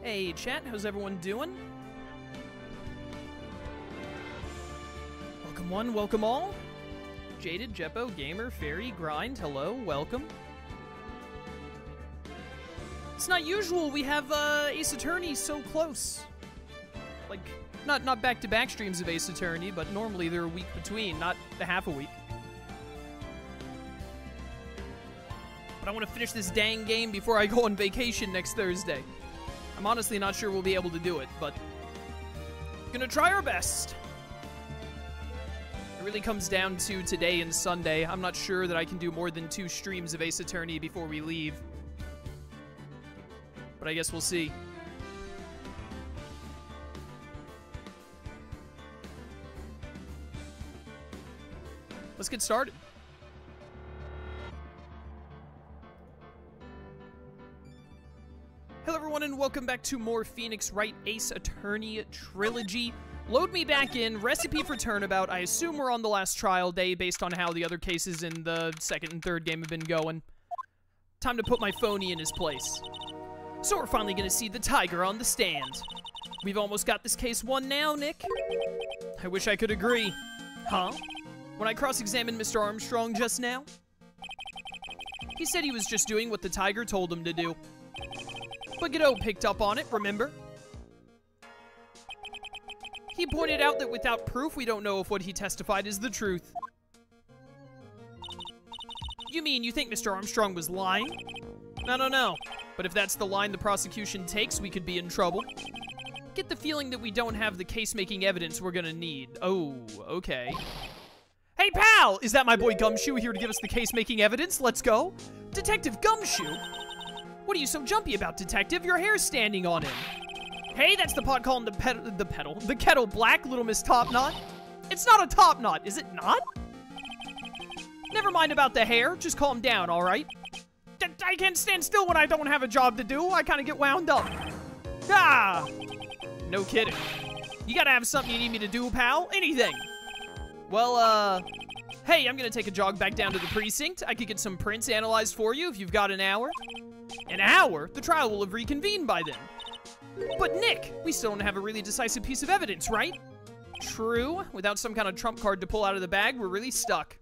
Hey, chat, how's everyone doing? Welcome one, welcome all. Jaded, Jeppo, Gamer, Fairy, Grind, hello, welcome. It's not usual we have Ace Attorney so close. Like, not back-to-back streams of Ace Attorney, but normally they're a week between, not a half a week. But I want to finish this dang game before I go on vacation next Thursday. I'm honestly not sure we'll be able to do it, but gonna try our best. It really comes down to today and Sunday. I'm not sure that I can do more than 2 streams of Ace Attorney before we leave. But I guess we'll see. Let's get started. Hello everyone and welcome back to more Phoenix Wright Ace Attorney Trilogy. Load me back in, recipe for turnabout. I assume we're on the last trial day based on how the other cases in the second and third game have been going. Time to put my phony in his place. So we're finally gonna see the tiger on the stand. We've almost got this case won now, Nick. I wish I could agree. Huh? When I cross-examined Mr. Armstrong just now, he said he was just doing what the tiger told him to do. But Godot picked up on it, remember? He pointed out that without proof, we don't know if what he testified is the truth. You mean you think Mr. Armstrong was lying? No. But if that's the line the prosecution takes, we could be in trouble. Get the feeling that we don't have the case-making evidence we're gonna need. Oh, okay. Hey, pal! Is that my boy Gumshoe here to give us the case-making evidence? Let's go. Detective Gumshoe? What are you so jumpy about, Detective? Your hair's standing on him. Hey, that's the pot calling the kettle black, Little Miss Topknot. It's not a topknot, is it not? Never mind about the hair. Just calm down, all right? I can't stand still when I don't have a job to do. I kind of get wound up. Ah! No kidding. You gotta have something you need me to do, pal. Anything. Well, hey, I'm gonna take a jog back down to the precinct. I could get some prints analyzed for you if you've got an hour. An hour? The trial will have reconvened by then. But Nick, we still don't have a really decisive piece of evidence, right? True. Without some kind of trump card to pull out of the bag, we're really stuck.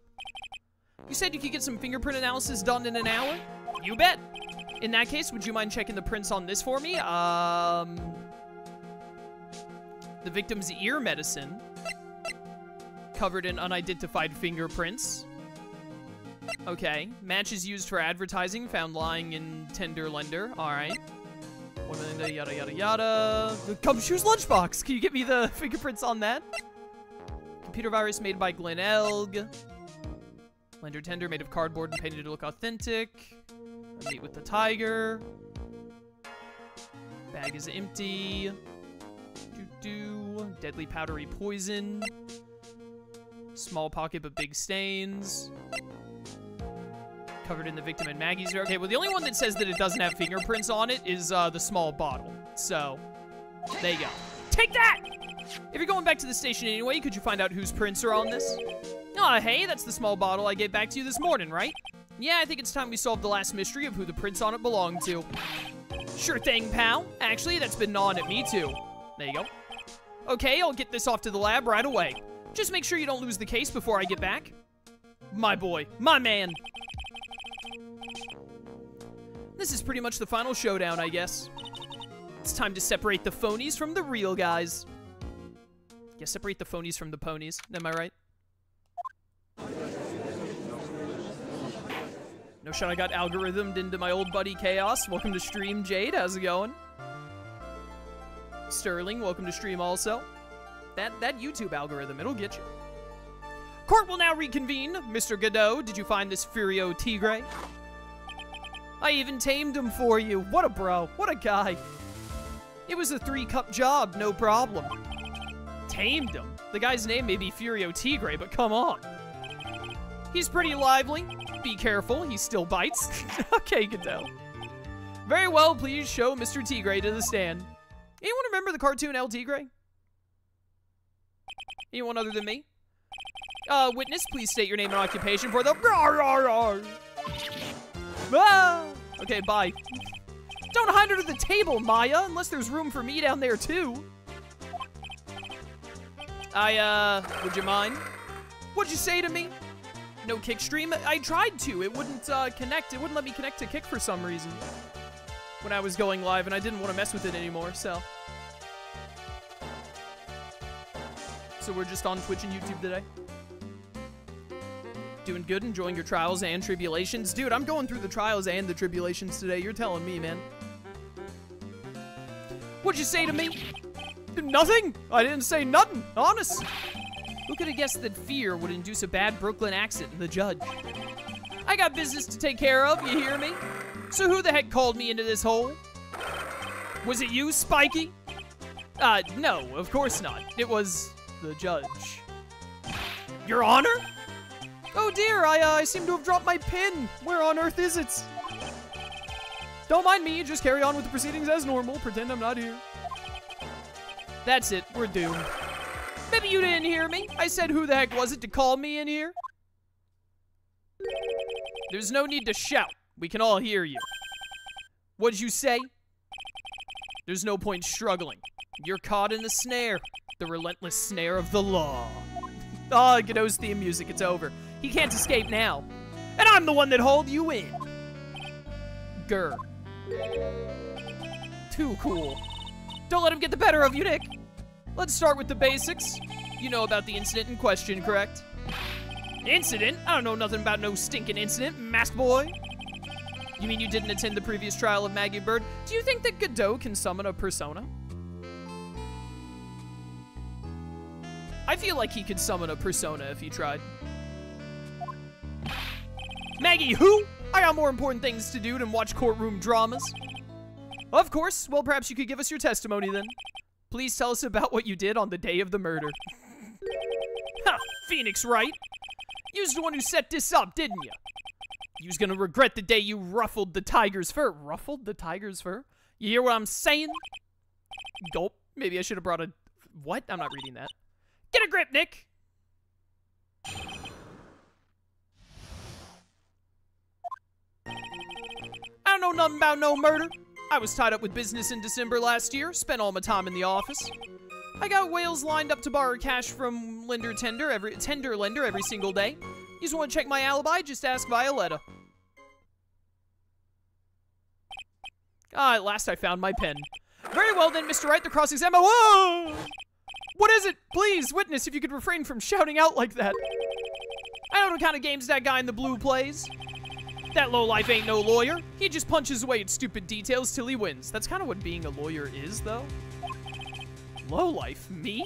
You said you could get some fingerprint analysis done in an hour? You bet. In that case, would you mind checking the prints on this for me? The victim's ear medicine. Covered in unidentified fingerprints. Okay. Matches used for advertising found lying in tender lender. Alright. Yada yada yada. Gumshoe's lunchbox. Can you get me the fingerprints on that? Computer virus made by Glenn Elg. Lender tender made of cardboard and painted to look authentic. I meet with the tiger. Bag is empty. Deadly powdery poison. Small pocket but big stains. Covered in the victim and Maggie's hair. Okay, well, the only one that says that it doesn't have fingerprints on it is the small bottle. So, there you go. Take that! If you're going back to the station anyway, could you find out whose prints are on this? Aw, hey, that's the small bottle I gave back to you this morning, right? Yeah, I think it's time we solved the last mystery of who the prints on it belong to. Sure thing, pal. Actually, that's been gnawing at me, too. There you go. Okay, I'll get this off to the lab right away. Just make sure you don't lose the case before I get back. My boy. My man. This is pretty much the final showdown, I guess. It's time to separate the phonies from the real guys. Yeah, separate the phonies from the ponies. Am I right? No shot I got algorithmed into my old buddy Chaos. Welcome to stream, Jade. How's it going? Sterling, welcome to stream also. That YouTube algorithm, it'll get you. Court will now reconvene. Mr. Godot, did you find this Furio Tigre? I even tamed him for you. What a bro. What a guy. It was a 3-cup job, no problem. Tamed him? The guy's name may be Furio Tigre, but come on. He's pretty lively. Be careful, he still bites. Okay, Godot. Very well, please show Mr. Tigre to the stand. Anyone remember the cartoon El Tigre? Anyone other than me? Witness, please state your name and occupation for the... Ah! Okay, bye. Don't hide under the table, Maya, unless there's room for me down there, too. Would you mind? What'd you say to me? No kick stream? I tried to. It wouldn't, connect. It wouldn't let me connect to kick for some reason when I was going live, and I didn't want to mess with it anymore, so. So we're just on Twitch and YouTube today. Doing good, enjoying your trials and tribulations. Dude, I'm going through the trials and the tribulations today. You're telling me, man. What'd you say to me? Nothing. I didn't say nothing. Honest. Who could have guessed that fear would induce a bad Brooklyn accent in the judge? I got business to take care of, you hear me? So who the heck called me into this hole? Was it you, Spiky? No, of course not. It was the judge. Your Honor? Oh dear, I seem to have dropped my pin. Where on earth is it? Don't mind me, just carry on with the proceedings as normal. Pretend I'm not here. That's it, we're doomed. Maybe you didn't hear me. I said who the heck was it to call me in here? There's no need to shout. We can all hear you. What'd you say? There's no point struggling. You're caught in the snare. The relentless snare of the law. Ah, Godot's theme music, it's over. He can't escape now. And I'm the one that hauled you in. Grr. Too cool. Don't let him get the better of you, Nick. Let's start with the basics. You know about the incident in question, correct? Incident? I don't know nothing about no stinking incident, mask boy. You mean you didn't attend the previous trial of Maggie Bird? Do you think that Godot can summon a persona? I feel like he could summon a persona if he tried. Maggie who? I got more important things to do than watch courtroom dramas. Of course. Well, perhaps you could give us your testimony then. Please tell us about what you did on the day of the murder. Ha! Phoenix, Wright. You's the one who set this up, didn't you? You's gonna regret the day you ruffled the tiger's fur. Ruffled the tiger's fur? You hear what I'm saying? Gulp. Maybe I should have brought a... What? I'm not reading that. Get a grip, Nick! I don't know nothing about no murder. I was tied up with business in December last year, spent all my time in the office. I got whales lined up to borrow cash from tender lender every single day. You just want to check my alibi? Just ask Violetta. Ah, at last I found my pen. Very well then, Mr. Wright, the cross-examiner. Whoa! What is it? Please, witness, if you could refrain from shouting out like that. I don't know what kind of games that guy in the blue plays. That lowlife ain't no lawyer. He just punches away at stupid details till he wins. That's kind of what being a lawyer is, though. Lowlife? Me?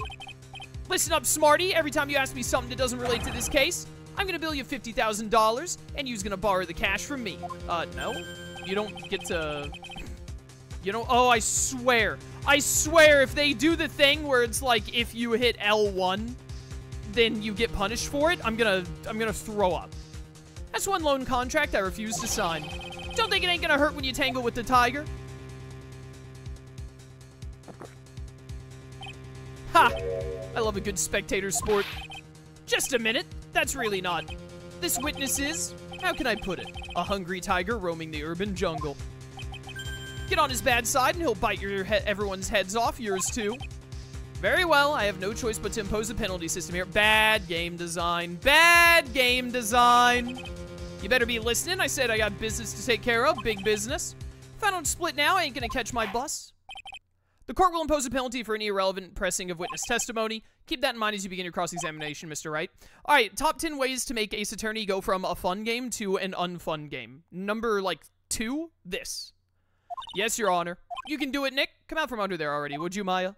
Listen up, smarty. Every time you ask me something that doesn't relate to this case, I'm gonna bill you $50,000, and you's gonna borrow the cash from me. No. You don't get to... You know, oh, I swear, if they do the thing where it's like, if you hit L1, then you get punished for it, I'm gonna throw up. That's one loan contract I refuse to sign. Don't think it ain't gonna hurt when you tangle with the tiger? Ha! I love a good spectator sport. Just a minute, that's really not. This witness is, how can I put it, a hungry tiger roaming the urban jungle. Get on his bad side and he'll bite everyone's heads off, yours too. Very well, I have no choice but to impose a penalty system here. Bad game design. Bad game design. You better be listening. I said I got business to take care of. Big business. If I don't split now, I ain't gonna catch my bus. The court will impose a penalty for any irrelevant pressing of witness testimony. Keep that in mind as you begin your cross-examination, Mr. Wright. Alright, top 10 ways to make Ace Attorney go from a fun game to an unfun game. Number, 2, this. Yes, Your Honor. You can do it, Nick. Come out from under there already, would you, Maya?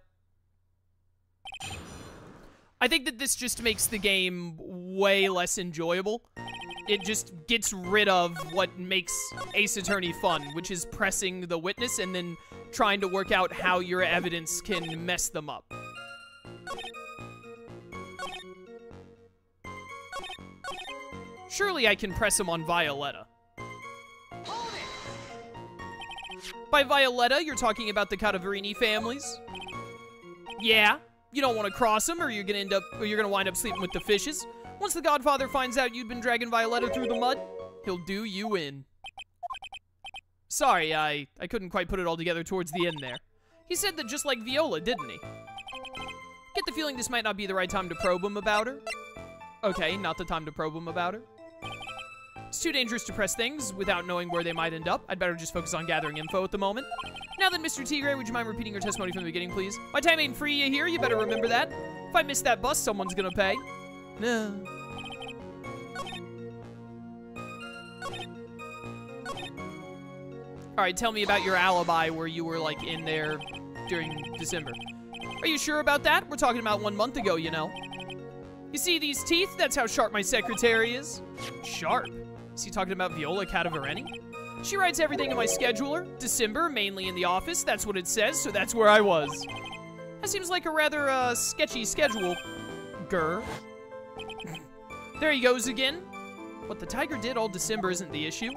I think that this just makes the game way less enjoyable. It just gets rid of what makes Ace Attorney fun, which is pressing the witness and then trying to work out how your evidence can mess them up. Surely I can press him on Violetta. By Violetta, you're talking about the Cadaverini families? Yeah. You don't want to cross them, or you're gonna wind up sleeping with the fishes. Once the Godfather finds out you've been dragging Violetta through the mud, he'll do you in. Sorry, I couldn't quite put it all together towards the end there. He said that just like Viola, didn't he? Get the feeling this might not be the right time to probe him about her. Okay, not the time to probe him about her. It's too dangerous to press things without knowing where they might end up. I'd better just focus on gathering info at the moment. Now then, Mr. Tigre, would you mind repeating your testimony from the beginning, please? My time ain't free, you hear? You better remember that. If I miss that bus, someone's gonna pay. No. Alright, tell me about your alibi where you were, like, in there during December. Are you sure about that? We're talking about 1 month ago, you know. You see these teeth? That's how sharp my secretary is. Sharp? Is he talking about Viola Cadavereni? She writes everything in my scheduler. December, mainly in the office. That's what it says, so that's where I was. That seems like a rather, sketchy schedule. Grr. There he goes again. What the tiger did all December isn't the issue.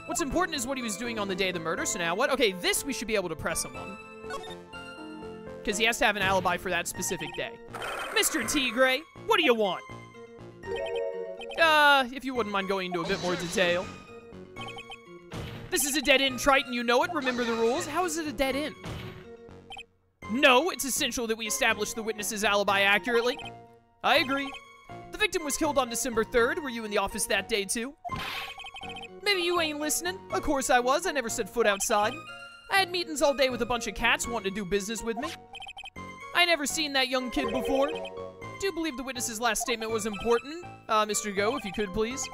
What's important is what he was doing on the day of the murder, so now what? Okay, this we should be able to press him on. Because he has to have an alibi for that specific day. Mr. Tigre, what do you want? If you wouldn't mind going into a bit more detail. This is a dead end, Triton, you know it. Remember the rules. How is it a dead end? No, it's essential that we establish the witness's alibi accurately. I agree. The victim was killed on December 3rd. Were you in the office that day, too? Maybe you ain't listening. Of course I was. I never set foot outside. I had meetings all day with a bunch of cats wanting to do business with me. I never seen that young kid before. Do you believe the witness's last statement was important? Mr. Go, if you could, please.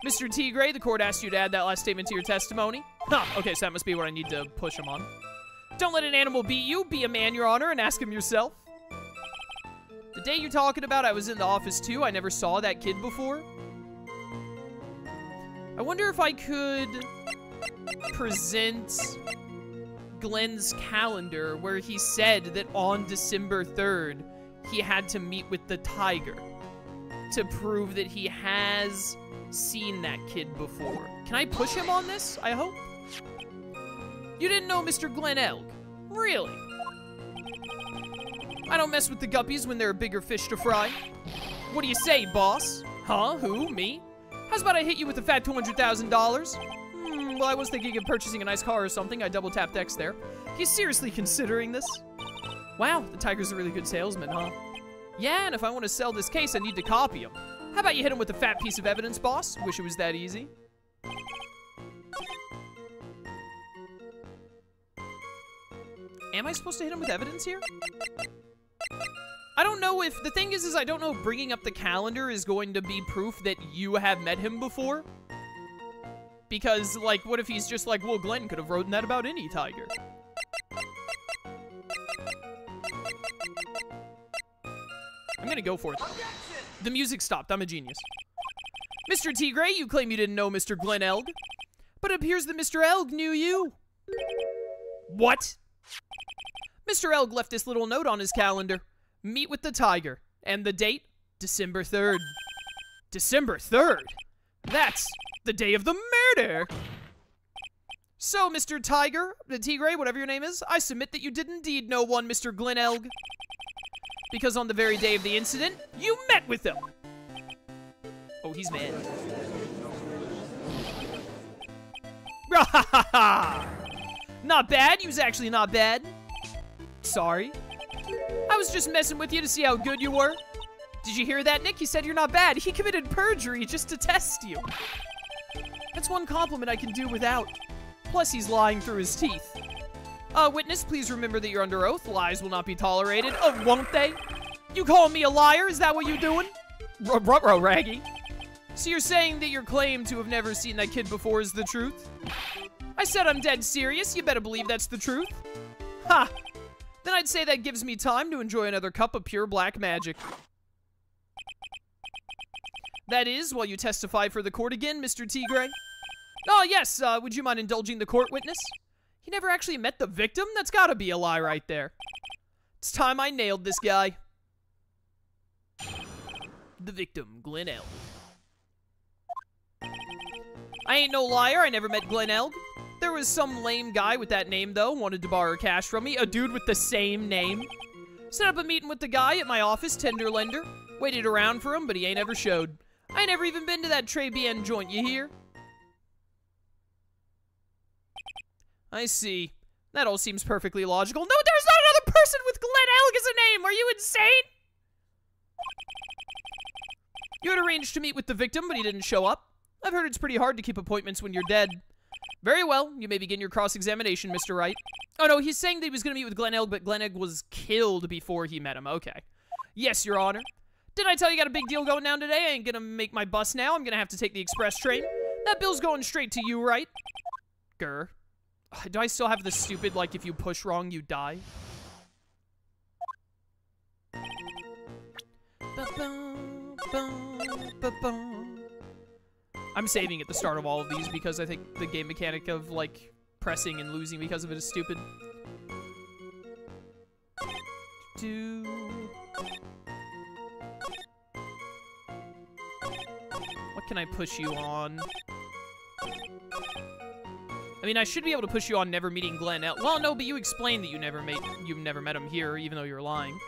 Mr. Tigre, the court asked you to add that last statement to your testimony. Huh, okay, so that must be what I need to push him on. Don't let an animal beat you. Be a man, Your Honor, and ask him yourself. The day you're talking about, I was in the office, too. I never saw that kid before. I wonder if I could present Glenn's calendar where he said that on December 3rd, he had to meet with the tiger to prove that he has seen that kid before. Can I push him on this? I hope. You didn't know Mr. Glenn Elg? Really? I don't mess with the guppies when there are bigger fish to fry. What do you say, boss? Huh? Who? Me? How's about I hit you with a fat $200,000? Well, I was thinking of purchasing a nice car or something. I double tapped X there. He's seriously considering this? Wow, the tiger's a really good salesman, huh? Yeah, and if I want to sell this case, I need to copy him. How about you hit him with a fat piece of evidence, boss? Wish it was that easy. Am I supposed to hit him with evidence here? I don't know if... The thing is I don't know if bringing up the calendar is going to be proof that you have met him before. Because, like, what if he's just like, well, Glenn could have written that about any tiger. I'm gonna go for it. The music stopped. I'm a genius. Mr. Tigre, you claim you didn't know Mr. Glenn Elg. But it appears that Mr. Elg knew you. What? Mr. Elg left this little note on his calendar. Meet with the tiger. And the date? December 3rd. December 3rd? That's the day of the murder! So, Mr. Tigre, whatever your name is, I submit that you did indeed know one Mr. Glenn Elg. Because on the very day of the incident, you met with him! Oh, he's mad. Not bad, you was actually not bad. Sorry. I was just messing with you to see how good you were. Did you hear that, Nick? He said you're not bad. He committed perjury just to test you. That's one compliment I can do without. Plus, he's lying through his teeth. Witness, please remember that you're under oath. Lies will not be tolerated. Oh, won't they? You call me a liar? Is that what you're doing? Ruh-roh, Raggy. So you're saying that your claim to have never seen that kid before is the truth? I said I'm dead serious. You better believe that's the truth. Ha! Then I'd say that gives me time to enjoy another cup of pure black magic. That is, while you testify for the court again, Mr. Tigre. Oh, yes, would you mind indulging the court, witness? He never actually met the victim? That's gotta be a lie right there. It's time I nailed this guy. The victim, Glenn Elg. I ain't no liar, I never met Glenn Elg. There was some lame guy with that name, though, wanted to borrow cash from me. A dude with the same name. Set up a meeting with the guy at my office, tender lender. Waited around for him, but he ain't ever showed. I ain't never even been to that Très Bien joint, you hear? I see. That all seems perfectly logical. No, there's not another person with Glenn Elg as a name! Are you insane? You had arranged to meet with the victim, but he didn't show up. I've heard it's pretty hard to keep appointments when you're dead. Very well, you may begin your cross-examination, Mr. Wright. Oh no, he's saying that he was going to meet with Glenn Elg, but Glenn Elg was killed before he met him. Okay. Yes, Your Honor. Didn't I tell you got a big deal going down today? I ain't gonna make my bus now. I'm gonna have to take the express train. That bill's going straight to you, right? Grr. Do I still have the stupid, like, if you push wrong, you die? I'm saving at the start of all of these because I think the game mechanic of, like, pressing and losing because of it is stupid. What can I push you on? I mean, I should be able to push you on never meeting Glenn Elg. Well, no, but you explained that you've never met him here, even though you're lying.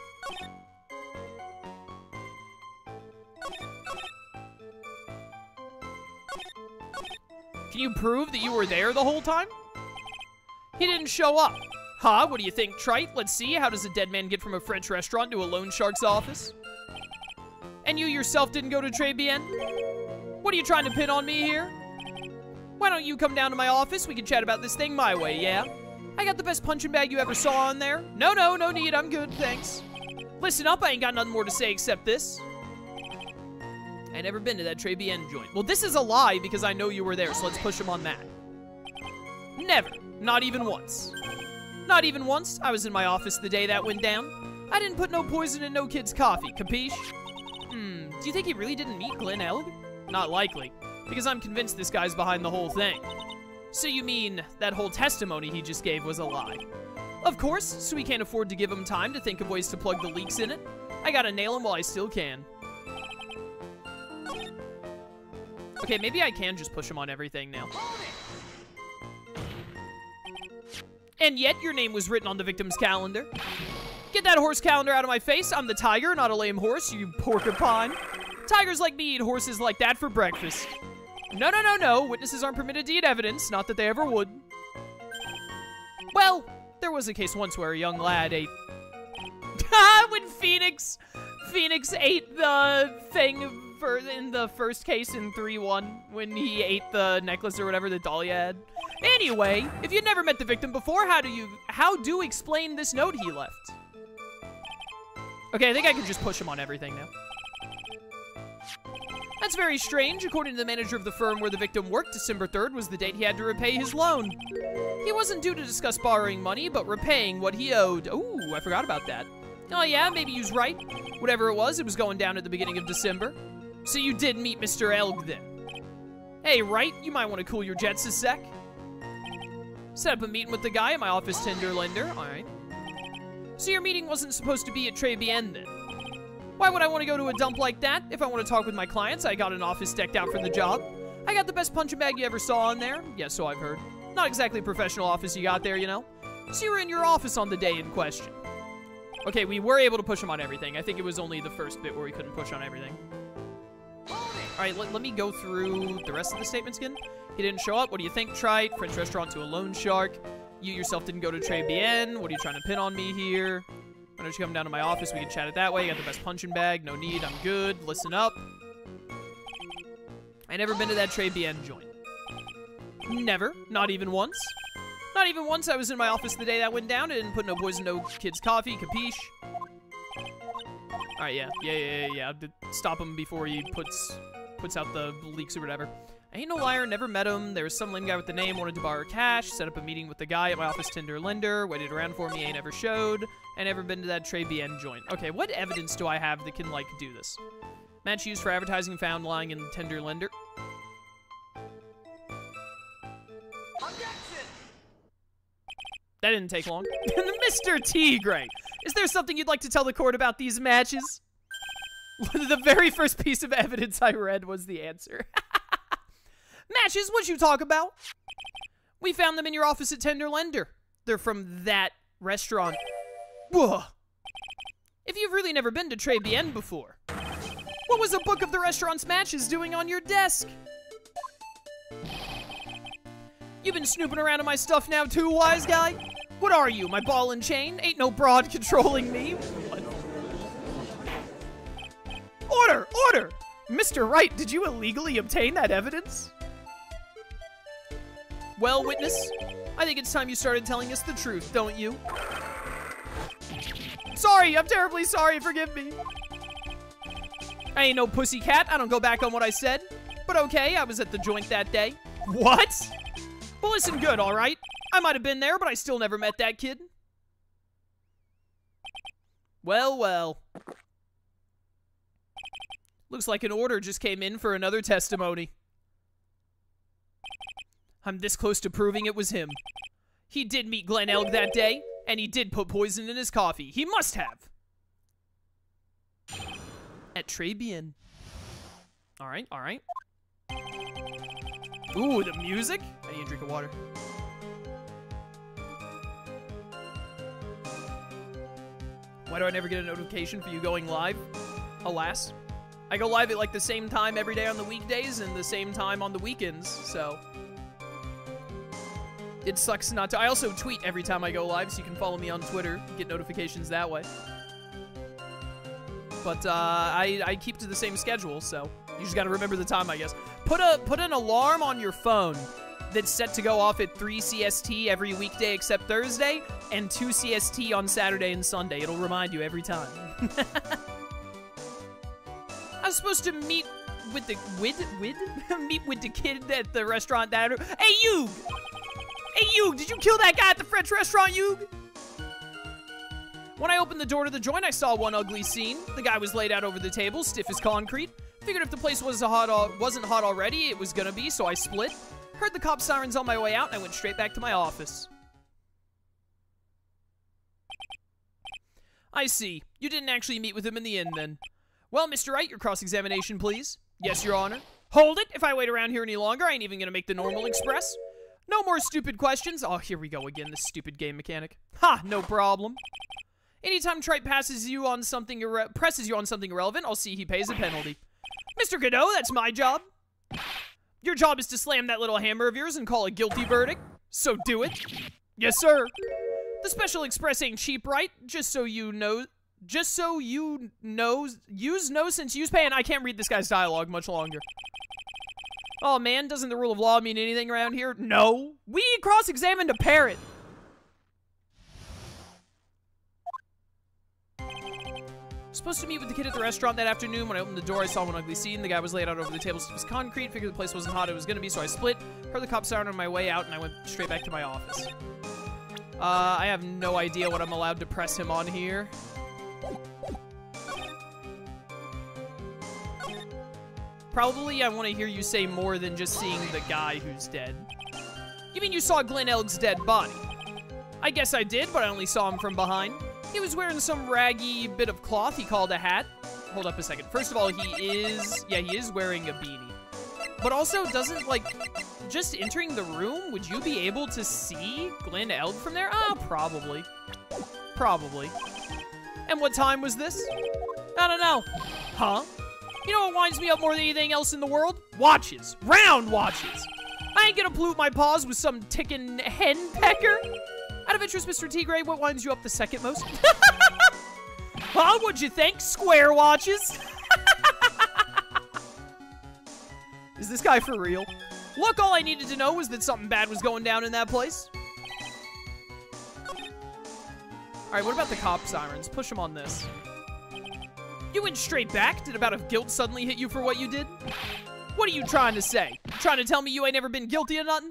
Can you prove that you were there the whole time? He didn't show up. Huh? What do you think, Trite? Let's see. How does a dead man get from a French restaurant to a loan shark's office? And you yourself didn't go to Très Bien? What are you trying to pin on me here? Why don't you come down to my office? We can chat about this thing my way, yeah? I got the best punching bag you ever saw in there. No need. I'm good, thanks. Listen up, I ain't got nothing more to say except this. I never been to that Très Bien joint. Well, this is a lie because I know you were there, so let's push him on that. Never. Not even once. Not even once. I was in my office the day that went down. I didn't put no poison in no kid's coffee, capiche? Do you think he really didn't meet Glenn Elg? Not likely, because I'm convinced this guy's behind the whole thing. So you mean that whole testimony he just gave was a lie? Of course, so we can't afford to give him time to think of ways to plug the leaks in it. I gotta nail him while I still can. Okay, maybe I can just push him on everything now. And yet, your name was written on the victim's calendar. Get that horse calendar out of my face. I'm the tiger, not a lame horse, you porcupine. Tigers like me eat horses like that for breakfast. No. Witnesses aren't permitted to eat evidence. Not that they ever would. Well, there was a case once where a young lad ate... when Phoenix ate the thing in the first case in 3-1, when he ate the necklace or whatever that Dahlia had. Anyway, if you'd never met the victim before, how do explain this note he left? Okay, I think I can just push him on everything now. That's very strange. According to the manager of the firm where the victim worked, December 3rd was the date he had to repay his loan. He wasn't due to discuss borrowing money, but repaying what he owed. Ooh, I forgot about that. Oh yeah, maybe he was right. Whatever it was going down at the beginning of December. So you did meet Mr. Elg then. Hey, Wright, you might want to cool your jets a sec. Set up a meeting with the guy at my office tender lender. Alright. So your meeting wasn't supposed to be at Très Bien then? Why would I want to go to a dump like that? If I want to talk with my clients, I got an office decked out for the job. I got the best punching bag you ever saw in there. Yeah, so I've heard. Not exactly a professional office you got there, you know? So you were in your office on the day in question. Okay, we were able to push him on everything. I think it was only the first bit where we couldn't push on everything. Alright, let me go through the rest of the statements again. He didn't show up. What do you think, Trite? French restaurant to a loan shark. You yourself didn't go to Très Bien. What are you trying to pin on me here? Why don't you come down to my office? We can chat it that way. You got the best punching bag. No need. I'm good. Listen up. I never been to that Très Bien joint. Never. Not even once. Not even once. I was in my office the day that went down. I didn't put no poison in no kid's coffee. Capiche? Alright, yeah. Stop him before he puts out the leaks or whatever. I ain't no liar, never met him. There was some lame guy with the name, wanted to borrow cash, set up a meeting with the guy at my office tender lender, waited around for me, ain't never showed, and never been to that Très Bien joint. Okay, what evidence do I have that can, like, do this? Match used for advertising found lying in tender lender. Objection! That didn't take long. Mr. Tigre, is there something you'd like to tell the court about these matches? The very first piece of evidence I read was the answer. Matches, what'd you talk about? We found them in your office at Tender Lender. They're from that restaurant. Whoa. If you've really never been to Très Bien before, what was a book of the restaurant's matches doing on your desk? You been snooping around in my stuff now too, wise guy? What are you, my ball and chain? Ain't no broad controlling me. What? Order! Order! Mr. Wright, did you illegally obtain that evidence? Well, witness, I think it's time you started telling us the truth, don't you? Sorry, I'm terribly sorry, forgive me. I ain't no pussycat, I don't go back on what I said. But okay, I was at the joint that day. What? Well, listen good, alright? I might have been there, but I still never met that kid. Well, well. Looks like an order just came in for another testimony. I'm this close to proving it was him. He did meet Glen Elg that day, and he did put poison in his coffee. He must have. At très bien. Alright, alright. Ooh, the music? I need a drink of water. Why do I never get a notification for you going live? Alas. I go live at like the same time every day on the weekdays and the same time on the weekends, so it sucks not to. I also tweet every time I go live, so you can follow me on Twitter, get notifications that way. But I keep to the same schedule, so you just gotta remember the time, I guess. Put an alarm on your phone that's set to go off at 3 CST every weekday except Thursday, and 2 CST on Saturday and Sunday. It'll remind you every time. I was supposed to meet with the meet with the kid at the restaurant that. Hey, you! Hey, you! Did you kill that guy at the French restaurant, you? When I opened the door to the joint, I saw one ugly scene. The guy was laid out over the table, stiff as concrete. Figured if the place wasn't hot already, it was gonna be, so I split. Heard the cop sirens on my way out, and I went straight back to my office. I see. You didn't actually meet with him in the end, then. Well, Mr. Wright, your cross-examination, please. Yes, Your Honor. Hold it! If I wait around here any longer, I ain't even gonna make the normal express. No more stupid questions. Oh, here we go again, this stupid game mechanic. Ha! No problem. Anytime Tripe presses you on something irrelevant, I'll see he pays a penalty. Mr. Godot, that's my job. Your job is to slam that little hammer of yours and call a guilty verdict. So do it. Yes, sir. The special express ain't cheap, right? Just so you know, since you's paying. I can't read this guy's dialogue much longer. Oh man, doesn't the rule of law mean anything around here? No. We cross-examined a parrot. Supposed to meet with the kid at the restaurant that afternoon. When I opened the door, I saw one ugly scene. The guy was laid out over the table, stiff as concrete. Figured the place wasn't hot, it was gonna be, so I split. Heard the cop siren on my way out, and I went straight back to my office. I have no idea what I'm allowed to press him on here. Probably I want to hear you say more than just seeing the guy who's dead. You mean you saw Glen Elg's dead body? I guess I did, but I only saw him from behind. He was wearing some raggy bit of cloth he called a hat. Hold up a second. First of all, he is wearing a beanie. But also, doesn't, like, just entering the room, would you be able to see Glen Elg from there? Probably. Probably. And what time was this? I don't know. Huh? You know what winds me up more than anything else in the world? Watches. Round watches. I ain't gonna pollute my paws with some ticking hen pecker. Out of interest, Mr. Tigray, what winds you up the second most? Huh? What'd you think? Square watches? Is this guy for real? Look, all I needed to know was that something bad was going down in that place. Alright, what about the cop sirens? Push them on this. You went straight back? Did a bout of guilt suddenly hit you for what you did? What are you trying to say? Trying to tell me you ain't never been guilty of nothing?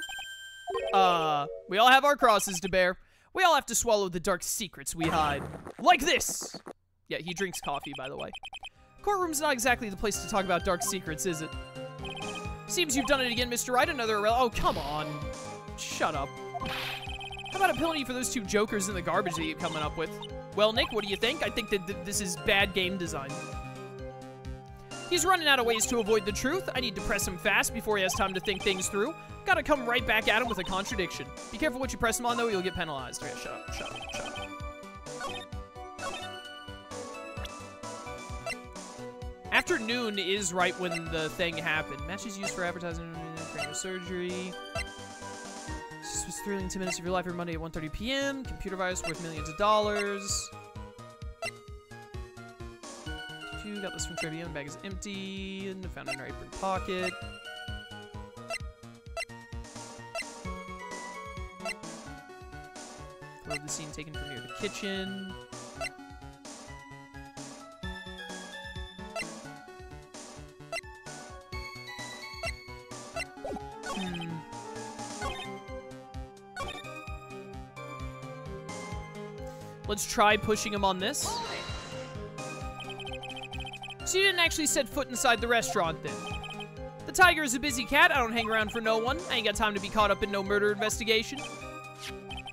We all have our crosses to bear. We all have to swallow the dark secrets we hide. Like this! Yeah, he drinks coffee, by the way. Courtroom's not exactly the place to talk about dark secrets, is it? Seems you've done it again, Mr. Wright. Oh, come on. Shut up. How about a penalty for those two jokers in the garbage that you're coming up with? Well, Nick, what do you think? I think that this is bad game design. He's running out of ways to avoid the truth. I need to press him fast before he has time to think things through. Gotta come right back at him with a contradiction. Be careful what you press him on, though. You'll get penalized. Okay, shut up, shut up, shut up. Afternoon is right when the thing happened. Matches used for advertising, cranial surgery. most thrilling 10 minutes of your life every Monday at 1:30 p.m. Computer virus worth millions of dollars. You got this from trivia. The bag is empty. And found it in her apron pocket. Photo of the scene taken from near the kitchen. Let's try pushing him on this. So you didn't actually set foot inside the restaurant then? The tiger is a busy cat. I don't hang around for no one. I ain't got time to be caught up in no murder investigation.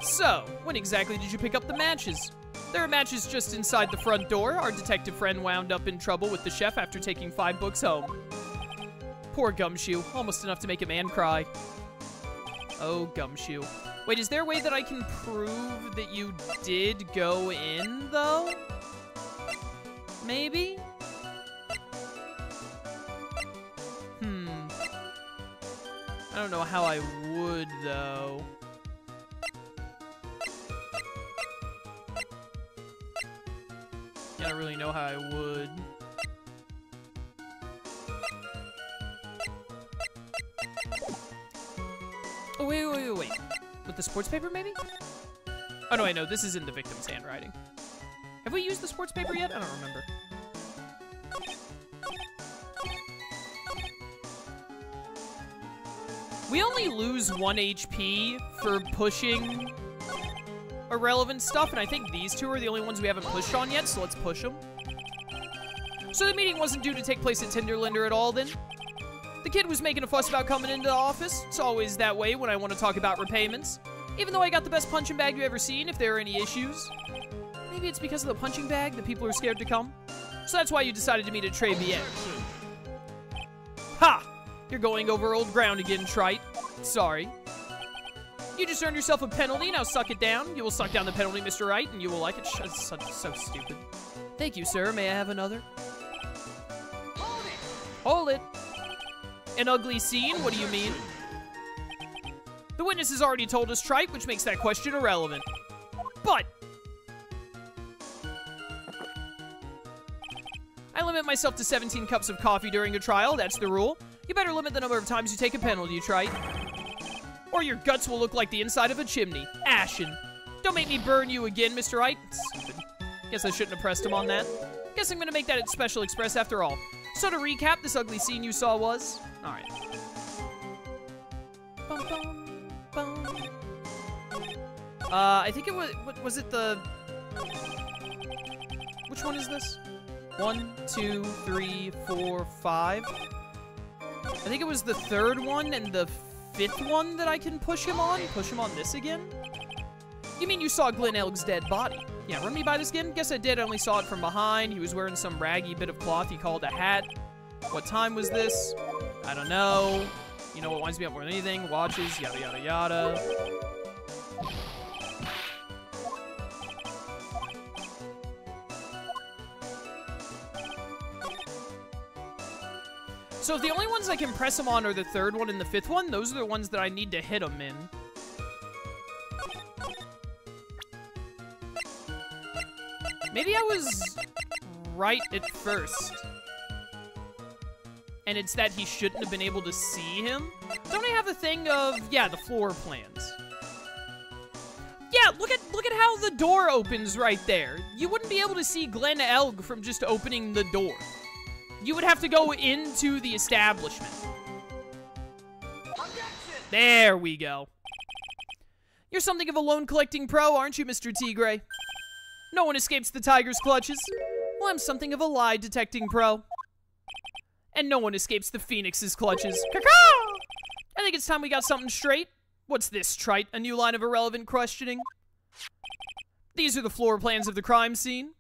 So, when exactly did you pick up the matches? There are matches just inside the front door. Our detective friend wound up in trouble with the chef after taking 5 books home. Poor Gumshoe. Almost enough to make a man cry. Oh, Gumshoe. Wait, is there a way that I can prove that you did go in, though? Maybe? I don't know how I would, though. I don't really know how I would. Oh, wait. With the sports paper, maybe? Oh, no, I know. This is in the victim's handwriting. Have we used the sports paper yet? I don't remember. We only lose 1 HP for pushing irrelevant stuff, and I think these two are the only ones we haven't pushed on yet, so let's push them. So the meeting wasn't due to take place at Tinderlinder at all, then? The kid was making a fuss about coming into the office. It's always that way when I want to talk about repayments. Even though I got the best punching bag you've ever seen, if there are any issues. Maybe it's because of the punching bag that people are scared to come. So that's why you decided to meet at Trey Bien. Ha! You're going over old ground again, Trite. Sorry. You just earned yourself a penalty, now suck it down. You will suck down the penalty, Mr. Wright, and you will like it. It's so stupid. Thank you, sir. May I have another? Hold it. An ugly scene? What do you mean? The witness has already told us, Trite, which makes that question irrelevant. But I limit myself to 17 cups of coffee during a trial. That's the rule. You better limit the number of times you take a penalty, Trite. Or your guts will look like the inside of a chimney. Ashen. Don't make me burn you again, Mr. Wright. Stupid. Guess I shouldn't have pressed him on that. Guess I'm gonna make that at Special Express after all. So to recap, this ugly scene you saw was... Alright. Bum, bum, bum. I think it was it the... Which one is this? 1, 2, 3, 4, 5. I think it was the 3rd one and the 5th one that I can push him on? Push him on this again? You mean you saw Glenn Elg's dead body? Yeah, run me by this again? Guess I did. I only saw it from behind. He was wearing some raggy bit of cloth he called a hat. What time was this? I don't know. You know what winds me up more than anything? Watches, yada, yada, yada. So if the only ones I can press him on are the 3rd one and the 5th one, those are the ones that I need to hit him in. Maybe I was right at first. And it's that he shouldn't have been able to see him. Don't I have a thing of, yeah, the floor plans? Yeah, look at how the door opens right there. You wouldn't be able to see Glenn Elg from just opening the door. You would have to go into the establishment. There we go. You're something of a loan-collecting pro, aren't you, Mr. Tigre? No one escapes the tiger's clutches. Well, I'm something of a lie-detecting pro. And no one escapes the phoenix's clutches. Caw-caw! I think it's time we got something straight. What's this, Trite? A new line of irrelevant questioning? These are the floor plans of the crime scene.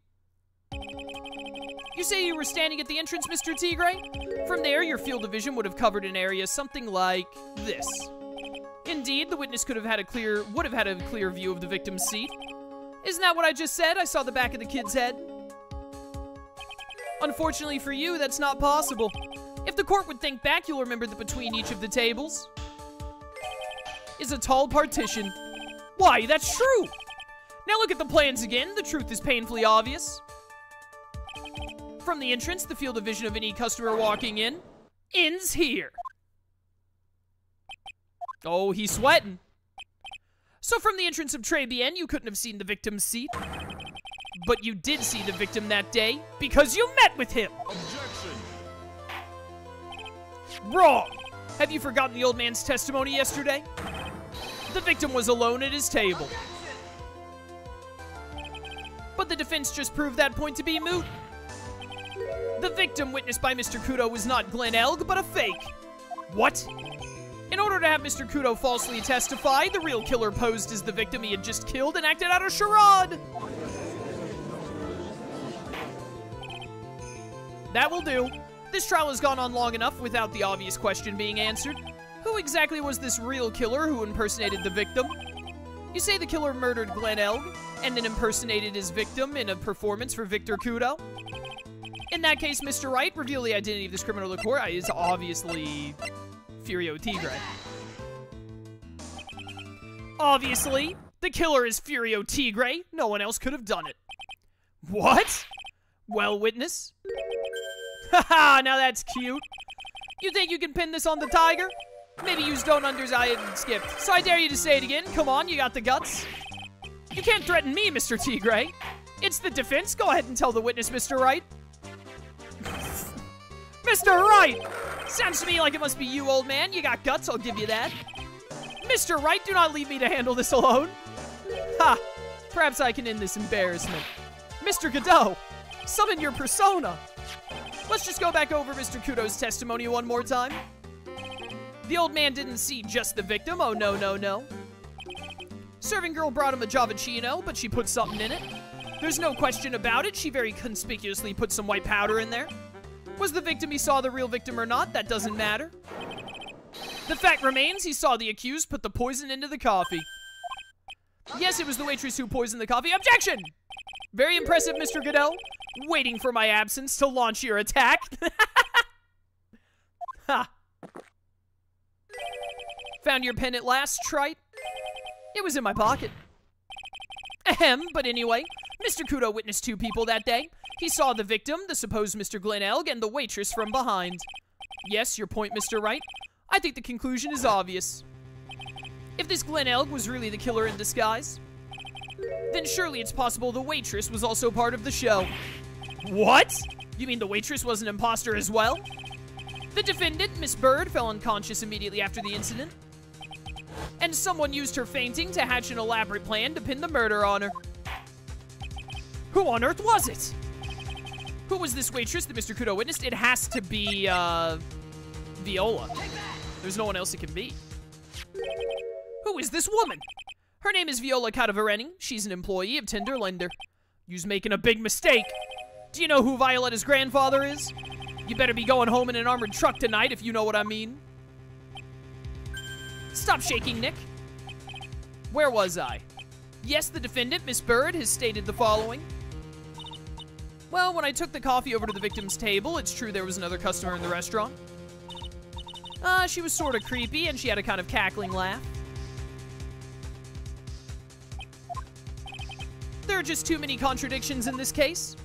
You say you were standing at the entrance, Mr. Tigre? From there, your field of vision would have covered an area something like this. Indeed, the witness would have had a clear view of the victim's seat. Isn't that what I just said? I saw the back of the kid's head. Unfortunately for you, that's not possible. If the court would think back, you'll remember that between each of the tables, is a tall partition. Why, that's true! Now look at the plans again. The truth is painfully obvious. From the entrance, the field of vision of any customer walking in ends here. Oh, he's sweating. So from the entrance of Très Bien, you couldn't have seen the victim's seat. But you did see the victim that day because you met with him. Objection. Wrong. Have you forgotten the old man's testimony yesterday? The victim was alone at his table. But the defense just proved that point to be moot. The victim witnessed by Mr. Kudo was not Glenn Elg, but a fake. What? In order to have Mr. Kudo falsely testify, the real killer posed as the victim he had just killed and acted out a charade. That will do. This trial has gone on long enough without the obvious question being answered. Who exactly was this real killer who impersonated the victim? You say the killer murdered Glenn Elg and then impersonated his victim in a performance for Victor Kudo? In that case, Mr. Wright, reveal the identity of this criminal to court. Is obviously Furio Tigre. Obviously, the killer is Furio Tigre. No one else could have done it. What? Well, witness. Haha, now that's cute. You think you can pin this on the tiger? Maybe use don't unders I had skipped. So I dare you to say it again. Come on, you got the guts. You can't threaten me, Mr. Tigre. It's the defense. Go ahead and tell the witness, Mr. Wright. Mr. Wright! Sounds to me like it must be you, old man. You got guts, I'll give you that. Mr. Wright, do not leave me to handle this alone. Ha! Perhaps I can end this embarrassment. Mr. Godot, summon your persona. Let's just go back over Mr. Kudo's testimony one more time. The old man didn't see just the victim. Oh, no, no, no. Serving girl brought him a Javachino, but she put something in it. There's no question about it. She very conspicuously put some white powder in there. Was the victim he saw the real victim or not? That doesn't matter. The fact remains he saw the accused put the poison into the coffee. Yes, it was the waitress who poisoned the coffee. Objection! Very impressive, Mr. Godot. Waiting for my absence to launch your attack. Ha. Found your pen at last, Trite? It was in my pocket. Ahem, but anyway, Mr. Kudo witnessed two people that day. He saw the victim, the supposed Mr. Glenn Elg, and the waitress from behind. Yes, your point, Mr. Wright. I think the conclusion is obvious. If this Glenn Elg was really the killer in disguise, then surely it's possible the waitress was also part of the show. What? You mean the waitress was an imposter as well? The defendant, Miss Bird, fell unconscious immediately after the incident. And someone used her fainting to hatch an elaborate plan to pin the murder on her. Who on earth was it? Who was this waitress that Mr. Kudo witnessed? It has to be, Viola. There's no one else it can be. Who is this woman? Her name is Viola Cadavereni. She's an employee of Tender Lender. You's making a big mistake. Do you know who Violetta's grandfather is? You better be going home in an armored truck tonight, if you know what I mean. Stop shaking, Nick. Where was I? Yes, the defendant, Miss Bird, has stated the following. Well, when I took the coffee over to the victim's table, it's true there was another customer in the restaurant. She was sort of creepy, and she had a kind of cackling laugh. There are just too many contradictions in this case.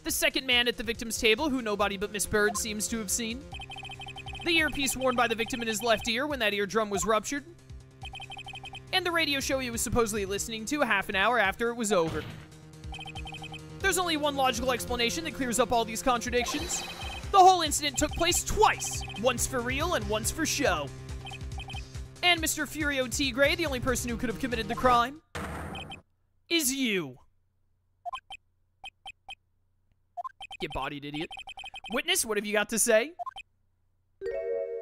The second man at the victim's table, who nobody but Miss Bird seems to have seen. The earpiece worn by the victim in his left ear when that eardrum was ruptured. And the radio show he was supposedly listening to half an hour after it was over. There's only one logical explanation that clears up all these contradictions. The whole incident took place twice. Once for real and once for show. And Mr. Furio Tigre, the only person who could have committed the crime, is you. Get bodied, idiot. Witness, what have you got to say?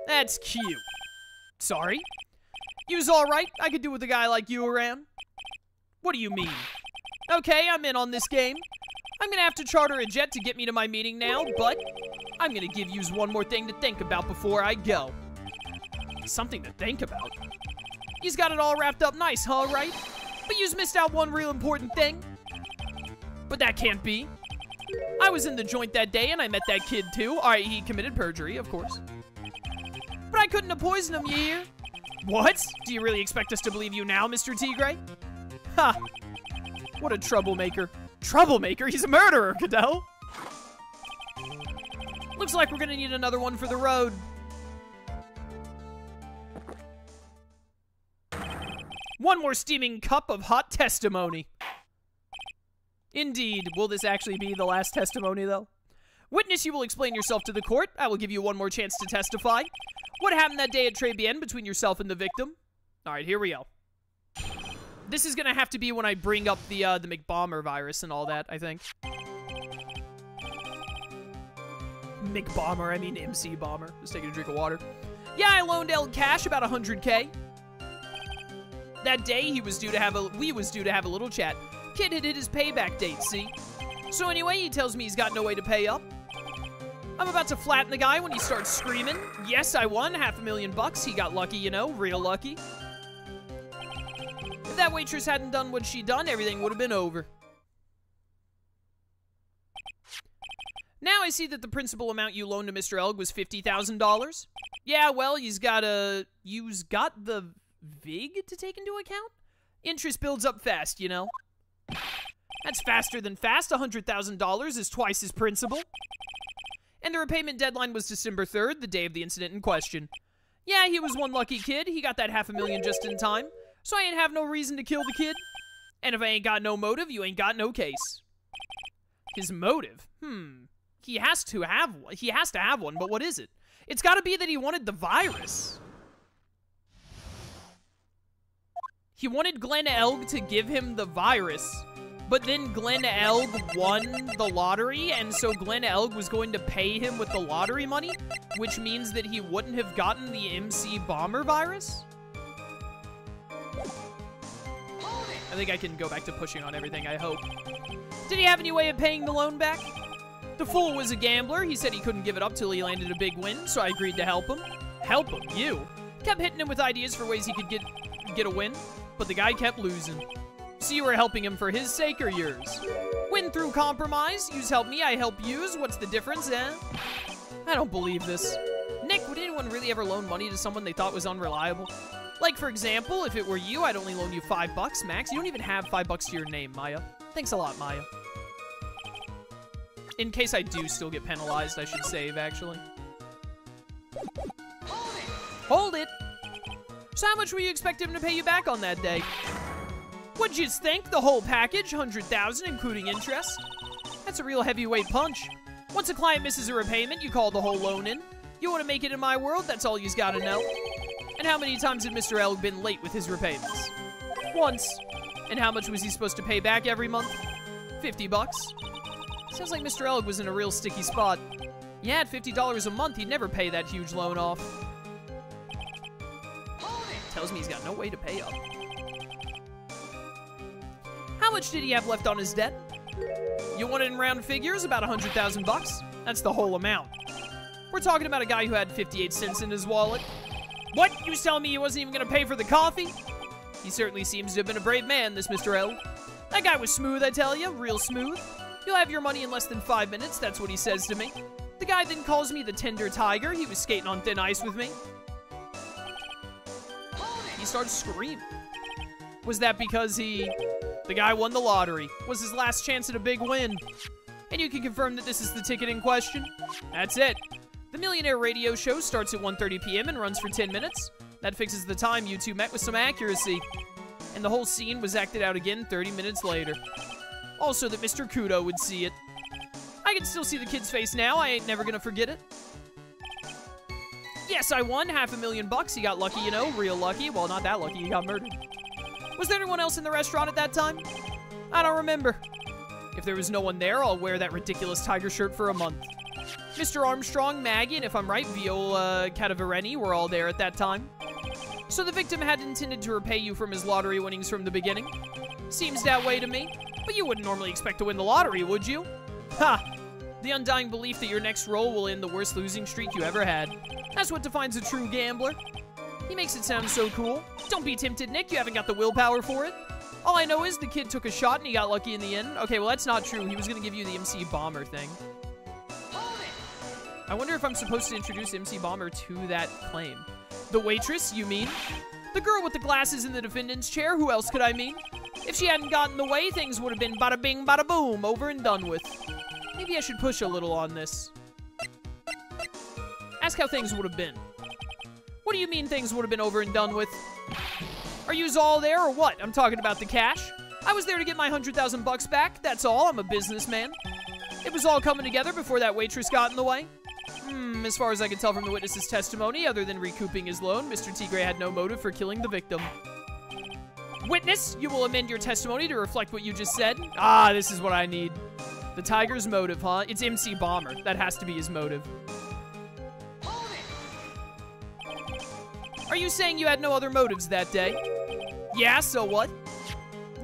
That's cute. Sorry? You's alright. I could do with a guy like you around. What do you mean? Okay, I'm in on this game. I'm gonna have to charter a jet to get me to my meeting now, but I'm gonna give yous one more thing to think about before I go. Something to think about? Yous got it all wrapped up nice, huh, right? But yous missed out one real important thing. But that can't be. I was in the joint that day and I met that kid too. Alright, he committed perjury, of course. But I couldn't have poisoned him, you hear? What? Do you really expect us to believe you now, Mr. Tigre? Ha! What a troublemaker. Troublemaker? He's a murderer, Cadell! Looks like we're gonna need another one for the road. One more steaming cup of hot testimony. Indeed. Will this actually be the last testimony, though? Witness, you will explain yourself to the court. I will give you one more chance to testify. What happened that day at Trebien between yourself and the victim? All right, here we go. This is gonna have to be when I bring up the McBomber virus and all that, I think. McBomber, I mean MC Bomber. Just taking a drink of water. Yeah, I loaned El Cash about 100K. That day, we was due to have a little chat. Kid had hit his payback date, see? So anyway, he tells me he's got no way to pay up. I'm about to flatten the guy when he starts screaming. Yes, I won $500,000. He got lucky, you know, real lucky. If that waitress hadn't done what she done, everything would have been over. Now I see that the principal amount you loaned to Mr. Elg was $50,000. Yeah, well, you's got the VIG to take into account? Interest builds up fast, you know. That's faster than fast. $100,000 is twice his principal. And the repayment deadline was December 3rd, the day of the incident in question. Yeah, he was one lucky kid. He got that $500,000 just in time. So I ain't have no reason to kill the kid. And if I ain't got no motive, you ain't got no case. His motive? He has to have one. He has to have one, but what is it? It's gotta be that he wanted the virus. He wanted Glenn Elg to give him the virus, but then Glenn Elg won the lottery, and so Glenn Elg was going to pay him with the lottery money, which means that he wouldn't have gotten the MC Bomber virus? I think I can go back to pushing on everything, I hope. Did he have any way of paying the loan back? The fool was a gambler. He said he couldn't give it up till he landed a big win, so I agreed to help him. Help him? You? Kept hitting him with ideas for ways he could get a win, but the guy kept losing. So you were helping him for his sake or yours? Win through compromise. Yous help me, I help yous. What's the difference, eh? I don't believe this. Nick, would anyone really ever loan money to someone they thought was unreliable? Like, for example, if it were you, I'd only loan you $5 max. You don't even have $5 to your name, Maya. Thanks a lot, Maya. In case I do still get penalized, I should save, actually. Hold it! So how much were you expecting him to pay you back on that day? What'd you think? The whole package? $100,000, including interest? That's a real heavyweight punch. Once a client misses a repayment, you call the whole loan in. You want to make it in my world? That's all you's gotta know. And how many times had Mr. Elg been late with his repayments? Once. And how much was he supposed to pay back every month? $50. Sounds like Mr. Elg was in a real sticky spot. Yeah, at $50 a month, he'd never pay that huge loan off. Tells me he's got no way to pay up. How much did he have left on his debt? You want it in round figures? About $100,000. That's the whole amount. We're talking about a guy who had 58 cents in his wallet. What? You was telling me he wasn't even gonna pay for the coffee? He certainly seems to have been a brave man, this Mr. Elg. That guy was smooth, I tell you, real smooth. You'll have your money in less than 5 minutes, that's what he says to me. The guy then calls me the Tender Tiger. He was skating on thin ice with me. He starts screaming. Was that because the guy won the lottery? Was his last chance at a big win? And you can confirm that this is the ticket in question? That's it. The Millionaire Radio Show starts at 1:30 p.m. and runs for 10 minutes. That fixes the time you two met with some accuracy. And the whole scene was acted out again 30 minutes later. Also that Mr. Kudo would see it. I can still see the kid's face now. I ain't never gonna forget it. Yes, I won $500,000. He got lucky, you know, real lucky. Well, not that lucky. He got murdered. Was there anyone else in the restaurant at that time? I don't remember. If there was no one there, I'll wear that ridiculous tiger shirt for a month. Mr. Armstrong, Maggie, and if I'm right, Viola Cadavereni were all there at that time. So the victim had intended to repay you from his lottery winnings from the beginning? Seems that way to me. But you wouldn't normally expect to win the lottery, would you? Ha! The undying belief that your next roll will end the worst losing streak you ever had. That's what defines a true gambler. He makes it sound so cool. Don't be tempted, Nick. You haven't got the willpower for it. All I know is the kid took a shot and he got lucky in the end. Okay, well, that's not true. He was going to give you the MC Bomber thing. I wonder if I'm supposed to introduce MC Bomber to that claim. The waitress, you mean? The girl with the glasses in the defendant's chair, who else could I mean? If she hadn't gotten in the way, things would have been bada bing, bada boom, over and done with. Maybe I should push a little on this. Ask how things would have been. What do you mean things would have been over and done with? Are yous all there or what? I'm talking about the cash. I was there to get my 100,000 bucks back, that's all. I'm a businessman. It was all coming together before that waitress got in the way. As far as I can tell from the witness's testimony, other than recouping his loan, Mr. Tigre had no motive for killing the victim. Witness, you will amend your testimony to reflect what you just said. Ah, this is what I need. The tiger's motive, huh? It's MC Bomber. That has to be his motive. Are you saying you had no other motives that day? Yeah, so what?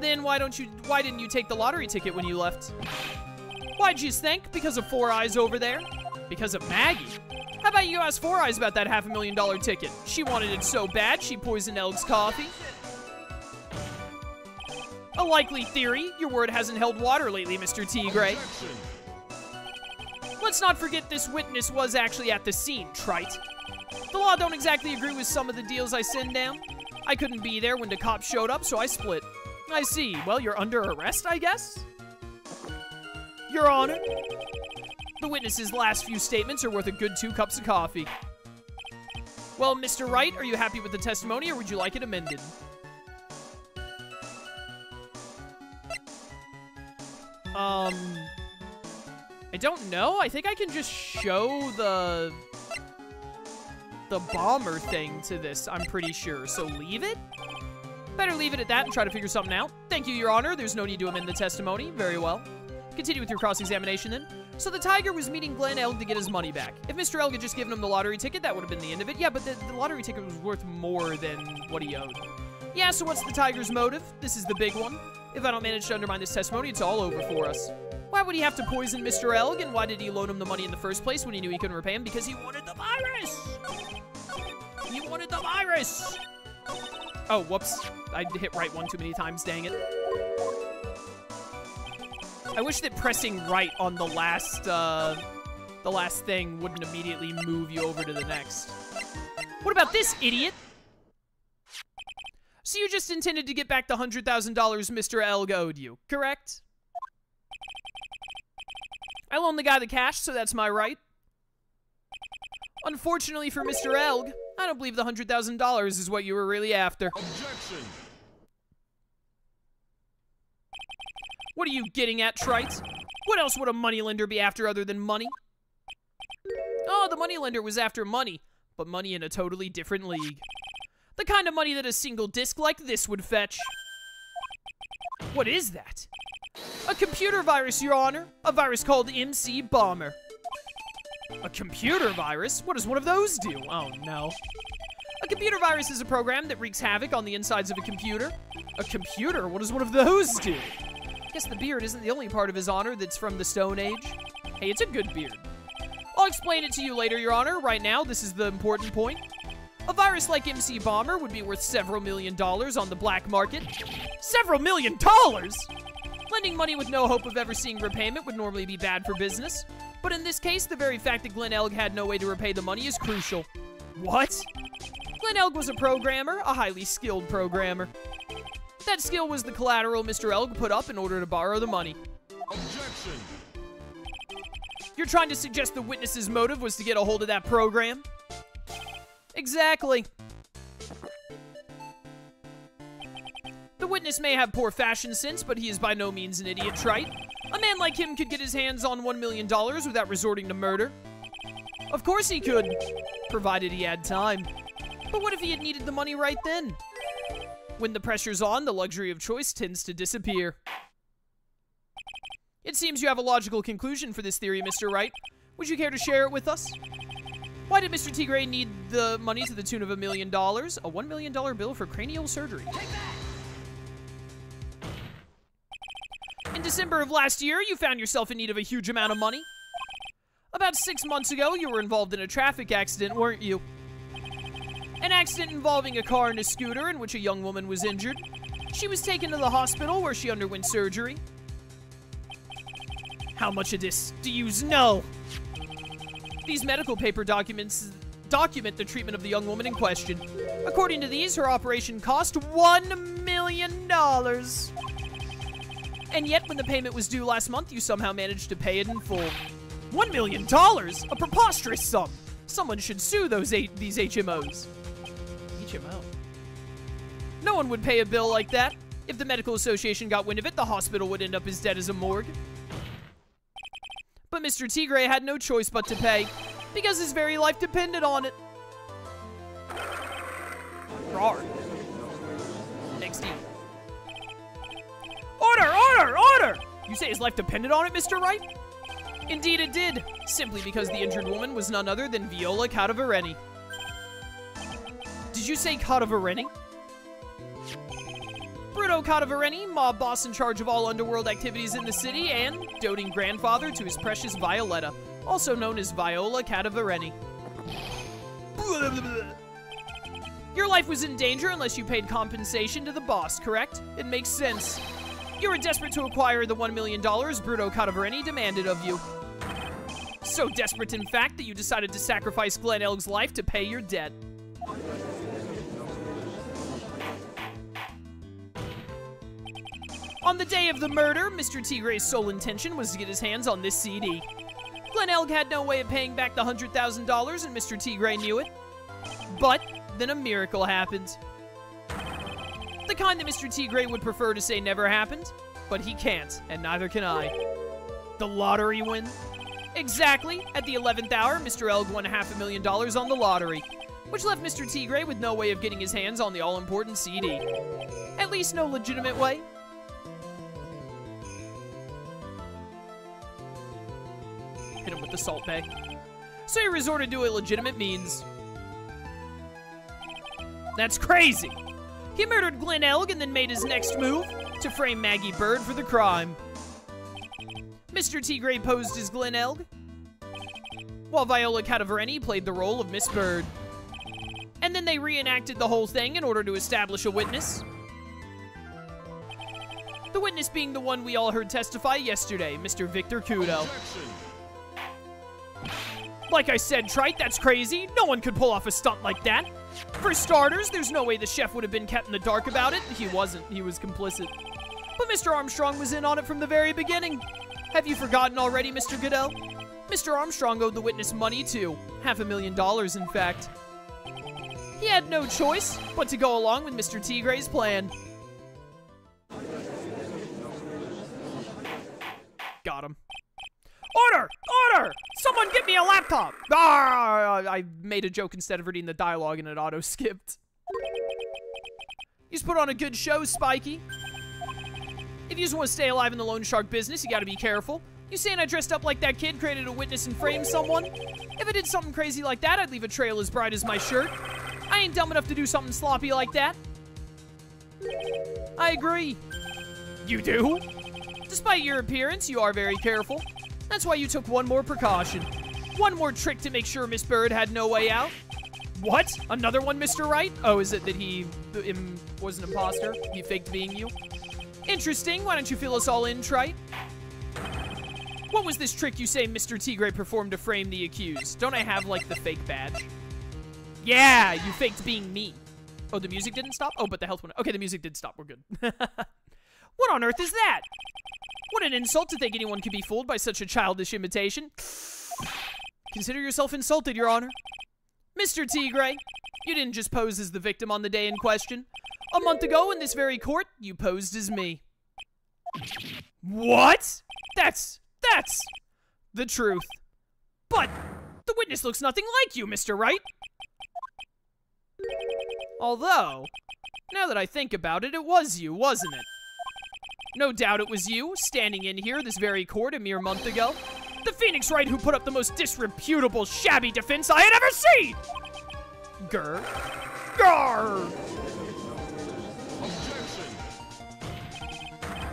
Then why didn't you take the lottery ticket when you left? Why'd you think? Because of Four Eyes over there? Because of Maggie? How about you ask Four Eyes about that $500,000 ticket? She wanted it so bad, she poisoned Elg's coffee. A likely theory. Your word hasn't held water lately, Mr. Tigre. Let's not forget this witness was actually at the scene, trite. The law don't exactly agree with some of the deals I send down. I couldn't be there when the cops showed up, so I split. I see. Well, you're under arrest, I guess? Your Honor, the witness's last few statements are worth a good 2 cups of coffee. Well, Mr. Wright, are you happy with the testimony, or would you like it amended? I don't know. I think I can just show the bomber thing to this, I'm pretty sure. So leave it? Better leave it at that and try to figure something out. Thank you, Your Honor. There's no need to amend the testimony. Very well. Continue with your cross-examination, then. So the tiger was meeting Glenn Elg to get his money back. If Mr. Elg had just given him the lottery ticket, that would have been the end of it. Yeah, but the lottery ticket was worth more than what he owed. Yeah, so what's the tiger's motive? This is the big one. If I don't manage to undermine this testimony, it's all over for us. Why would he have to poison Mr. Elg, and why did he loan him the money in the first place when he knew he couldn't repay him? Because he wanted the virus! He wanted the virus! Oh, whoops. I hit right one too many times, dang it. I wish that pressing right on the last thing wouldn't immediately move you over to the next. What about this, idiot? So you just intended to get back the $100,000 Mr. Elg owed you, correct? I loaned the guy the cash, so that's my right. Unfortunately for Mr. Elg, I don't believe the $100,000 is what you were really after. Objection! What are you getting at, trite? What else would a moneylender be after other than money? Oh, the moneylender was after money, but money in a totally different league. The kind of money that a single disc like this would fetch. What is that? A computer virus, Your Honor. A virus called MC Bomber. A computer virus? What does one of those do? Oh, no. A computer virus is a program that wreaks havoc on the insides of a computer. A computer? What does one of those do? Guess the beard isn't the only part of His Honor that's from the Stone Age. Hey, it's a good beard. I'll explain it to you later, Your Honor. Right now, this is the important point. A virus like MC Bomber would be worth several $1 million on the black market. Several $1 million?! Lending money with no hope of ever seeing repayment would normally be bad for business. But in this case, the very fact that Glenn Elg had no way to repay the money is crucial. What? Glenn Elg was a programmer, a highly skilled programmer. That skill was the collateral Mr. Elg put up in order to borrow the money. Objection! You're trying to suggest the witness's motive was to get a hold of that program? Exactly. The witness may have poor fashion sense, but he is by no means an idiot, trite. A man like him could get his hands on $1 million without resorting to murder. Of course he could, provided he had time. But what if he had needed the money right then? When the pressure's on, the luxury of choice tends to disappear. It seems you have a logical conclusion for this theory, Mr. Wright. Would you care to share it with us? Why did Mr. Tigre need the money to the tune of $1 million? A $1 million bill for cranial surgery. Take that! In December of last year, you found yourself in need of a huge amount of money. About 6 months ago, you were involved in a traffic accident, weren't you? An accident involving a car and a scooter in which a young woman was injured. She was taken to the hospital where she underwent surgery. How much of this do you know? These medical paper documents document the treatment of the young woman in question. According to these, her operation cost $1 million. And yet, when the payment was due last month, you somehow managed to pay it in full. $1 million? A preposterous sum. Someone should sue these HMOs. HMO? No one would pay a bill like that. If the medical association got wind of it, the hospital would end up as dead as a morgue. But Mr. Tigre had no choice but to pay, because his very life depended on it. Rawr. Next deal. Order! Order! Order! You say his life depended on it, Mr. Wright? Indeed it did, simply because the injured woman was none other than Viola Cadavereni. Did you say Cadavereni? Bruno Cadavereni, mob boss in charge of all underworld activities in the city, and doting grandfather to his precious Violetta, also known as Viola Cadavereni. Your life was in danger unless you paid compensation to the boss, correct? It makes sense. You were desperate to acquire the $1 million Bruno Cadavereni demanded of you. So desperate, in fact, that you decided to sacrifice Glen Elg's life to pay your debt. On the day of the murder, Mr. Tigre's sole intention was to get his hands on this CD. Glen Elg had no way of paying back the $100,000, and Mr. Tigre knew it. But then a miracle happened. The kind that Mr. Tigre would prefer to say never happened, but he can't, and neither can I. The lottery win? Exactly. At the 11th hour, Mr. Elg won $500,000 on the lottery, which left Mr. Tigre with no way of getting his hands on the all-important CD. At least no legitimate way. Hit him with the Salt Bay. So he resorted to illegitimate means. That's crazy! He murdered Glen Elg and then made his next move to frame Maggie Bird for the crime. Mr. Tigre posed as Glen Elg, while Viola Cadavereni played the role of Miss Bird. And then they reenacted the whole thing in order to establish a witness. The witness being the one we all heard testify yesterday, Mr. Victor Kudo. Like I said, Trite, that's crazy. No one could pull off a stunt like that. For starters, there's no way the chef would have been kept in the dark about it. He wasn't. He was complicit. But Mr. Armstrong was in on it from the very beginning. Have you forgotten already, Mr. Goodell? Mr. Armstrong owed the witness money, too. $500,000, in fact. He had no choice but to go along with Mr. Tigre's plan. Got him. Order! Order! Someone get me a laptop! I made a joke instead of reading the dialogue and it auto-skipped. He's put on a good show, Spiky. If you just want to stay alive in the loan shark business, you gotta be careful. You saying I dressed up like that kid, created a witness, and framed someone? If I did something crazy like that, I'd leave a trail as bright as my shirt. I ain't dumb enough to do something sloppy like that. I agree. You do? Despite your appearance, you are very careful. That's why you took one more precaution. One more trick to make sure Miss Bird had no way out. What? Another one, Mr. Wright? Oh, is it that he was an imposter? He faked being you? Interesting. Why don't you fill us all in, Trite? What was this trick you say Mr. Tigre performed to frame the accused? Don't I have, like, the fake badge? Yeah, you faked being me. Oh, the music didn't stop? Oh, but the health went... Okay, the music did stop. We're good. What on earth is that? What an insult to think anyone could be fooled by such a childish imitation. Consider yourself insulted, Your Honor. Mr. Tigre, you didn't just pose as the victim on the day in question. A month ago in this very court, you posed as me. What? That's the truth. But the witness looks nothing like you, Mr. Wright. Although, now that I think about it, it was you, wasn't it? No doubt it was you, standing in here this very court a mere month ago. The Phoenix Wright who put up the most disreputable, shabby defense I had ever seen! Grr. Grr!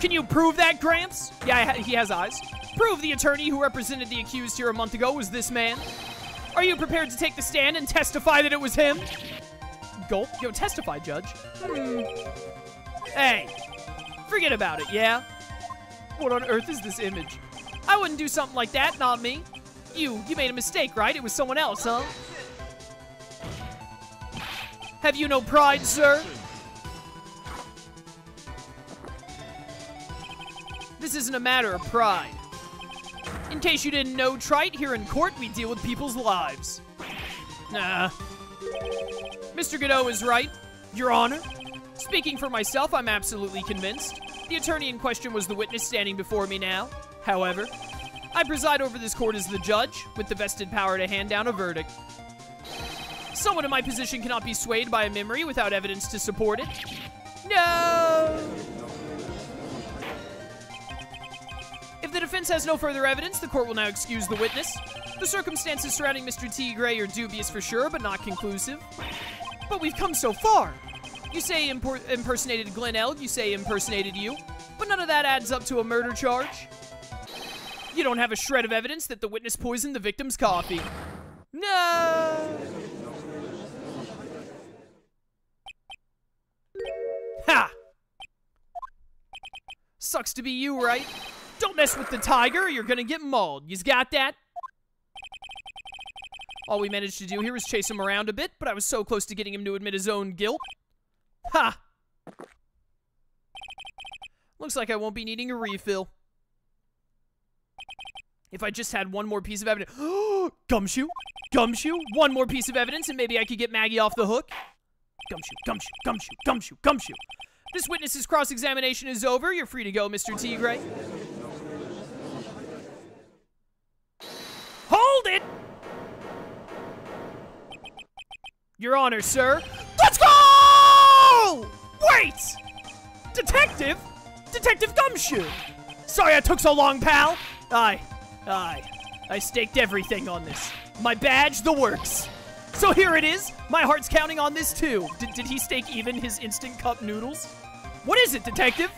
Can you prove that, Gramps? Yeah, he has eyes. Prove the attorney who represented the accused here a month ago was this man. Are you prepared to take the stand and testify that it was him? Gulp. Yo, testify, Judge. Hey. Forget about it, yeah? What on earth is this image? I wouldn't do something like that, not me. You made a mistake, right? It was someone else, huh? Have you no pride, sir? This isn't a matter of pride. In case you didn't know, Trite, here in court, we deal with people's lives. Nah. Mr. Godot is right, Your Honor. Speaking for myself, I'm absolutely convinced. The attorney in question was the witness standing before me now. However, I preside over this court as the judge, with the vested power to hand down a verdict. Someone in my position cannot be swayed by a memory without evidence to support it. No! If the defense has no further evidence, the court will now excuse the witness. The circumstances surrounding Mr. T. Gray are dubious for sure, but not conclusive. But we've come so far. You say impersonated Glenn Elg, you say impersonated you, but none of that adds up to a murder charge. You don't have a shred of evidence that the witness poisoned the victim's coffee. No! Ha! Sucks to be you, right? Don't mess with the tiger or you're gonna get mauled. You's got that? All we managed to do here was chase him around a bit, but I was so close to getting him to admit his own guilt. Ha! Looks like I won't be needing a refill. If I just had one more piece of evidence. Gumshoe? Gumshoe? One more piece of evidence and maybe I could get Maggie off the hook? Gumshoe, Gumshoe, Gumshoe, Gumshoe, Gumshoe. This witness's cross-examination is over. You're free to go, Mr. T. Gray. Hold it! Your Honor, sir. Let's go! Wait! Detective? Detective Gumshoe! Sorry I took so long, pal. I staked everything on this. My badge, the works. So here it is. My heart's counting on this, too. Did he stake even his instant cup noodles? What is it, detective?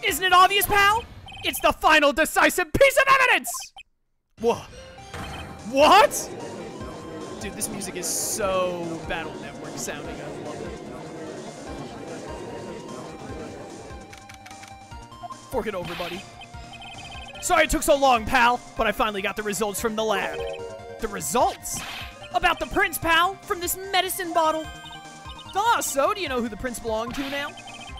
Isn't it obvious, pal? It's the final decisive piece of evidence! What? What? Dude, this music is so Battle Network sounding. I love it. Fork it over, buddy. Sorry it took so long, pal, but I finally got the results from the lab. The results? About the prints, pal, from this medicine bottle. Ah, so do you know who the prints belong to now?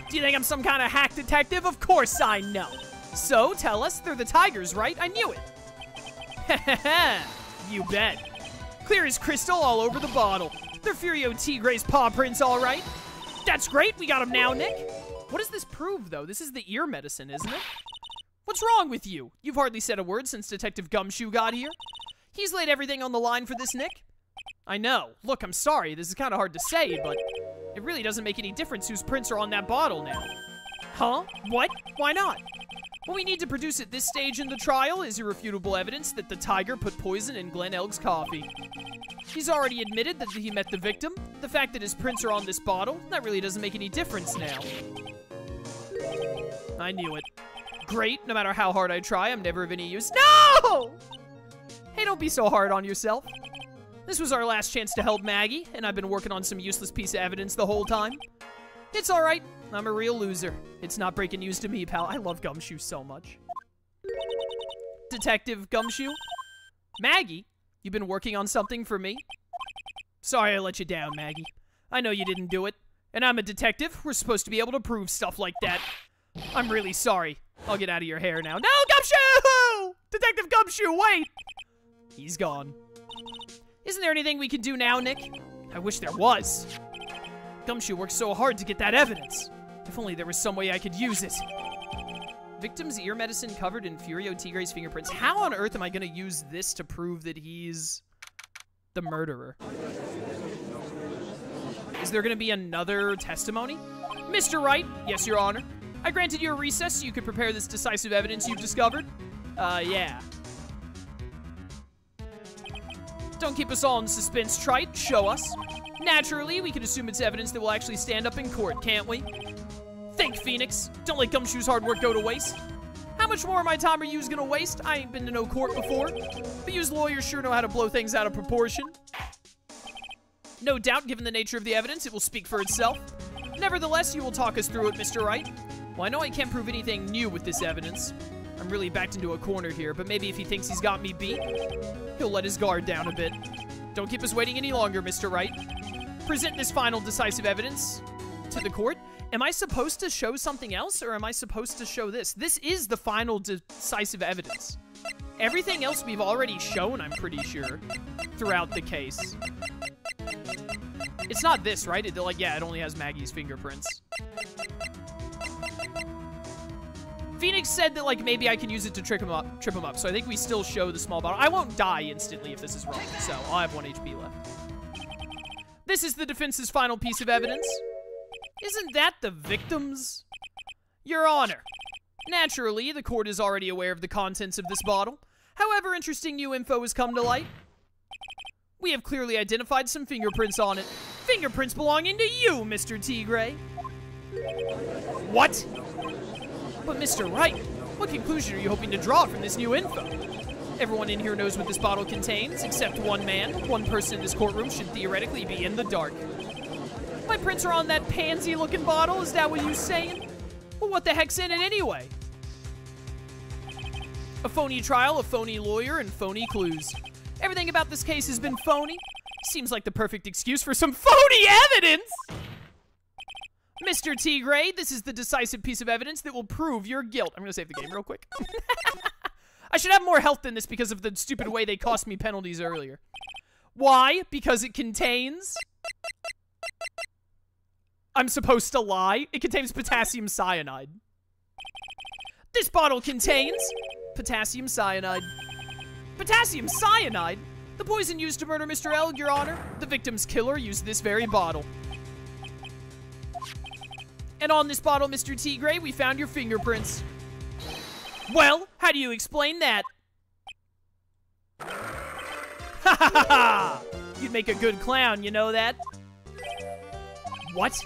Do you think I'm some kind of hack detective? Of course I know. So, tell us, they're the tigers, right? I knew it. Heh. You bet. Clear as crystal all over the bottle. They're Furio T. Gray's paw prints, all right. That's great, we got them now, Nick. What does this prove, though? This is the ear medicine, isn't it? What's wrong with you? You've hardly said a word since Detective Gumshoe got here. He's laid everything on the line for this, Nick. I know. Look, I'm sorry. This is kind of hard to say, but it really doesn't make any difference whose prints are on that bottle now. Huh? What? Why not? What we need to produce at this stage in the trial is irrefutable evidence that the tiger put poison in Glenn Elg's coffee. He's already admitted that he met the victim. The fact that his prints are on this bottle, that really doesn't make any difference now. I knew it. Great, no matter how hard I try, I'm never of any use. No! Hey, don't be so hard on yourself. This was our last chance to help Maggie, and I've been working on some useless piece of evidence the whole time. It's alright, I'm a real loser. It's not breaking news to me, pal. I love Gumshoe so much. Detective Gumshoe? Maggie, you been working on something for me? Sorry I let you down, Maggie. I know you didn't do it. And I'm a detective. We're supposed to be able to prove stuff like that. I'm really sorry. I'll get out of your hair now. No, Gumshoe! Detective Gumshoe, wait! He's gone. Isn't there anything we can do now, Nick? I wish there was. Gumshoe worked so hard to get that evidence. If only there was some way I could use it. Victim's ear medicine covered in Furio T. Gray's fingerprints. How on earth am I gonna use this to prove that he's the murderer? Is there gonna be another testimony? Mr. Wright, yes, Your Honor. I granted you a recess so you could prepare this decisive evidence you've discovered. Yeah. Don't keep us all in suspense, Trite. Show us. Naturally, we can assume it's evidence that will actually stand up in court, can't we? Think, Phoenix. Don't let Gumshoe's hard work go to waste. How much more of my time are yous gonna waste? I ain't been to no court before, but yous lawyers sure know how to blow things out of proportion. No doubt, given the nature of the evidence, it will speak for itself. Nevertheless, you will talk us through it, Mr. Wright. Well, I know I can't prove anything new with this evidence. I'm really backed into a corner here, but maybe if he thinks he's got me beat, he'll let his guard down a bit. Don't keep us waiting any longer, Mr. Wright. Present this final decisive evidence to the court. Am I supposed to show something else, or am I supposed to show this? This is the final decisive evidence. Everything else we've already shown, I'm pretty sure, throughout the case. It's not this, right? It only has Maggie's fingerprints. Phoenix said that, like, maybe I can use it to trip him up, so I think we still show the small bottle. I won't die instantly if this is wrong, so I'll have 1 HP left. This is the defense's final piece of evidence. Isn't that the victim's? Your Honor. Naturally, the court is already aware of the contents of this bottle. However, interesting new info has come to light. We have clearly identified some fingerprints on it. Fingerprints belonging to you, Mr. Tigre. What? But Mr. Wright, what conclusion are you hoping to draw from this new info? Everyone in here knows what this bottle contains, except one man. One person in this courtroom should theoretically be in the dark. My prints are on that pansy-looking bottle, is that what you saying? Well, what the heck's in it anyway? A phony trial, a phony lawyer, and phony clues. Everything about this case has been phony. Seems like the perfect excuse for some phony evidence! Mr. Tigre, this is the decisive piece of evidence that will prove your guilt. I'm gonna save the game real quick. I should have more health than this because of the stupid way they cost me penalties earlier. Why? Because it contains... I'm supposed to lie? It contains potassium cyanide. This bottle contains potassium cyanide. Potassium cyanide? The poison used to murder Mr. L, Your Honor. The victim's killer used this very bottle. And on this bottle, Mr. Tigre, we found your fingerprints. Well, how do you explain that? Ha ha ha ha! You'd make a good clown, you know that? What?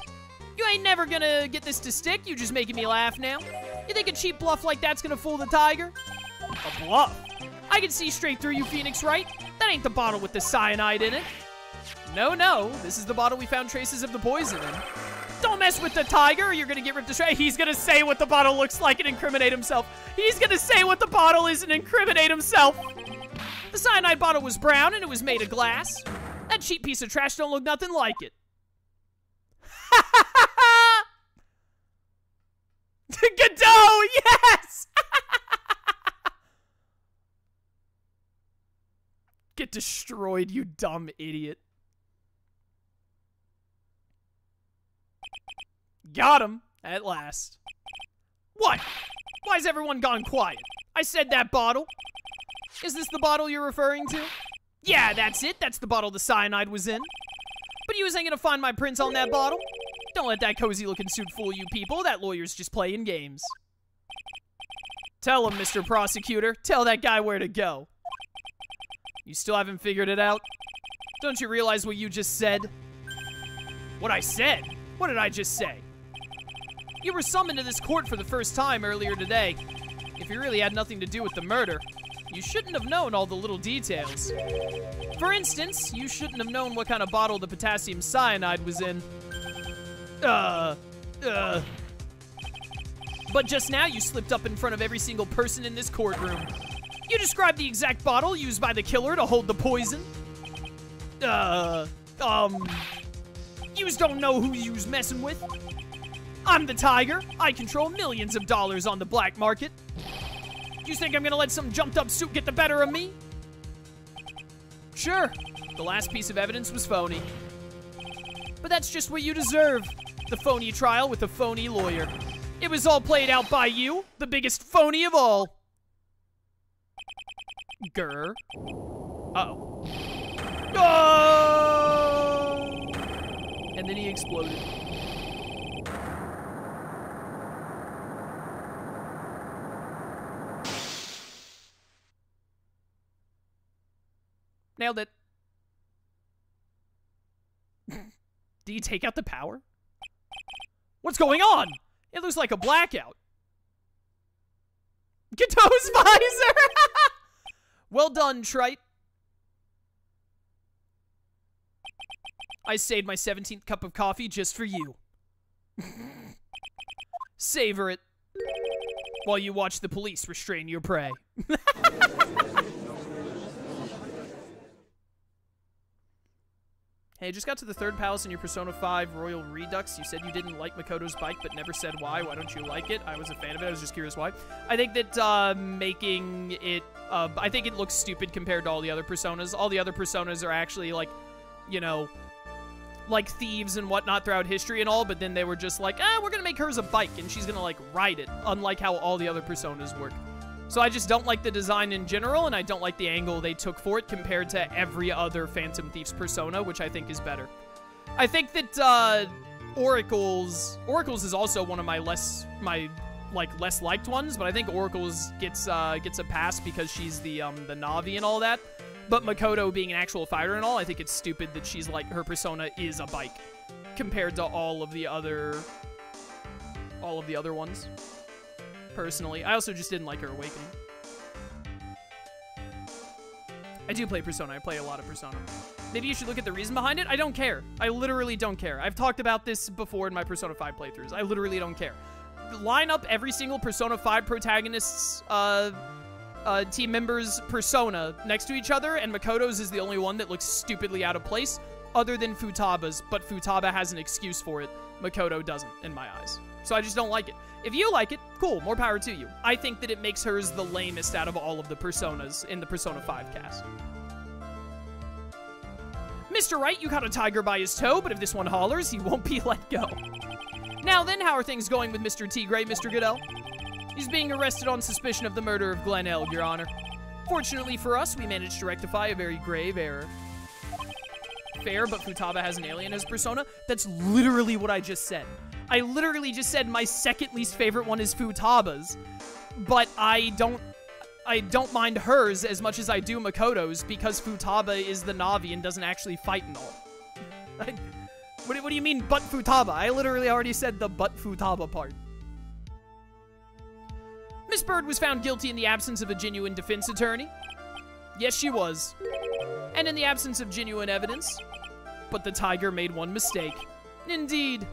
You ain't never gonna get this to stick, you just making me laugh now. You think a cheap bluff like that's gonna fool the tiger? A bluff? I can see straight through you, Phoenix Wright. That ain't the bottle with the cyanide in it. No, this is the bottle we found traces of the poison in. Don't mess with the tiger or you're gonna get ripped to shreds. He's gonna say what the bottle looks like and incriminate himself. He's gonna say what the bottle is and incriminate himself. The cyanide bottle was brown and it was made of glass. That cheap piece of trash don't look nothing like it. Godot, yes! Get destroyed, you dumb idiot. Got him, at last. What? Why's everyone gone quiet? I said that bottle. Is this the bottle you're referring to? Yeah, that's it. That's the bottle the cyanide was in. But you ain't gonna find my prints on that bottle. Don't let that cozy-looking suit fool you people. That lawyer's just playing games. Tell him, Mr. Prosecutor. Tell that guy where to go. You still haven't figured it out? Don't you realize what you just said? What I said? What did I just say? You were summoned to this court for the first time earlier today. If you really had nothing to do with the murder, you shouldn't have known all the little details. For instance, you shouldn't have known what kind of bottle the potassium cyanide was in. But just now, you slipped up in front of every single person in this courtroom. You described the exact bottle used by the killer to hold the poison. Yous don't know who yous messing with. I'm the tiger. I control millions of dollars on the black market. Do you think I'm gonna let some jumped-up suit get the better of me? Sure, the last piece of evidence was phony. But that's just what you deserve. The phony trial with a phony lawyer. It was all played out by you, the biggest phony of all. Grr. Uh-oh. Oh! And then he exploded. Nailed it. Did he take out the power? What's going on? It looks like a blackout. Godot's visor! Well done, Trite. I saved my 17th cup of coffee just for you. Savor it. while you watch the police restrain your prey. Hey, just got to the third palace in your Persona 5 Royal Redux. You said you didn't like Makoto's bike, but never said why. Why don't you like it? I was a fan of it. I was just curious why. I think that making it... I think it looks stupid compared to all the other Personas. All the other Personas are actually, like, you know, like thieves and whatnot throughout history and all, but then they were just like, we're gonna make hers a bike, and she's gonna, like, ride it, unlike how all the other Personas work. So I just don't like the design in general, and I don't like the angle they took for it compared to every other Phantom Thief's Persona, which I think is better. I think that, Oracle's is also one of my less liked ones, but I think Oracle's gets a pass because she's the Navi and all that. But Makoto being an actual fighter and all, I think it's stupid that she's like, her persona is a bike compared to all of the other ones. Personally, I also just didn't like her awakening. I do play Persona. I play a lot of Persona. Maybe you should look at the reason behind it. I don't care. I literally don't care. I've talked about this before in my Persona 5 playthroughs. I literally don't care. Line up every single Persona 5 protagonist's team member's persona next to each other, and Makoto's is the only one that looks stupidly out of place, other than Futaba's, but Futaba has an excuse for it. Makoto doesn't, in my eyes. So I just don't like it. If you like it, cool, more power to you. I think that it makes hers the lamest out of all of the Personas in the Persona 5 cast. Mr. Wright, you caught a tiger by his toe, but if this one hollers, he won't be let go. Now then, how are things going with Mr. Tigre, Mr. Goodell? He's being arrested on suspicion of the murder of Glen Elg, Your Honor. Fortunately for us, we managed to rectify a very grave error. Fair, but Futaba has an alien as persona? That's literally what I just said. I literally just said my second least favorite one is Futaba's, but I don't mind hers as much as I do Makoto's because Futaba is the Navi and doesn't actually fight and all. What do you mean, but Futaba? I literally already said the but Futaba part. Miss Bird was found guilty in the absence of a genuine defense attorney. Yes, she was. And in the absence of genuine evidence. But the tiger made one mistake. Indeed.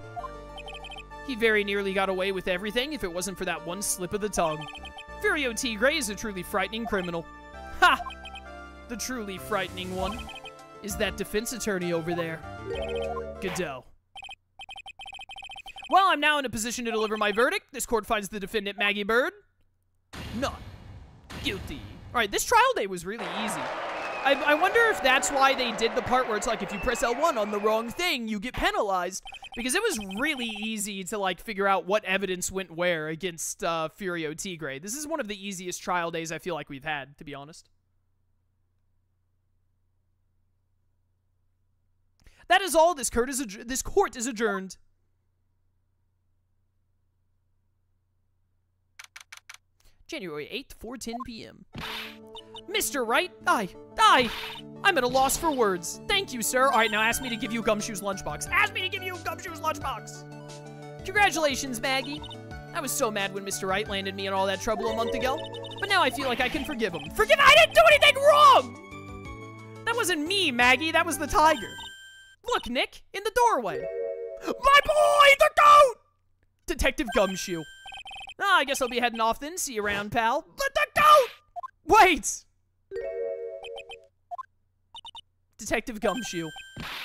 He very nearly got away with everything if it wasn't for that one slip of the tongue. Furio Tigre is a truly frightening criminal. Ha! The truly frightening one is that defense attorney over there. Godot. Well, I'm now in a position to deliver my verdict. This court finds the defendant, Maggie Bird, not guilty. All right, this trial day was really easy. I wonder if that's why they did the part where it's like, if you press L1 on the wrong thing, you get penalized. Because it was really easy to, like, figure out what evidence went where against Furio Tigre. This is one of the easiest trial days I feel like we've had, to be honest. That is all. This court is adjourned. January 8th, 4:10 p.m. Mr. Wright, I'm at a loss for words. Thank you, sir. All right, now ask me to give you Gumshoe's lunchbox. Ask me to give you Gumshoe's lunchbox. Congratulations, Maggie. I was so mad when Mr. Wright landed me in all that trouble a month ago, but now I feel like I can forgive him. I didn't do anything wrong! That wasn't me, Maggie. That was the tiger. Look, Nick, in the doorway. My boy, the goat! Detective Gumshoe. I guess I'll be heading off then. See you around, pal. But the goat! Wait! Detective Gumshoe.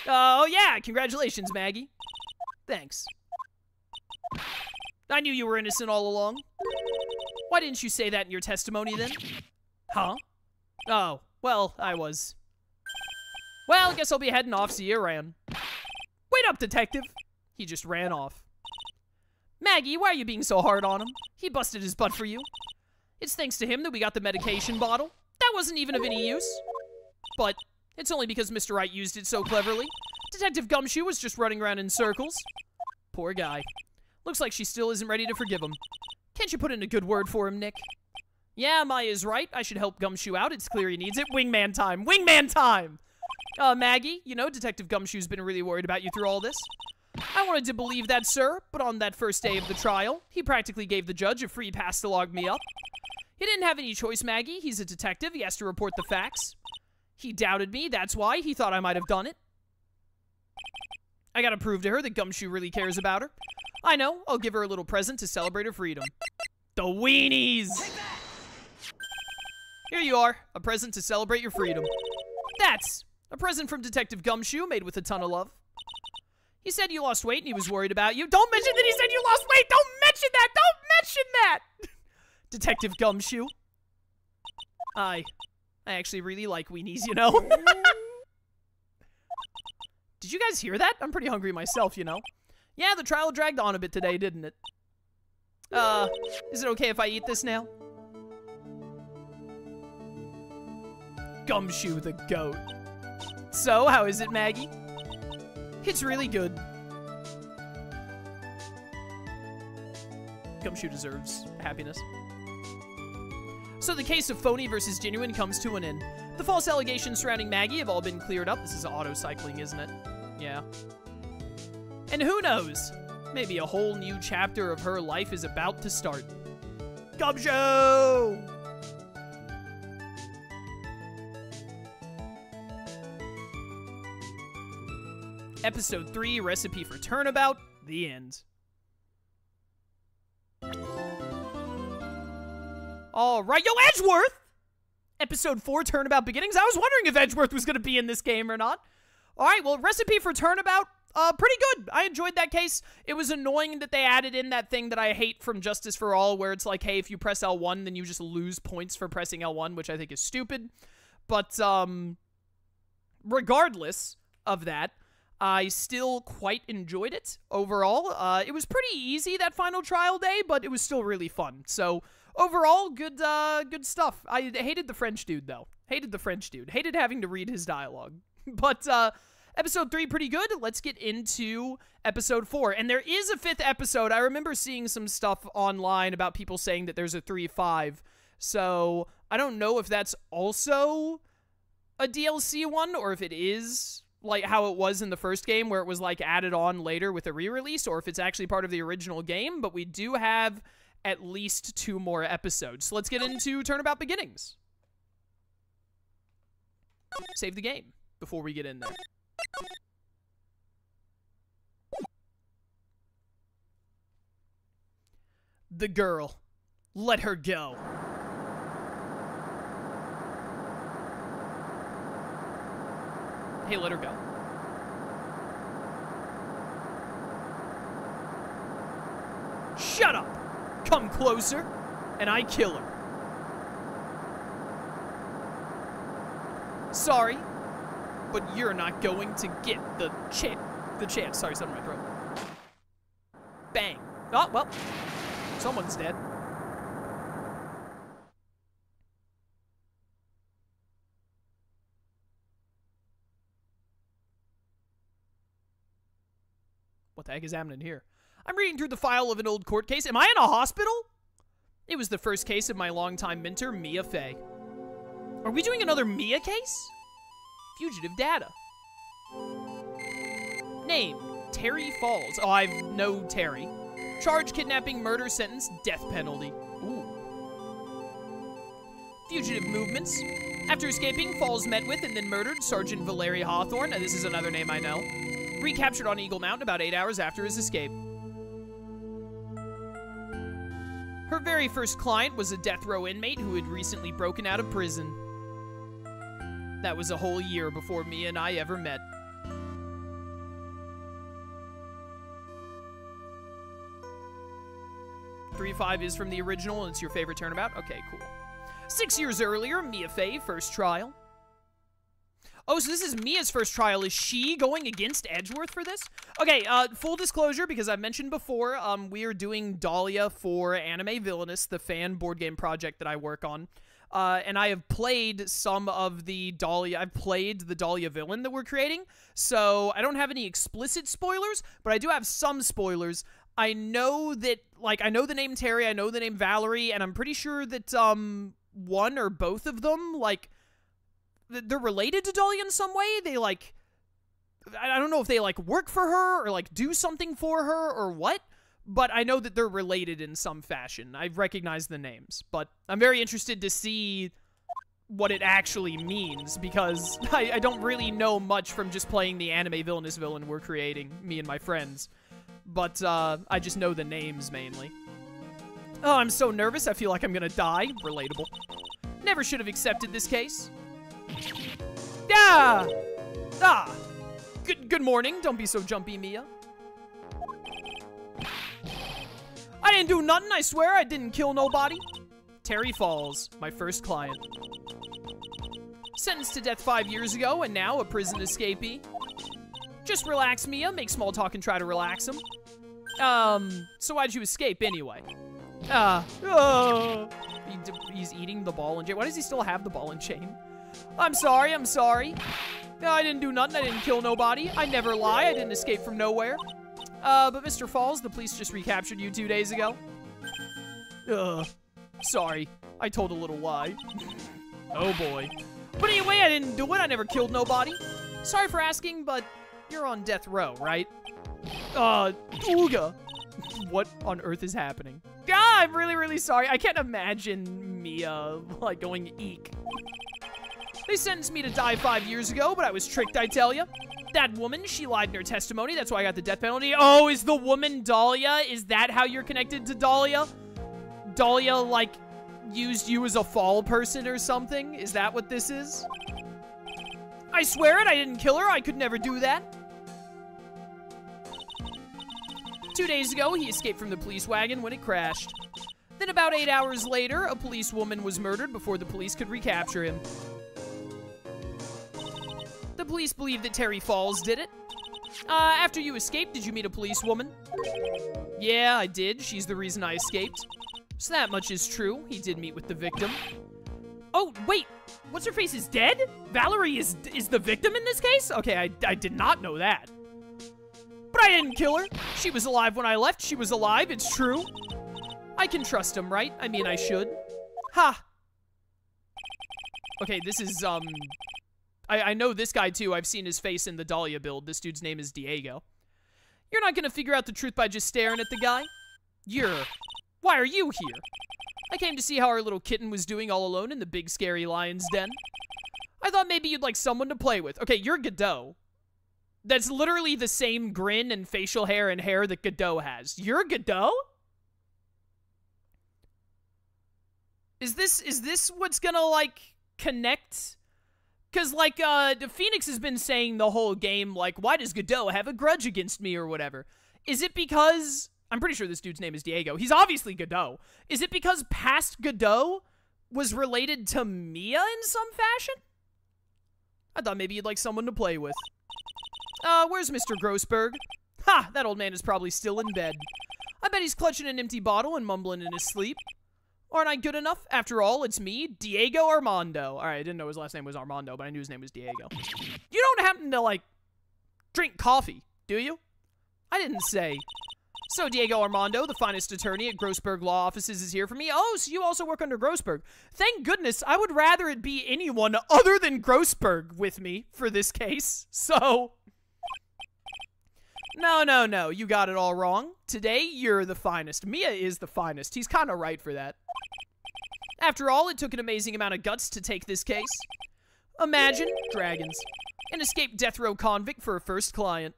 Oh, yeah. Congratulations, Maggie. Thanks. I knew you were innocent all along. Why didn't you say that in your testimony, then? Huh? Oh, well, I was. Well, I guess I'll be heading off. See you around. Wait up, detective. He just ran off. Maggie, why are you being so hard on him? He busted his butt for you. It's thanks to him that we got the medication bottle. That wasn't even of any use. But it's only because Mr. Wright used it so cleverly. Detective Gumshoe was just running around in circles. Poor guy. Looks like she still isn't ready to forgive him. Can't you put in a good word for him, Nick? Yeah, Maya's right. I should help Gumshoe out. It's clear he needs it. Wingman time. Wingman time! Maggie, you know Detective Gumshoe's been really worried about you through all this. I wanted to believe that, sir, but on that first day of the trial, he practically gave the judge a free pass to log me up. He didn't have any choice, Maggie. He's a detective. He has to report the facts. He doubted me. That's why he thought I might have done it. I gotta prove to her that Gumshoe really cares about her. I know. I'll give her a little present to celebrate her freedom. The weenies! Here you are, a present to celebrate your freedom. That's a present from Detective Gumshoe, made with a ton of love. He said you lost weight and he was worried about you. Don't mention that he said you lost weight! Don't mention that! Don't mention that! Detective Gumshoe. I actually really like weenies, you know? Did you guys hear that? I'm pretty hungry myself, you know? Yeah, the trial dragged on a bit today, didn't it? Is it okay if I eat this now? Gumshoe the goat. So, how is it, Maggie? It's really good. Gumshoe deserves happiness. So the case of Phony versus Genuine comes to an end. The false allegations surrounding Maggie have all been cleared up. This is auto-cycling, isn't it? Yeah. And who knows? Maybe a whole new chapter of her life is about to start. Gumshoe! Episode 3, Recipe for Turnabout, the end. Alright, yo, Edgeworth! Episode 4, Turnabout Beginnings. I was wondering if Edgeworth was going to be in this game or not. Alright, well, Recipe for Turnabout, pretty good. I enjoyed that case. It was annoying that they added in that thing that I hate from Justice for All, where it's like, hey, if you press L1, then you just lose points for pressing L1, which I think is stupid. But, regardless of that, I still quite enjoyed it overall. It was pretty easy that final trial day, but it was still really fun. So, overall, good stuff. I hated the French dude, though. Hated the French dude. Hated having to read his dialogue. But, episode 3, pretty good. Let's get into episode 4. And there is a 5th episode. I remember seeing some stuff online about people saying that there's a 3-5. So, I don't know if that's also a DLC one, or if it is like how it was in the first game, where it was like added on later with a re-release, or if it's actually part of the original game. But we do have at least 2 more episodes. So let's get into Turnabout Beginnings. Save the game before we get in there. The girl. Let her go. Hey, let her go. Shut up! Come closer, and I kill her. Sorry, but you're not going to get the chance. Sorry, something in my throat. Bang. Oh, well, someone's dead. What the heck is happening here? I'm reading through the file of an old court case. Am I in a hospital? It was the first case of my longtime mentor, Mia Fey. Are we doing another Mia case? Fugitive data. Name, Terry Falls. Oh, I know Terry. Charge, kidnapping, murder, sentence, death penalty. Ooh. Fugitive movements. After escaping, Falls met with and then murdered Sergeant Valerie Hawthorne. Now, this is another name I know. Recaptured on Eagle Mountain about 8 hours after his escape. Her very first client was a death row inmate who had recently broken out of prison. That was a whole year before Mia and I ever met. .35 is from the original, and it's your favorite Turnabout? Okay, cool. 6 years earlier, Mia Fey, first trial. Oh, so this is Mia's first trial. Is she going against Edgeworth for this? Okay, full disclosure, because I've mentioned before, we are doing Dahlia for Anime Villainous, the fan board game project that I work on. And I have played some of the Dahlia. I've played the Dahlia villain that we're creating, so I don't have any explicit spoilers, but I do have some spoilers. I know that, like, I know the name Terry, I know the name Valerie, and I'm pretty sure that, one or both of them, like, they're related to Dahlia in some way. They, like, I don't know if they, like, work for her or, like, do something for her or what, but I know that they're related in some fashion. I recognize the names, but I'm very interested to see what it actually means, because I don't really know much from just playing the Anime Villainous villain we're creating, me and my friends, but I just know the names mainly. Oh, I'm so nervous, I feel like I'm gonna die. Relatable. Never should have accepted this case. Yeah! Ah! Good morning. Don't be so jumpy, Mia. I didn't do nothing, I swear. I didn't kill nobody. Terry Falls, my first client. Sentenced to death 5 years ago, and now a prison escapee. Just relax, Mia. Make small talk and try to relax him. So why'd you escape anyway? He's eating the ball and chain. Why does he still have the ball and chain? I'm sorry. No, I didn't do nothing. I didn't kill nobody. I never lie. I didn't escape from nowhere. But Mr. Falls, the police just recaptured you 2 days ago. Sorry. I told a little lie. Oh boy. But anyway, I didn't do it. I never killed nobody. Sorry for asking, but you're on death row, right? Ooga. What on earth is happening? I'm really sorry. I can't imagine Mia, like, going eek. They sentenced me to die 5 years ago, but I was tricked, I tell ya. That woman, she lied in her testimony. That's why I got the death penalty. Oh, is the woman Dahlia? Is that how you're connected to Dahlia? Dahlia, like, used you as a fall person or something? Is that what this is? I swear it, I didn't kill her. I could never do that. 2 days ago, he escaped from the police wagon when it crashed. Then about 8 hours later, a policewoman was murdered before the police could recapture him. The police believe that Terry Falls did it. After you escaped, did you meet a policewoman? Yeah, I did. She's the reason I escaped. So that much is true. He did meet with the victim. Oh, wait. What's-her-face is dead? Valerie is the victim in this case? Okay, I did not know that. But I didn't kill her. She was alive when I left. She was alive. It's true. I can trust him, right? I mean, I should. Ha. Okay, this is, I know this guy, too. I've seen his face in the Dahlia build. This dude's name is Diego. You're not gonna figure out the truth by just staring at the guy? Why are you here? I came to see how our little kitten was doing all alone in the big, scary lion's den. I thought maybe you'd like someone to play with. Okay, you're Godot. That's literally the same grin and facial hair and hair that Godot has. You're Godot? Is this what's gonna, like, connect? Because, like, Phoenix has been saying the whole game, like, why does Godot have a grudge against me or whatever? Is it because... I'm pretty sure this dude's name is Diego. He's obviously Godot. Is it because past Godot was related to Mia in some fashion? I thought maybe you'd like someone to play with. Where's Mr. Grossberg? Ha! That old man is probably still in bed. I bet he's clutching an empty bottle and mumbling in his sleep. Aren't I good enough? After all, it's me, Diego Armando. Alright, I didn't know his last name was Armando, but I knew his name was Diego. You don't happen to, like, drink coffee, do you? I didn't say. So, Diego Armando, the finest attorney at Grossberg Law Offices, is here for me. Oh, so you also work under Grossberg. Thank goodness. I would rather it be anyone other than Grossberg with me for this case. So... No. You got it all wrong. Today, you're the finest. Mia is the finest. He's kind of right for that. After all, it took an amazing amount of guts to take this case. Imagine dragons. An escaped death row convict for a first client.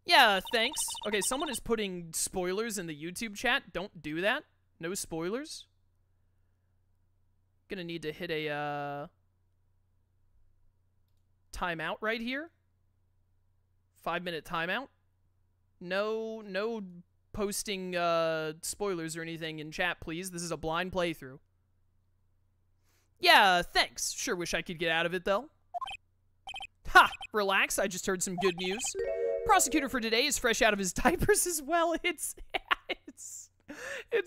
Yeah, thanks. Okay, someone is putting spoilers in the YouTube chat. Don't do that. No spoilers. Gonna need to hit a, timeout right here. 5-minute timeout. No posting, spoilers or anything in chat, please. This is a blind playthrough. Yeah, thanks. Sure wish I could get out of it, though. Ha! Relax, I just heard some good news. Prosecutor for today is fresh out of his diapers as well. It's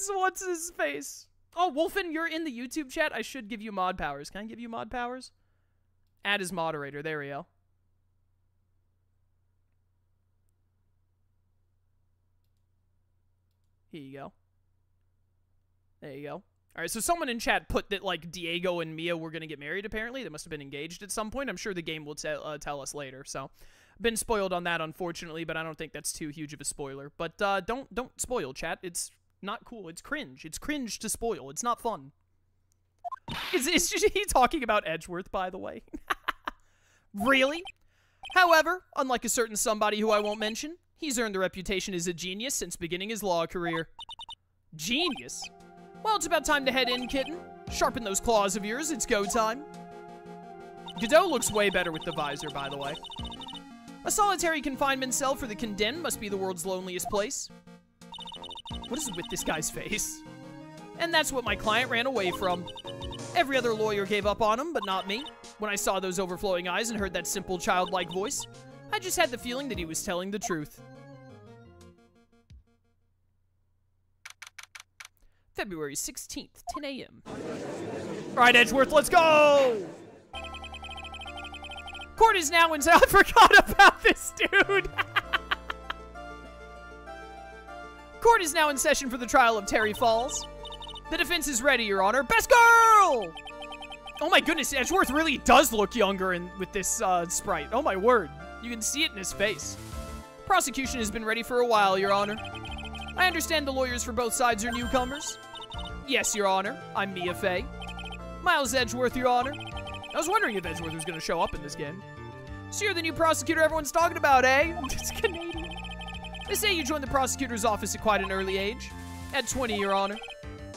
what's his face? Oh, Wolfen, you're in the YouTube chat. I should give you mod powers. Can I give you mod powers? Add as moderator. There we go. Here you go. There you go. All right, so someone in chat put that, like, Diego and Mia were going to get married, apparently. They must have been engaged at some point. I'm sure the game will tell us later, so... Been spoiled on that, unfortunately, but I don't think that's too huge of a spoiler. But, don't spoil, chat. It's not cool. It's cringe. It's cringe to spoil. It's not fun. Is he talking about Edgeworth, by the way? Really? However, unlike a certain somebody who I won't mention, he's earned the reputation as a genius since beginning his law career. Genius. Well, it's about time to head in, kitten. Sharpen those claws of yours, it's go time. Godot looks way better with the visor, by the way. A solitary confinement cell for the condemned must be the world's loneliest place. What is it with this guy's face? And that's what my client ran away from. Every other lawyer gave up on him, but not me. When I saw those overflowing eyes and heard that simple childlike voice, I just had the feeling that he was telling the truth. February 16th, 10 a.m. All right, Edgeworth, let's go! Court is now in... I forgot about this, dude! Court is now in session for the trial of Terry Falls. The defense is ready, Your Honor. Best girl! Oh my goodness, Edgeworth really does look younger with this sprite. Oh my word. You can see it in his face. Prosecution has been ready for a while, Your Honor. I understand the lawyers for both sides are newcomers. Yes, Your Honor. I'm Mia Fey. Miles Edgeworth, Your Honor. I was wondering if Edgeworth was going to show up in this game. So you're the new prosecutor everyone's talking about, eh? It's Canadian. They say you joined the prosecutor's office at quite an early age. At 20, Your Honor.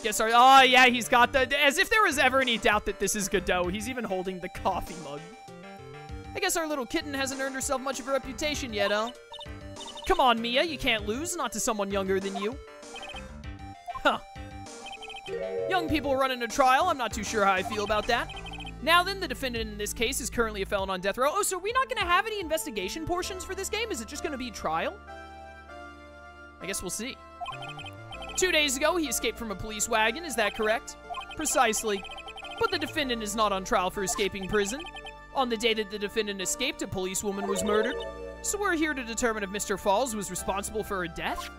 Yes, sorry. Oh, yeah, he's got the... As if there was ever any doubt that this is Godot. He's even holding the coffee mug. I guess our little kitten hasn't earned herself much of a reputation yet, huh? Come on, Mia. You can't lose. Not to someone younger than you. Huh. Young people running a trial. I'm not too sure how I feel about that. Now then, the defendant in this case is currently a felon on death row. Oh, so are we not going to have any investigation portions for this game? Is it just going to be trial? I guess we'll see. 2 days ago, he escaped from a police wagon. Is that correct? Precisely. But the defendant is not on trial for escaping prison. On the day that the defendant escaped, a policewoman was murdered. So we're here to determine if Mr. Falls was responsible for her death?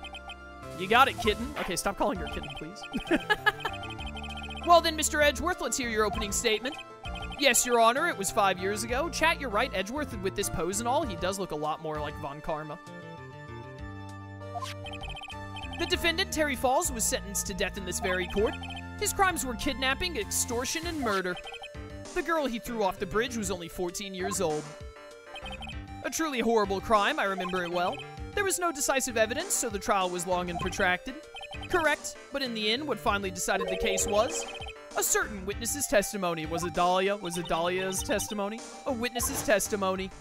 You got it, kitten. Okay, stop calling her kitten, please. Well then, Mr. Edgeworth, let's hear your opening statement. Yes, Your Honor, it was 5 years ago. Chat, you're right, Edgeworth, with this pose and all, he does look a lot more like Von Karma. The defendant, Terry Falls, was sentenced to death in this very court. His crimes were kidnapping, extortion, and murder. The girl he threw off the bridge was only 14 years old. A truly horrible crime, I remember it well. There was no decisive evidence, so the trial was long and protracted. Correct, but in the end, what finally decided the case was a certain witness's testimony. Was it Dahlia? Was it Dahlia's testimony? A witness's testimony.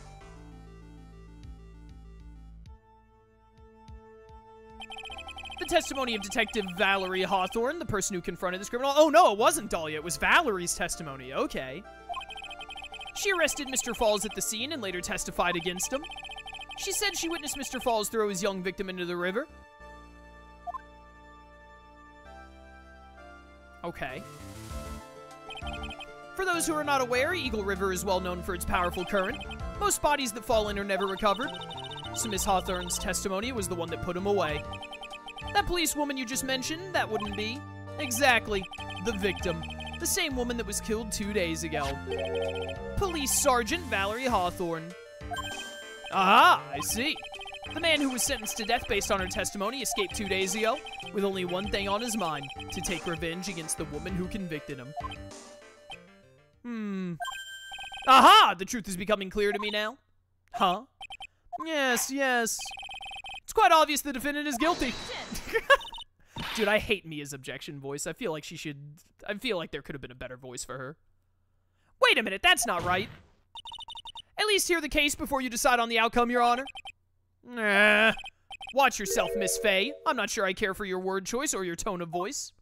The testimony of Detective Valerie Hawthorne, the person who confronted this criminal. Oh no, it wasn't Dahlia, it was Valerie's testimony. Okay. She arrested Mr. Falls at the scene and later testified against him. She said she witnessed Mr. Falls throw his young victim into the river. Okay. For those who are not aware, Eagle River is well known for its powerful current. Most bodies that fall in are never recovered. So Miss Hawthorne's testimony was the one that put him away. That policewoman you just mentioned, that wouldn't be. Exactly. The victim. The same woman that was killed 2 days ago. Police Sergeant Valerie Hawthorne. Aha, I see. The man who was sentenced to death based on her testimony escaped 2 days ago, with only one thing on his mind, to take revenge against the woman who convicted him. Aha! The truth is becoming clear to me now. Huh? Yes, yes. It's quite obvious the defendant is guilty. Dude, I hate Mia's objection voice. I feel like I feel like there could have been a better voice for her. Wait a minute, that's not right. At least hear the case before you decide on the outcome, Your Honor. Nah. Watch yourself, Miss Fey. I'm not sure I care for your word choice or your tone of voice.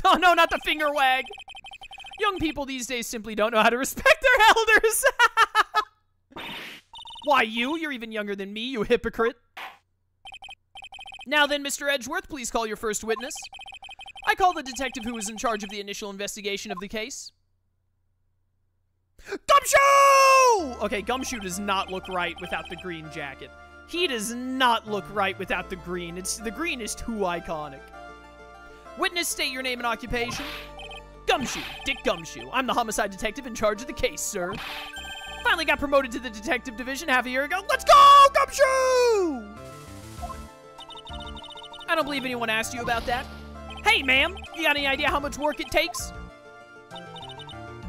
Oh no, not the finger wag. Young people these days simply don't know how to respect their elders. Why you? You're even younger than me, you hypocrite. Now then, Mr. Edgeworth, please call your first witness. I call the detective who was in charge of the initial investigation of the case. Gumshoe! Okay, Gumshoe does not look right without the green jacket. He does not look right without the green. The green is too iconic. Witness, state your name and occupation. Gumshoe, Dick Gumshoe. I'm the homicide detective in charge of the case, sir. Finally got promoted to the detective division half a year ago. Let's go, Gumshoe! I don't believe anyone asked you about that. Hey, ma'am, you got any idea how much work it takes?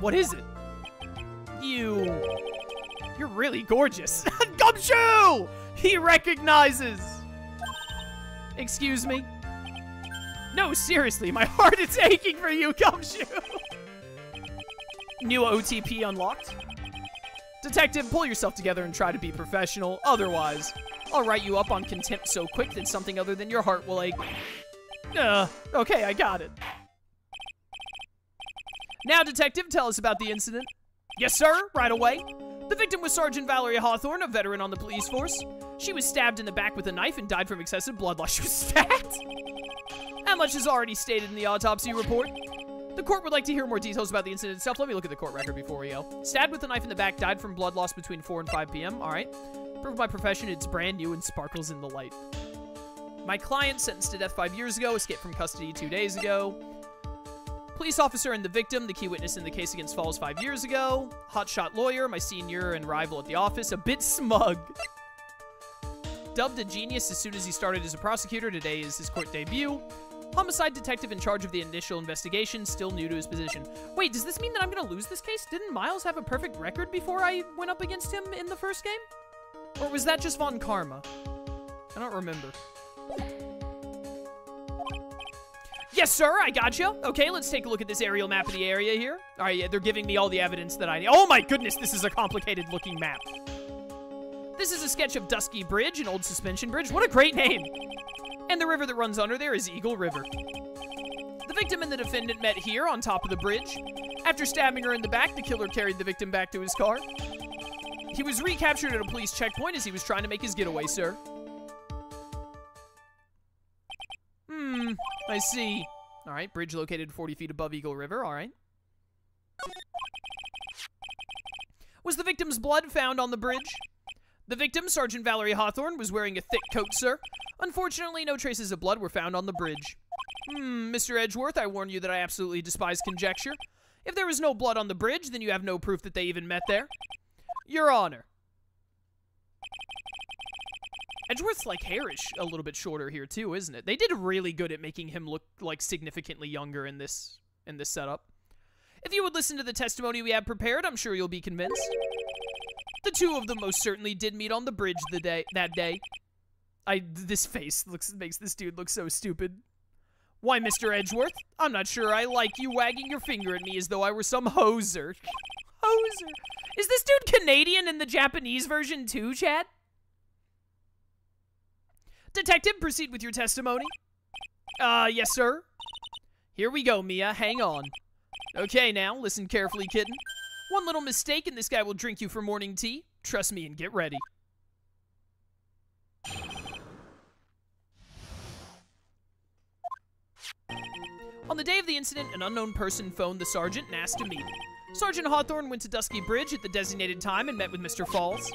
What is it? You're really gorgeous. Gumshoe! He recognizes. Excuse me? No, seriously, my heart is aching for you, Gumshoe. New OTP unlocked. Detective, pull yourself together and try to be professional. Otherwise, I'll write you up on contempt so quick that something other than your heart will ache. Okay, I got it. Now, Detective, tell us about the incident. Yes, sir, right away. The victim was Sergeant Valerie Hawthorne, a veteran on the police force. She was stabbed in the back with a knife and died from excessive blood loss. She was stabbed? How much is already stated in the autopsy report? The court would like to hear more details about the incident itself. Let me look at the court record before we go. Stabbed with a knife in the back, died from blood loss between 4 and 5 p.m. All right. Proof of my profession, it's brand new and sparkles in the light. My client, sentenced to death 5 years ago, escaped from custody 2 days ago. Police officer and the victim, the key witness in the case against Falls 5 years ago. Hotshot lawyer, my senior and rival at the office, a bit smug. Dubbed a genius as soon as he started as a prosecutor, today is his court debut. Homicide detective in charge of the initial investigation, still new to his position. Wait, does this mean that I'm gonna lose this case? Didn't Miles have a perfect record before I went up against him in the first game? Or was that just Von Karma? I don't remember. Yes, sir, I gotcha. Okay, let's take a look at this aerial map of the area here. All right, yeah, they're giving me all the evidence that I need. Oh my goodness, this is a complicated looking map. This is a sketch of Dusky Bridge, an old suspension bridge. What a great name. And the river that runs under there is Eagle River. The victim and the defendant met here on top of the bridge. After stabbing her in the back, the killer carried the victim back to his car. He was recaptured at a police checkpoint as he was trying to make his getaway, sir. I see. All right, bridge located 40 feet above Eagle River, all right. Was the victim's blood found on the bridge? The victim, Sergeant Valerie Hawthorne, was wearing a thick coat, sir. Unfortunately, no traces of blood were found on the bridge. Mr. Edgeworth, I warn you that I absolutely despise conjecture. If there was no blood on the bridge, then you have no proof that they even met there. Your Honor. Edgeworth's, like, hair is a little bit shorter here, too, isn't it? They did really good at making him look, like, significantly younger in this setup. If you would listen to the testimony we have prepared, I'm sure you'll be convinced. The two of them most certainly did meet on the bridge that day. This face makes this dude look so stupid. Why, Mr. Edgeworth, I'm not sure I like you wagging your finger at me as though I were some hoser. Hoser? Is this dude Canadian in the Japanese version too, Chad? Detective, proceed with your testimony. Yes, sir. Here we go, Mia. Hang on. Okay, now, listen carefully, kitten. One little mistake and this guy will drink you for morning tea. Trust me and get ready. On the day of the incident, an unknown person phoned the sergeant and asked to meet. Sergeant Hawthorne went to Dusky Bridge at the designated time and met with Mr. Falls.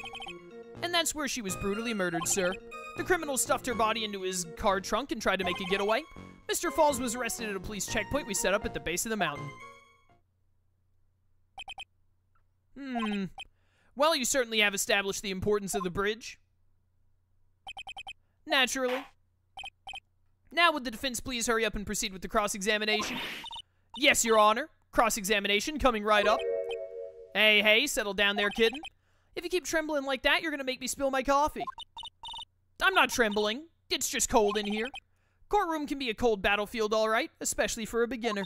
And that's where she was brutally murdered, sir. The criminal stuffed her body into his car trunk and tried to make a getaway. Mr. Falls was arrested at a police checkpoint we set up at the base of the mountain. Well, you certainly have established the importance of the bridge. Naturally. Now, would the defense please hurry up and proceed with the cross-examination? Yes, Your Honor. Cross-examination coming right up. Hey, settle down there, kitten. If you keep trembling like that, you're gonna make me spill my coffee. I'm not trembling. It's just cold in here. Courtroom can be a cold battlefield, all right, especially for a beginner.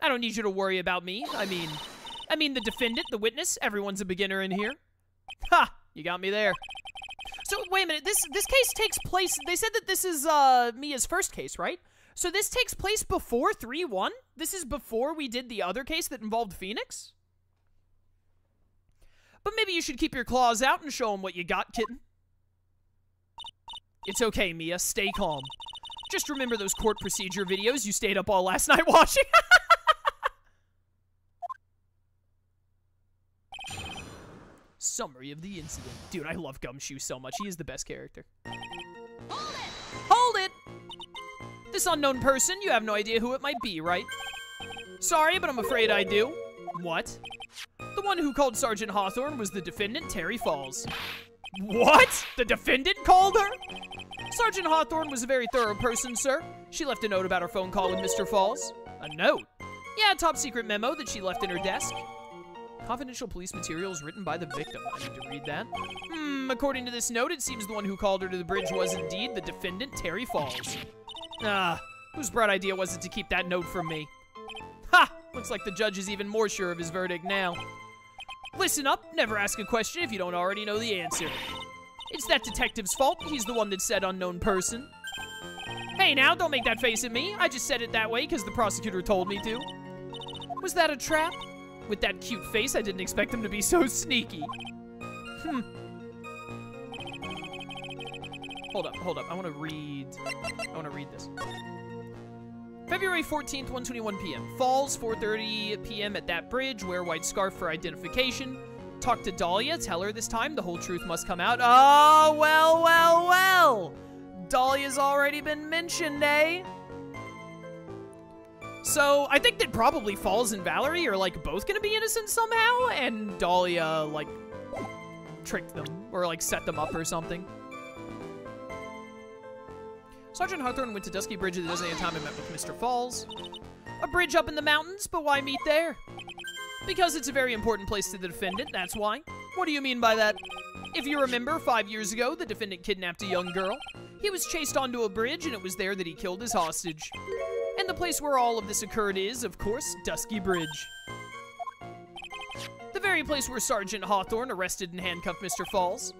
I don't need you to worry about me. I mean the defendant, the witness, everyone's a beginner in here. Ha! You got me there. So, wait a minute, this case takes place, they said that this is, Mia's first case, right? So this takes place before 3-1? This is before we did the other case that involved Phoenix? But maybe you should keep your claws out and show him what you got, kitten. It's okay, Mia, stay calm. Just remember those court procedure videos you stayed up all last night watching. Summary of the incident. Dude, I love Gumshoe so much. He is the best character. Hold it! Hold it! This unknown person, you have no idea who it might be, right? Sorry, but I'm afraid I do. What? The one who called Sergeant Hawthorne was the defendant, Terry Falls. What? The defendant called her? Sergeant Hawthorne was a very thorough person, sir. She left a note about her phone call with Mr. Falls. A note? Yeah, a top secret memo that she left in her desk. Confidential police materials written by the victim. I need to read that. According to this note, it seems the one who called her to the bridge was indeed the defendant, Terry Falls. Whose bright idea was it to keep that note from me? Ha! Looks like the judge is even more sure of his verdict now. Listen up, never ask a question if you don't already know the answer. It's that detective's fault. He's the one that said unknown person. Hey now, don't make that face at me. I just said it that way because the prosecutor told me to. Was that a trap? With that cute face, I didn't expect him to be so sneaky. Hold up. I want to read this. February 14th, 1:21 p.m. Falls, 4:30 p.m. at that bridge. Wear white scarf for identification. Talk to Dahlia. Tell her this time the whole truth must come out. Oh, well. Dahlia's already been mentioned, eh? So, I think that probably Falls and Valerie are, like, both gonna be innocent somehow, and Dahlia, like, tricked them, or, like, set them up or something. Sergeant Hawthorne went to Dusky Bridge at the designated time and met with Mr. Falls. A bridge up in the mountains, but why meet there? Because it's a very important place to the defendant, that's why. What do you mean by that? If you remember, 5 years ago, the defendant kidnapped a young girl. He was chased onto a bridge, and it was there that he killed his hostage. And the place where all of this occurred is, of course, Dusky Bridge. The very place where Sergeant Hawthorne arrested and handcuffed Mr. Falls.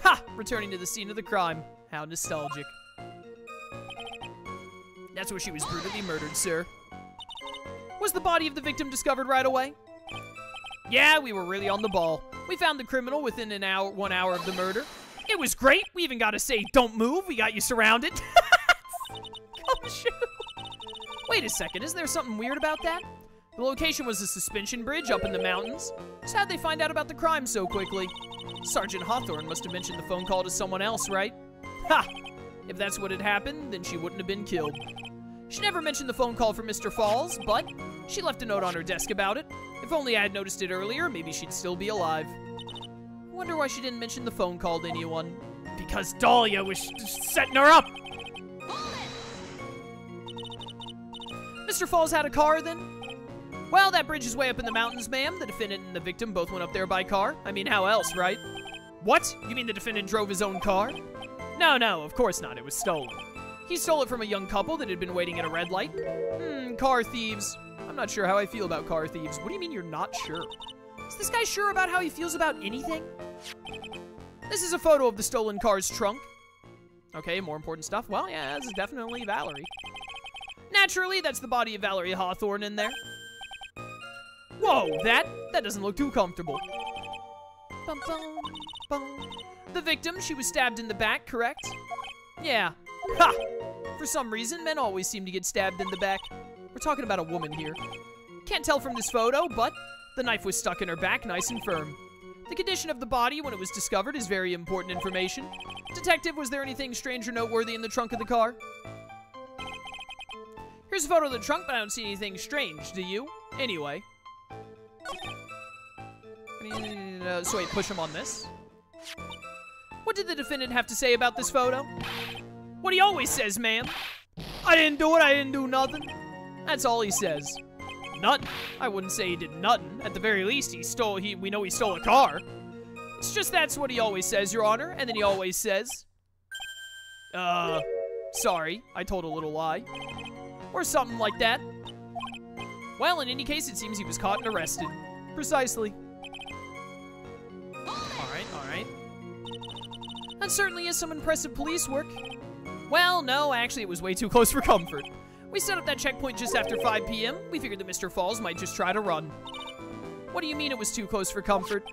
Ha! Returning to the scene of the crime. How nostalgic. That's where she was brutally murdered, sir. Was the body of the victim discovered right away? Yeah, we were really on the ball. We found the criminal within 1 hour of the murder. It was great. We even got to say, don't move. We got you surrounded. Oh, shoot. Wait a second. Is there something weird about that? The location was a suspension bridge up in the mountains. So how'd they find out about the crime so quickly? Sergeant Hawthorne must have mentioned the phone call to someone else, right? Ha! If that's what had happened, then she wouldn't have been killed. She never mentioned the phone call for Mr. Falls, but she left a note on her desk about it. If only I had noticed it earlier, maybe she'd still be alive. I wonder why she didn't mention the phone call to anyone. Because Dahlia was setting her up! Mr. Falls had a car, then? Well, that bridge is way up in the mountains, ma'am. The defendant and the victim both went up there by car. I mean, how else, right? What? You mean the defendant drove his own car? No, of course not. It was stolen. He stole it from a young couple that had been waiting at a red light. Car thieves. I'm not sure how I feel about car thieves. What do you mean you're not sure? Is this guy sure about how he feels about anything? This is a photo of the stolen car's trunk. Okay, more important stuff. Well, yeah, this is definitely Valerie. Naturally, that's the body of Valerie Hawthorne in there. Whoa, that doesn't look too comfortable. Bum, bum, bum. The victim, she was stabbed in the back, correct? Yeah. Ha! For some reason, men always seem to get stabbed in the back. We're talking about a woman here. Can't tell from this photo, but the knife was stuck in her back nice and firm. The condition of the body when it was discovered is very important information. Detective, was there anything strange or noteworthy in the trunk of the car? Here's a photo of the trunk, but I don't see anything strange, do you? Anyway. So wait, push him on this. What did the defendant have to say about this photo? What he always says, ma'am. I didn't do it, I didn't do nothing. That's all he says. Nothing. I wouldn't say he did nothing. At the very least, we know he stole a car. It's just that's what he always says, Your Honor. And then he always says, sorry, I told a little lie. Or something like that. Well, in any case, it seems he was caught and arrested. Precisely. Alright. That certainly is some impressive police work. Well, no, actually, it was way too close for comfort. We set up that checkpoint just after 5 p.m. We figured that Mr. Falls might just try to run. What do you mean it was too close for comfort?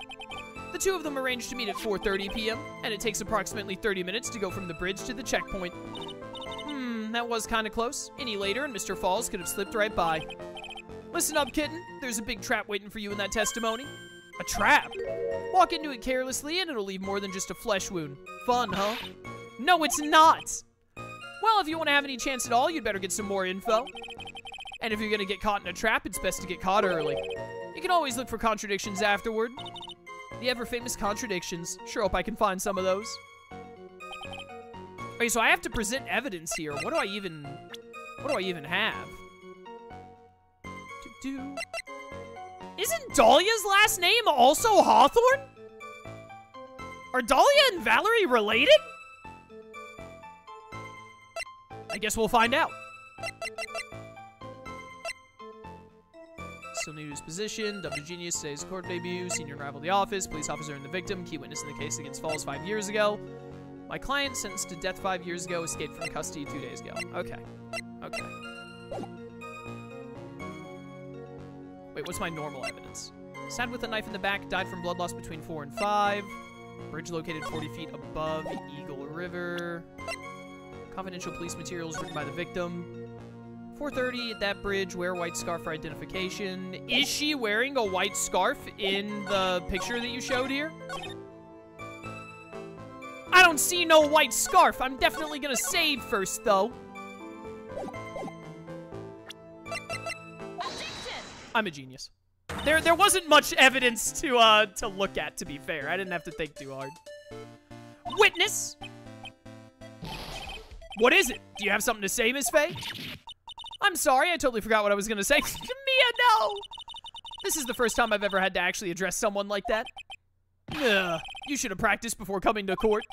The two of them arranged to meet at 4:30 p.m., and it takes approximately 30 minutes to go from the bridge to the checkpoint. That was kind of close. Any later, and Mr. Falls could have slipped right by. Listen up, kitten. There's a big trap waiting for you in that testimony. A trap? Walk into it carelessly, and it'll leave more than just a flesh wound. Fun, huh? No, it's not! Well, if you want to have any chance at all, you'd better get some more info. And if you're going to get caught in a trap, it's best to get caught early. You can always look for contradictions afterward. The ever-famous contradictions. Sure hope I can find some of those. Okay, so I have to present evidence here. What do I even have? Isn't Dahlia's last name also Hawthorne? Are Dahlia and Valerie related? I guess we'll find out. Still new to his position. Dubbed a genius. Today's court debut. Senior rival of the office. Police officer and the victim. Key witness in the case against Falls 5 years ago. My client, sentenced to death 5 years ago, escaped from custody 2 days ago. Okay. Okay. Wait, what's my normal evidence? Stabbed with a knife in the back. Died from blood loss between 4 and 5. Bridge located 40 feet above Eagle River. Confidential police materials written by the victim. 4:30 at that bridge. Wear white scarf for identification. Is she wearing a white scarf in the picture that you showed here? I don't see no white scarf. I'm definitely gonna save first, though. I'm a genius. There wasn't much evidence to look at, to be fair. I didn't have to think too hard. Witness! What is it? Do you have something to say, Miss Faye? I'm sorry, I totally forgot what I was gonna say. Mia, no! This is the first time I've ever had to actually address someone like that. Ugh, you should have practiced before coming to court.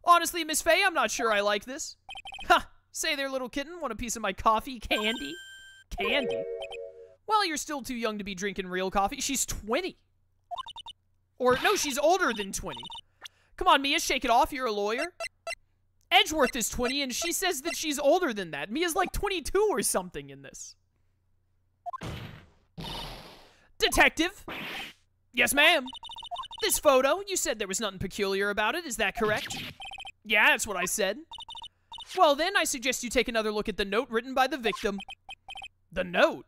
Honestly, Miss Faye, I'm not sure I like this. Ha! Say there, little kitten, want a piece of my coffee candy? Candy? Well, you're still too young to be drinking real coffee. She's 20. Or, no, she's older than 20. Come on, Mia, shake it off, you're a lawyer. Edgeworth is 20, and she says that she's older than that. Mia's like 22 or something in this. Detective? Yes, ma'am. This photo, you said there was nothing peculiar about it, is that correct? Yeah, that's what I said. Well then, I suggest you take another look at the note written by the victim. The note?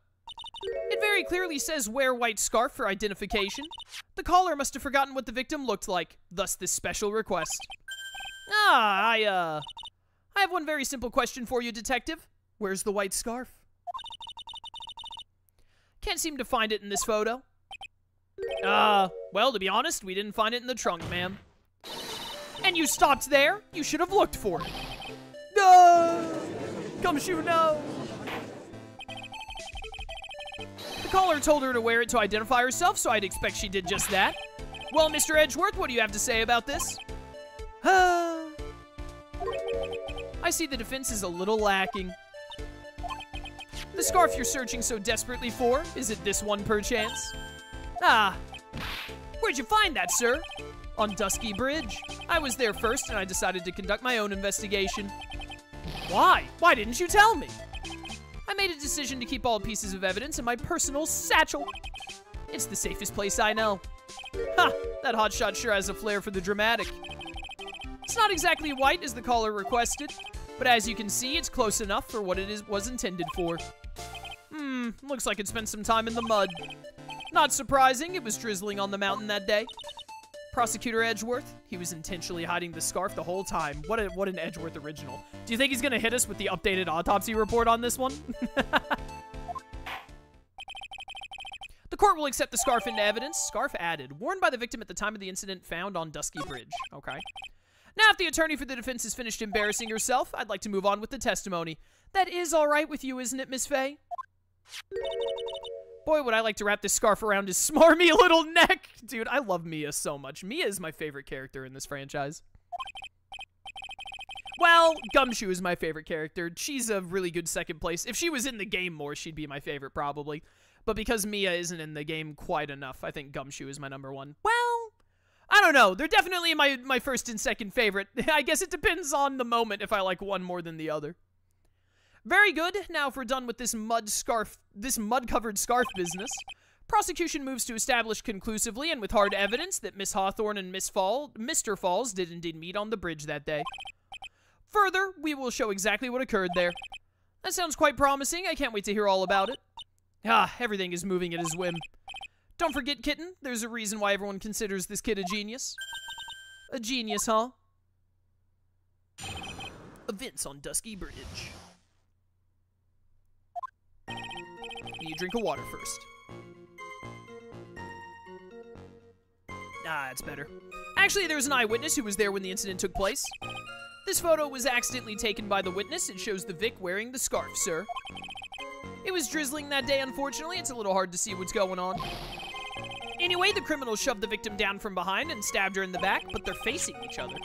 It very clearly says wear white scarf for identification. The caller must have forgotten what the victim looked like, thus this special request. I have one very simple question for you, detective. Where's the white scarf? Can't seem to find it in this photo. Well, to be honest, we didn't find it in the trunk, ma'am. And you stopped there? You should have looked for it. No! Gumshoe, no! The caller told her to wear it to identify herself, so I'd expect she did just that. Well, Mr. Edgeworth, what do you have to say about this? I see the defense is a little lacking. The scarf you're searching so desperately for, is it this one perchance? Where'd you find that, sir? On Dusky Bridge. I was there first, and I decided to conduct my own investigation. Why? Why didn't you tell me? I made a decision to keep all pieces of evidence in my personal satchel. It's the safest place I know. Ha! That hotshot sure has a flair for the dramatic. It's not exactly white as the caller requested, but as you can see, it's close enough for what it was intended for. Looks like it spent some time in the mud. Not surprising, it was drizzling on the mountain that day. Prosecutor Edgeworth, he was intentionally hiding the scarf the whole time. What an Edgeworth original. Do you think he's gonna hit us with the updated autopsy report on this one? The court will accept the scarf into evidence. Scarf added. Worn by the victim at the time of the incident, found on Dusky Bridge. Okay. Now, if the attorney for the defense has finished embarrassing herself, I'd like to move on with the testimony. That is all right with you, isn't it, Miss Faye? Boy, would I like to wrap this scarf around his smarmy little neck. Dude, I love Mia so much. Mia is my favorite character in this franchise. Well, Gumshoe is my favorite character. She's a really good second place. If she was in the game more, she'd be my favorite, probably. But because Mia isn't in the game quite enough, I think Gumshoe is my #1. Well, I don't know. They're definitely my first and second favorite. I guess it depends on the moment if I like one more than the other. Very good. Now if we're done with this mud-covered scarf business, prosecution moves to establish conclusively and with hard evidence that Miss Hawthorne and Mr. Falls did indeed meet on the bridge that day. Further, we will show exactly what occurred there. That sounds quite promising. I can't wait to hear all about it. Everything is moving at his whim. Don't forget, kitten, there's a reason why everyone considers this kid a genius. A genius, huh? Events on Dusky Bridge. You drink of water first. That's better. Actually, there was an eyewitness who was there when the incident took place. This photo was accidentally taken by the witness. It shows the Vic wearing the scarf, sir. It was drizzling that day, unfortunately. It's a little hard to see what's going on. Anyway, the criminal shoved the victim down from behind and stabbed her in the back, but they're facing each other.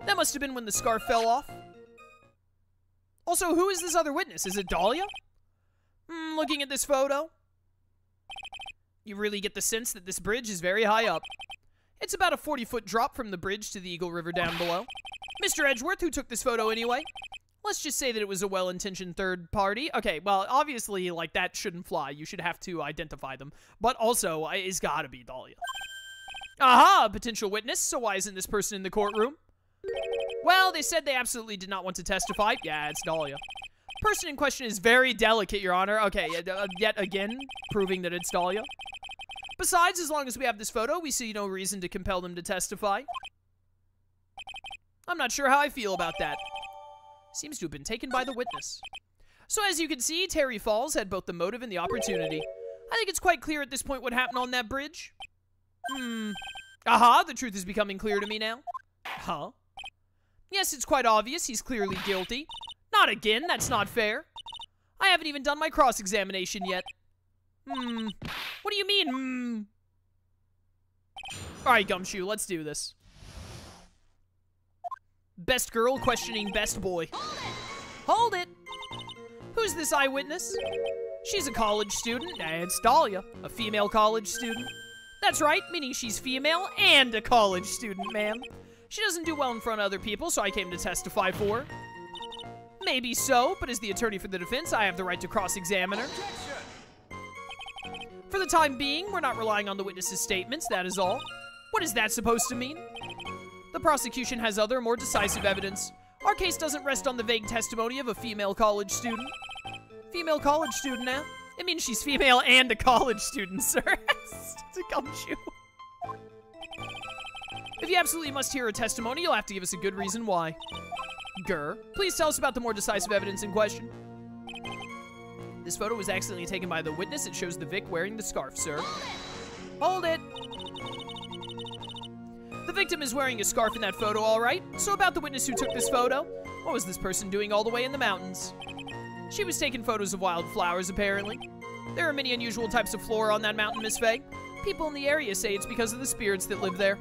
That must have been when the scarf fell off. Also, who is this other witness? Is it Dahlia? Looking at this photo, you really get the sense that this bridge is very high up. It's about a 40-foot drop from the bridge to the Eagle River down below. Mr. Edgeworth, who took this photo anyway? Let's just say that it was a well-intentioned third party. Okay, well, obviously, like, that shouldn't fly. You should have to identify them. But also, it's gotta be Dahlia. Aha! Potential witness. So why isn't this person in the courtroom? Well, they said they absolutely did not want to testify. Yeah, it's Dahlia. Person in question is very delicate, Your Honor. Okay, yet again, proving that it's Dahlia. Besides, as long as we have this photo, we see no reason to compel them to testify. I'm not sure how I feel about that. Seems to have been taken by the witness. So as you can see, Terry Falls had both the motive and the opportunity. I think it's quite clear at this point what happened on that bridge. Aha, the truth is becoming clear to me now. Huh? Yes, it's quite obvious. He's clearly guilty. Not again, that's not fair. I haven't even done my cross-examination yet. What do you mean, Alright, Gumshoe, let's do this. Best girl questioning best boy. Hold it! Who's this eyewitness? She's a college student. It's Dahlia, a female college student. That's right, meaning she's female and a college student, ma'am. She doesn't do well in front of other people, so I came to testify for her. Maybe so, but as the attorney for the defense, I have the right to cross-examine her. For the time being, we're not relying on the witness's statements, that is all. What is that supposed to mean? The prosecution has other, more decisive evidence. Our case doesn't rest on the vague testimony of a female college student. Female college student, now? It means she's female and a college student, sir. It's a gumshoe. If you absolutely must hear her testimony, you'll have to give us a good reason why. Grr. Please tell us about the more decisive evidence in question. This photo was accidentally taken by the witness. It shows the Vic wearing the scarf, sir. Hold it. The victim is wearing a scarf in that photo, all right. So about the witness who took this photo. What was this person doing all the way in the mountains? She was taking photos of wildflowers, apparently. There are many unusual types of flora on that mountain, Miss Faye. People in the area say it's because of the spirits that live there.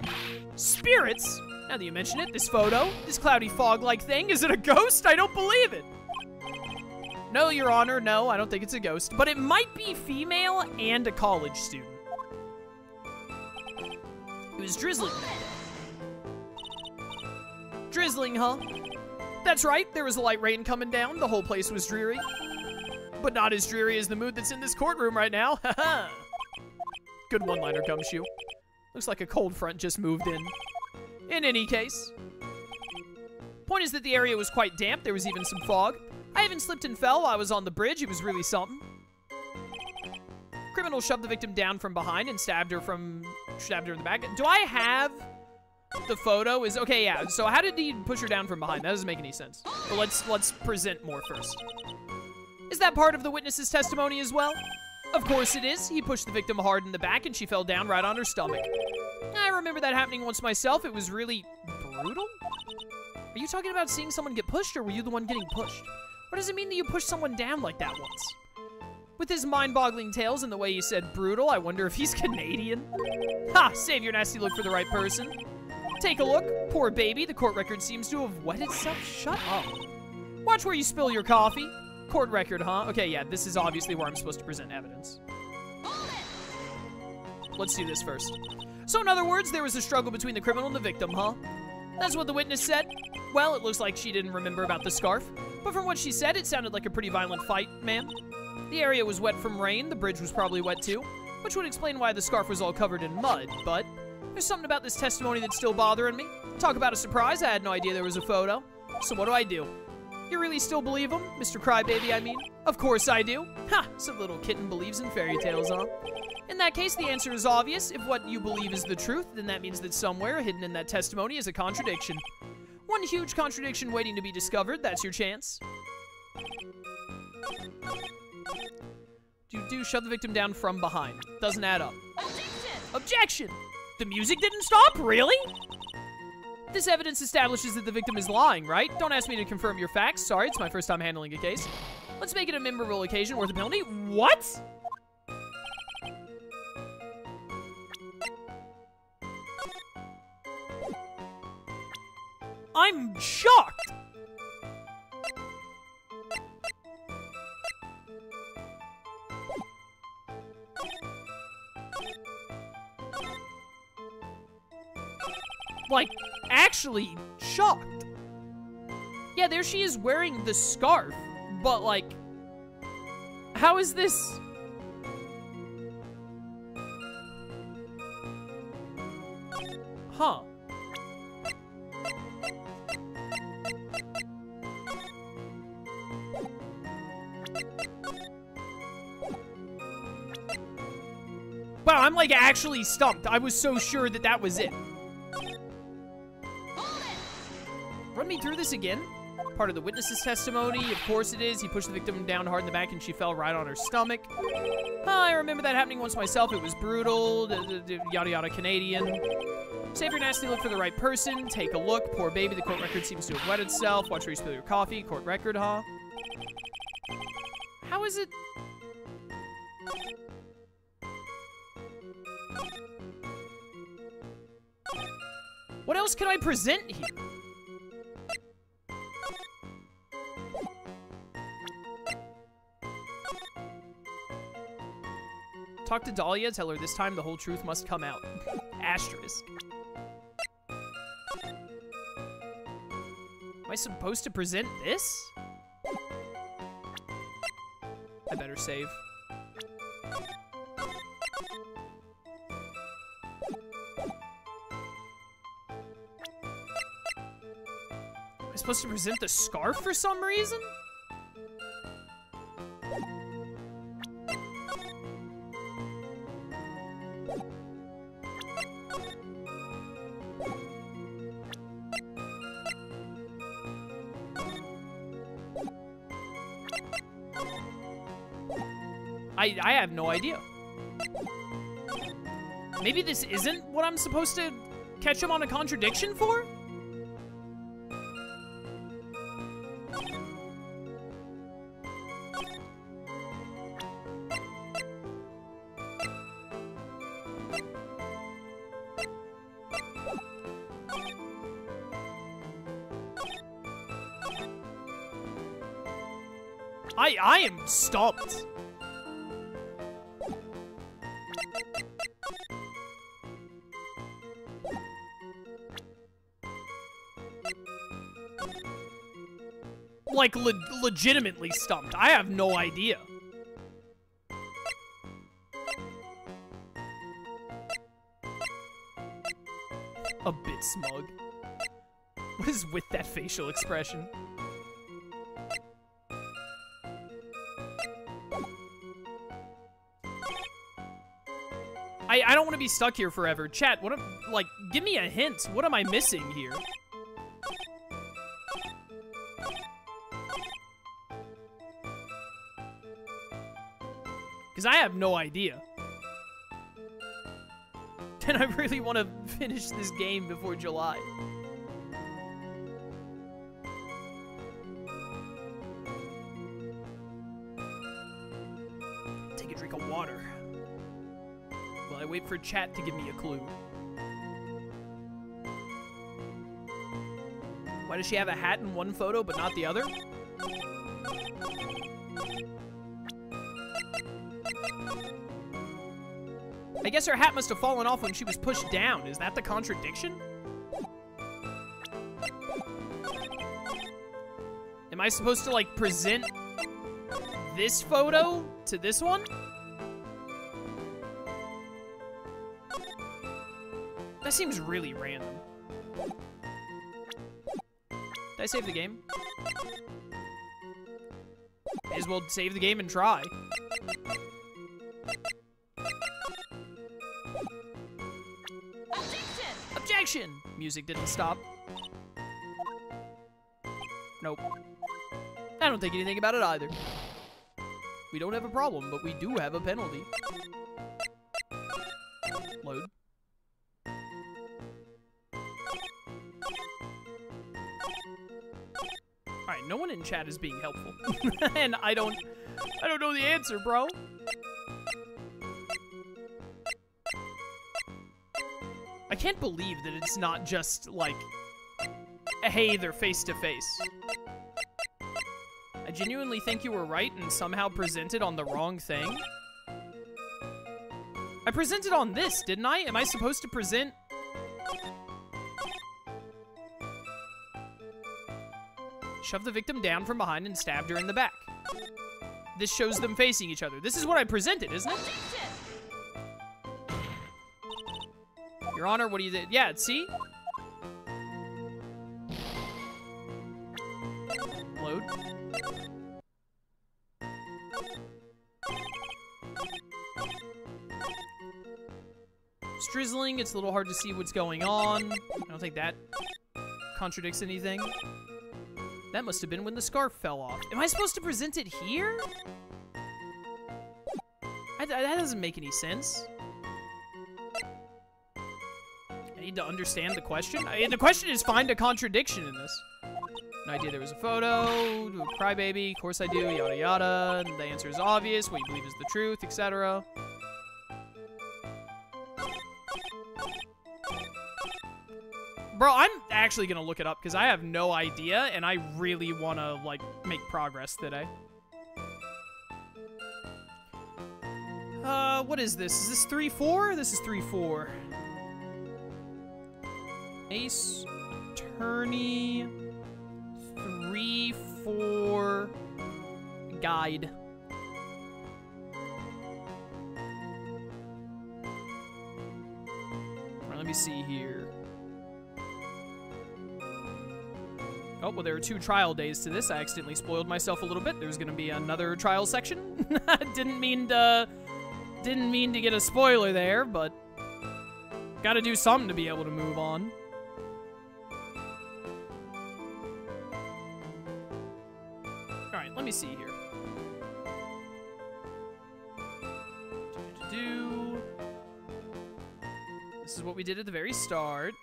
Spirits? Now that you mention it, this photo, this cloudy fog-like thing, is it a ghost? I don't believe it. No, Your Honor, no, I don't think it's a ghost. But it might be female and a college student. It was drizzling that day. Drizzling, huh? That's right, there was a light rain coming down. The whole place was dreary. But not as dreary as the mood that's in this courtroom right now. Haha. Good one-liner, Gumshoe. Looks like a cold front just moved in. In any case. Point is that the area was quite damp. There was even some fog. I even slipped and fell while I was on the bridge. It was really something. Criminal shoved the victim down from behind and stabbed her in the back. Do I have the photo? Okay, yeah. So how did he push her down from behind? That doesn't make any sense. But let's present more first. Is that part of the witness's testimony as well? Of course it is. He pushed the victim hard in the back and she fell down right on her stomach. I remember that happening once myself. It was really brutal. Are you talking about seeing someone get pushed, or were you the one getting pushed? What does it mean that you pushed someone down like that once? With his mind-boggling tales and the way he said brutal, I wonder if he's Canadian. Ha! Save your nasty look for the right person. Take a look. Poor baby, the court record seems to have wet itself. Shut up. Watch where you spill your coffee. Court record, huh? Okay, yeah, this is obviously where I'm supposed to present evidence. Let's do this first. So in other words, there was a struggle between the criminal and the victim, huh? That's what the witness said. Well, it looks like she didn't remember about the scarf. But from what she said, it sounded like a pretty violent fight, ma'am. The area was wet from rain. The bridge was probably wet too, which would explain why the scarf was all covered in mud. But there's something about this testimony that's still bothering me. Talk about a surprise. I had no idea there was a photo. So what do? You really still believe him? Mr. Crybaby, I mean? Of course I do. Ha! Some little kitten believes in fairy tales, huh? In that case, the answer is obvious. If what you believe is the truth, then that means that somewhere hidden in that testimony is a contradiction. One huge contradiction waiting to be discovered. That's your chance. Shove the victim down from behind. Doesn't add up. Objection! Objection! The music didn't stop? Really? This evidence establishes that the victim is lying, right? Don't ask me to confirm your facts. Sorry, it's my first time handling a case. Let's make it a memorable occasion worth a penalty. What? I'm shocked. like, actually shocked. Yeah, there she is wearing the scarf, but, like, how is this? Huh. Wow, I'm like actually stumped. I was so sure that that was it. Run me through this again. Part of the witness's testimony. Of course it is. He pushed the victim down hard in the back and she fell right on her stomach. I remember that happening once myself. It was brutal. Yada yada Canadian. Save your nasty look for the right person. Take a look. Poor baby. The court record seems to have wet itself. Watch where you spill your coffee. Court record, huh? How is it? What else can I present here? Talk to Dahlia, tell her this time the whole truth must come out. Asterisk. Am I supposed to present this? I better save. Am I supposed to present the scarf for some reason? I have no idea. Maybe this isn't what I'm supposed to catch him on a contradiction for? I am stumped. Like, legitimately stumped. I have no idea. A bit smug. What is with that facial expression? I don't want to be stuck here forever. Chat, what am, like, give me a hint. What am I missing here? Because I have no idea. And I really want to finish this game before July. Take a drink of water. While I wait for chat to give me a clue. Why does she have a hat in one photo but not the other? I guess her hat must have fallen off when she was pushed down. Is that the contradiction? Am I supposed to, like, present this photo to this one? That seems really random. Did I save the game? May as well save the game and try. Objection! Music didn't stop. Nope. I don't think anything about it either. We don't have a problem, but we do have a penalty. Load. Alright, no one in chat is being helpful. And I don't know the answer, bro. I can't believe that it's not just, like, hey, they're face to face. I genuinely think you were right and somehow presented on the wrong thing. I presented on this, didn't I? Am I supposed to present shoved the victim down from behind and stabbed her in the back. This shows them facing each other. This is what I presented, isn't it? Your Honor, what do you think? Yeah, see? Load. It's drizzling. It's a little hard to see what's going on. I don't think that contradicts anything. That must have been when the scarf fell off. Am I supposed to present it here? That doesn't make any sense. I need to understand the question. The question is find a contradiction in this. No idea there was a photo. Do a crybaby. Of course I do. Yada yada. And the answer is obvious. What you believe is the truth, etc. Bro, I'm actually gonna look it up because I have no idea and I really want to, like, make progress today. What is this? Is this 3-4? This is 3-4. Ace, attorney, 3-4, guide. All right, let me see here. Oh, well, there are 2 trial days to this. I accidentally spoiled myself a little bit. There's gonna be another trial section. Didn't mean to get a spoiler there, but gotta do something to be able to move on. All right, let me see here. This is what we did at the very start.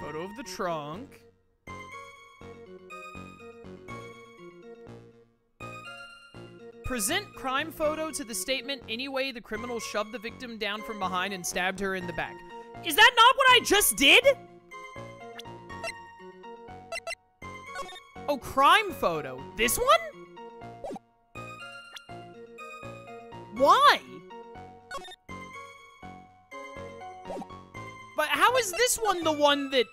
Photo of the trunk. Present crime photo to the statement, anyway, the criminal shoved the victim down from behind and stabbed her in the back. Is that not what I just did? Oh, crime photo. This one? Why? But how is this one the one that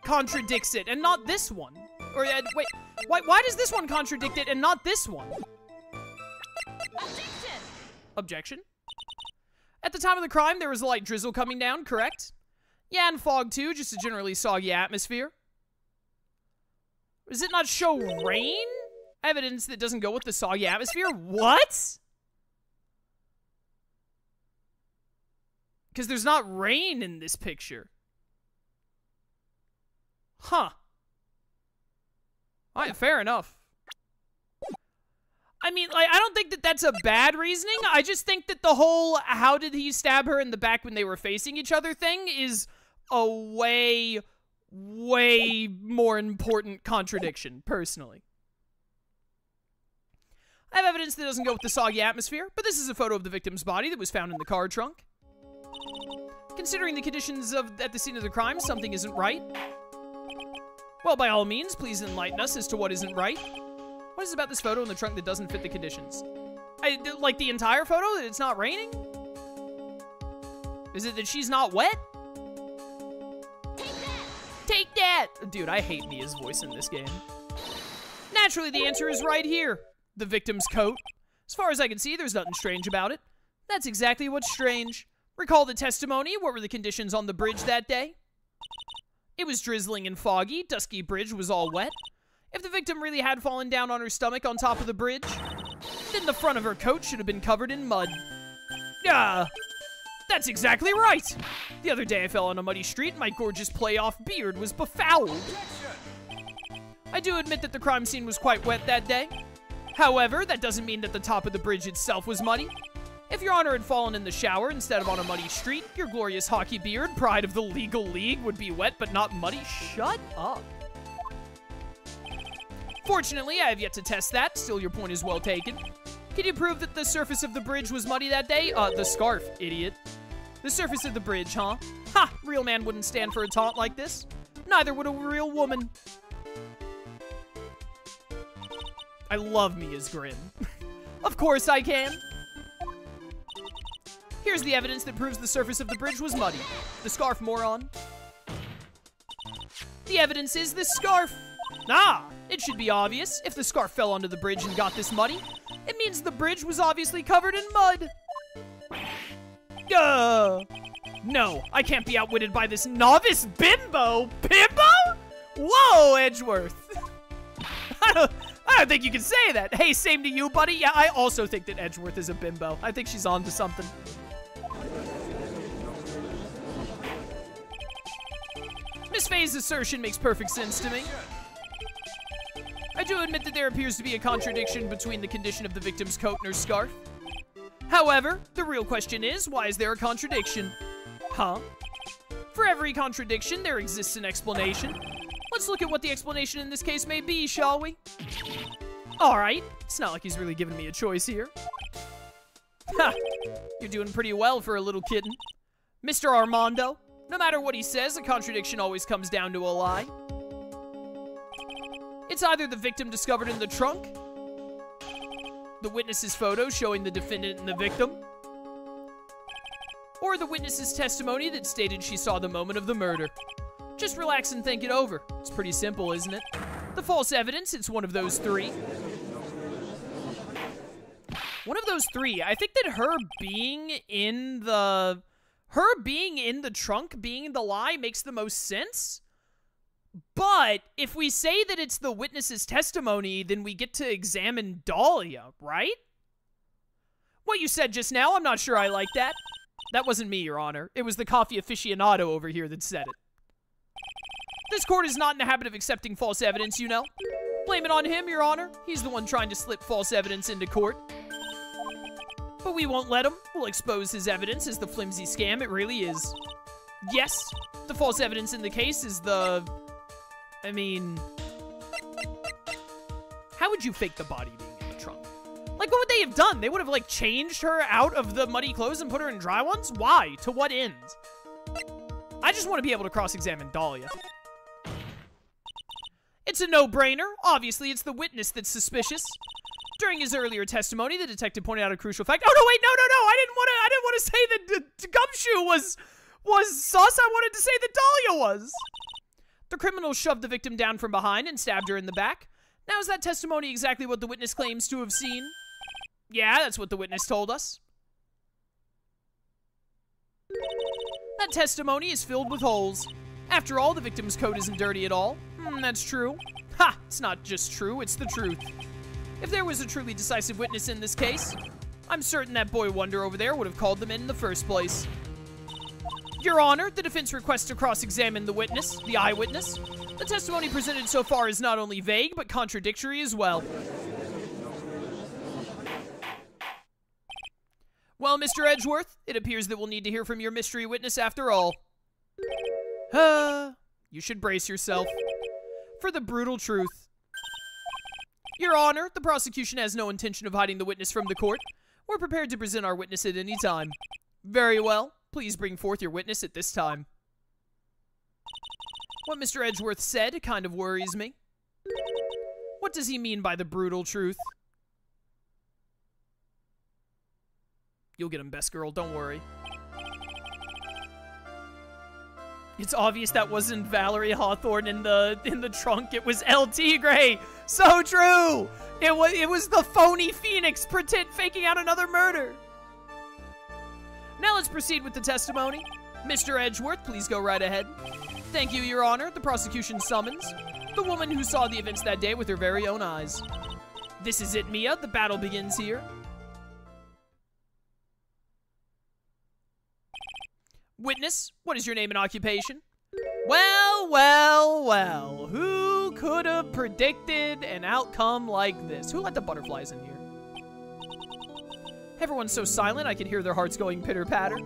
contradicts it and not this one? Or, wait, why does this one contradict it and not this one? Objection! Objection? At the time of the crime, there was a light drizzle coming down, correct? Yeah, and fog too, just a generally soggy atmosphere. Does it not show rain? Evidence that doesn't go with the soggy atmosphere? What? Because there's not rain in this picture. Huh. Alright, fair enough. I mean, like, I don't think that that's a bad reasoning. I just think that the whole how did he stab her in the back when they were facing each other thing is a way more important contradiction, personally. I have evidence that doesn't go with the soggy atmosphere, but this is a photo of the victim's body that was found in the car trunk. Considering the conditions at the scene of the crime, something isn't right. Well, by all means, please enlighten us as to what isn't right. What is it about this photo in the trunk that doesn't fit the conditions? Like the entire photo, that it's not raining? Is it that she's not wet? Take that! Take that! Dude, I hate Mia's voice in this game. Naturally, the answer is right here. The victim's coat. As far as I can see, there's nothing strange about it. That's exactly what's strange. Recall the testimony. What were the conditions on the bridge that day? It was drizzling and foggy. Dusky bridge was all wet. If the victim really had fallen down on her stomach on top of the bridge, then the front of her coat should have been covered in mud. Yeah, that's exactly right. The other day I fell on a muddy street and my gorgeous playoff beard was befouled. I do admit that the crime scene was quite wet that day. However, that doesn't mean that the top of the bridge itself was muddy. If Your Honor had fallen in the shower instead of on a muddy street, your glorious hockey beard, pride of the legal league, would be wet but not muddy. Shut up. Fortunately, I have yet to test that. Still, your point is well taken. Can you prove that the surface of the bridge was muddy that day? The scarf, idiot. The surface of the bridge, huh? Ha! Real man wouldn't stand for a taunt like this. Neither would a real woman. I love Mia's grin. Of course I can. Here's the evidence that proves the surface of the bridge was muddy. The scarf, moron. The evidence is this scarf. Ah, it should be obvious. If the scarf fell onto the bridge and got this muddy, it means the bridge was obviously covered in mud. No, I can't be outwitted by this novice bimbo. Bimbo? Whoa, Edgeworth. I don't think you can say that. Hey, same to you, buddy. Yeah, I also think that Edgeworth is a bimbo. I think she's on to something. Miss Faye's assertion makes perfect sense to me. I do admit that there appears to be a contradiction between the condition of the victim's coat and her scarf. However, the real question is, why is there a contradiction? Huh? For every contradiction, there exists an explanation. Let's look at what the explanation in this case may be, shall we? Alright, it's not like he's really giving me a choice here. Ha! You're doing pretty well for a little kitten. Mr. Armando, no matter what he says, a contradiction always comes down to a lie. It's either the victim discovered in the trunk, the witness's photo showing the defendant and the victim, or the witness's testimony that stated she saw the moment of the murder. Just relax and think it over. It's pretty simple, isn't it? The false evidence, it's one of those three. One of those three. I think that her being in the trunk being the lie makes the most sense. But if we say that it's the witness's testimony, then we get to examine Dahlia, right? What you said just now, I'm not sure I like that. That wasn't me, Your Honor. It was the coffee aficionado over here that said it. This court is not in the habit of accepting false evidence, you know. Blame it on him, Your Honor. He's the one trying to slip false evidence into court. But we won't let him. We'll expose his evidence as the flimsy scam it really is. Yes, the false evidence in the case is the... I mean... How would you fake the body being in the trunk? Like, what would they have done? They would have, like, changed her out of the muddy clothes and put her in dry ones? Why? To what end? I just want to be able to cross-examine Dahlia. It's a no-brainer. Obviously, it's the witness that's suspicious. During his earlier testimony, the detective pointed out a crucial fact. Oh, no, wait, no. I didn't want to say that the Gumshoe was sus. I wanted to say that Dahlia was. The criminal shoved the victim down from behind and stabbed her in the back. Now, is that testimony exactly what the witness claims to have seen? Yeah, that's what the witness told us. That testimony is filled with holes. After all, the victim's coat isn't dirty at all. That's true. Ha! It's not just true, it's the truth. If there was a truly decisive witness in this case, I'm certain that boy wonder over there would have called them in the first place. Your Honor, the defense requests to cross-examine the witness, the eyewitness. The testimony presented so far is not only vague, but contradictory as well. Well, Mr. Edgeworth, it appears that we'll need to hear from your mystery witness after all. You should brace yourself for the brutal truth. Your Honor, the prosecution has no intention of hiding the witness from the court. We're prepared to present our witness at any time. Very well. Please bring forth your witness at this time. What Mr. Edgeworth said kind of worries me. What does he mean by the brutal truth? You'll get him, best girl, don't worry. It's obvious that wasn't Valerie Hawthorne in the trunk. It was El Tigre. So true. It was the phony Phoenix faking out another murder. Now let's proceed with the testimony. Mr. Edgeworth, please go right ahead. Thank you, Your Honor. The prosecution summons the woman who saw the events that day with her very own eyes. This is it, Mia. The battle begins here. Witness, what is your name and occupation? Well. Who could have predicted an outcome like this? Who let the butterflies in here? Everyone's so silent, I can hear their hearts going pitter-patter.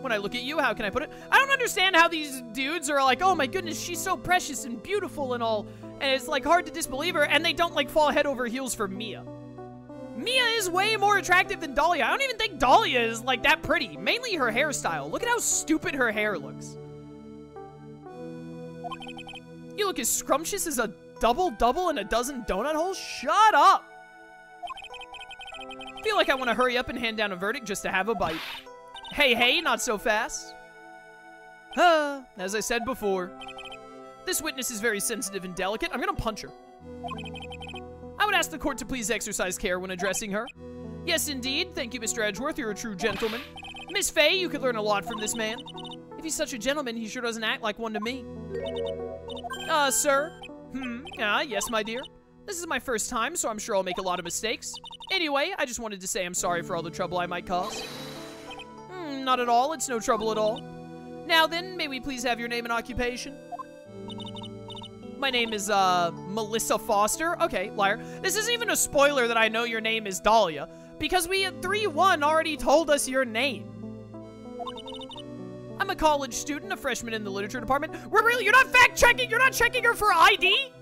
When I look at you, how can I put it? I don't understand how these dudes are like, oh my goodness, she's so precious and beautiful and all. And it's like hard to disbelieve her, and they don't like fall head over heels for Mia. Mia is way more attractive than Dahlia. I don't even think Dahlia is like that pretty. Mainly her hairstyle. Look at how stupid her hair looks. You look as scrumptious as a double-double in a dozen donut holes? Shut up! Feel like I want to hurry up and hand down a verdict just to have a bite. Hey, not so fast. As I said before, This witness is very sensitive and delicate. I'm gonna punch her. I would ask the court to please exercise care when addressing her. Yes, indeed. Thank you, Mr. Edgeworth. You're a true gentleman. Miss Faye, you could learn a lot from this man. If he's such a gentleman, he sure doesn't act like one to me. Sir? Yes, my dear. This is my first time, so I'm sure I'll make a lot of mistakes. Anyway, I just wanted to say I'm sorry for all the trouble I might cause. Not at all. It's no trouble at all. Now then, may we please have your name and occupation? My name is, Melissa Foster. Okay, liar. This isn't even a spoiler that I know your name is Dahlia, because we at 3-1 already told us your name. I'm a college student, a freshman in the literature department. Really? You're not fact-checking? You're not checking her for ID?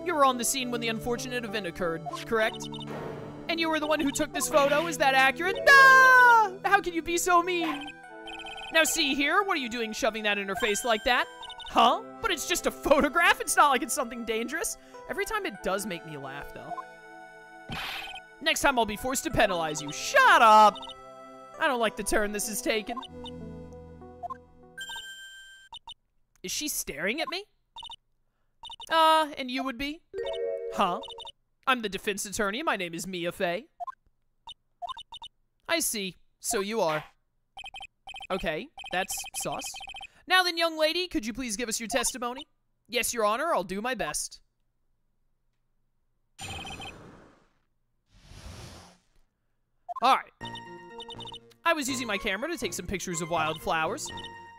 You were on the scene when the unfortunate event occurred, correct? And you were the one who took this photo, is that accurate? No! How can you be so mean? Now see here, what are you doing shoving that in her face like that? Huh? But it's just a photograph, it's not like it's something dangerous. Every time it does make me laugh, though. Next time I'll be forced to penalize you. Shut up! I don't like the turn this is taken. Is she staring at me? And you would be? Huh? I'm the defense attorney. My name is Mia Faye. I see. So you are. Okay, that's sus. Now then, young lady, could you please give us your testimony? Yes, Your Honor, I'll do my best. Alright. I was using my camera to take some pictures of wildflowers.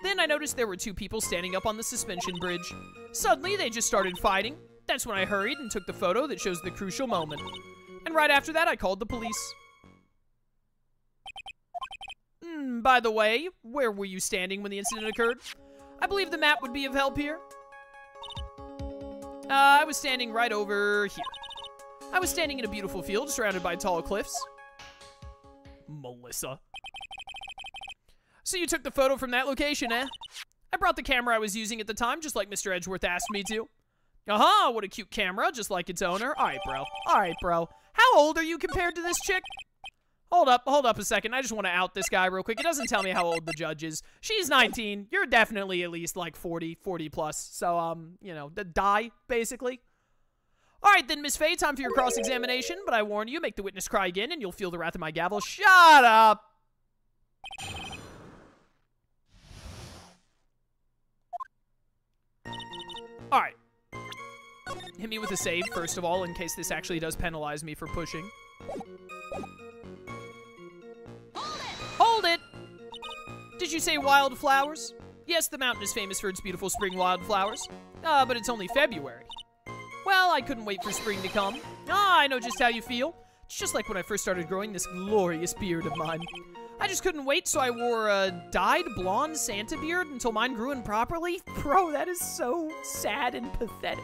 Then I noticed there were two people standing up on the suspension bridge. Suddenly, they just started fighting. That's when I hurried and took the photo that shows the crucial moment. And right after that, I called the police. By the way, where were you standing when the incident occurred? I believe the map would be of help here. I was standing right over here. I was standing in a beautiful field surrounded by tall cliffs. Melissa. So you took the photo from that location, eh? I brought the camera I was using at the time, just like Mr. Edgeworth asked me to. Aha, what a cute camera, just like its owner. Alright, bro. Alright, bro. How old are you compared to this chick? Hold up a second. I just want to out this guy real quick. It doesn't tell me how old the judge is. She's 19. You're definitely at least like 40 plus. So, you know, die, basically. All right, then, Miss Faye, time for your cross-examination. But I warn you, make the witness cry again, and you'll feel the wrath of my gavel. Shut up! All right. Hit me with a save, first of all, in case this actually does penalize me for pushing. Hold it! Did you say wildflowers? Yes, the mountain is famous for its beautiful spring wildflowers. But it's only February. Well, I couldn't wait for spring to come. I know just how you feel. It's just like when I first started growing this glorious beard of mine. I just couldn't wait, so I wore a dyed blonde Santa beard until mine grew in properly. Bro, that is so sad and pathetic.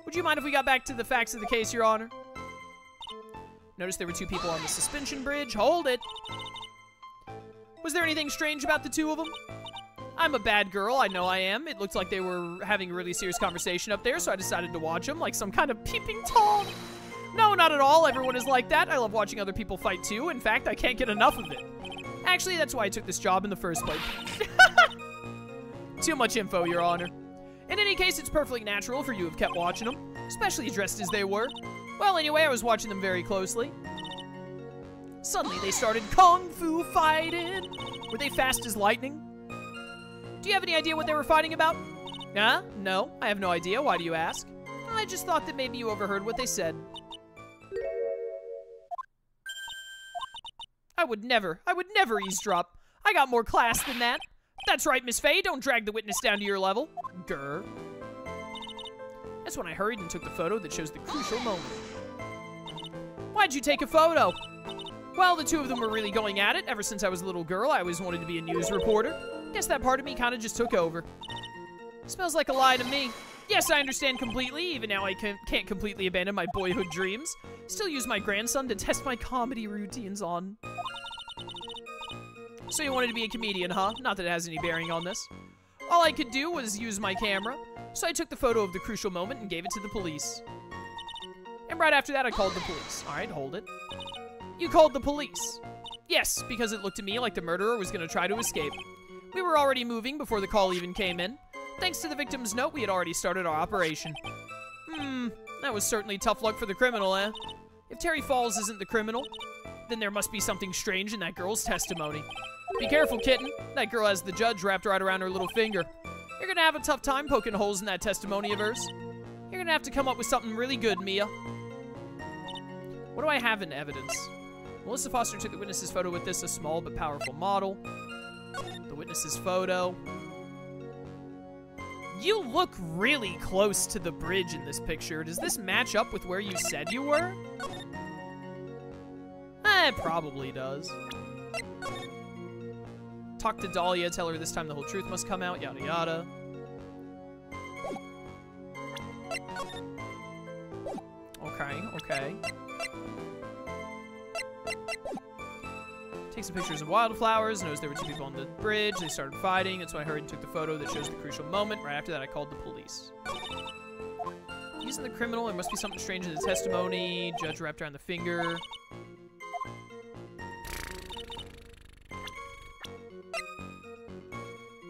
Would you mind if we got back to the facts of the case, Your Honor? Notice there were two people on the suspension bridge. Hold it! Was there anything strange about the two of them? I'm a bad girl, I know I am. It looked like they were having a really serious conversation up there, so I decided to watch them like some kind of peeping Tom. No, not at all. Everyone is like that. I love watching other people fight too. In fact, I can't get enough of it. Actually, that's why I took this job in the first place. Too much info, Your Honor. In any case, it's perfectly natural for you to have kept watching them, especially dressed as they were. Well, anyway, I was watching them very closely. Suddenly, they started kung fu fighting. Were they fast as lightning? Do you have any idea what they were fighting about? No, I have no idea. Why do you ask? I just thought that maybe you overheard what they said. I would never eavesdrop. I got more class than that. That's right, Miss Faye, don't drag the witness down to your level. Grr. That's when I hurried and took the photo that shows the crucial moment. Why'd you take a photo? Well, the two of them were really going at it. Ever since I was a little girl, I always wanted to be a news reporter. Guess that part of me kind of just took over. Smells like a lie to me. Yes, I understand completely. Even now, I can't completely abandon my boyhood dreams. Still use my grandson to test my comedy routines on. So you wanted to be a comedian, huh? Not that it has any bearing on this. All I could do was use my camera, so I took the photo of the crucial moment and gave it to the police. And right after that, I called the police. All right, hold it. You called the police. Yes, because it looked to me like the murderer was going to try to escape. We were already moving before the call even came in. Thanks to the victim's note, we had already started our operation. That was certainly tough luck for the criminal, eh? If Terry Falls isn't the criminal, then there must be something strange in that girl's testimony. Be careful, kitten. That girl has the judge wrapped right around her little finger. You're gonna have a tough time poking holes in that testimony of hers. You're gonna have to come up with something really good, Mia. What do I have in evidence? Melissa Foster took the witness's photo with this, a small but powerful model. The witness's photo. You look really close to the bridge in this picture. Does this match up with where you said you were? It probably does. Talk to Dahlia, tell her this time the whole truth must come out, yada yada. Okay. Take some pictures of wildflowers, knows there were two people on the bridge, they started fighting, that's when I hurried and took the photo that shows the crucial moment. Right after that, I called the police. Using the criminal, there must be something strange in the testimony, judge wrapped around the finger.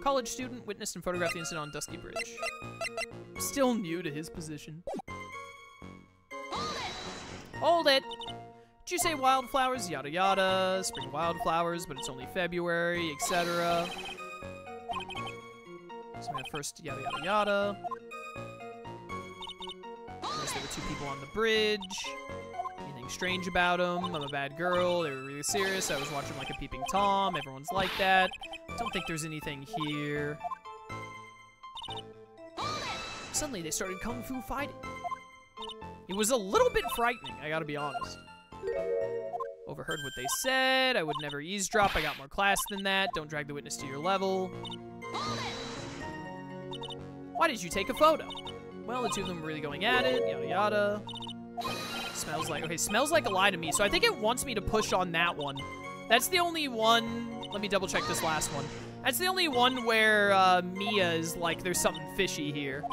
College student witnessed and photographed the incident on Dusky Bridge. Still new to his position. Hold it! Did you say wildflowers? Yada yada. Spring wildflowers, but it's only February, etc. So we have first yada yada yada. Notice there were two people on the bridge. Anything strange about them? I'm a bad girl. They were really serious. I was watching like a peeping Tom. Everyone's like that. Don't think there's anything here. Suddenly they started kung fu fighting. It was a little bit frightening, I gotta be honest. Overheard what they said. I would never eavesdrop. I got more class than that. Don't drag the witness to your level. Why did you take a photo? Well, the two of them were really going at it. Yada yada. Smells like... Okay, smells like a lie to me. So I think it wants me to push on that one. That's the only one... Let me double check this last one. That's the only one where Mia is like, there's something fishy here.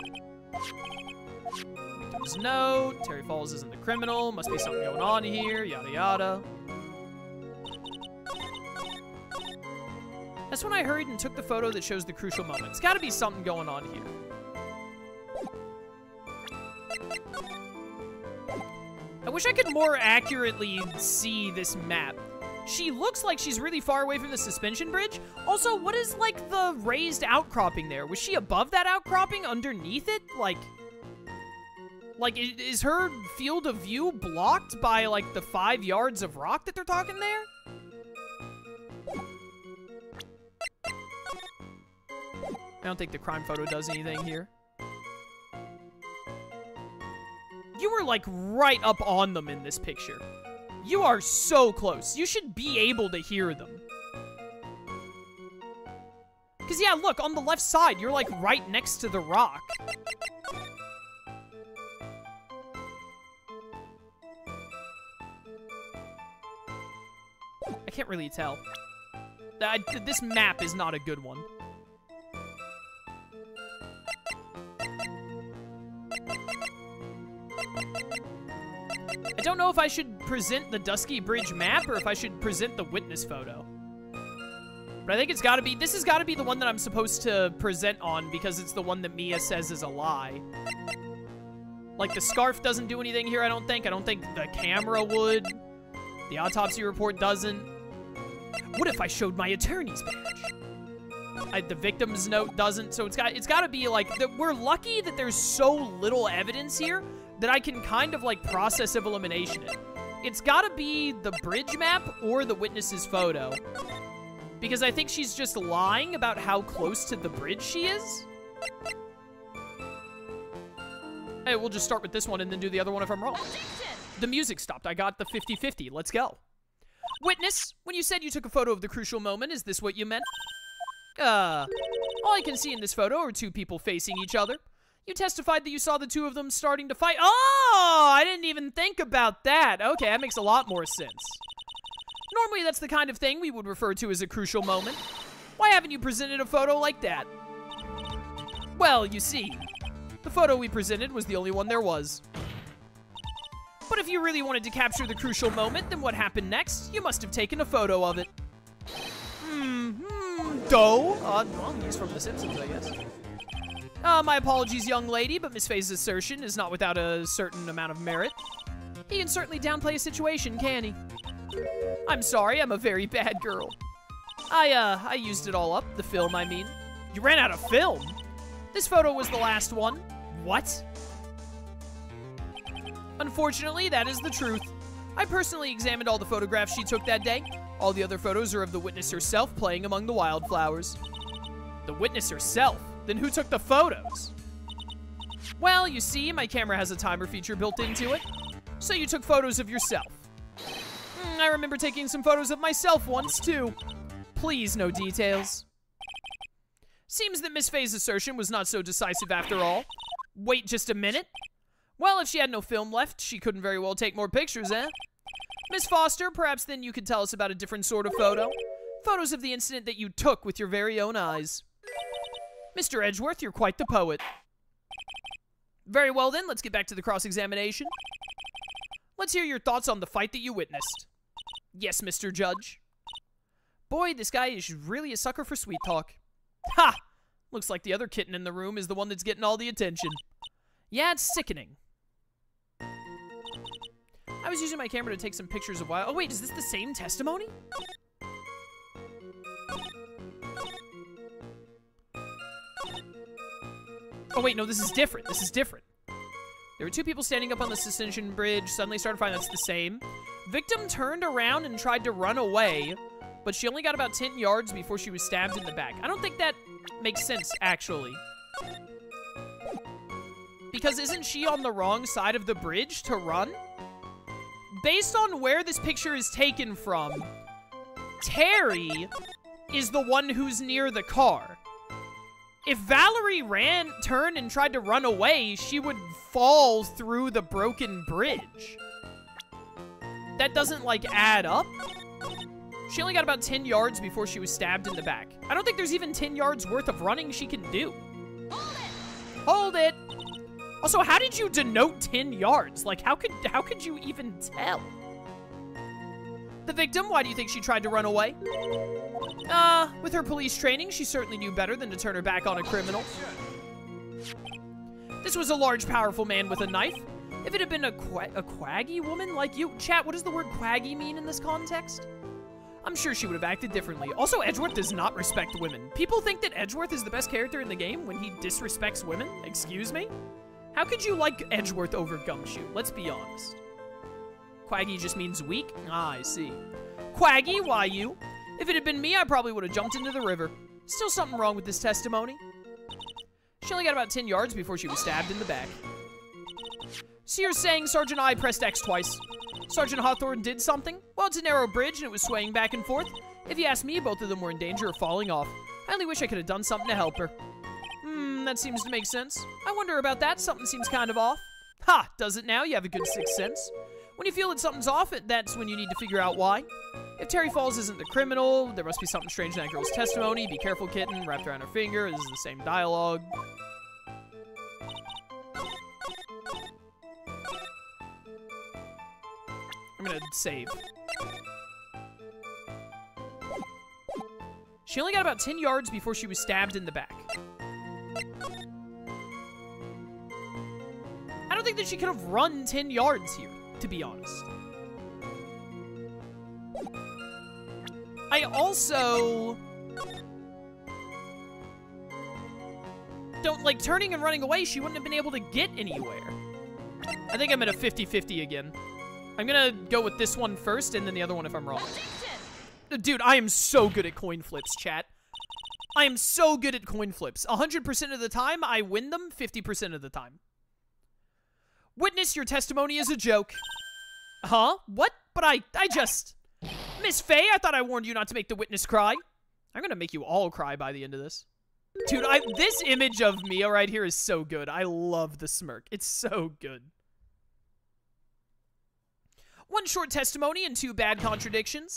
Victim's note. Terry Falls isn't the criminal. Must be something going on here. Yada yada. That's when I hurried and took the photo that shows the crucial moment. It's gotta be something going on here. I wish I could more accurately see this map. She looks like she's really far away from the suspension bridge. Also, what is, like, the raised outcropping there? Was she above that outcropping, underneath it? Like, is her field of view blocked by, like, the 5 yards of rock that they're talking there? I don't think the crime photo does anything here. You were, like, right up on them in this picture. You are so close. You should be able to hear them. Because, yeah, look, on the left side, you're, like, right next to the rock. I can't really tell. This map is not a good one. I don't know if I should present the Dusky Bridge map or if I should present the witness photo. But I think it's gotta be, this has gotta be the one that I'm supposed to present on because it's the one that Mia says is a lie. Like, the scarf doesn't do anything here, I don't think. I don't think the camera would. The autopsy report doesn't. What if I showed my attorney's badge? The victim's note doesn't, so it's gotta be like, we're lucky that there's so little evidence here that I can kind of, like, process of elimination it. It's gotta be the bridge map or the witness's photo. Because I think she's just lying about how close to the bridge she is. Hey, we'll just start with this one and then do the other one if I'm wrong. The music stopped. I got the 50-50. Let's go. Witness, when you said you took a photo of the crucial moment, is this what you meant? All I can see in this photo are two people facing each other. You testified that you saw the two of them starting to fight. Oh, I didn't even think about that. Okay, that makes a lot more sense. Normally, that's the kind of thing we would refer to as a crucial moment. Why haven't you presented a photo like that? Well, you see, the photo we presented was the only one there was. But if you really wanted to capture the crucial moment, then what happened next? You must have taken a photo of it. Well, he's from The Simpsons, I guess. My apologies, young lady, but Miss Faye's assertion is not without a certain amount of merit. He can certainly downplay a situation, can he? I'm sorry, I'm a very bad girl. I used it all up, the film, I mean. You ran out of film? This photo was the last one. What? Unfortunately, that is the truth. I personally examined all the photographs she took that day. All the other photos are of the witness herself playing among the wildflowers. The witness herself? Then who took the photos? Well, you see, my camera has a timer feature built into it. So you took photos of yourself. I remember taking some photos of myself once, too. Please, no details. Seems that Miss Faye's assertion was not so decisive after all. Wait just a minute. Well, if she had no film left, she couldn't very well take more pictures, eh? Miss Foster, perhaps then you could tell us about a different sort of photo. Photos of the incident that you took with your very own eyes. Mr. Edgeworth, you're quite the poet. Very well then, let's get back to the cross-examination. Let's hear your thoughts on the fight that you witnessed. Yes, Mr. Judge. Boy, this guy is really a sucker for sweet talk. Ha! Looks like the other kitten in the room is the one that's getting all the attention. Yeah, it's sickening. I was using my camera to take some pictures of wild... Oh, wait, is this the same testimony? Oh, wait, no, this is different. This is different. There were two people standing up on the suspension bridge. Suddenly started finding that's the same. Victim turned around and tried to run away, but she only got about 10 yards before she was stabbed in the back. I don't think that makes sense, actually. Because isn't she on the wrong side of the bridge to run? Based on where this picture is taken from, Terry is the one who's near the car. If Valerie turned and tried to run away, she would fall through the broken bridge. That doesn't, like, add up. She only got about 10 yards before she was stabbed in the back. I don't think there's even 10 yards worth of running she can do. Hold it! Hold it! Also, how did you denote 10 yards? Like, how could you even tell? The victim, why do you think she tried to run away? With her police training, she certainly knew better than to turn her back on a criminal. This was a large, powerful man with a knife. If it had been a quaggy woman like you... Chat, what does the word quaggy mean in this context? I'm sure she would have acted differently. Also, Edgeworth does not respect women. People think that Edgeworth is the best character in the game when he disrespects women? Excuse me? How could you like Edgeworth over Gumshoe? Let's be honest. Quaggy just means weak? Ah, I see. Quaggy, why you? If it had been me, I probably would have jumped into the river. Still something wrong with this testimony. She only got about 10 yards before she was stabbed in the back. So you're saying Sergeant I pressed X twice. Sergeant Hawthorne did something? Well, it's a narrow bridge and it was swaying back and forth. If you ask me, both of them were in danger of falling off. I only wish I could have done something to help her. That seems to make sense. I wonder about that. Something seems kind of off. Ha! Does it now? You have a good sixth sense. When you feel that something's off, that's when you need to figure out why. If Terry Falls isn't the criminal, there must be something strange in that girl's testimony. Be careful, kitten. Wrapped around her finger. This is the same dialogue. I'm gonna save. She only got about 10 yards before she was stabbed in the back. I don't think that she could have run 10 yards here, to be honest. I also don't, like, turning and running away, she wouldn't have been able to get anywhere. I think I'm at a 50-50 again. I'm gonna go with this one first, and then the other one if I'm wrong. Dude, I am so good at coin flips, chat. I am so good at coin flips. 100% of the time, I win them 50% of the time. Witness, your testimony is a joke. Huh? What? But I just... Miss Faye, I thought I warned you not to make the witness cry. I'm gonna make you all cry by the end of this. Dude, this image of Mia right here is so good. I love the smirk. It's so good. One short testimony and two bad contradictions.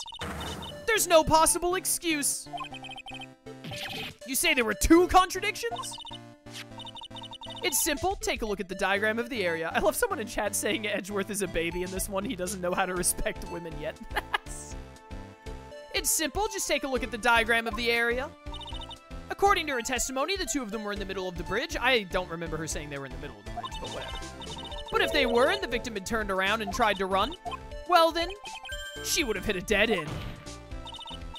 There's no possible excuse. You say there were two contradictions? It's simple. Take a look at the diagram of the area. I love someone in chat saying Edgeworth is a baby in this one. He doesn't know how to respect women yet. It's simple. Just take a look at the diagram of the area. According to her testimony, the two of them were in the middle of the bridge. I don't remember her saying they were in the middle of the bridge, but whatever. But if they were and the victim had turned around and tried to run, well then, she would have hit a dead end.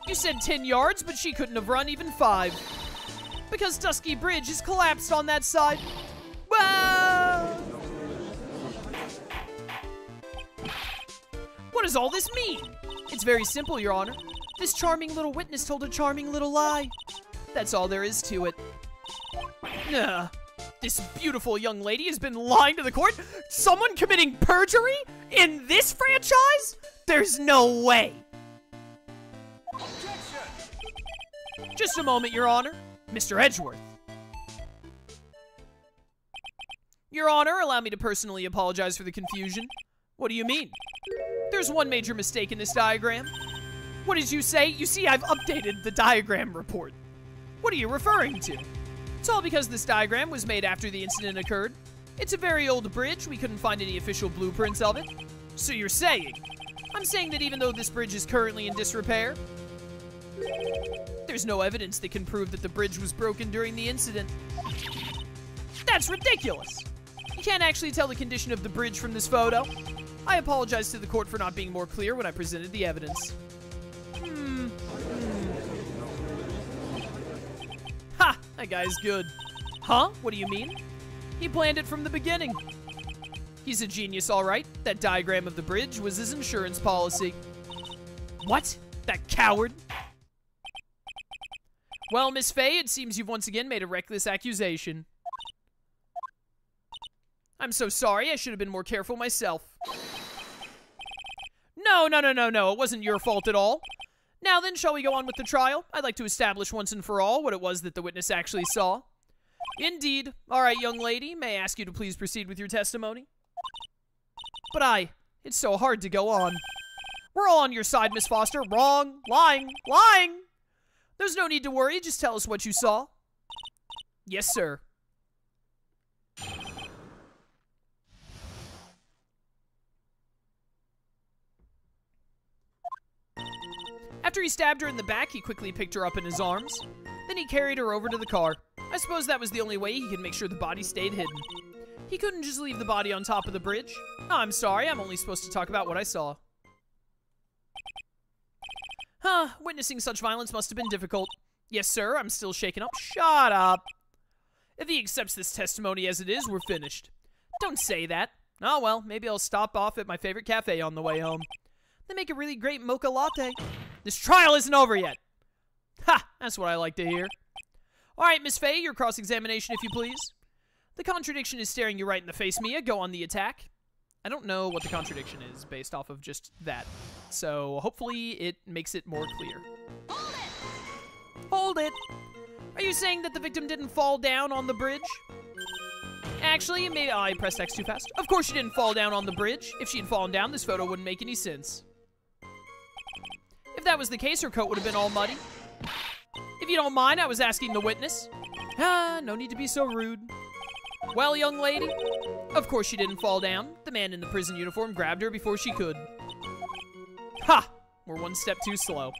You said 10 yards, but she couldn't have run even 5. Because Dusky Bridge is collapsed on that side. Whoa! What does all this mean? It's very simple, Your Honor. This charming little witness told a charming little lie. That's all there is to it. This beautiful young lady has been lying to the court? Someone committing perjury? In this franchise? There's no way. Just a moment, Your Honor. Mr. Edgeworth. Your Honor, allow me to personally apologize for the confusion. What do you mean? There's one major mistake in this diagram. What did you say? You see, I've updated the diagram report. What are you referring to? It's all because this diagram was made after the incident occurred. It's a very old bridge. We couldn't find any official blueprints of it. So you're saying? I'm saying that even though this bridge is currently in disrepair, there's no evidence that can prove that the bridge was broken during the incident. That's ridiculous! You can't actually tell the condition of the bridge from this photo. I apologize to the court for not being more clear when I presented the evidence. Ha! That guy's good. Huh? What do you mean? He planned it from the beginning. He's a genius, all right. That diagram of the bridge was his insurance policy. What? That coward? Well, Miss Faye, it seems you've once again made a reckless accusation. I'm so sorry. I should have been more careful myself. No. It wasn't your fault at all. Now then, shall we go on with the trial? I'd like to establish once and for all what it was that the witness actually saw. Indeed. All right, young lady, may I ask you to please proceed with your testimony? But it's so hard to go on. We're all on your side, Miss Foster. Wrong. Lying. There's no need to worry. Just tell us what you saw. Yes, sir. After he stabbed her in the back, he quickly picked her up in his arms. Then he carried her over to the car. I suppose that was the only way he could make sure the body stayed hidden. He couldn't just leave the body on top of the bridge. Oh, I'm sorry, I'm only supposed to talk about what I saw. Witnessing such violence must have been difficult. Yes, sir, I'm still shaken up. Shut up. If he accepts this testimony as it is, we're finished. Don't say that. Oh, well, maybe I'll stop off at my favorite cafe on the way home. They make a really great mocha latte. This trial isn't over yet. Ha! That's what I like to hear. All right, Miss Faye, your cross-examination, if you please. The contradiction is staring you right in the face, Mia. Go on the attack. I don't know what the contradiction is based off of just that. So hopefully it makes it more clear. Hold it! Hold it! Are you saying that the victim didn't fall down on the bridge? Actually, maybe I pressed X too fast. Of course she didn't fall down on the bridge. If she had fallen down, this photo wouldn't make any sense. If that was the case, her coat would have been all muddy. If you don't mind, I was asking the witness. No need to be so rude. Well, young lady, of course she didn't fall down. The man in the prison uniform grabbed her before she could. Ha! We're one step too slow.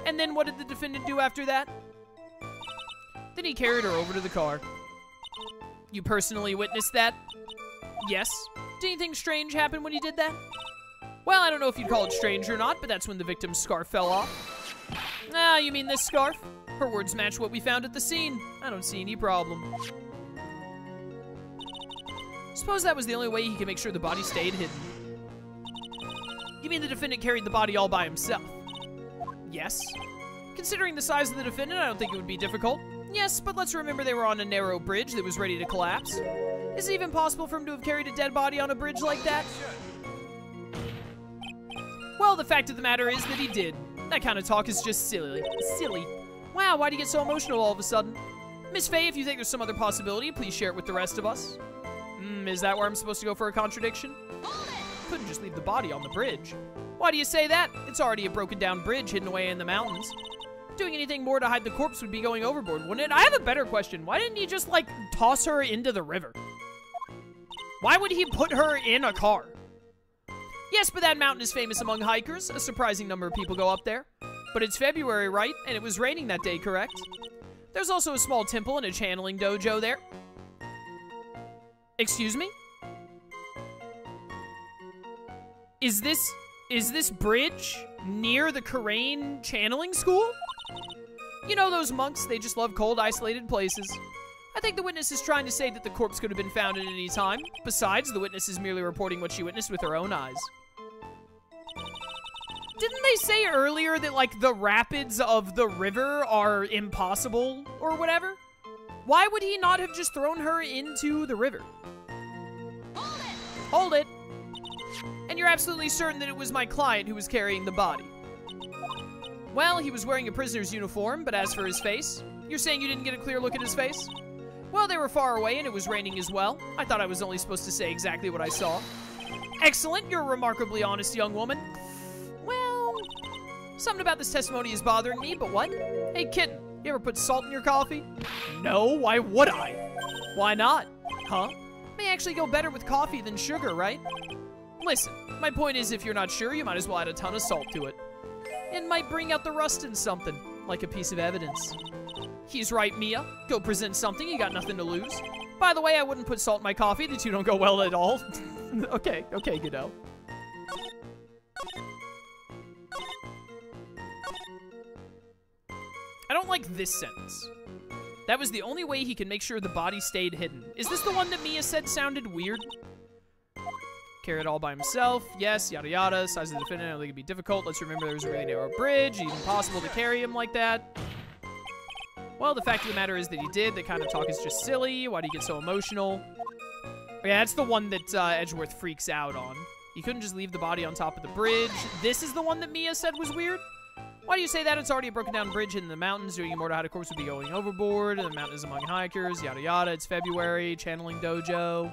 And then what did the defendant do after that? Then he carried her over to the car. You personally witnessed that? Yes. Did anything strange happen when he did that? Well, I don't know if you'd call it strange or not, but that's when the victim's scarf fell off. Ah, you mean this scarf? Her words match what we found at the scene. I don't see any problem. Suppose that was the only way he could make sure the body stayed hidden. You mean the defendant carried the body all by himself? Yes. Considering the size of the defendant, I don't think it would be difficult. Yes, but let's remember they were on a narrow bridge that was ready to collapse. Is it even possible for him to have carried a dead body on a bridge like that? Well, the fact of the matter is that he did. That kind of talk is just silly. Wow, why'd you get so emotional all of a sudden? Miss Faye, if you think there's some other possibility, please share it with the rest of us. Is that where I'm supposed to go for a contradiction? Couldn't just leave the body on the bridge. Why do you say that? It's already a broken down bridge hidden away in the mountains. Doing anything more to hide the corpse would be going overboard, wouldn't it? I have a better question. Why didn't he just, like, toss her into the river? Why would he put her in a car? Yes, but that mountain is famous among hikers. A surprising number of people go up there. But it's February, right? And it was raining that day, correct? There's also a small temple and a channeling dojo there. Excuse me? Is this bridge near the Karain channeling school? You know those monks, they just love cold, isolated places. I think the witness is trying to say that the corpse could have been found at any time. Besides, the witness is merely reporting what she witnessed with her own eyes. Didn't they say earlier that, like, the rapids of the river are impossible or whatever? Why would he not have just thrown her into the river? Hold it! Hold it! And you're absolutely certain that it was my client who was carrying the body? Well, he was wearing a prisoner's uniform, but as for his face, you're saying you didn't get a clear look at his face? Well, they were far away and it was raining as well. I thought I was only supposed to say exactly what I saw. Excellent, you're a remarkably honest young woman. Well, something about this testimony is bothering me, but what? Hey, kitten, you ever put salt in your coffee? No, why would I? Why not? Huh? May actually go better with coffee than sugar, right? Listen, my point is if you're not sure, you might as well add a ton of salt to it. It might bring out the rust in something, like a piece of evidence. He's right, Mia. Go present something, you got nothing to lose. By the way, I wouldn't put salt in my coffee, the two don't go well at all. Okay, Godot. I don't like this sentence. That was the only way he could make sure the body stayed hidden. Is this the one that Mia said sounded weird? Carry it all by himself. Yes, yada yada. Size of the defendant, I don't think it'd be difficult. Let's remember there was a really narrow bridge. Even possible to carry him like that. Well, the fact of the matter is that he did. That kind of talk is just silly. Why do you get so emotional? Yeah, that's the one that Edgeworth freaks out on. He couldn't just leave the body on top of the bridge. This is the one that Mia said was weird? Why do you say that? It's already a broken down bridge in the mountains. Doing a more to hide a corpse would be going overboard. And the mountain is among hikers. Yada yada. It's February. Channeling dojo.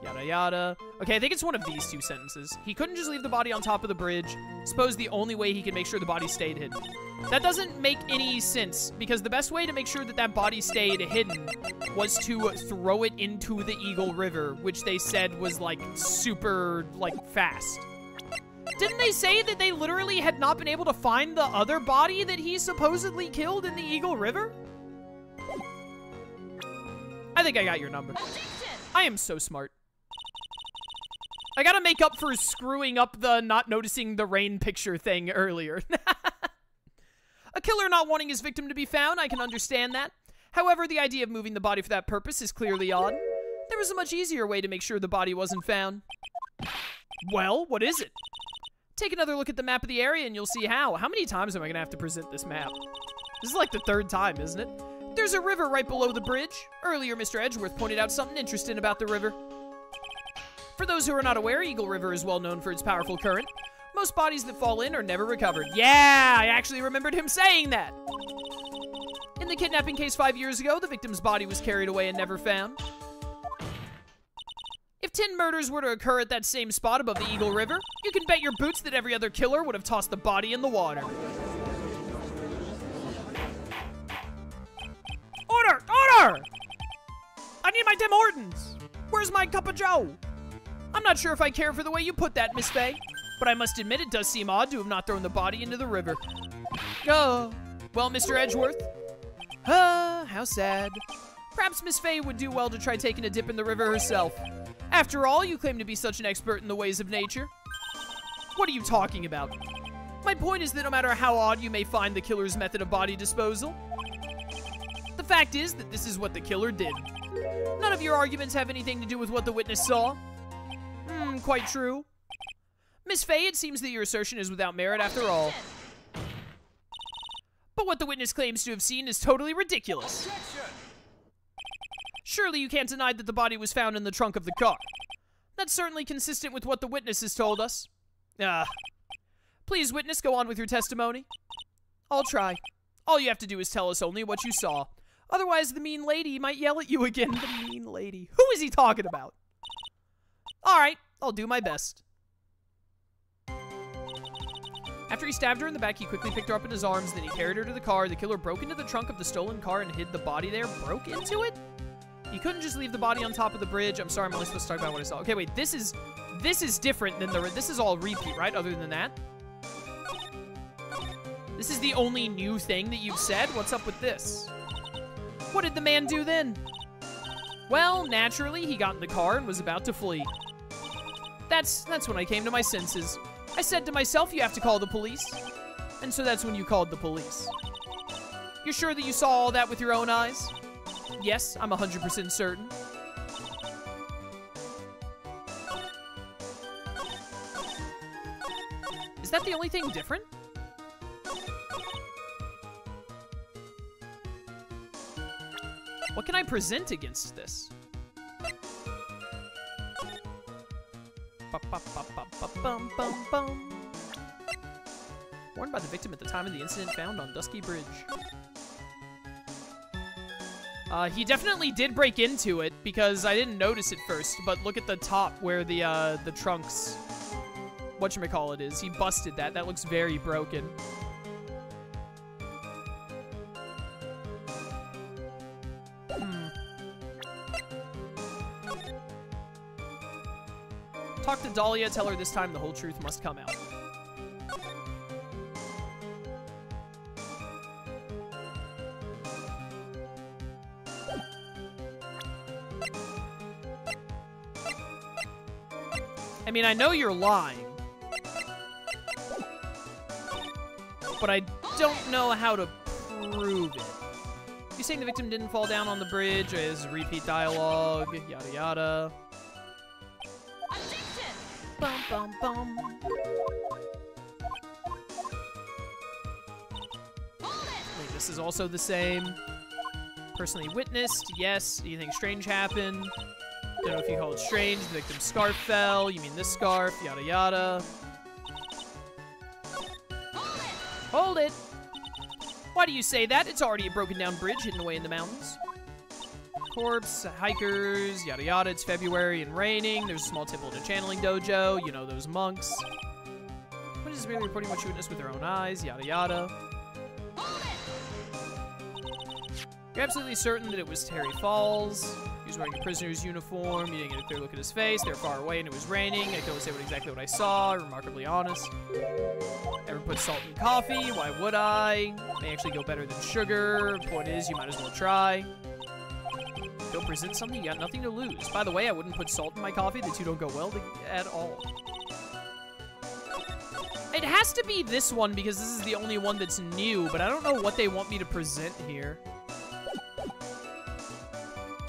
Yada yada. Okay, I think it's one of these two sentences. He couldn't just leave the body on top of the bridge. Suppose the only way he could make sure the body stayed hidden. That doesn't make any sense, because the best way to make sure that that body stayed hidden was to throw it into the Eagle River, which they said was, like, super, like, fast. Didn't they say that they literally had not been able to find the other body that he supposedly killed in the Eagle River? I think I got your number. I am so smart. I gotta make up for screwing up the not noticing the rain picture thing earlier. A killer not wanting his victim to be found, I can understand that. However, the idea of moving the body for that purpose is clearly odd. There was a much easier way to make sure the body wasn't found. Well, what is it? Take another look at the map of the area and you'll see how. How many times am I gonna have to present this map? This is like the third time, isn't it? There's a river right below the bridge. Earlier, Mr. Edgeworth pointed out something interesting about the river. For those who are not aware, Eagle River is well known for its powerful current. Most bodies that fall in are never recovered. Yeah, I actually remembered him saying that. In the kidnapping case 5 years ago, the victim's body was carried away and never found. If 10 murders were to occur at that same spot above the Eagle River, you can bet your boots that every other killer would have tossed the body in the water. Order! Order! I need my Tim Hortons! Where's my cup of joe? I'm not sure if I care for the way you put that, Miss Faye, but I must admit it does seem odd to have not thrown the body into the river. Oh, well, Mr. Edgeworth? Ah, how sad. Perhaps Miss Faye would do well to try taking a dip in the river herself. After all, you claim to be such an expert in the ways of nature. What are you talking about? My point is that no matter how odd you may find the killer's method of body disposal, the fact is that this is what the killer did. None of your arguments have anything to do with what the witness saw. Quite true. Miss Faye, it seems that your assertion is without merit after all. But what the witness claims to have seen is totally ridiculous. Surely you can't deny that the body was found in the trunk of the car. That's certainly consistent with what the witness has told us. Please, witness, go on with your testimony. I'll try. All you have to do is tell us only what you saw. Otherwise, the mean lady might yell at you again. The mean lady. Who is he talking about? All right, I'll do my best. After he stabbed her in the back, he quickly picked her up in his arms, then he carried her to the car. The killer broke into the trunk of the stolen car and hid the body there. Broke into it? He couldn't just leave the body on top of the bridge. I'm sorry, I'm only supposed to talk about what I saw. Okay, wait, this is different than this is all repeat, right? Other than that. This is the only new thing that you've said? What's up with this? What did the man do then? Well, naturally, he got in the car and was about to flee. That's when I came to my senses. I said to myself, you have to call the police. And so that's when you called the police. You're sure that you saw all that with your own eyes? Yes, I'm 100% certain. Is that the only thing different? What can I present against this? Warned by the victim at the time of the incident, found on Dusky Bridge. He definitely did break into it because I didn't notice it first, but look at the top where the trunks, whatchamacallit is. He busted that. That looks very broken. Talk to Dahlia, tell her this time the whole truth must come out. I mean, I know you're lying, but I don't know how to prove it. You saying the victim didn't fall down on the bridge is repeat dialogue, yada yada. Objection! Bum bum bum. Hold it! Wait, this is also the same. Personally witnessed, yes. Anything strange happened? Don't know if you call it strange. The victim's scarf fell. You mean this scarf? Yada yada. Hold it! Hold it! Why do you say that? It's already a broken down bridge hidden away in the mountains. Corpse, hikers, yada yada. It's February and raining. There's a small temple at a channeling dojo. You know, those monks. What is merely reporting what you witnessed with their own eyes? Yada yada. Hold it! You're absolutely certain that it was Terry Falls. He was wearing a prisoner's uniform. You didn't get a clear look at his face. They were far away and it was raining. I can only say exactly what I saw. Remarkably honest. Ever put salt in coffee? Why would I? May actually go better than sugar. Point is, you might as well try. Don't present something, you got nothing to lose. By the way, I wouldn't put salt in my coffee. The two don't go well at all. It has to be this one because this is the only one that's new, but I don't know what they want me to present here.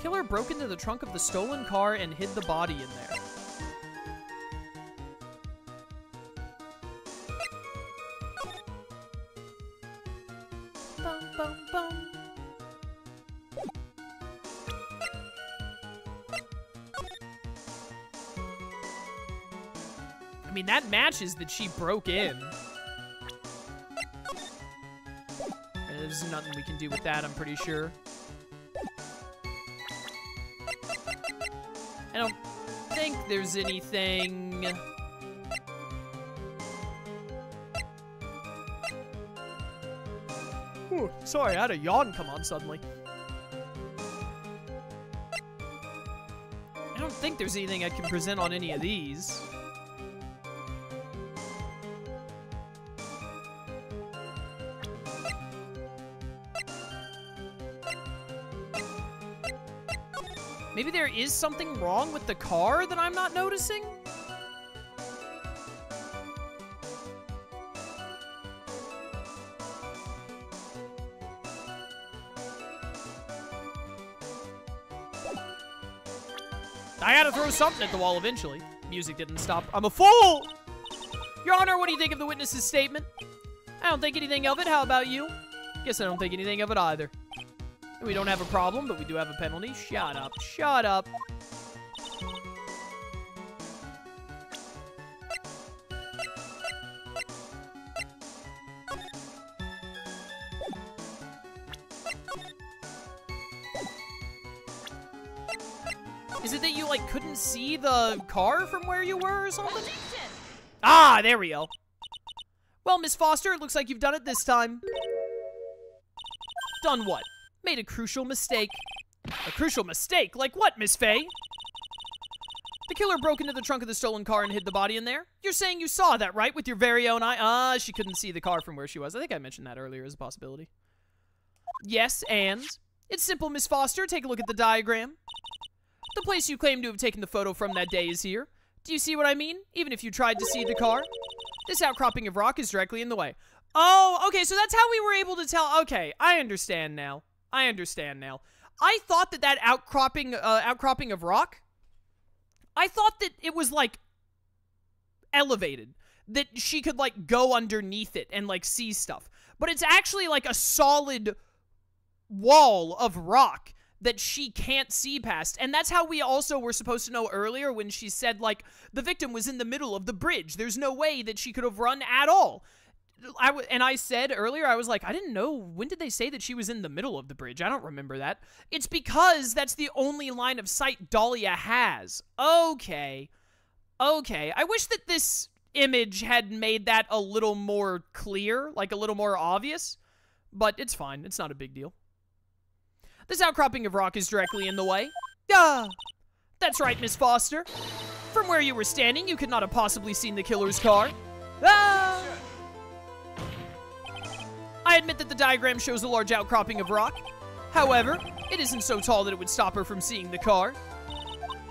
Killer broke into the trunk of the stolen car and hid the body in there. Bum, bum, bum. I mean, that matches that she broke in. There's nothing we can do with that, I'm pretty sure. I don't think there's anything... Ooh, sorry, I had a yawn come on suddenly. I don't think there's anything I can present on any of these. Maybe there is something wrong with the car that I'm not noticing? I had to throw something at the wall eventually. Music didn't stop. I'm a fool! Your Honor, what do you think of the witness's statement? I don't think anything of it. How about you? Guess I don't think anything of it either. We don't have a problem, but we do have a penalty. Shut up. Shut up. Is it that you, like, couldn't see the car from where you were or something? Objection! Ah, there we go. Well, Miss Foster, it looks like you've done it this time. Done what? Made a crucial mistake. A crucial mistake? Like what, Miss Faye? The killer broke into the trunk of the stolen car and hid the body in there. You're saying you saw that, right? With your very own eye? Ah, she couldn't see the car from where she was. I think I mentioned that earlier as a possibility. Yes, and? It's simple, Miss Foster. Take a look at the diagram. The place you claim to have taken the photo from that day is here. Do you see what I mean? Even if you tried to see the car? This outcropping of rock is directly in the way. Oh, okay, so that's how we were able to tell. Okay, I understand now. I thought that outcropping of rock, I thought that it was, like, elevated. That she could, like, go underneath it and, like, see stuff. But it's actually, like, a solid wall of rock that she can't see past. And that's how we also were supposed to know earlier when she said, like, the victim was in the middle of the bridge. There's no way that she could have run at all. And I said earlier, I was like, I didn't know. When did they say that she was in the middle of the bridge? I don't remember that. It's because that's the only line of sight Dahlia has. Okay. Okay. I wish that this image had made that a little more clear, like a little more obvious. But it's fine. It's not a big deal. This outcropping of rock is directly in the way. Ah! That's right, Miss Foster. From where you were standing, you could not have possibly seen the killer's car. Ah! I admit that the diagram shows a large outcropping of rock. However, it isn't so tall that it would stop her from seeing the car.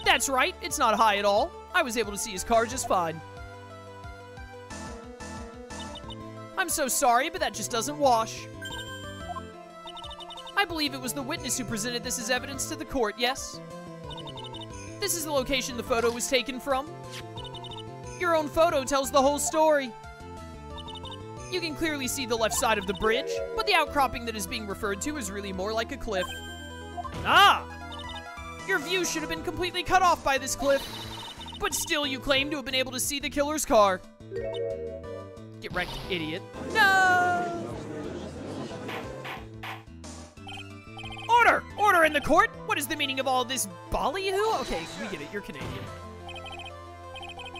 That's right, it's not high at all. I was able to see his car just fine. I'm so sorry, but that just doesn't wash. I believe it was the witness who presented this as evidence to the court, yes? This is the location the photo was taken from. Your own photo tells the whole story. You can clearly see the left side of the bridge, but the outcropping that is being referred to is really more like a cliff. Ah! Your view should have been completely cut off by this cliff, but still you claim to have been able to see the killer's car. Get wrecked, idiot. No! Order! Order in the court! What is the meaning of all this ballyhoo? Okay, we get it. You're Canadian.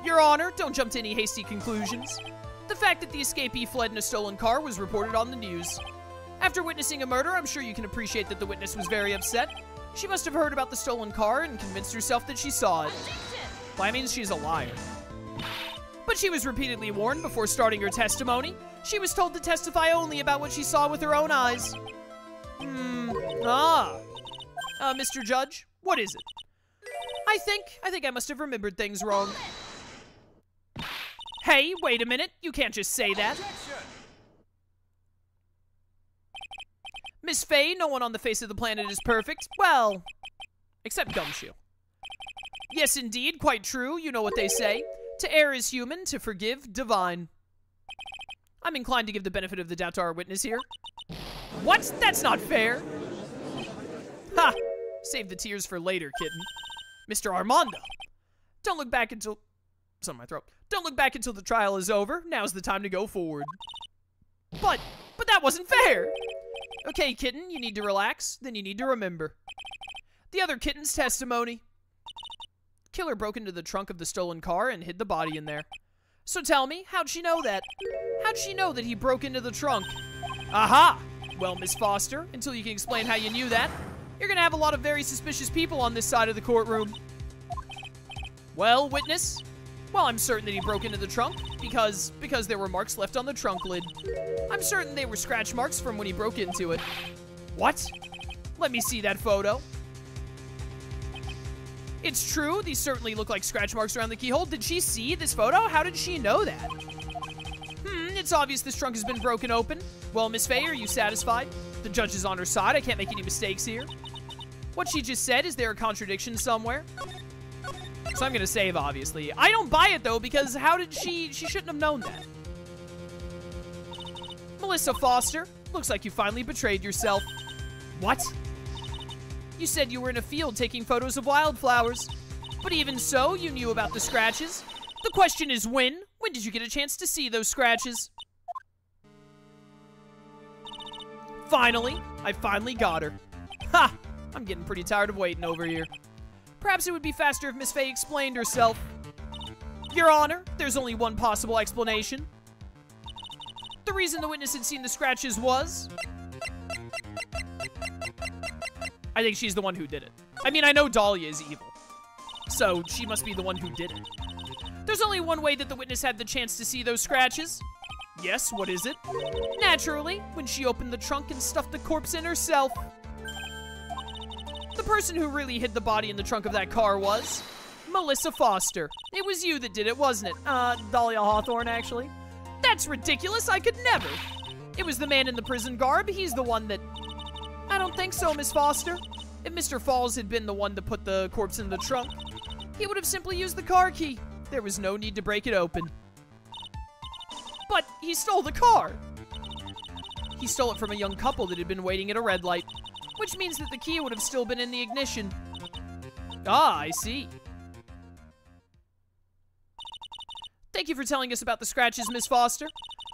Your Honor, don't jump to any hasty conclusions. The fact that the escapee fled in a stolen car was reported on the news. After witnessing a murder, I'm sure you can appreciate that the witness was very upset. She must have heard about the stolen car and convinced herself that she saw it. Well, that means she's a liar. But she was repeatedly warned before starting her testimony. She was told to testify only about what she saw with her own eyes. Mr. Judge, what is it? I think I must have remembered things wrong. Hey, wait a minute. You can't just say that. Miss Faye, no one on the face of the planet is perfect. Well, except Gumshoe. Yes, indeed, quite true. You know what they say. To err is human, to forgive, divine. I'm inclined to give the benefit of the doubt to our witness here. What? That's not fair. Ha! Save the tears for later, kitten. Mr. Armando. Don't look back until... Something in my throat. Don't look back until the trial is over. Now's the time to go forward. But that wasn't fair. Okay, kitten, you need to relax. Then you need to remember. The other kitten's testimony. Killer broke into the trunk of the stolen car and hid the body in there. So tell me, how'd she know that? How'd she know that he broke into the trunk? Aha! Well, Miss Foster, until you can explain how you knew that, you're gonna have a lot of very suspicious people on this side of the courtroom. Well, witness? Well, I'm certain that he broke into the trunk because there were marks left on the trunk lid. I'm certain they were scratch marks from when he broke into it. What? Let me see that photo. It's true, these certainly look like scratch marks around the keyhole. Did she see this photo? How did she know that? It's obvious this trunk has been broken open. Well, Miss Faye, are you satisfied? The judge is on her side. I can't make any mistakes here. What she just said, is there a contradiction somewhere? So I'm gonna save, obviously. I don't buy it, though, because how did she shouldn't have known that. Melissa Foster, looks like you finally betrayed yourself. What? You said you were in a field taking photos of wildflowers. But even so, you knew about the scratches. The question is when? When did you get a chance to see those scratches? Finally, I finally got her. Ha! I'm getting pretty tired of waiting over here. Perhaps it would be faster if Miss Faye explained herself. Your Honor, there's only one possible explanation. The reason the witness had seen the scratches was... I think she's the one who did it. I mean, I know Dahlia is evil. So she must be the one who did it. There's only one way that the witness had the chance to see those scratches. Yes, what is it? Naturally, when she opened the trunk and stuffed the corpse in herself. The person who really hid the body in the trunk of that car was Melissa Foster. It was you that did it, wasn't it? Dahlia Hawthorne, actually. That's ridiculous, I could never. It was the man in the prison garb, he's the one that... I don't think so, Miss Foster. If Mr. Falls had been the one to put the corpse in the trunk, he would have simply used the car key. There was no need to break it open. But he stole the car. He stole it from a young couple that had been waiting at a red light, which means that the key would have still been in the ignition. Ah, I see. Thank you for telling us about the scratches, Miss Foster.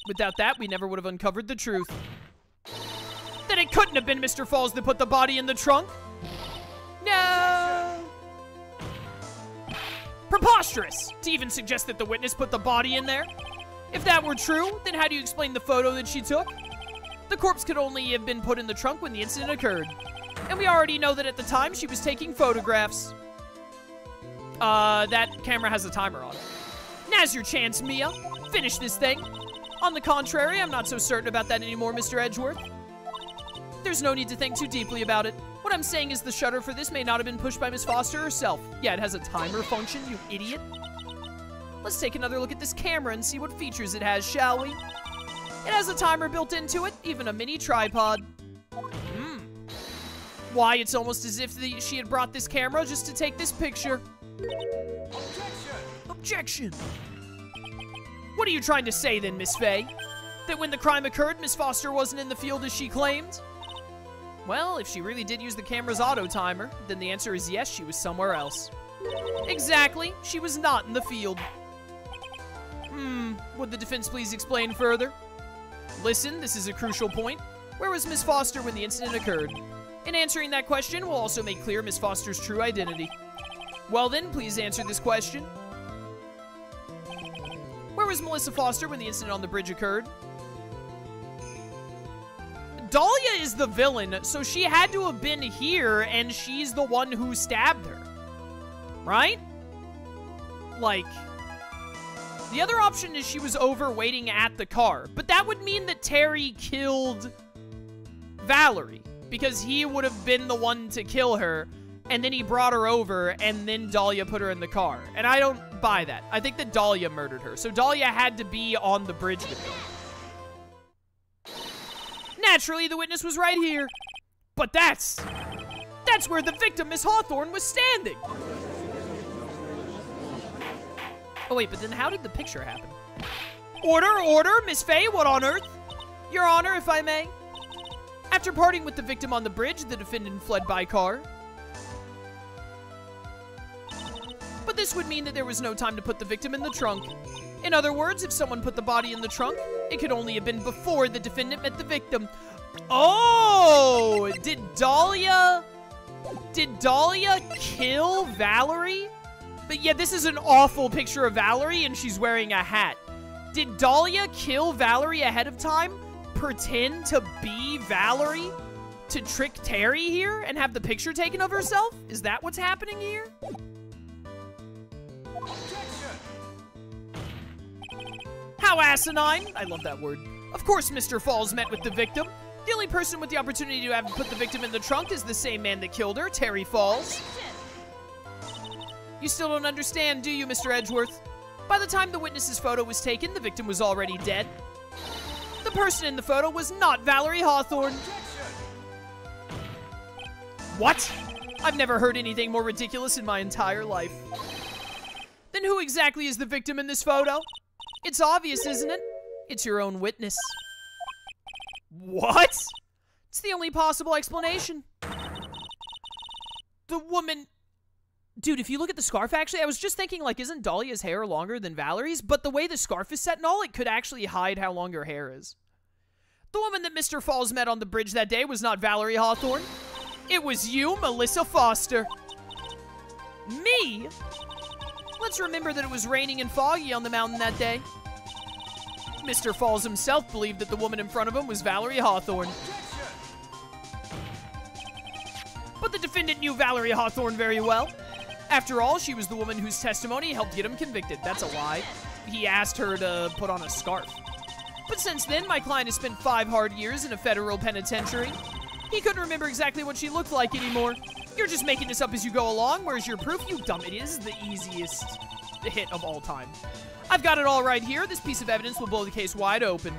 Without that, we never would have uncovered the truth. Then it couldn't have been Mr. Falls that put the body in the trunk. No! Preposterous! To even suggest that the witness put the body in there? If that were true, then how do you explain the photo that she took? The corpse could only have been put in the trunk when the incident occurred. And we already know that at the time she was taking photographs. That camera has a timer on it. Now's your chance, Mia. Finish this thing. On the contrary, I'm not so certain about that anymore, Mr. Edgeworth. There's no need to think too deeply about it. What I'm saying is the shutter for this may not have been pushed by Miss Foster herself. Yeah, it has a timer function, you idiot. Let's take another look at this camera and see what features it has, shall we? It has a timer built into it, even a mini tripod. Why, it's almost as if she had brought this camera just to take this picture. Objection! What are you trying to say then, Miss Faye? That when the crime occurred, Miss Foster wasn't in the field as she claimed? Well, if she really did use the camera's auto timer, then the answer is yes, she was somewhere else. Exactly, she was not in the field. Would the defense please explain further? Listen, this is a crucial point. Where was Miss Foster when the incident occurred? In answering that question, we'll also make clear Miss Foster's true identity. Well then, please answer this question. Where was Melissa Foster when the incident on the bridge occurred? Dahlia is the villain, so she had to have been here, and she's the one who stabbed her. Right? Like, the other option is she was over waiting at the car, but that would mean that Terry killed Valerie, because he would have been the one to kill her, and then he brought her over, and then Dahlia put her in the car. And I don't buy that. I think that Dahlia murdered her, so Dahlia had to be on the bridge with her. Naturally, the witness was right here. But that's where the victim, Miss Hawthorne, was standing. Oh wait, but then how did the picture happen? Order, Miss Faye, what on earth? Your Honor, if I may. After parting with the victim on the bridge, the defendant fled by car. But this would mean that there was no time to put the victim in the trunk. In other words, if someone put the body in the trunk, it could only have been before the defendant met the victim. Oh! Did Dahlia kill Valerie? But yeah, this is an awful picture of Valerie, and she's wearing a hat. Did Dahlia kill Valerie ahead of time? Pretend to be Valerie? To trick Terry here and have the picture taken of herself? Is that what's happening here? How asinine! I love that word. Of course Mr. Falls met with the victim. The only person with the opportunity to have put the victim in the trunk is the same man that killed her, Terry Falls. You still don't understand, do you, Mr. Edgeworth? By the time the witness's photo was taken, the victim was already dead. The person in the photo was not Valerie Hawthorne. What? I've never heard anything more ridiculous in my entire life. Then who exactly is the victim in this photo? It's obvious, isn't it? It's your own witness. What? It's the only possible explanation. The woman... Dude, if you look at the scarf, actually, I was just thinking, like, isn't Dahlia's hair longer than Valerie's? But the way the scarf is set and all, it could actually hide how long her hair is. The woman that Mr. Falls met on the bridge that day was not Valerie Hawthorne. It was you, Melissa Foster. Me? Let's remember that it was raining and foggy on the mountain that day. Mr. Falls himself believed that the woman in front of him was Valerie Hawthorne. But the defendant knew Valerie Hawthorne very well. After all, she was the woman whose testimony helped get him convicted. That's a lie. He asked her to put on a scarf. But since then, my client has spent 5 hard years in a federal penitentiary. He couldn't remember exactly what she looked like anymore. You're just making this up as you go along. Where's your proof, you dumb idiot? This is the easiest hit of all time. I've got it all right here. This piece of evidence will blow the case wide open.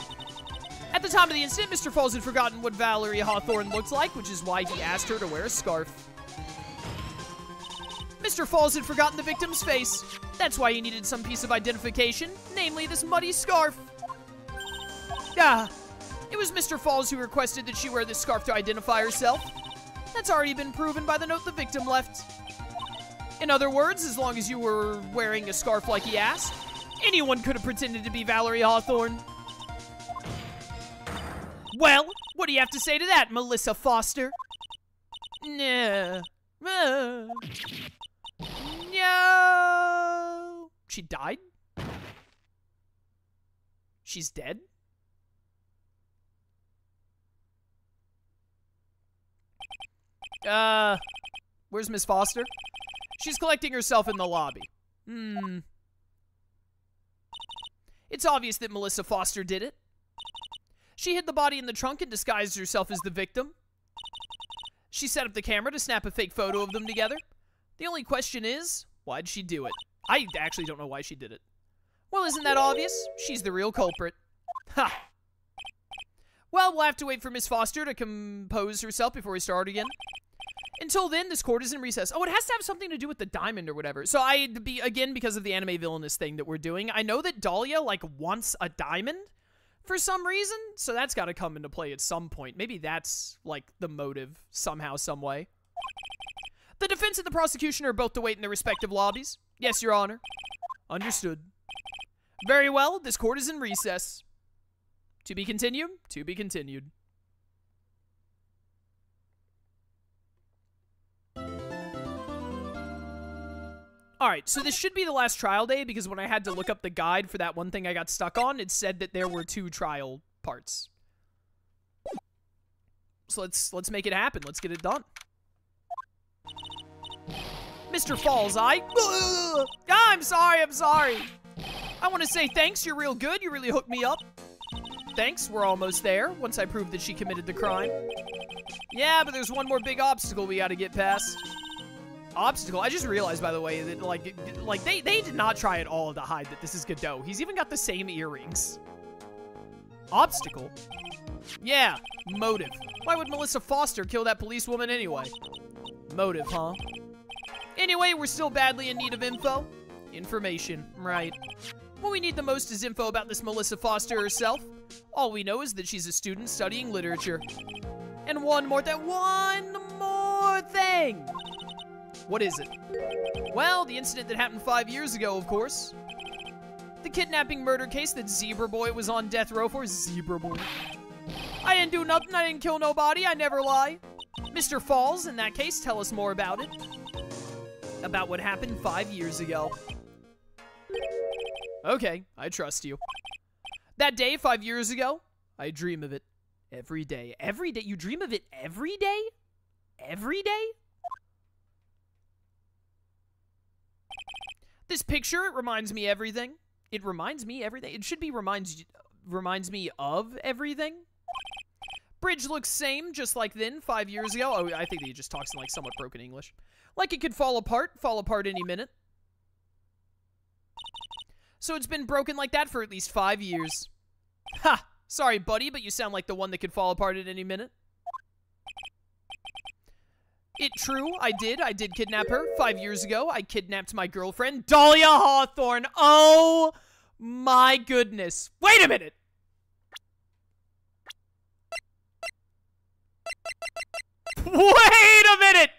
At the time of the incident, Mr. Falls had forgotten what Valerie Hawthorne looked like, which is why he asked her to wear a scarf. Mr. Falls had forgotten the victim's face. That's why he needed some piece of identification, namely this muddy scarf. It was Mr. Falls who requested that she wear this scarf to identify herself. That's already been proven by the note the victim left. In other words, as long as you were wearing a scarf like he asked, anyone could have pretended to be Valerie Hawthorne. Well, what do you have to say to that, Melissa Foster? No. No. She died? She's dead? Where's Miss Foster? She's collecting herself in the lobby. It's obvious that Melissa Foster did it. She hid the body in the trunk and disguised herself as the victim. She set up the camera to snap a fake photo of them together. The only question is, why'd she do it? I actually don't know why she did it. Well, isn't that obvious? She's the real culprit. Ha! Well, we'll have to wait for Miss Foster to compose herself before we start again. Until then, this court is in recess. Oh, it has to have something to do with the diamond or whatever. So again, because of the anime villainous thing that we're doing, I know that Dahlia, like, wants a diamond for some reason. So that's got to come into play at some point. Maybe that's, like, the motive somehow, some way. The defense and the prosecution are both to wait in their respective lobbies. Yes, Your Honor. Understood. Very well, this court is in recess. To be continued? To be continued. Alright, so this should be the last trial day, because when I had to look up the guide for that one thing I got stuck on, it said that there were 2 trial parts. So let's make it happen. Let's get it done. Mr. Falls, I'm sorry. I want to say thanks, you're real good. You really hooked me up. Thanks, we're almost there, once I prove that she committed the crime. Yeah, but there's one more big obstacle we gotta get past. Obstacle? I just realized, by the way, that, like they did not try at all to hide that this is Godot. He's even got the same earrings. Obstacle? Yeah, motive. Why would Melissa Foster kill that policewoman anyway? Motive, huh? Anyway, we're still badly in need of info. Information, right. What we need the most is info about this Melissa Foster herself. All we know is that she's a student studying literature. And one more thing. What is it? Well, the incident that happened 5 years ago, of course. The kidnapping murder case that Zebra Boy was on death row for. Zebra Boy. I didn't do nothing, I didn't kill nobody, I never lie. Mr. Falls, in that case, tell us more about it. About what happened 5 years ago. Okay, I trust you. That day, 5 years ago, I dream of it. Every day. Every day? You dream of it every day? Every day? This picture, it reminds me everything. It reminds me everything. It should be reminds me of everything. Bridge looks same, just like then, 5 years ago. Oh, I think he just talks in, like, somewhat broken English. Like it could fall apart any minute. So it's been broken like that for at least 5 years. Ha! Sorry, buddy, but you sound like the one that could fall apart at any minute. True, I did kidnap her 5 years ago. I kidnapped my girlfriend, Dahlia Hawthorne. Oh my goodness. Wait a minute. Wait a minute.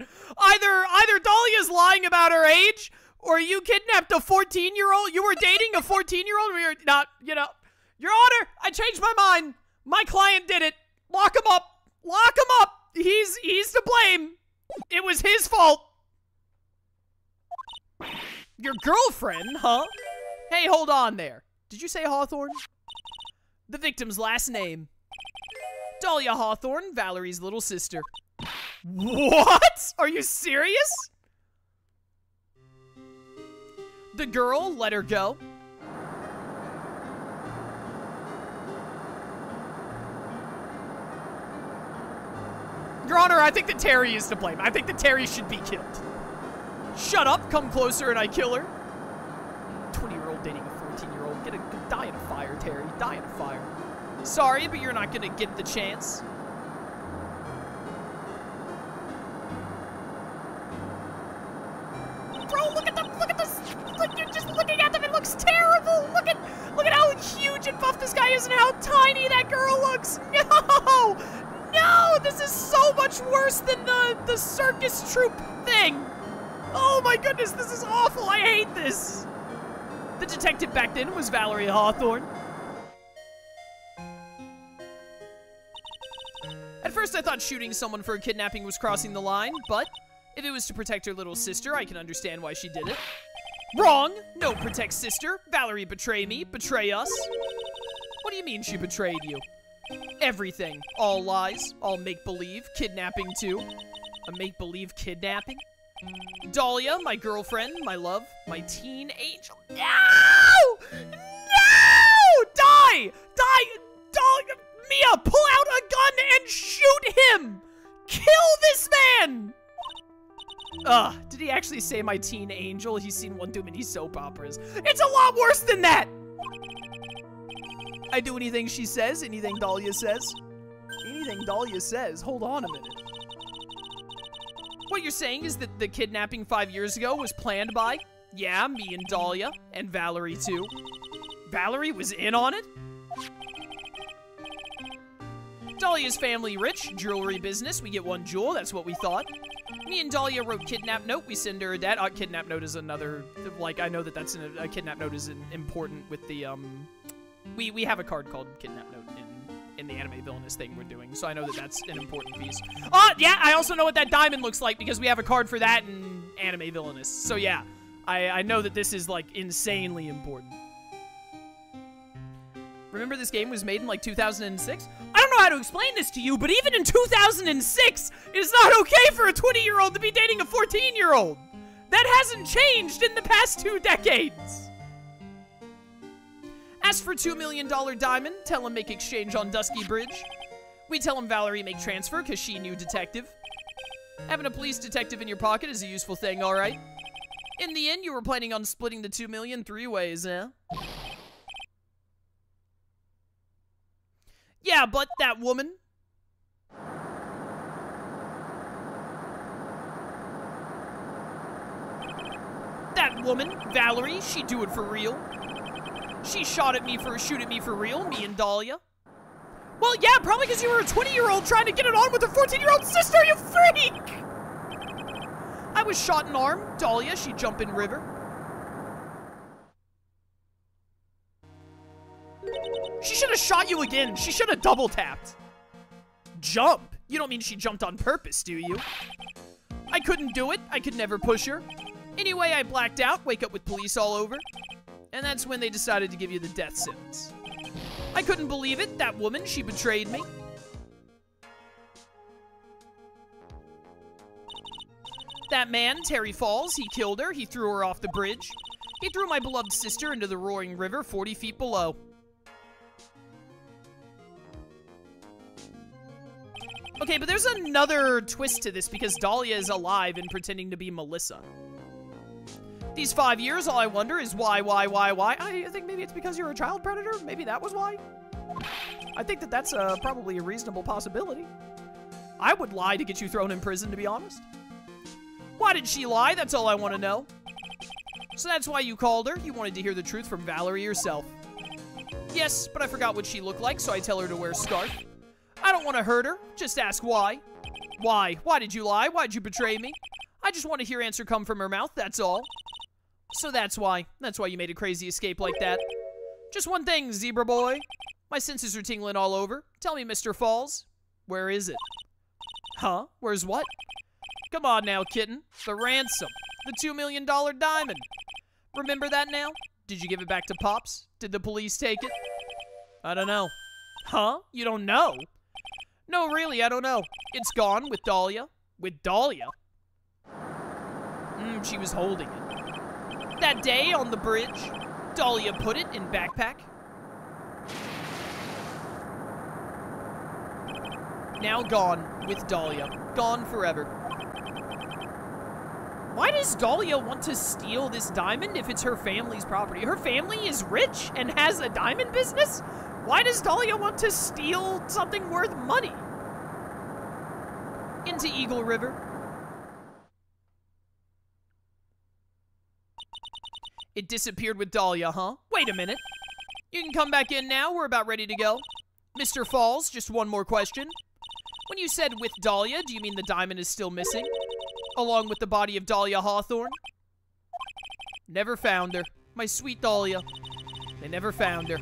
Either Dahlia's lying about her age, or you kidnapped a 14-year-old. You were dating a 14-year-old, or you're not, you know. Your Honor, I changed my mind. My client did it. Lock him up. Lock him up. He's to blame. It was his fault. Your girlfriend, huh? Hey, hold on there. Did you say Hawthorne? The victim's last name. Dahlia Hawthorne, Valerie's little sister. What? Are you serious? The girl, let her go. Your Honor, I think that Terry is to blame. I think that Terry should be killed. Shut up, come closer and I kill her. 20-year-old dating a 14-year-old. Die in a fire, Terry. Die in a fire. Sorry, but you're not gonna get the chance. Bro, look at this. Look, you're just looking at them. It looks terrible. Look at how huge and buff this guy is and how tiny that girl looks. No! No! This is so much worse than the circus troupe thing. Oh my goodness, this is awful. I hate this. The detective back then was Valerie Hawthorne. At first I thought shooting someone for a kidnapping was crossing the line, but if it was to protect her little sister, I can understand why she did it. Wrong! No protect sister. Valerie betrayed me. Betray us. What do you mean she betrayed you? Everything. All lies. All make-believe. Kidnapping too. A make-believe kidnapping? Dahlia, my girlfriend, my love, my teen angel. No! No! Die! Die! Dahlia! Mia, pull out a gun and shoot him! Kill this man! Did he actually say my teen angel? He's seen one too many soap operas. It's a lot worse than that! I do anything she says, anything Dahlia says. Anything Dahlia says. Hold on a minute. What you're saying is that the kidnapping 5 years ago was planned by, yeah, me and Dahlia, and Valerie too. Valerie was in on it? Dahlia's family rich, jewelry business, we get 1 jewel, that's what we thought. Me and Dahlia wrote kidnap note, we send her a dad. Kidnap note is another, like, I know that that's a kidnap note is important with the, we have a card called kidnap note in the anime villainous thing we're doing, so I know that that's an important piece. Yeah, I also know what that diamond looks like because we have a card for that in anime villainous. So yeah, I know that this is, like, insanely important. Remember this game was made in, like, 2006? I don't know how to explain this to you, but even in 2006, it's not okay for a 20-year-old to be dating a 14-year-old. That hasn't changed in the past 2 decades. Ask for $2 million diamond, tell him make exchange on Dusky Bridge. We tell him Valerie make transfer because she knew detective. Having a police detective in your pocket is a useful thing, alright? In the end, you were planning on splitting the 2 million 3 ways, eh? Yeah, but that woman. That woman, Valerie, she'd do it for real. She shoot at me for real, me and Dahlia. Well, yeah, probably because you were a 20-year-old trying to get it on with a 14-year-old sister, you freak! I was shot in arm. Dahlia, she'd jump in river. She should have shot you again. She should have double tapped. Jump? You don't mean she jumped on purpose, do you? I couldn't do it. I could never push her. Anyway, I blacked out, wake up with police all over. And that's when they decided to give you the death sentence. I couldn't believe it. That woman, she betrayed me. That man, Terry Falls, he killed her. He threw her off the bridge. He threw my beloved sister into the roaring river 40 feet below. Okay, but there's another twist to this because Dahlia is alive and pretending to be Melissa. These 5 years, all I wonder is why? I think maybe it's because you're a child predator. Maybe that was why. I think that that's probably a reasonable possibility. I would lie to get you thrown in prison, to be honest. Why did she lie? That's all I want to know. So that's why you called her? You wanted to hear the truth from Valerie herself. Yes, but I forgot what she looked like, so I tell her to wear a scarf. I don't want to hurt her. Just ask why. Why? Why did you lie? Why'd you betray me? I just want to hear answer come from her mouth, that's all. So that's why. That's why you made a crazy escape like that. Just one thing, zebra boy. My senses are tingling all over. Tell me, Mr. Falls. Where is it? Huh? Where's what? Come on now, kitten. The ransom. The $2 million diamond. Remember that now? Did you give it back to Pops? Did the police take it? I don't know. Huh? You don't know? No, really, I don't know. It's gone with Dahlia. With Dahlia? She was holding it. that day on the bridge, Dahlia put it in backpack. Now gone with Dahlia. Gone forever. Why does Dahlia want to steal this diamond if it's her family's property? Her family is rich and has a diamond business? Why does Dahlia want to steal something worth money? Into Eagle River. It disappeared with Dahlia, huh? Wait a minute. You can come back in now. We're about ready to go. Mr. Falls, just one more question. When you said with Dahlia, do you mean the diamond is still missing? Along with the body of Dahlia Hawthorne? Never found her. My sweet Dahlia. They never found her.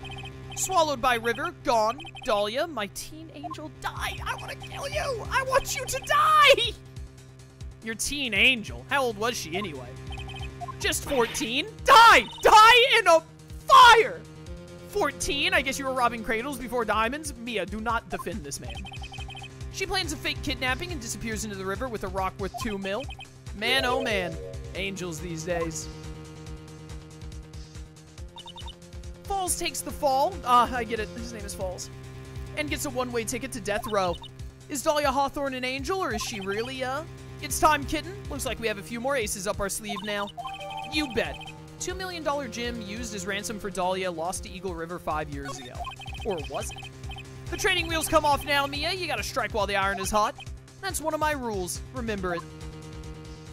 Swallowed by river, gone. Dahlia, my teen angel, die. I want to kill you. I want you to die. Your teen angel? How old was she anyway? Just 14. Die! Die in a fire! 14? I guess you were robbing cradles before diamonds? Mia, do not defend this man. She plans a fake kidnapping and disappears into the river with a rock worth 2 mil. Man, oh man. Angels these days. Falls takes the fall. I get it. His name is Falls. And gets a one-way ticket to death row. Is Dahlia Hawthorne an angel, or is she really, It's time, kitten. Looks like we have a few more aces up our sleeve now. You bet. $2 million gem used as ransom for Dahlia lost to Eagle River 5 years ago. Or was it? The training wheels come off now, Mia. You gotta strike while the iron is hot. That's one of my rules. Remember it.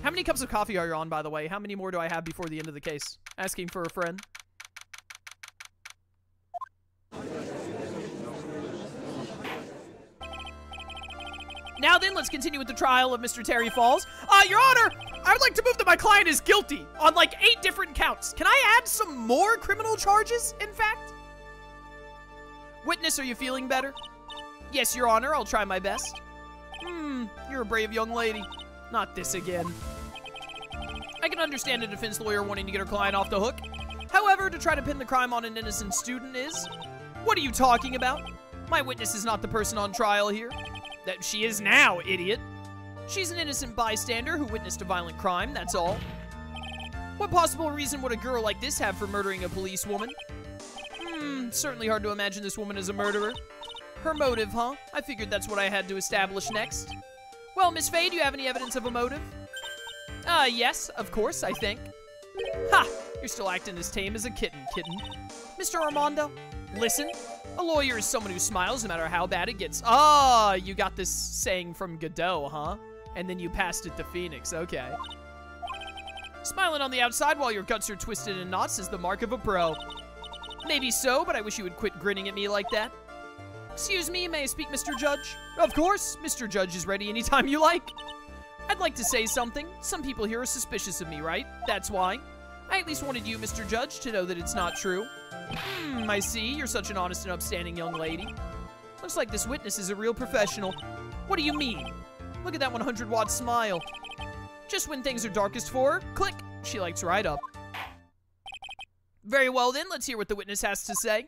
How many cups of coffee are you on, by the way? How many more do I have before the end of the case? Asking for a friend. Now then, let's continue with the trial of Mr. Terry Falls. Your Honor, I would like to move that my client is guilty on like 8 different counts. Can I add some more criminal charges, in fact? Witness, are you feeling better? Yes, Your Honor, I'll try my best. You're a brave young lady. Not this again. I can understand a defense lawyer wanting to get her client off the hook. However, to try to pin the crime on an innocent student is... What are you talking about? My witness is not the person on trial here. That she is now, idiot. She's an innocent bystander who witnessed a violent crime, that's all. What possible reason would a girl like this have for murdering a policewoman? Certainly hard to imagine this woman as a murderer. Her motive, huh? I figured that's what I had to establish next. Well, Miss Faye, do you have any evidence of a motive? Yes, of course, I think. Ha! You're still acting as tame as a kitten. Mr. Armando, listen. A lawyer is someone who smiles no matter how bad it gets. You got this saying from Godot, huh? And then you passed it to Phoenix, okay. Smiling on the outside while your guts are twisted in knots is the mark of a pro. Maybe so, but I wish you would quit grinning at me like that. Excuse me, may I speak, Mr. Judge? Of course, Mr. Judge is ready anytime you like. I'd like to say something. Some people here are suspicious of me, right? That's why. I at least wanted you, Mr. Judge, to know that it's not true. I see. You're such an honest and upstanding young lady. Looks like this witness is a real professional. What do you mean? Look at that 100-watt smile. Just when things are darkest for her, click, she lights right up. Very well then, let's hear what the witness has to say.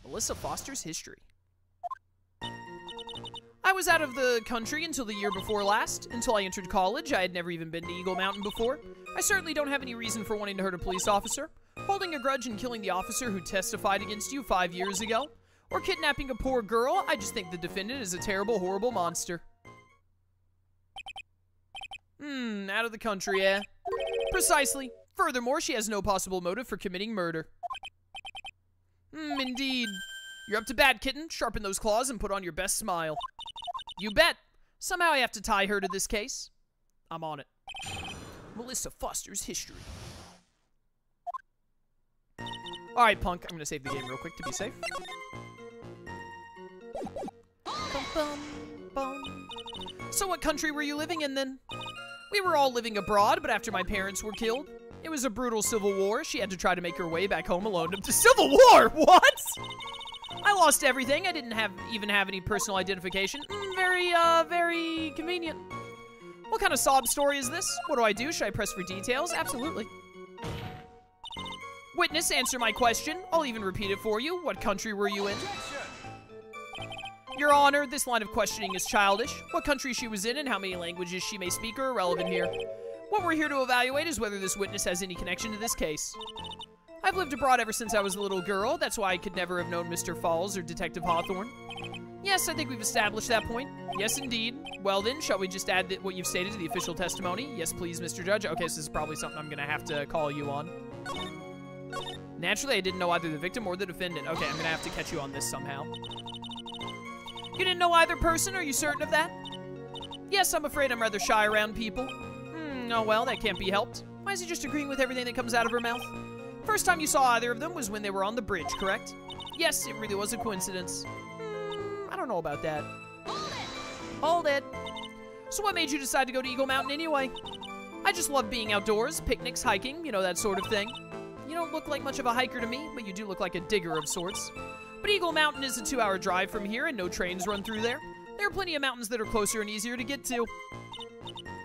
Melissa Foster's history. I was out of the country until the year before last. Until I entered college, I had never even been to Eagle Mountain before. I certainly don't have any reason for wanting to hurt a police officer, holding a grudge and killing the officer who testified against you 5 years ago, or kidnapping a poor girl. I just think the defendant is a terrible, horrible monster. Out of the country, eh? Precisely. Furthermore, she has no possible motive for committing murder. Indeed. You're up to bat, kitten. Sharpen those claws and put on your best smile. You bet. Somehow I have to tie her to this case. I'm on it. Melissa Foster's history. Alright, punk. I'm gonna save the game real quick to be safe. Bum, bum, bum. So what country were you living in then? We were all living abroad, but after my parents were killed, it was a brutal civil war. She had to try to make her way back home alone. To Civil War? What? I lost everything. I didn't even have any personal identification. Very convenient. What kind of sob story is this? What do I do? Should I press for details? Absolutely. Witness, answer my question. I'll even repeat it for you. What country were you in? Your Honor, this line of questioning is childish. What country she was in and how many languages she may speak are irrelevant here. What we're here to evaluate is whether this witness has any connection to this case. I've lived abroad ever since I was a little girl. That's why I could never have known Mr. Falls or Detective Hawthorne. Yes, I think we've established that point. Yes, indeed. Well then, shall we just add what you've stated to the official testimony? Yes, please, Mr. Judge. Okay, so this is probably something I'm gonna have to call you on. Naturally, I didn't know either the victim or the defendant. Okay, I'm gonna have to catch you on this somehow. You didn't know either person? Are you certain of that? Yes, I'm afraid I'm rather shy around people. Oh well, that can't be helped. Why is he just agreeing with everything that comes out of her mouth? First time you saw either of them was when they were on the bridge, correct? Yes, it really was a coincidence. I don't know about that. Hold it. So what made you decide to go to Eagle Mountain anyway? I just love being outdoors, picnics, hiking, you know, that sort of thing. You don't look like much of a hiker to me, but you do look like a digger of sorts. But Eagle Mountain is a 2-hour drive from here and no trains run through there. There are plenty of mountains that are closer and easier to get to.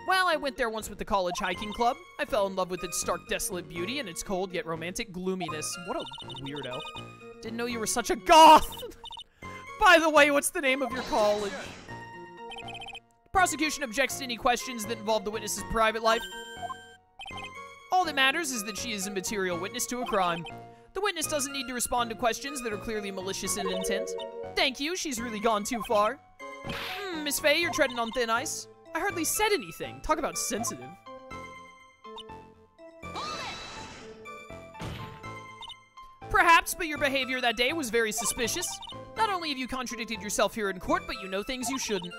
Well, I went there once with the college hiking club. I fell in love with its stark, desolate beauty and its cold yet romantic gloominess. What a weirdo. Didn't know you were such a goth! By the way, what's the name of your college? Prosecution objects to any questions that involve the witness's private life. All that matters is that she is a material witness to a crime. The witness doesn't need to respond to questions that are clearly malicious in intent. Thank you, she's really gone too far. Miss Faye, you're treading on thin ice. I hardly said anything. Talk about sensitive. Perhaps, but your behavior that day was very suspicious. Not only have you contradicted yourself here in court, but you know things you shouldn't.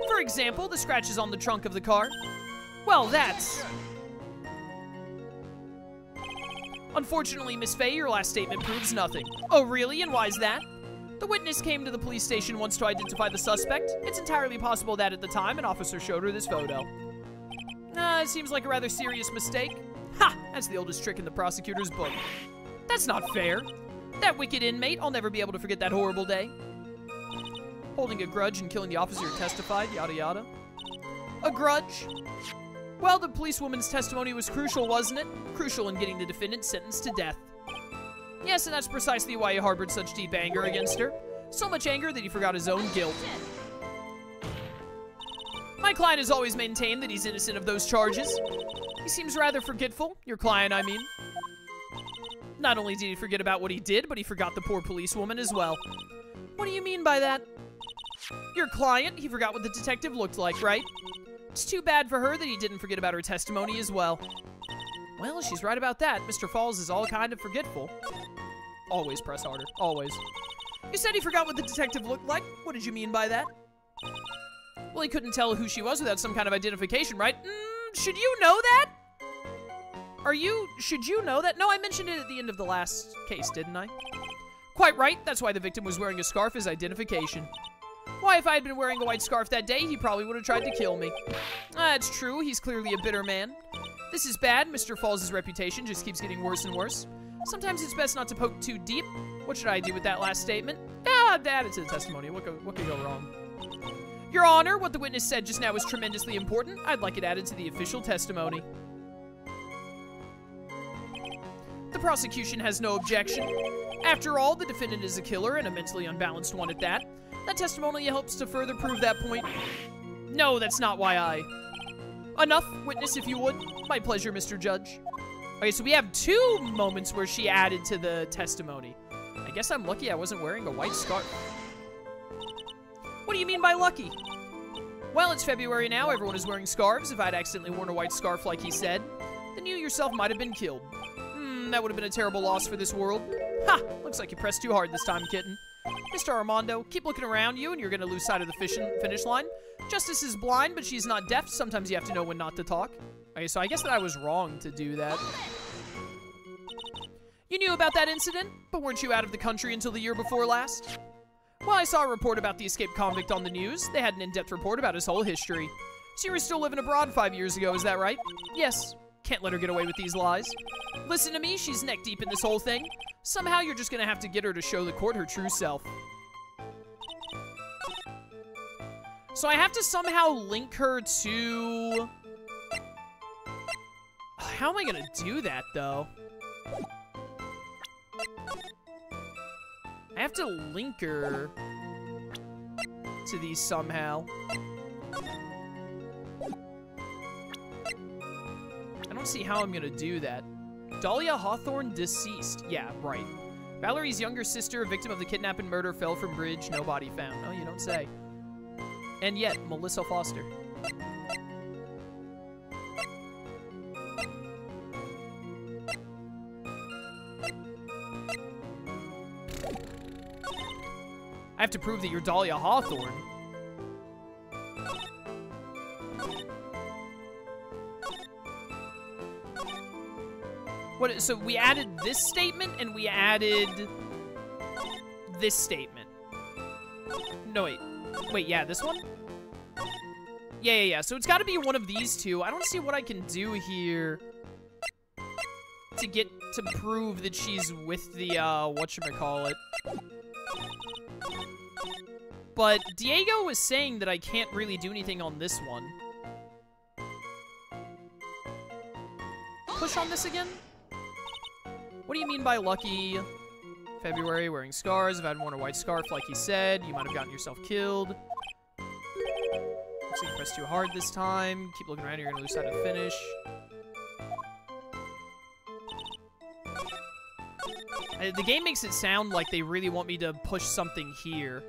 For example, the scratches on the trunk of the car. Well, that's... Unfortunately, Miss Faye, your last statement proves nothing. Oh, really? And why is that? The witness came to the police station once to identify the suspect. It's entirely possible that at the time, an officer showed her this photo. It seems like a rather serious mistake. Ha! That's the oldest trick in the prosecutor's book. That's not fair. That wicked inmate, I'll never be able to forget that horrible day. Holding a grudge and killing the officer who testified, yada yada. A grudge? Well, the policewoman's testimony was crucial, wasn't it? Crucial in getting the defendant sentenced to death. Yes, and that's precisely why he harbored such deep anger against her. So much anger that he forgot his own guilt. My client has always maintained that he's innocent of those charges. He seems rather forgetful. Your client, I mean. Not only did he forget about what he did, but he forgot the poor policewoman as well. What do you mean by that? Your client, he forgot what the detective looked like, right? It's too bad for her that he didn't forget about her testimony as well. Well, she's right about that. Mr. Falls is all kind of forgetful. Always press harder. Always. You said he forgot what the detective looked like. What did you mean by that? Well, he couldn't tell who she was without some kind of identification, right? Should you know that? Should you know that? No, I mentioned it at the end of the last case, didn't I? Quite right. That's why the victim was wearing a scarf as identification. Why, if I had been wearing a white scarf that day, he probably would have tried to kill me. It's true. He's clearly a bitter man. This is bad. Mr. Falls' reputation just keeps getting worse and worse. Sometimes it's best not to poke too deep. What should I do with that last statement? Add it to the testimony. What could go wrong? Your Honor, what the witness said just now was tremendously important. I'd like it added to the official testimony. The prosecution has no objection. After all, the defendant is a killer and a mentally unbalanced one at that. That testimony helps to further prove that point. No, that's not why I... Enough, witness, if you would. My pleasure, Mr. Judge. Okay, so we have 2 moments where she added to the testimony. I guess I'm lucky I wasn't wearing a white scarf. What do you mean by lucky? Well, it's February now. Everyone is wearing scarves. If I'd accidentally worn a white scarf like he said, then you yourself might have been killed. That would have been a terrible loss for this world. Ha! Looks like you pressed too hard this time, kitten. Mr. Armando, keep looking around you and you're going to lose sight of the finish line. Justice is blind, but she's not deaf. Sometimes you have to know when not to talk. Okay, so I guess that I was wrong to do that. You knew about that incident, but weren't you out of the country until the year before last? Well, I saw a report about the escaped convict on the news. They had an in-depth report about his whole history. So you were still living abroad 5 years ago, is that right? Yes. Can't let her get away with these lies. Listen to me, she's neck deep in this whole thing. Somehow you're just gonna have to get her to show the court her true self. So I have to somehow link her to... How am I gonna do that, though? I have to link her to these somehow. don't see how I'm gonna do that. Dahlia Hawthorne deceased. Yeah, right. Valerie's younger sister, victim of the kidnap and murder, fell from bridge, no body found. Oh, you don't say. And yet, Melissa Foster. I have to prove that you're Dahlia Hawthorne. What? So we added this statement and we added this statement. No, wait, yeah, this one? Yeah. So it's got to be one of these two. I don't see what I can do here to get to prove that she's with the whatchamacallit. But Diego was saying that I can't really do anything on this one. Push on this again? What do you mean by lucky? February, wearing scars. If I had worn a white scarf like he said, you might have gotten yourself killed. Looks like you pressed too hard this time. Keep looking around, you're gonna lose sight of the finish. The game makes it sound like they really want me to push something here.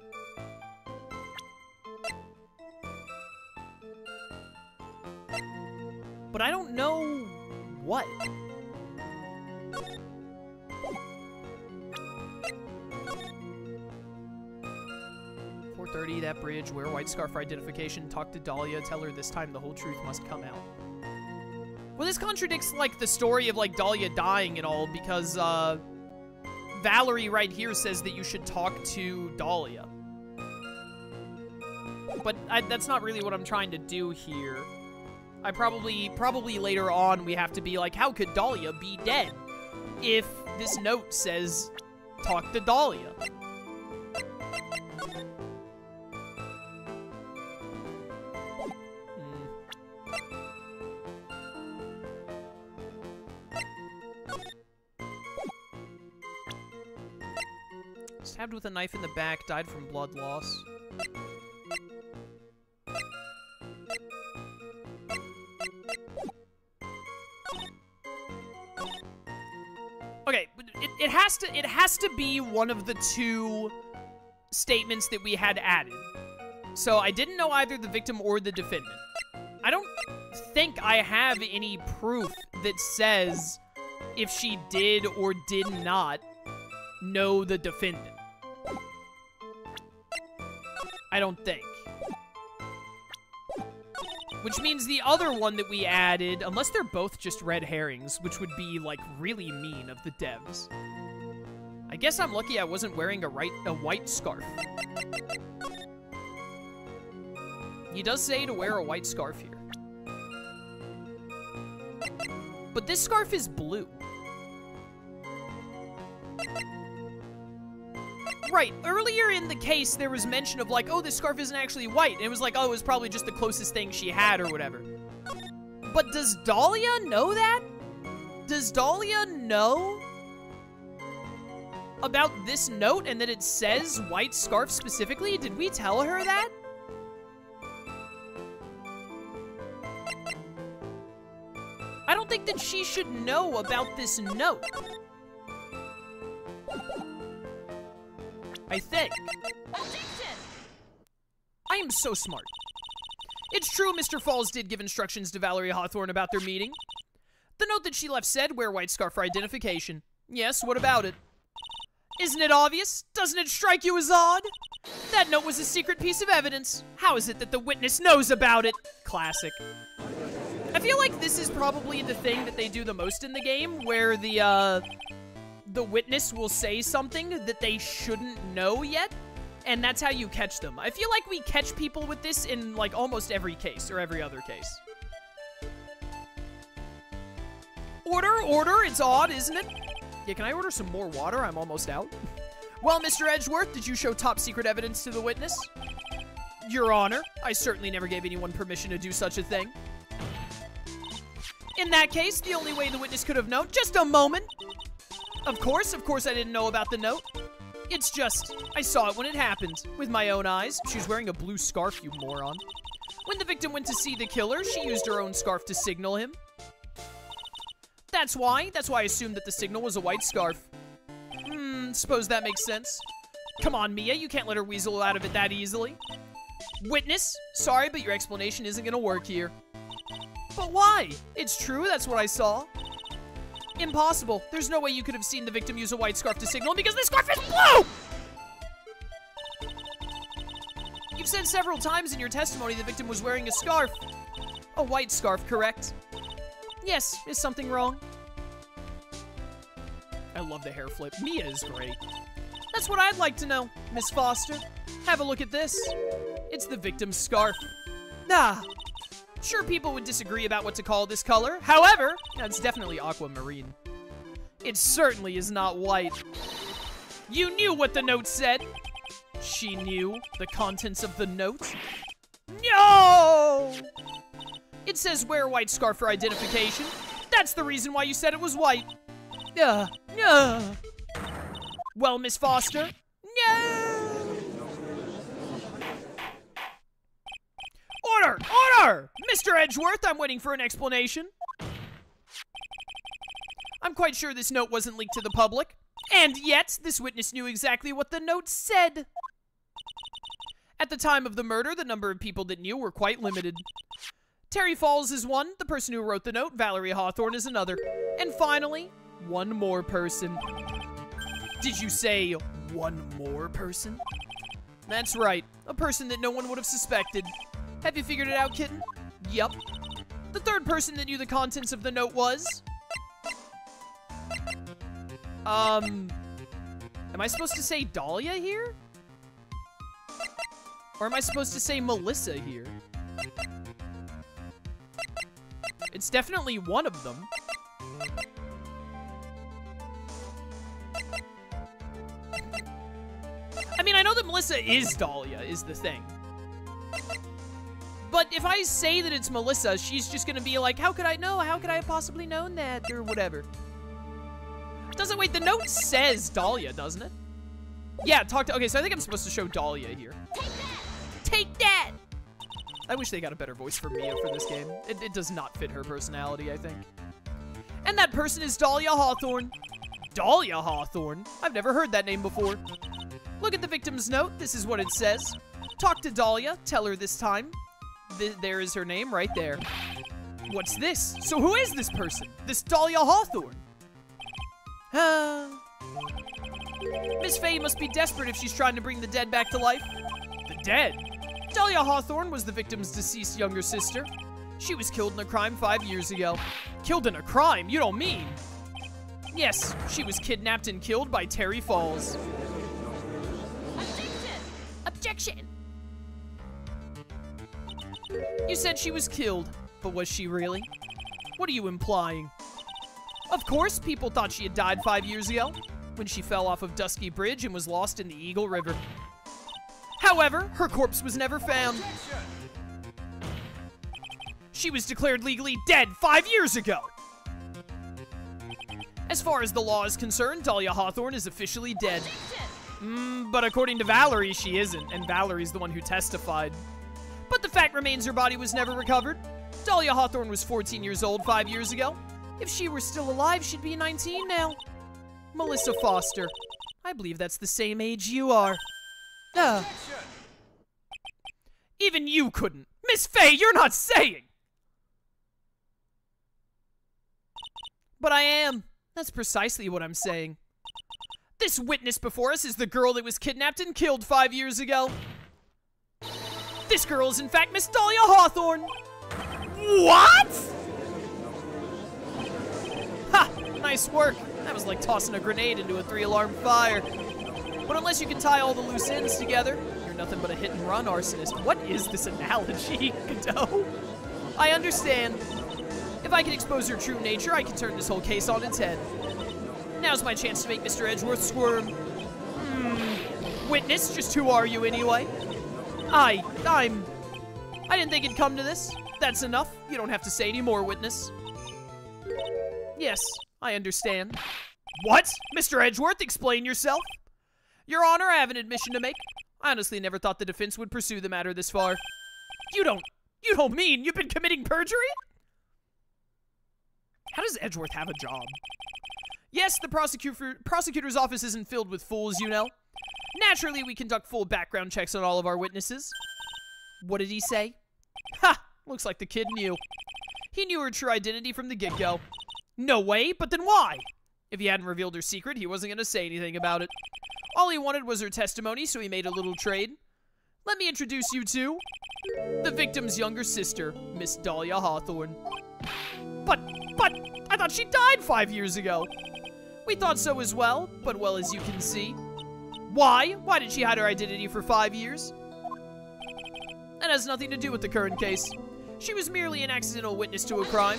But I don't know what. That bridge, wear a white scarf for identification, talk to Dahlia, tell her this time the whole truth must come out. Well, this contradicts, like, the story of, like, Dahlia dying and all, because, Valerie right here says that you should talk to Dahlia. But that's not really what I'm trying to do here. I probably later on we have to be like, how could Dahlia be dead if this note says, talk to Dahlia? Stabbed with a knife in the back, died from blood loss. Okay, it has to be one of the two statements that we had added. So I didn't know either the victim or the defendant. I don't think I have any proof that says if she did or did not know the defendant. I don't think. Which means the other one that we added, unless they're both just red herrings, which would be, like, really mean of the devs. I guess I'm lucky I wasn't wearing a white scarf. He does say to wear a white scarf here. But this scarf is blue. Right, earlier in the case, there was mention of like, oh, this scarf isn't actually white. And it was like, oh, it was probably just the closest thing she had or whatever. But does Dahlia know that? Does Dahlia know about this note and that it says white scarf specifically? Did we tell her that? I don't think that she should know about this note. I think. Objection! I am so smart. It's true Mr. Falls did give instructions to Valerie Hawthorne about their meeting. The note that she left said, wear white scarf for identification. Yes, what about it? Isn't it obvious? Doesn't it strike you as odd? That note was a secret piece of evidence. How is it that the witness knows about it? Classic. I feel like this is probably the thing that they do the most in the game, where the witness will say something that they shouldn't know yet, and that's how you catch them. I feel like we catch people with this in, like, almost every case, or every other case. Order, it's odd, isn't it? Yeah, can I order some more water? I'm almost out. Well, Mr. Edgeworth, did you show top secret evidence to the witness? Your Honor, I certainly never gave anyone permission to do such a thing. In that case, the only way the witness could have known, just a moment. Of course I didn't know about the note. It's just, I saw it when it happened, with my own eyes. She was wearing a blue scarf, you moron. When the victim went to see the killer, she used her own scarf to signal him. That's why I assumed that the signal was a white scarf. Suppose that makes sense. Come on, Mia, you can't let her weasel out of it that easily. Witness, sorry, but your explanation isn't gonna work here. But why? It's true, that's what I saw. Impossible. There's no way you could have seen the victim use a white scarf to signal because this scarf is blue! You've said several times in your testimony the victim was wearing a scarf. A white scarf, correct? Yes, is something wrong? I love the hair flip. Mia is great. That's what I'd like to know, Miss Foster. Have a look at this. It's the victim's scarf. Sure, people would disagree about what to call this color. However, it's definitely aquamarine. It certainly is not white. You knew what the note said. She knew the contents of the note. No! It says wear a white scarf for identification. That's the reason why you said it was white. Well, Miss Foster? No! Order! Order! Mr. Edgeworth, I'm waiting for an explanation. I'm quite sure this note wasn't leaked to the public. And yet, this witness knew exactly what the note said. At the time of the murder, the number of people that knew were quite limited. Terry Falls is one, the person who wrote the note, Valerie Hawthorne is another. And finally, one more person. Did you say one more person? That's right, a person that no one would have suspected. Have you figured it out, kitten? Yup. The third person that knew the contents of the note was... Am I supposed to say Dahlia here? Or am I supposed to say Melissa here? It's definitely one of them. I mean, I know that Melissa is Dahlia, is the thing. But if I say that it's Melissa, she's just gonna be like, how could I know? How could I have possibly known that? Or whatever. Doesn't, wait, the note says Dahlia, doesn't it? Yeah, okay, so I think I'm supposed to show Dahlia here. Take that! I wish they got a better voice for Mia for this game. It does not fit her personality, I think. And that person is Dahlia Hawthorne. Dahlia Hawthorne? I've never heard that name before. Look at the victim's note. This is what it says. Talk to Dahlia. Tell her this time. There is her name right there. What's this? So who is this person? This Dahlia Hawthorne? Miss Faye must be desperate if she's trying to bring the dead back to life. The dead? Dahlia Hawthorne was the victim's deceased younger sister. She was killed in a crime 5 years ago. Killed in a crime? You don't mean? Yes, she was kidnapped and killed by Terry Falls. Objection! You said she was killed, but was she really? What are you implying? Of course, people thought she had died 5 years ago, when she fell off of Dusky Bridge and was lost in the Eagle River. However, her corpse was never found. She was declared legally dead 5 years ago. As far as the law is concerned, Dahlia Hawthorne is officially dead. But according to Valerie, she isn't, and Valerie's the one who testified. But the fact remains her body was never recovered. Dahlia Hawthorne was 14 years old 5 years ago. If she were still alive, she'd be 19 now. Melissa Foster. I believe that's the same age you are. Even you couldn't. Miss Faye, you're not saying! But I am. That's precisely what I'm saying. This witness before us is the girl that was kidnapped and killed 5 years ago. This girl is in fact Miss Dahlia Hawthorne. What? Ha! Nice work. That was like tossing a grenade into a 3-alarm fire. But unless you can tie all the loose ends together, you're nothing but a hit-and-run arsonist. What is this analogy, Godot? I understand. If I can expose her true nature, I can turn this whole case on its head. Now's my chance to make Mr. Edgeworth squirm. Witness, just who are you anyway? I didn't think it'd come to this. That's enough. You don't have to say any more, witness. Yes, I understand. What? Mr. Edgeworth, explain yourself. Your Honor, I have an admission to make. I honestly never thought the defense would pursue the matter this far. You don't mean you've been committing perjury? How does Edgeworth have a job? Yes, the prosecutor's office isn't filled with fools, you know. Naturally, we conduct full background checks on all of our witnesses. What did he say? Ha! Looks like the kid knew. He knew her true identity from the get-go. No way, but then why? If he hadn't revealed her secret, he wasn't going to say anything about it. All he wanted was her testimony, so he made a little trade. Let me introduce you to the victim's younger sister, Miss Dahlia Hawthorne. But, I thought she died 5 years ago. We thought so as well, but well, as you can see. Why? Why did she hide her identity for 5 years? That has nothing to do with the current case. She was merely an accidental witness to a crime.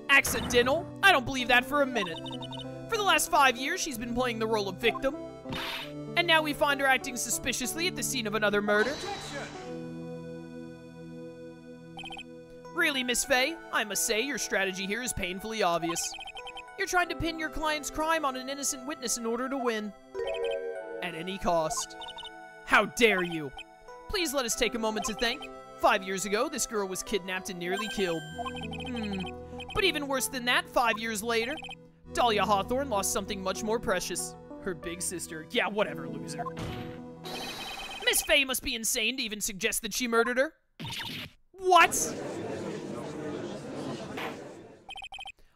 Accidental? I don't believe that for a minute. For the last 5 years, she's been playing the role of victim. And now we find her acting suspiciously at the scene of another murder. Really, Miss Faye, I must say your strategy here is painfully obvious. You're trying to pin your client's crime on an innocent witness in order to win. At any cost. How dare you? Please let us take a moment to think. 5 years ago, this girl was kidnapped and nearly killed. But even worse than that, 5 years later, Dahlia Hawthorne lost something much more precious. Her big sister. Yeah, whatever, loser. Miss Faye must be insane to even suggest that she murdered her. What?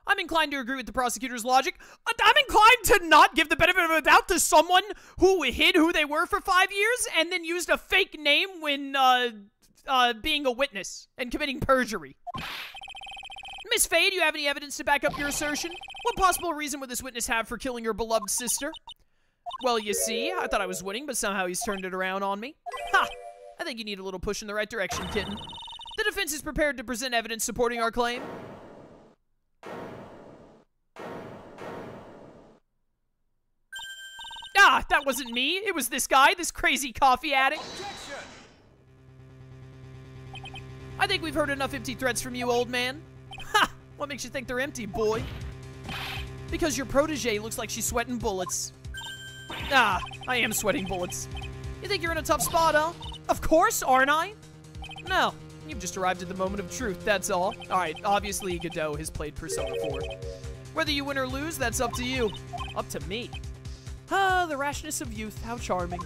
I'm inclined to agree with the prosecutor's logic. I'm inclined to not give the benefit of the doubt to someone who hid who they were for 5 years and then used a fake name when, being a witness and committing perjury. Miss Faye, do you have any evidence to back up your assertion? What possible reason would this witness have for killing your beloved sister? Well, you see, I thought I was winning, but somehow he's turned it around on me. Ha! I think you need a little push in the right direction, kitten. The defense is prepared to present evidence supporting our claim. Ah, that wasn't me. It was this guy, this crazy coffee addict. I think we've heard enough empty threats from you, old man. Ha! What makes you think they're empty, boy? Because your protege looks like she's sweating bullets. Ah, I am sweating bullets. You think you're in a tough spot, huh? Of course, aren't I? No, you've just arrived at the moment of truth, that's all. Alright, obviously Godot has played Persona 4. Whether you win or lose, that's up to you. Up to me. Ah, the rashness of youth, how charming.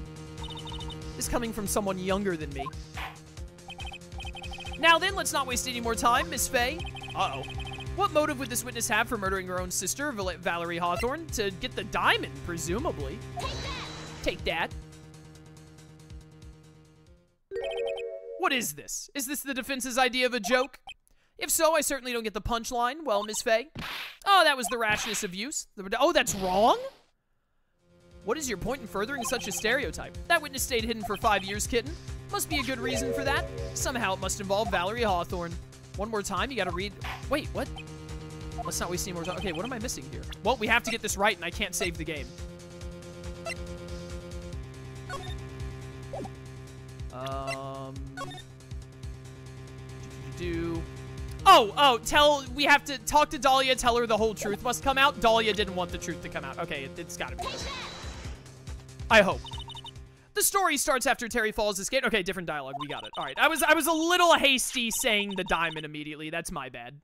This coming from someone younger than me. Now then, let's not waste any more time, Miss Faye. Uh-oh. What motive would this witness have for murdering her own sister, Valerie Hawthorne? To get the diamond, presumably. Take that. What is this? Is this the defense's idea of a joke? If so, I certainly don't get the punchline. Well, Miss Faye. Oh, that was the rashness of use. Oh, that's wrong? What is your point in furthering such a stereotype? That witness stayed hidden for 5 years, kitten. Must be a good reason for that. Somehow it must involve Valerie Hawthorne. One more time, you gotta read... Wait, what? Let's not waste any more time. Okay, what am I missing here? Well, we have to get this right, and I can't save the game. We have to talk to Dahlia, tell her the whole truth must come out. Dahlia didn't want the truth to come out. Okay, it's gotta be this. I hope. The story starts after Terry Falls escaped. Okay, different dialogue. We got it. All right. I was a little hasty saying the diamond immediately. That's my bad.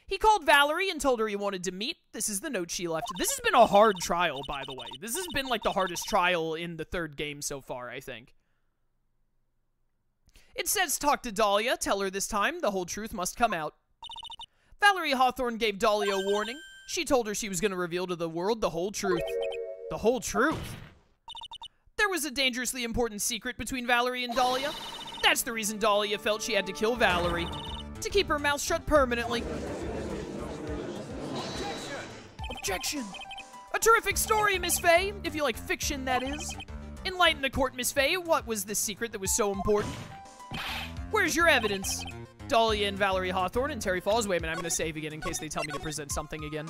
He called Valerie and told her he wanted to meet. This is the note she left. This has been a hard trial, by the way. This has been like the hardest trial in the third game so far, I think. It says talk to Dahlia. Tell her this time the whole truth must come out. Valerie Hawthorne gave Dahlia a warning. She told her she was going to reveal to the world the whole truth. The whole truth? There was a dangerously important secret between Valerie and Dahlia. That's the reason Dahlia felt she had to kill Valerie. To keep her mouth shut permanently. Objection! A terrific story, Miss Faye. If you like fiction, that is. Enlighten the court, Miss Faye. What was the secret that was so important? Where's your evidence? Dahlia and Valerie Hawthorne and Terry Falls. Wait a minute, I'm going to save again in case they tell me to present something again.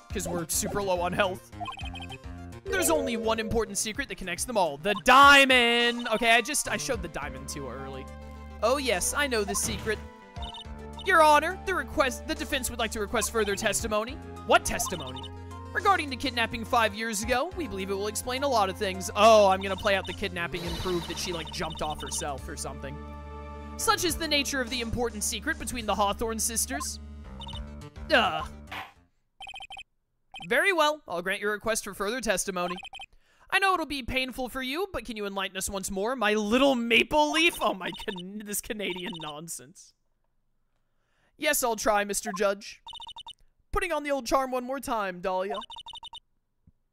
Because we're super low on health. There's only one important secret that connects them all. The diamond! Okay, I showed the diamond too early. Oh yes, I know this secret. Your Honor, the defense would like to request further testimony. What testimony? Regarding the kidnapping 5 years ago, we believe it will explain a lot of things. Oh, I'm gonna play out the kidnapping and prove that she, like, jumped off herself or something. Such is the nature of the important secret between the Hawthorne sisters. Very well. I'll grant your request for further testimony. I know it'll be painful for you, but can you enlighten us once more? My little maple leaf? Oh my, this Canadian nonsense. Yes, I'll try, Mr. Judge. Putting on the old charm one more time, Dahlia.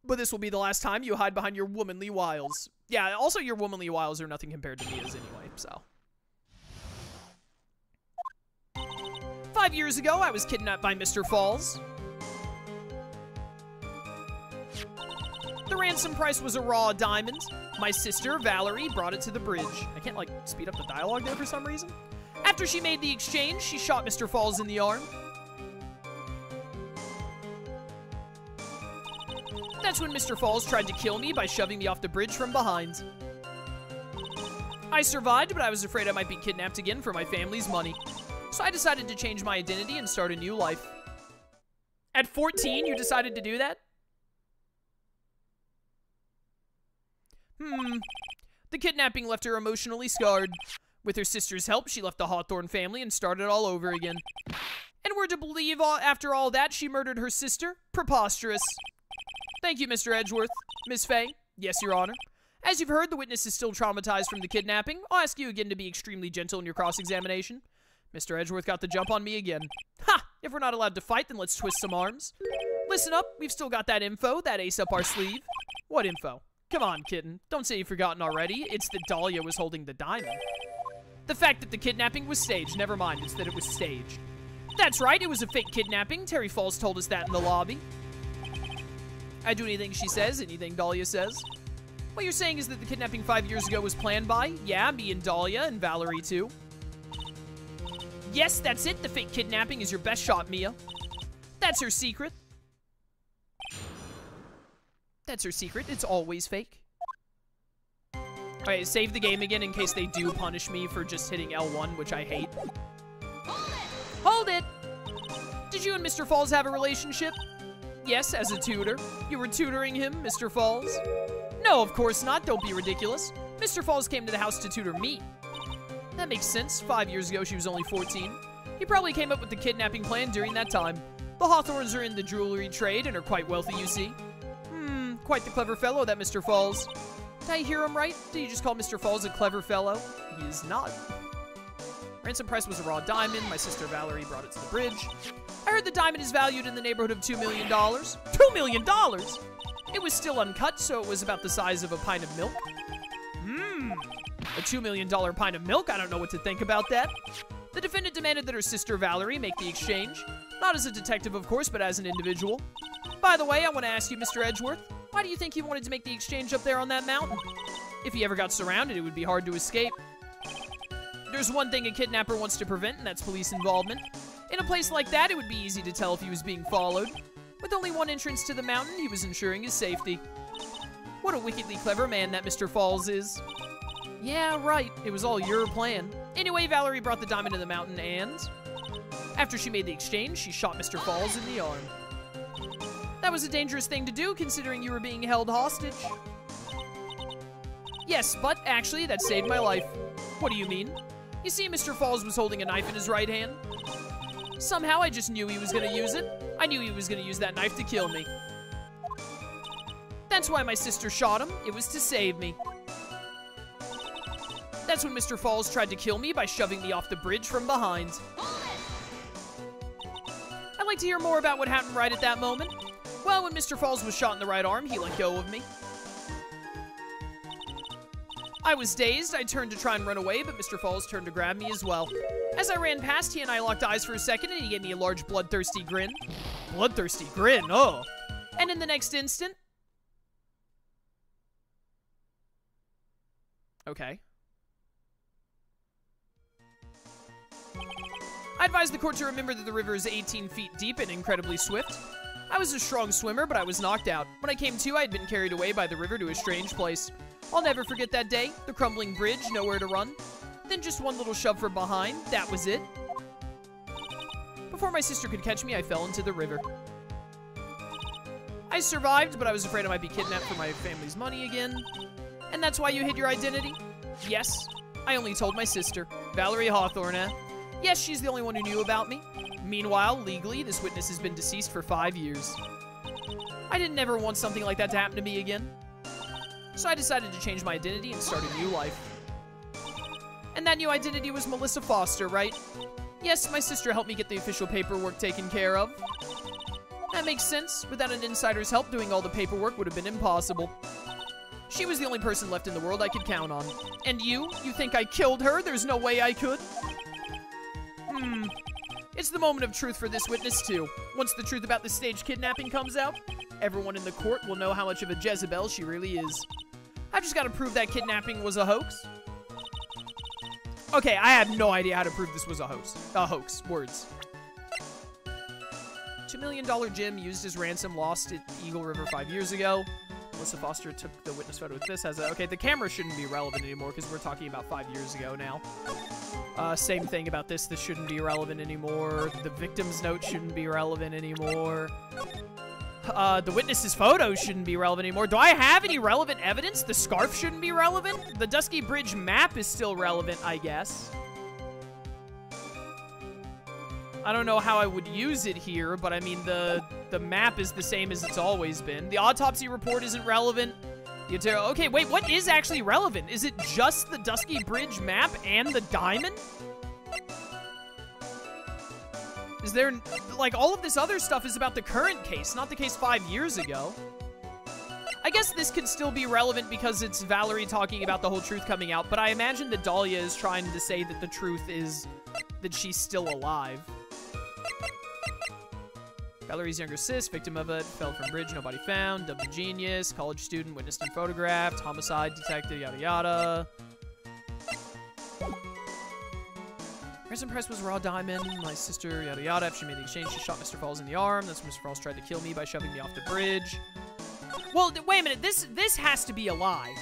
But this will be the last time you hide behind your womanly wiles. Yeah, also your womanly wiles are nothing compared to Mia's anyway, so. 5 years ago, I was kidnapped by Mr. Falls. The ransom price was a raw diamond. My sister, Valerie, brought it to the bridge. I can't, like, speed up the dialogue there for some reason. After she made the exchange, she shot Mr. Falls in the arm. That's when Mr. Falls tried to kill me by shoving me off the bridge from behind. I survived, but I was afraid I might be kidnapped again for my family's money. So I decided to change my identity and start a new life. At 14, you decided to do that? The kidnapping left her emotionally scarred. With her sister's help, she left the Hawthorne family and started all over again. And we're to believe after all that, she murdered her sister? Preposterous. Thank you, Mr. Edgeworth. Miss Faye? Yes, Your Honor. As you've heard, the witness is still traumatized from the kidnapping. I'll ask you again to be extremely gentle in your cross-examination. Mr. Edgeworth got the jump on me again. Ha! If we're not allowed to fight, then let's twist some arms. Listen up, we've still got that info, that ace up our sleeve. What info? Come on, kitten. Don't say you've forgotten already. It's that Dahlia was holding the diamond. The fact that the kidnapping was staged. Never mind, it's that it was staged. That's right, it was a fake kidnapping. Terry Falls told us that in the lobby. I do anything she says, anything Dahlia says. What you're saying is that the kidnapping 5 years ago was planned by? Yeah, me and Dahlia and Valerie too. Yes, that's it. The fake kidnapping is your best shot, Mia. That's her secret. That's her secret. It's always fake. Okay, save the game again in case they do punish me for just hitting L1, which I hate. Hold it! Did you and Mr. Falls have a relationship? Yes, as a tutor. You were tutoring him, Mr. Falls? No, of course not. Don't be ridiculous. Mr. Falls came to the house to tutor me. That makes sense. 5 years ago, she was only 14. He probably came up with the kidnapping plan during that time. The Hawthorns are in the jewelry trade and are quite wealthy, you see. Quite the clever fellow, that Mr. Falls. Did I hear him right? Did you just call Mr. Falls a clever fellow? He is not. Ransom price was a raw diamond. My sister Valerie brought it to the bridge. I heard the diamond is valued in the neighborhood of $2 million. $2 million? It was still uncut, so it was about the size of a pint of milk. A $2 million pint of milk? I don't know what to think about that. The defendant demanded that her sister Valerie make the exchange. Not as a detective, of course, but as an individual. By the way, I want to ask you, Mr. Edgeworth, why do you think he wanted to make the exchange up there on that mountain? If he ever got surrounded, it would be hard to escape. There's one thing a kidnapper wants to prevent, and that's police involvement. In a place like that, it would be easy to tell if he was being followed. With only one entrance to the mountain, he was ensuring his safety. What a wickedly clever man that Mr. Falls is. Yeah, right. It was all your plan. Anyway, Valerie brought the diamond to the mountain and... after she made the exchange, she shot Mr. Falls in the arm. That was a dangerous thing to do, considering you were being held hostage. Yes, but actually, that saved my life. What do you mean? You see, Mr. Falls was holding a knife in his right hand. Somehow, I just knew he was going to use it. I knew he was going to use that knife to kill me. That's why my sister shot him. It was to save me. That's when Mr. Falls tried to kill me by shoving me off the bridge from behind. I'd like to hear more about what happened right at that moment. Well, when Mr. Falls was shot in the right arm, he let go of me. I was dazed. I turned to try and run away, but Mr. Falls turned to grab me as well. As I ran past, he and I locked eyes for a second, and he gave me a large bloodthirsty grin. Bloodthirsty grin, oh. And in the next instant... okay. I advise the court to remember that the river is 18 feet deep and incredibly swift. I was a strong swimmer, but I was knocked out. When I came to, I had been carried away by the river to a strange place. I'll never forget that day. The crumbling bridge, nowhere to run. Then just one little shove from behind. That was it. Before my sister could catch me, I fell into the river. I survived, but I was afraid I might be kidnapped for my family's money again. And that's why you hid your identity? Yes. I only told my sister, Valerie Hawthorne, eh? Yes, she's the only one who knew about me. Meanwhile, legally, this witness has been deceased for 5 years. I didn't ever want something like that to happen to me again. So I decided to change my identity and start a new life. And that new identity was Melissa Foster, right? Yes, my sister helped me get the official paperwork taken care of. That makes sense. Without an insider's help, doing all the paperwork would have been impossible. She was the only person left in the world I could count on. And you? You think I killed her? There's no way I could. It's the moment of truth for this witness, too. Once the truth about the staged kidnapping comes out, everyone in the court will know how much of a Jezebel she really is. I've just got to prove that kidnapping was a hoax. Okay, I have no idea how to prove this was a hoax. Words. $2 million gem used as ransom lost at Eagle River 5 years ago. Melissa Foster took the witness photo with this as a... Okay, the camera shouldn't be relevant anymore because we're talking about 5 years ago now. Same thing about this. This shouldn't be relevant anymore. The victim's note shouldn't be relevant anymore. The witness's photo shouldn't be relevant anymore. Do I have any relevant evidence? The scarf shouldn't be relevant? The Dusky Bridge map is still relevant, I guess. I don't know how I would use it here, but I mean, the map is the same as it's always been. The autopsy report isn't relevant. Okay, wait, what is actually relevant? Is it just the Dusky Bridge map and the diamond? Is there, like, all of this other stuff is about the current case, not the case 5 years ago. I guess this could still be relevant because it's Valerie talking about the whole truth coming out, but I imagine that Dahlia is trying to say that the truth is that she's still alive. Valerie's younger sis, victim of it, fell from bridge, nobody found, dubbed a genius, college student, witnessed and photographed, homicide detective, yada yada. Ransom price was raw diamond, my sister, yada yada. After she made the exchange, she shot Mr. Falls in the arm. That's when Mr. Falls tried to kill me by shoving me off the bridge. Well, wait a minute, this has to be a lie.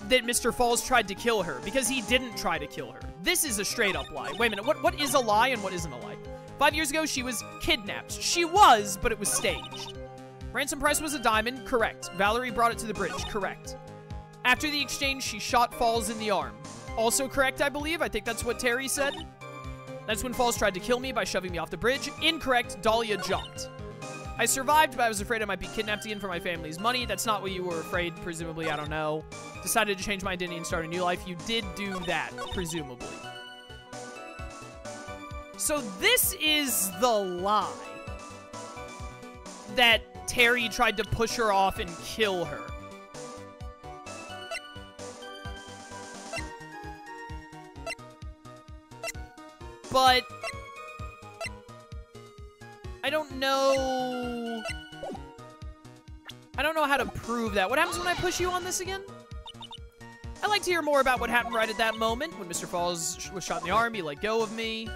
That Mr. Falls tried to kill her, because he didn't try to kill her. This is a straight up lie. Wait a minute, what is a lie and what isn't a lie? 5 years ago, she was kidnapped. She was, but it was staged. Ransom price was a diamond, correct. Valerie brought it to the bridge, correct. After the exchange, she shot Falls in the arm. Also correct, I believe. I think that's what Terry said. That's when Falls tried to kill me by shoving me off the bridge. Incorrect, Dahlia jumped. I survived, but I was afraid I might be kidnapped again for my family's money. That's not what you were afraid, presumably, I don't know. Decided to change my identity and start a new life. You did do that, presumably. So this is the lie. That Terry tried to push her off and kill her. But I don't know how to prove that. What happens when I push you on this again? I'd like to hear more about what happened right at that moment. When Mr. Falls was shot in the arm, he let go of me.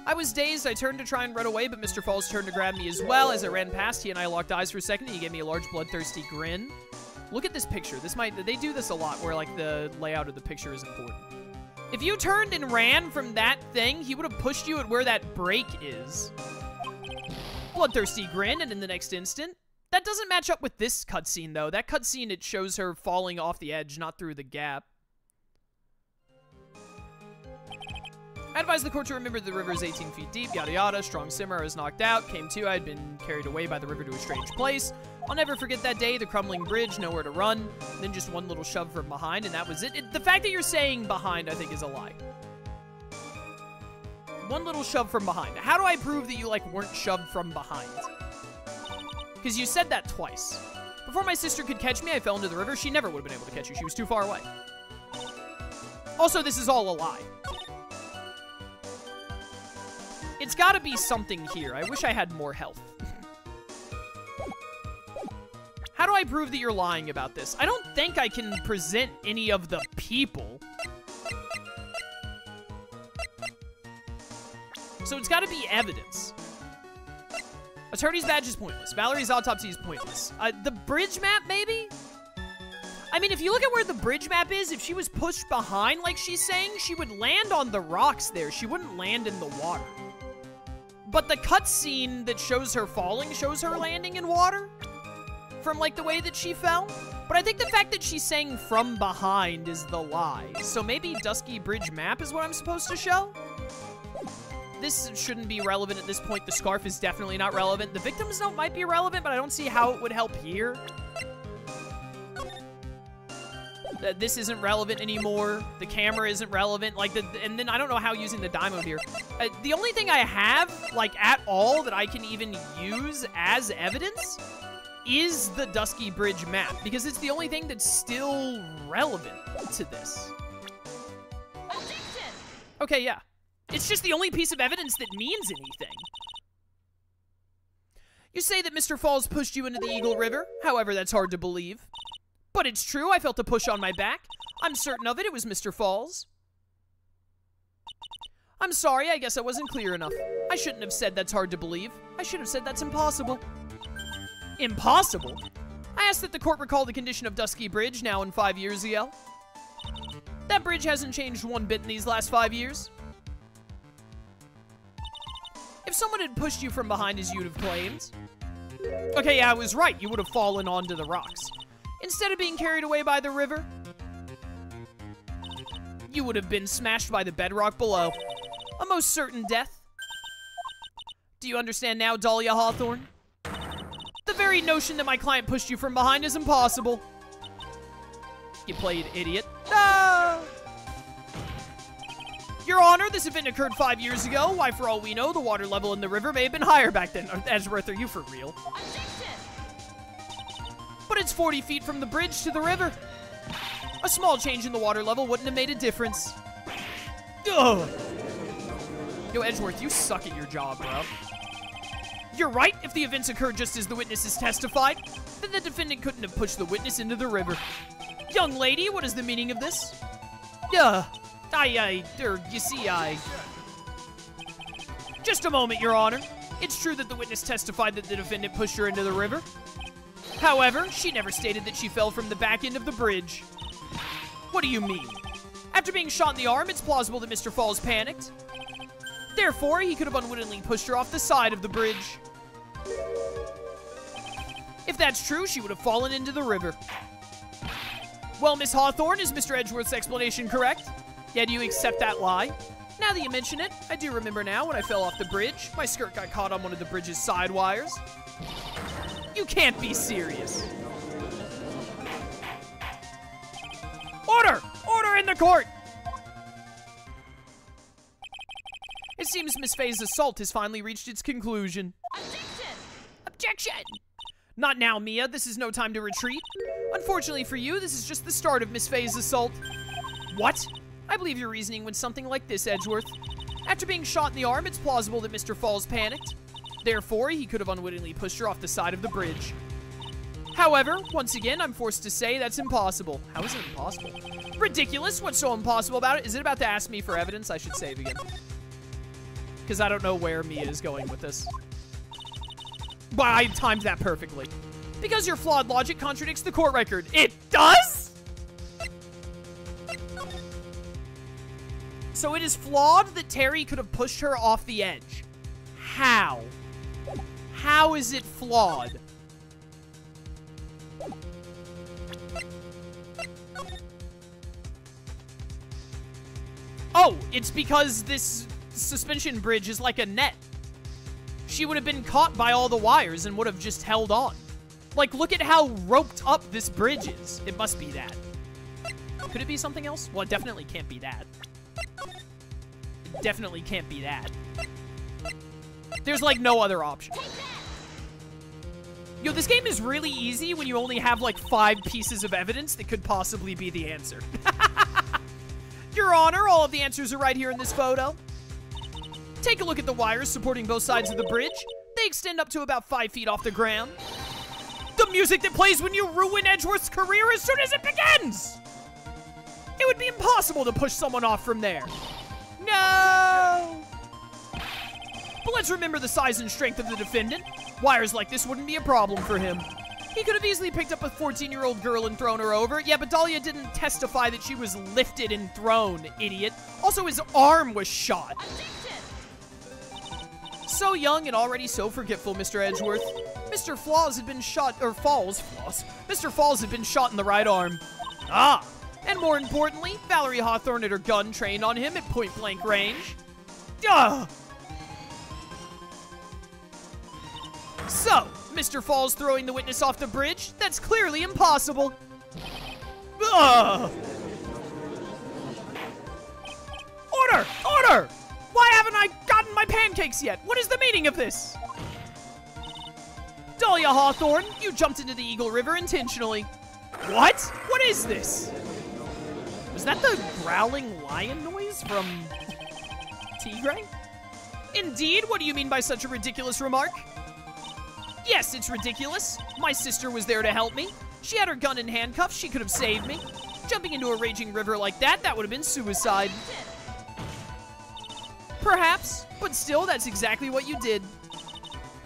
I was dazed. I turned to try and run away, but Mr. Falls turned to grab me as well. As I ran past, he and I locked eyes for a second, and he gave me a large bloodthirsty grin. Look at this picture. They do this a lot, where, like, the layout of the picture is important. If you turned and ran from that thing, he would have pushed you at where that break is. Bloodthirsty grin, and in the next instant. That doesn't match up with this cutscene, though. That cutscene, it shows her falling off the edge, not through the gap. I advised the court to remember the river is 18 feet deep, yada yada, strong simmer, I was knocked out, came to, I had been carried away by the river to a strange place. I'll never forget that day, the crumbling bridge, nowhere to run, then just one little shove from behind, and that was it. The fact that you're saying behind, I think, is a lie. One little shove from behind. How do I prove that you, like, weren't shoved from behind? Because you said that twice. Before my sister could catch me, I fell into the river. She never would have been able to catch you. She was too far away. Also, this is all a lie. It's gotta be something here. I wish I had more health. How do I prove that you're lying about this? I don't think I can present any of the people. So it's gotta be evidence. Attorney's badge is pointless. Valerie's autopsy is pointless. The bridge map, maybe? I mean, if you look at where the bridge map is, if she was pushed behind, like she's saying, she would land on the rocks there. She wouldn't land in the water. But the cutscene that shows her falling shows her landing in water? From, like, the way that she fell? But I think the fact that she's saying from behind is the lie. So maybe Dusky Bridge map is what I'm supposed to show? This shouldn't be relevant at this point. The scarf is definitely not relevant. The victim's note might be relevant, but I don't see how it would help here. This isn't relevant anymore. The camera isn't relevant. Like, and then I don't know how using the die mode here. The only thing I have, like, at all that I can even use as evidence is the Dusky Bridge map, because it's the only thing that's still relevant to this. Okay, yeah. It's just the only piece of evidence that means anything. You say that Mr. Falls pushed you into the Eagle River. However, that's hard to believe. But it's true, I felt a push on my back. I'm certain of it, it was Mr. Falls. I'm sorry, I guess I wasn't clear enough. I shouldn't have said that's hard to believe. I should have said that's impossible. Impossible? I asked that the court recall the condition of Dusky Bridge now and 5 years ago. That bridge hasn't changed one bit in these last 5 years. If someone had pushed you from behind as you'd have claimed. Okay, yeah, I was right. You would have fallen onto the rocks. Instead of being carried away by the river, you would have been smashed by the bedrock below. A most certain death. Do you understand now, Dahlia Hawthorne? The very notion that my client pushed you from behind is impossible. You played idiot. Ah! Your Honor, this event occurred 5 years ago. Why, for all we know, the water level in the river may have been higher back then. Edgeworth, are you for real? But it's 40 feet from the bridge to the river. A small change in the water level wouldn't have made a difference. Ugh. Yo, Edgeworth, you suck at your job, bro. You're right. If the events occurred just as the witnesses testified, then the defendant couldn't have pushed the witness into the river. Young lady, what is the meaning of this? You see, Just a moment, Your Honor. It's true that the witness testified that the defendant pushed her into the river. However, she never stated that she fell from the back end of the bridge. What do you mean? After being shot in the arm, it's plausible that Mr. Falls panicked. Therefore, he could have unwittingly pushed her off the side of the bridge. If that's true, she would have fallen into the river. Well, Miss Hawthorne, is Mr. Edgeworth's explanation correct? Yeah, do you accept that lie? Now that you mention it, I do remember now when I fell off the bridge. My skirt got caught on one of the bridge's side wires. You can't be serious. Order! Order in the court! It seems Miss Faye's assault has finally reached its conclusion. Objection! Objection! Not now, Mia. This is no time to retreat. Unfortunately for you, this is just the start of Miss Faye's assault. What? I believe your reasoning went something like this, Edgeworth. After being shot in the arm, it's plausible that Mr. Falls panicked. Therefore, he could have unwittingly pushed her off the side of the bridge. However, once again, I'm forced to say that's impossible. How is it impossible? Ridiculous. What's so impossible about it? Is it about to ask me for evidence? I should save again. Because I don't know where Mia is going with this. But I timed that perfectly. Because your flawed logic contradicts the court record. It does? So it is flawed that Terry could have pushed her off the edge. How? How is it flawed? Oh, it's because this suspension bridge is like a net. She would have been caught by all the wires and would have just held on. Like, look at how roped up this bridge is. It must be that. Could it be something else? Well, it definitely can't be that. It definitely can't be that. There's, like, no other option. Yo, this game is really easy when you only have, like, 5 pieces of evidence that could possibly be the answer. Your Honor, all of the answers are right here in this photo. Take a look at the wires supporting both sides of the bridge. They extend up to about 5 feet off the ground. The music that plays when you ruin Edgeworth's career as soon as it begins! It would be impossible to push someone off from there. No! But let's remember the size and strength of the defendant. Wires like this wouldn't be a problem for him. He could have easily picked up a 14-year-old girl and thrown her over. Yeah, but Dahlia didn't testify that she was lifted and thrown, idiot. Also, his arm was shot. So young and already so forgetful, Mr. Edgeworth. Mr. Flaws had been shot, or Falls, Mr. Falls had been shot in the right arm. Ah! And more importantly, Valerie Hawthorne had her gun trained on him at point-blank range. Duh! So, Mr. Falls throwing the witness off the bridge? That's clearly impossible. Ugh! Order! Order! Why haven't I gotten my pancakes yet? What is the meaning of this? Dahlia Hawthorne, you jumped into the Eagle River intentionally. What? What is this? Was that the growling lion noise from Tigray? Indeed, what do you mean by such a ridiculous remark? Yes, it's ridiculous. My sister was there to help me. She had her gun in handcuffs, she could have saved me. Jumping into a raging river like that would have been suicide. Perhaps, but still, that's exactly what you did.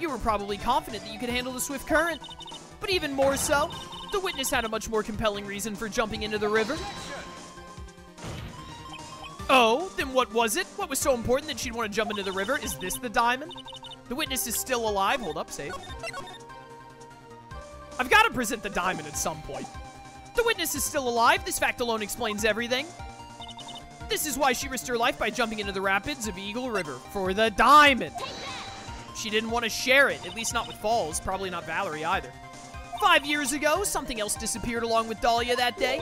You were probably confident that you could handle the swift current. But even more so, the witness had a much more compelling reason for jumping into the river. Oh, then what was it? What was so important that she'd want to jump into the river? Is this the diamond? The witness is still alive. Hold up, save. I've got to present the diamond at some point. The witness is still alive. This fact alone explains everything. This is why she risked her life by jumping into the rapids of Eagle River. For the diamond. She didn't want to share it, at least not with Falls. Probably not Valerie either. 5 years ago, something else disappeared along with Dahlia that day.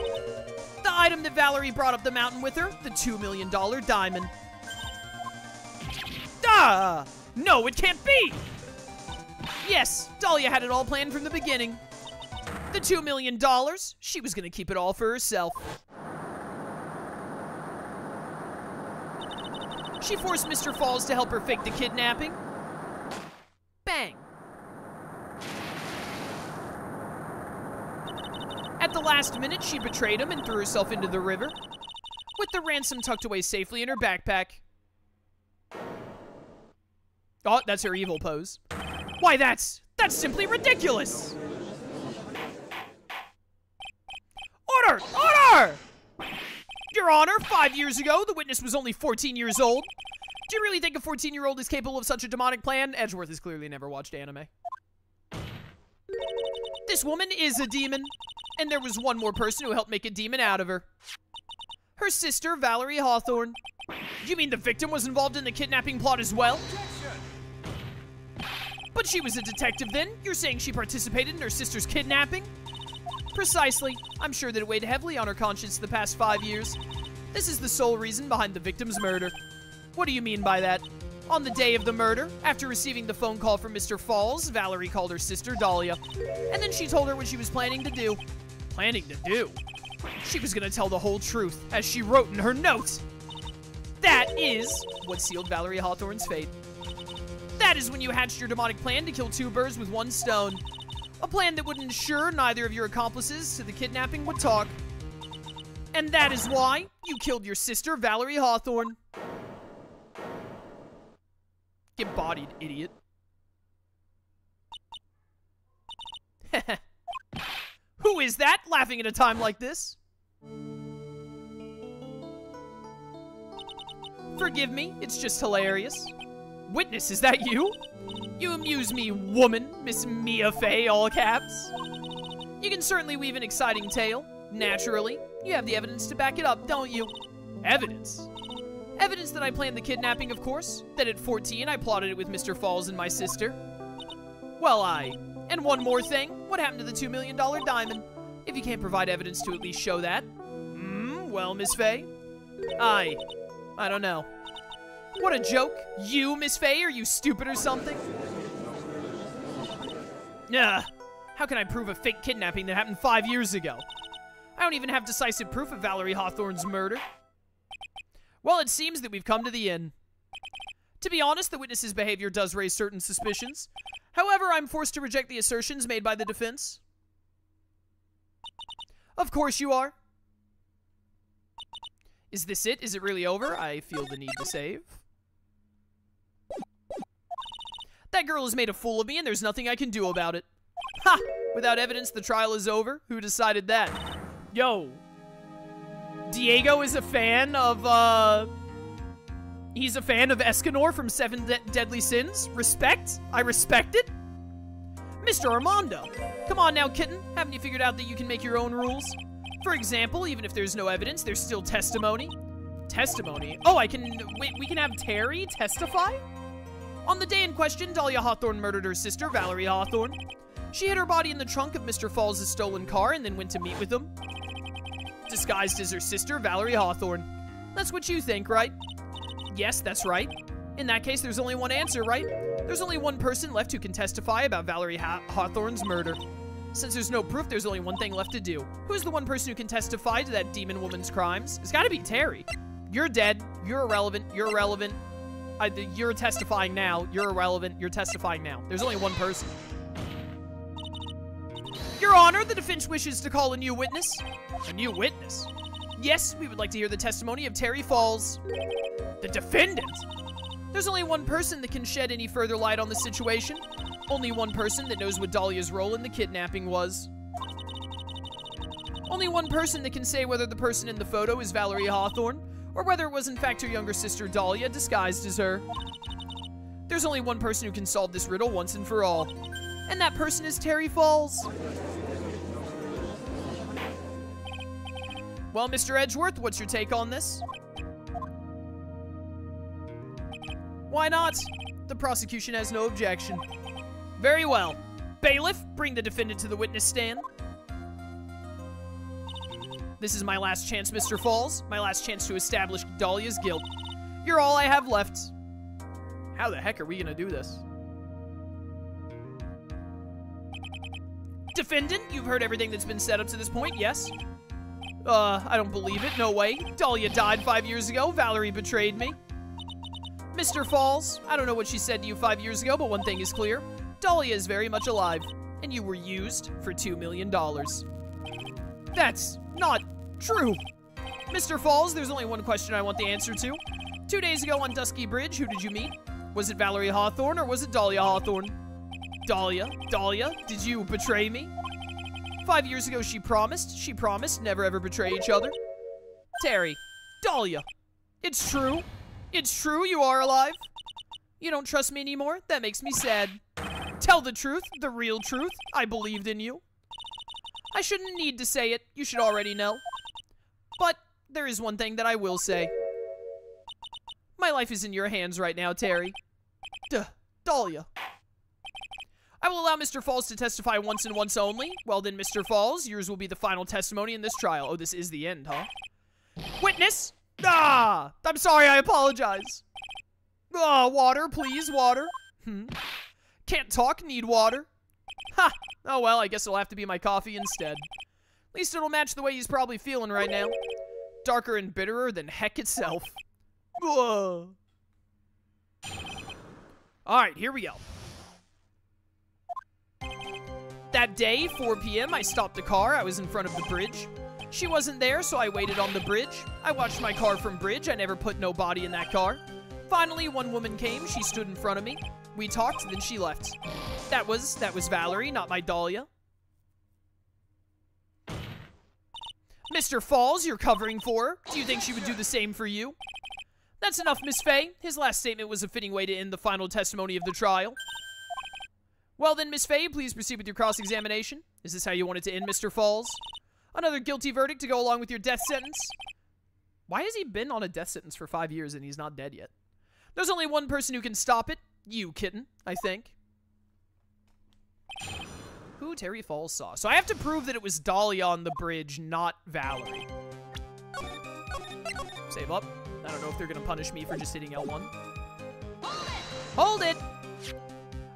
The item that Valerie brought up the mountain with her, the $2 million diamond. Ah! No, it can't be! Yes, Dahlia had it all planned from the beginning. The $2 million, she was gonna keep it all for herself. She forced Mr. Falls to help her fake the kidnapping. Bang. At the last minute, she betrayed him and threw herself into the river, with the ransom tucked away safely in her backpack. Oh, that's her evil pose. Why, that's simply ridiculous! Order! Order! Your Honor, 5 years ago, the witness was only 14 years old. Do you really think a 14-year-old is capable of such a demonic plan? Edgeworth has clearly never watched anime. This woman is a demon, and there was one more person who helped make a demon out of her. Her sister, Valerie Hawthorne. You mean the victim was involved in the kidnapping plot as well? But she was a detective then? You're saying she participated in her sister's kidnapping? Precisely. I'm sure that it weighed heavily on her conscience the past 5 years. This is the sole reason behind the victim's murder. What do you mean by that? On the day of the murder, after receiving the phone call from Mr. Falls, Valerie called her sister Dahlia. And then she told her what she was planning to do. Planning to do? She was gonna tell the whole truth, as she wrote in her notes. That is what sealed Valerie Hawthorne's fate. That is when you hatched your demonic plan to kill 2 birds with 1 stone. A plan that would ensure neither of your accomplices to the kidnapping would talk. And that is why you killed your sister, Valerie Hawthorne. Get bodied, idiot. Who is that, laughing at a time like this? Forgive me, it's just hilarious. Witness, is that you? You amuse me, woman, Miss Mia Fey, all caps. You can certainly weave an exciting tale. Naturally. You have the evidence to back it up, don't you? Evidence? Evidence that I planned the kidnapping, of course. That at 14, I plotted it with Mr. Falls and my sister. Well, and one more thing. What happened to the $2 million diamond? If you can't provide evidence to at least show that. Well, Miss Fey? I don't know. What a joke. You, Miss Fey? Are you stupid or something? How can I prove a fake kidnapping that happened 5 years ago? I don't even have decisive proof of Valerie Hawthorne's murder. Well, it seems that we've come to the end. To be honest, the witness's behavior does raise certain suspicions. However, I'm forced to reject the assertions made by the defense. Of course you are. Is this it? Is it really over? I feel the need to save. That girl has made a fool of me, and there's nothing I can do about it. Ha! Without evidence, the trial is over. Who decided that? Yo. Diego is a fan of, he's a fan of Escanor from Seven Deadly Sins. Respect? I respect it. Mr. Armando! Come on now, kitten. Haven't you figured out that you can make your own rules? For example, even if there's no evidence, there's still testimony. Testimony? Oh, wait, we can have Terry testify? On the day in question, Dahlia Hawthorne murdered her sister, Valerie Hawthorne. She hid her body in the trunk of Mr. Falls' stolen car and then went to meet with him. Disguised as her sister, Valerie Hawthorne. That's what you think, right? Yes, that's right. In that case, there's only one answer, right? There's only one person left who can testify about Valerie Hawthorne's murder. Since there's no proof, there's only one thing left to do. Who's the one person who can testify to that demon woman's crimes? It's gotta be Terry. You're dead. You're irrelevant. You're irrelevant. You're testifying now. You're irrelevant. You're testifying now. There's only one person. Your Honor, the defense wishes to call a new witness. A new witness? Yes, we would like to hear the testimony of Terry Falls. The defendant? There's only one person that can shed any further light on the situation. Only one person that knows what Dahlia's role in the kidnapping was. Only one person that can say whether the person in the photo is Valerie Hawthorne, or whether it was in fact her younger sister Dahlia disguised as her. There's only one person who can solve this riddle once and for all. And that person is Terry Falls. Well, Mr. Edgeworth, what's your take on this? Why not? The prosecution has no objection. Very well. Bailiff, bring the defendant to the witness stand. This is my last chance, Mr. Falls. My last chance to establish Dahlia's guilt. You're all I have left. How the heck are we gonna do this? Defendant, you've heard everything that's been said up to this point, yes? I don't believe it. No way. Dahlia died 5 years ago. Valerie betrayed me. Mr. Falls, I don't know what she said to you 5 years ago, but one thing is clear. Dahlia is very much alive, and you were used for $2 million. That's not true. Mr. Falls, there's only one question I want the answer to. 2 days ago on Dusky Bridge, who did you meet? Was it Valerie Hawthorne or was it Dahlia Hawthorne? Dahlia? Dahlia? Did you betray me? 5 years ago she promised never ever betray each other. Terry. Dahlia. It's true. It's true you are alive. You don't trust me anymore? That makes me sad. Tell the truth, the real truth. I believed in you. I shouldn't need to say it. You should already know. But there is one thing that I will say. My life is in your hands right now, Terry. Dahlia. I will allow Mr. Falls to testify once and once only. Well then, Mr. Falls, yours will be the final testimony in this trial. Oh, this is the end, huh? Witness! Ah! I'm sorry, I apologize. Ah, water, please, water. Can't talk, need water. Ha! Oh well, I guess it'll have to be my coffee instead. At least it'll match the way he's probably feeling right now. Darker and bitterer than heck itself. Ugh. Alright, here we go. That day, 4 p.m., I stopped the car. I was in front of the bridge. She wasn't there, so I waited on the bridge. I watched my car from bridge. I never put no body in that car. Finally, one woman came. She stood in front of me. We talked, then she left. That was Valerie, not my Dahlia. Mr. Falls, you're covering for her. Do you think she would do the same for you? That's enough, Miss Faye. His last statement was a fitting way to end the final testimony of the trial. Well then, Miss Faye, please proceed with your cross-examination. Is this how you want it to end, Mr. Falls? Another guilty verdict to go along with your death sentence? Why has he been on a death sentence for 5 years and he's not dead yet? There's only one person who can stop it. You, kitten, I think. Who Terry Falls saw. So I have to prove that it was Dahlia on the bridge, not Valerie. Save up. I don't know if they're going to punish me for just hitting L1. Hold it!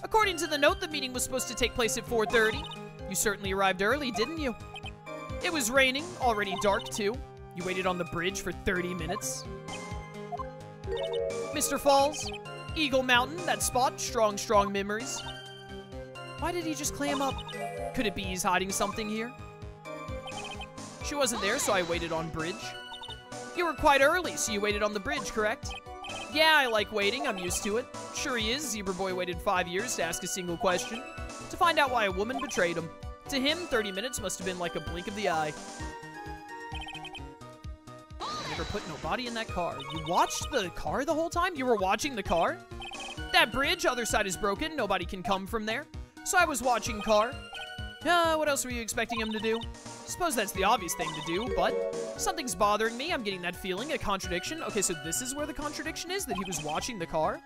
According to the note, the meeting was supposed to take place at 4:30. You certainly arrived early, didn't you? It was raining, already dark too. You waited on the bridge for 30 minutes. Mr. Falls, Eagle Mountain, that spot, strong memories. Why did he just clam up? Could it be he's hiding something here? She wasn't there, so I waited on bridge. You were quite early, so you waited on the bridge, correct? Yeah, I like waiting, I'm used to it. Sure he is, Zebra Boy waited 5 years to ask a single question. To find out why a woman betrayed him. To him, 30 minutes must have been like a blink of the eye. Never put no body in that car. You watched the car the whole time? You were watching the car? That bridge, other side is broken, nobody can come from there. So I was watching car. What else were you expecting him to do? Suppose that's the obvious thing to do, but something's bothering me. I'm getting that feeling, a contradiction. Okay, so this is where the contradiction is, that he was watching the car?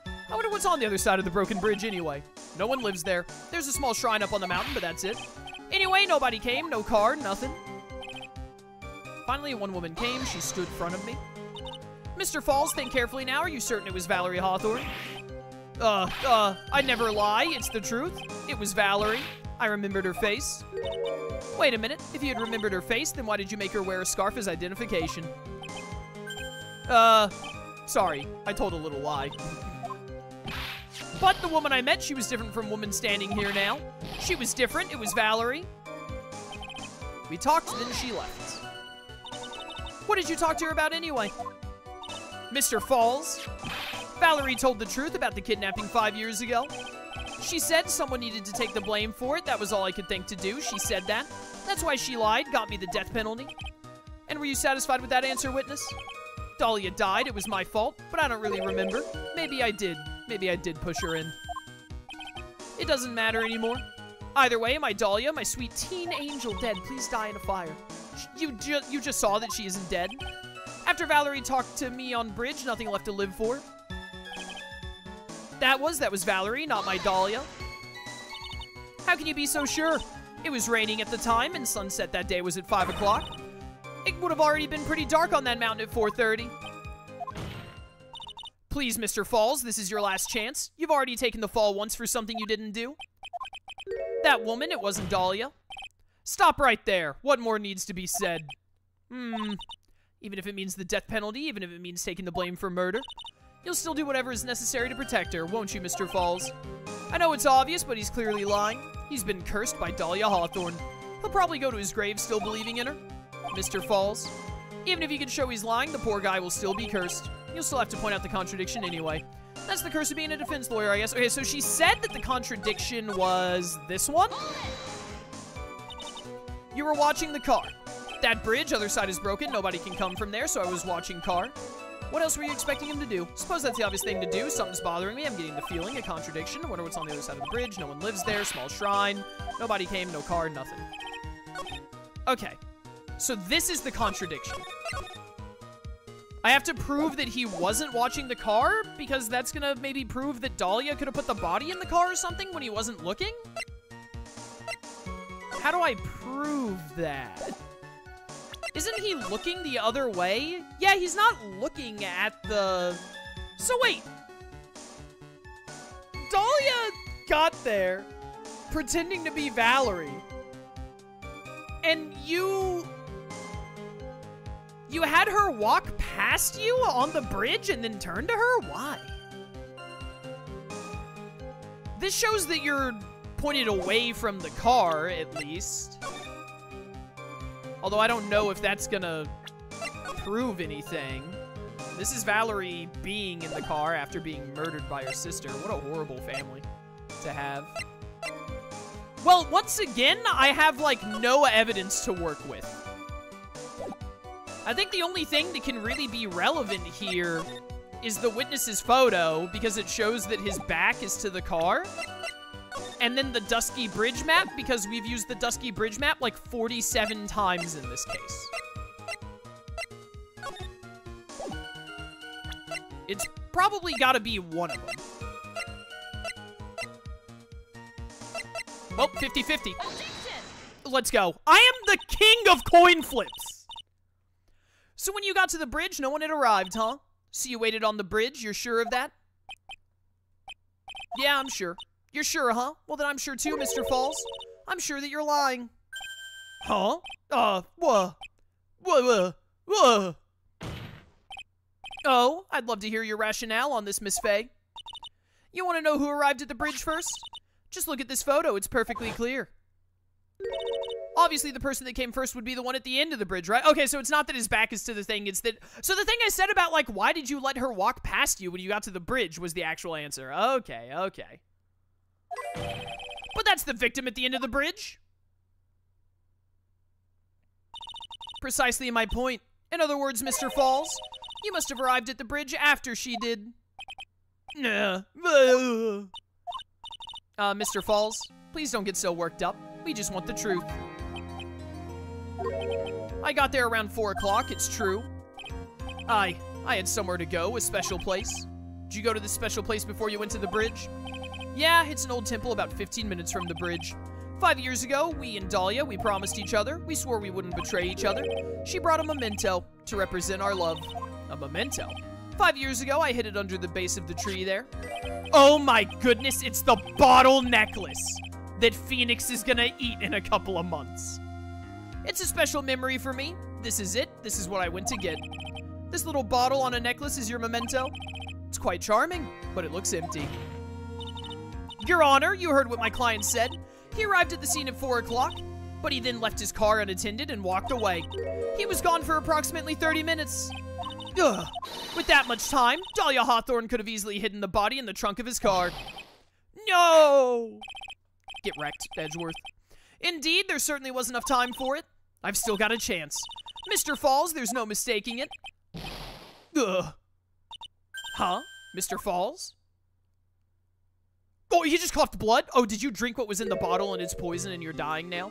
I wonder what's on the other side of the broken bridge anyway. No one lives there. There's a small shrine up on the mountain, but that's it. Anyway, nobody came, no car, nothing. Finally, one woman came. She stood in front of me. Mr. Falls, think carefully now. Are you certain it was Valerie Hawthorne? I'd never lie. It's the truth. It was Valerie. I remembered her face. Wait a minute. If you had remembered her face, then why did you make her wear a scarf as identification? Sorry. I told a little lie. But the woman I met, she was different from woman standing here now. She was different. It was Valerie. We talked, then she left. What did you talk to her about anyway? Mr. Falls. Valerie told the truth about the kidnapping 5 years ago. She said someone needed to take the blame for it. That was all I could think to do. She said that. That's why she lied, got me the death penalty. And were you satisfied with that answer, witness? Dahlia died. It was my fault, but I don't really remember. Maybe I did. Maybe I did push her in. It doesn't matter anymore. Either way, my Dahlia, my sweet teen angel dead. Please die in a fire. You just saw that she isn't dead. After Valerie talked to me on bridge, nothing left to live for. That was Valerie, not my Dahlia. How can you be so sure? It was raining at the time, and sunset that day was at 5 o'clock. It would have already been pretty dark on that mountain at 4:30. Please, Mr. Falls, this is your last chance. You've already taken the fall once for something you didn't do. That woman, it wasn't Dahlia. Stop right there. What more needs to be said? Even if it means the death penalty, even if it means taking the blame for murder, you'll still do whatever is necessary to protect her, won't you, Mr. Falls? I know it's obvious, but he's clearly lying. He's been cursed by Dahlia Hawthorne. He'll probably go to his grave still believing in her. Mr. Falls. Even if you can show he's lying, the poor guy will still be cursed. You'll still have to point out the contradiction anyway. That's the curse of being a defense lawyer, I guess. Okay, so she said that the contradiction was this one? You were watching the car. That bridge, other side is broken. Nobody can come from there, so I was watching car. What else were you expecting him to do? Suppose that's the obvious thing to do. Something's bothering me. I'm getting the feeling, a contradiction. I wonder what's on the other side of the bridge. No one lives there. Small shrine. Nobody came. No car. Nothing. Okay. So this is the contradiction. I have to prove that he wasn't watching the car? Because that's gonna maybe prove that Dahlia could have put the body in the car or something when he wasn't looking? How do I prove that? Isn't he looking the other way? Yeah, he's not looking at the... So wait. Dahlia got there pretending to be Valerie. And you had her walk past you on the bridge and then turn to her? Why? This shows that you're pointed away from the car, at least. Although I don't know if that's gonna prove anything. This is Valerie being in the car after being murdered by her sister. What a horrible family to have. Well, once again, I have, like, no evidence to work with. I think the only thing that can really be relevant here is the witness's photo, because it shows that his back is to the car. And then the Dusky Bridge map, because we've used the Dusky Bridge map like 47 times in this case. It's probably gotta be one of them. Well, 50-50. Let's go. I am the king of coin flips. So when you got to the bridge, no one had arrived, huh? So you waited on the bridge, you're sure of that? Yeah, I'm sure. You're sure, huh? Well, then I'm sure too, Mr. Falls. I'm sure that you're lying. Huh? What? Oh, I'd love to hear your rationale on this, Miss Faye. You want to know who arrived at the bridge first? Just look at this photo. It's perfectly clear. Obviously, the person that came first would be the one at the end of the bridge, right? Okay, so it's not that his back is to the thing. It's that... So the thing I said about, like, why did you let her walk past you when you got to the bridge was the actual answer. Okay, okay. But that's the victim at the end of the bridge. Precisely my point. In other words, Mr. Falls, you must have arrived at the bridge after she did. Mr. Falls, please don't get so worked up. We just want the truth. I got there around 4 o'clock, it's true. I had somewhere to go, a special place. Did you go to this special place before you went to the bridge? Yeah, it's an old temple about 15 minutes from the bridge. 5 years ago, we and Dahlia, we promised each other. We swore we wouldn't betray each other. She brought a memento to represent our love. A memento? 5 years ago, I hid it under the base of the tree there. Oh my goodness, it's the bottle necklace that Phoenix is gonna eat in a couple of months. It's a special memory for me. This is it. This is what I went to get. This little bottle on a necklace is your memento. It's quite charming, but it looks empty. Your Honor, you heard what my client said. He arrived at the scene at 4 o'clock, but he then left his car unattended and walked away. He was gone for approximately 30 minutes. Ugh. With that much time, Dahlia Hawthorne could have easily hidden the body in the trunk of his car. No! Get wrecked, Edgeworth. Indeed, there certainly was enough time for it. I've still got a chance. Mr. Falls, there's no mistaking it. Ugh. Huh? Mr. Falls? Oh, he just coughed blood? Oh, did you drink what was in the bottle and it's poison and you're dying now?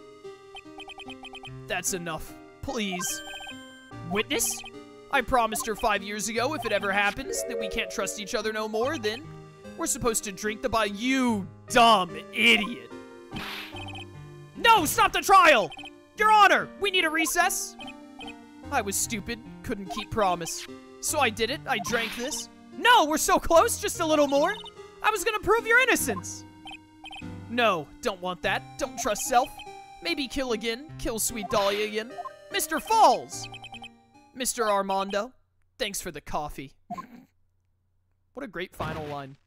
That's enough. Please. Witness? I promised her 5 years ago if it ever happens that we can't trust each other no more, then we're supposed to drink the bottle. You dumb idiot. No, stop the trial! Your Honor, we need a recess. I was stupid, couldn't keep promise. So I did it, I drank this. No, we're so close, just a little more. I was gonna prove your innocence. No, don't want that, don't trust self. Maybe kill again, kill sweet Dahlia again. Mr. Falls! Mr. Armando, thanks for the coffee. What a great final line.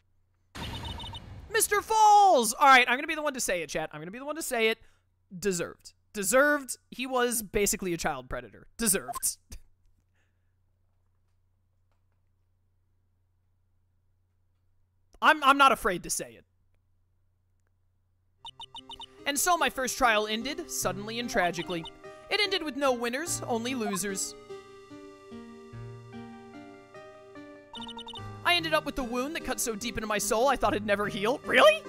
Mr. Falls! Alright, I'm gonna be the one to say it, chat. I'm gonna be the one to say it. Deserved. Deserved. He was basically a child predator. Deserved. I'm not afraid to say it. And so my first trial ended, suddenly and tragically. It ended with no winners, only losers. I ended up with a wound that cut so deep into my soul I thought it'd never heal. Really?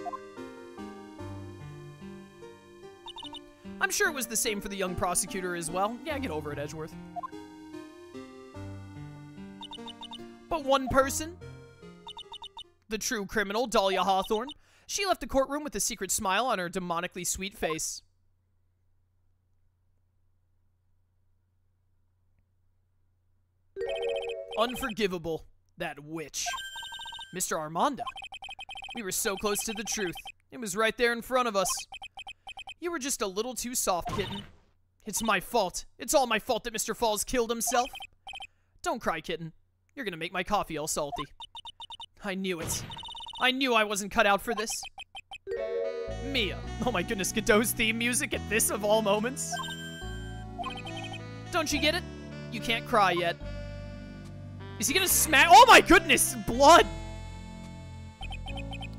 I'm sure it was the same for the young prosecutor as well. Yeah, get over it, Edgeworth. But one person, the true criminal, Dahlia Hawthorne, she left the courtroom with a secret smile on her demonically sweet face. Unforgivable. That witch. Mr. Armando. We were so close to the truth. It was right there in front of us. You were just a little too soft, kitten. It's my fault. It's all my fault that Mr. Falls killed himself. Don't cry, kitten. You're gonna make my coffee all salty. I knew it. I knew I wasn't cut out for this. Mia. Oh my goodness, Godot's theme music at this of all moments. Don't you get it? You can't cry yet. Is he gonna smack? Oh my goodness, blood!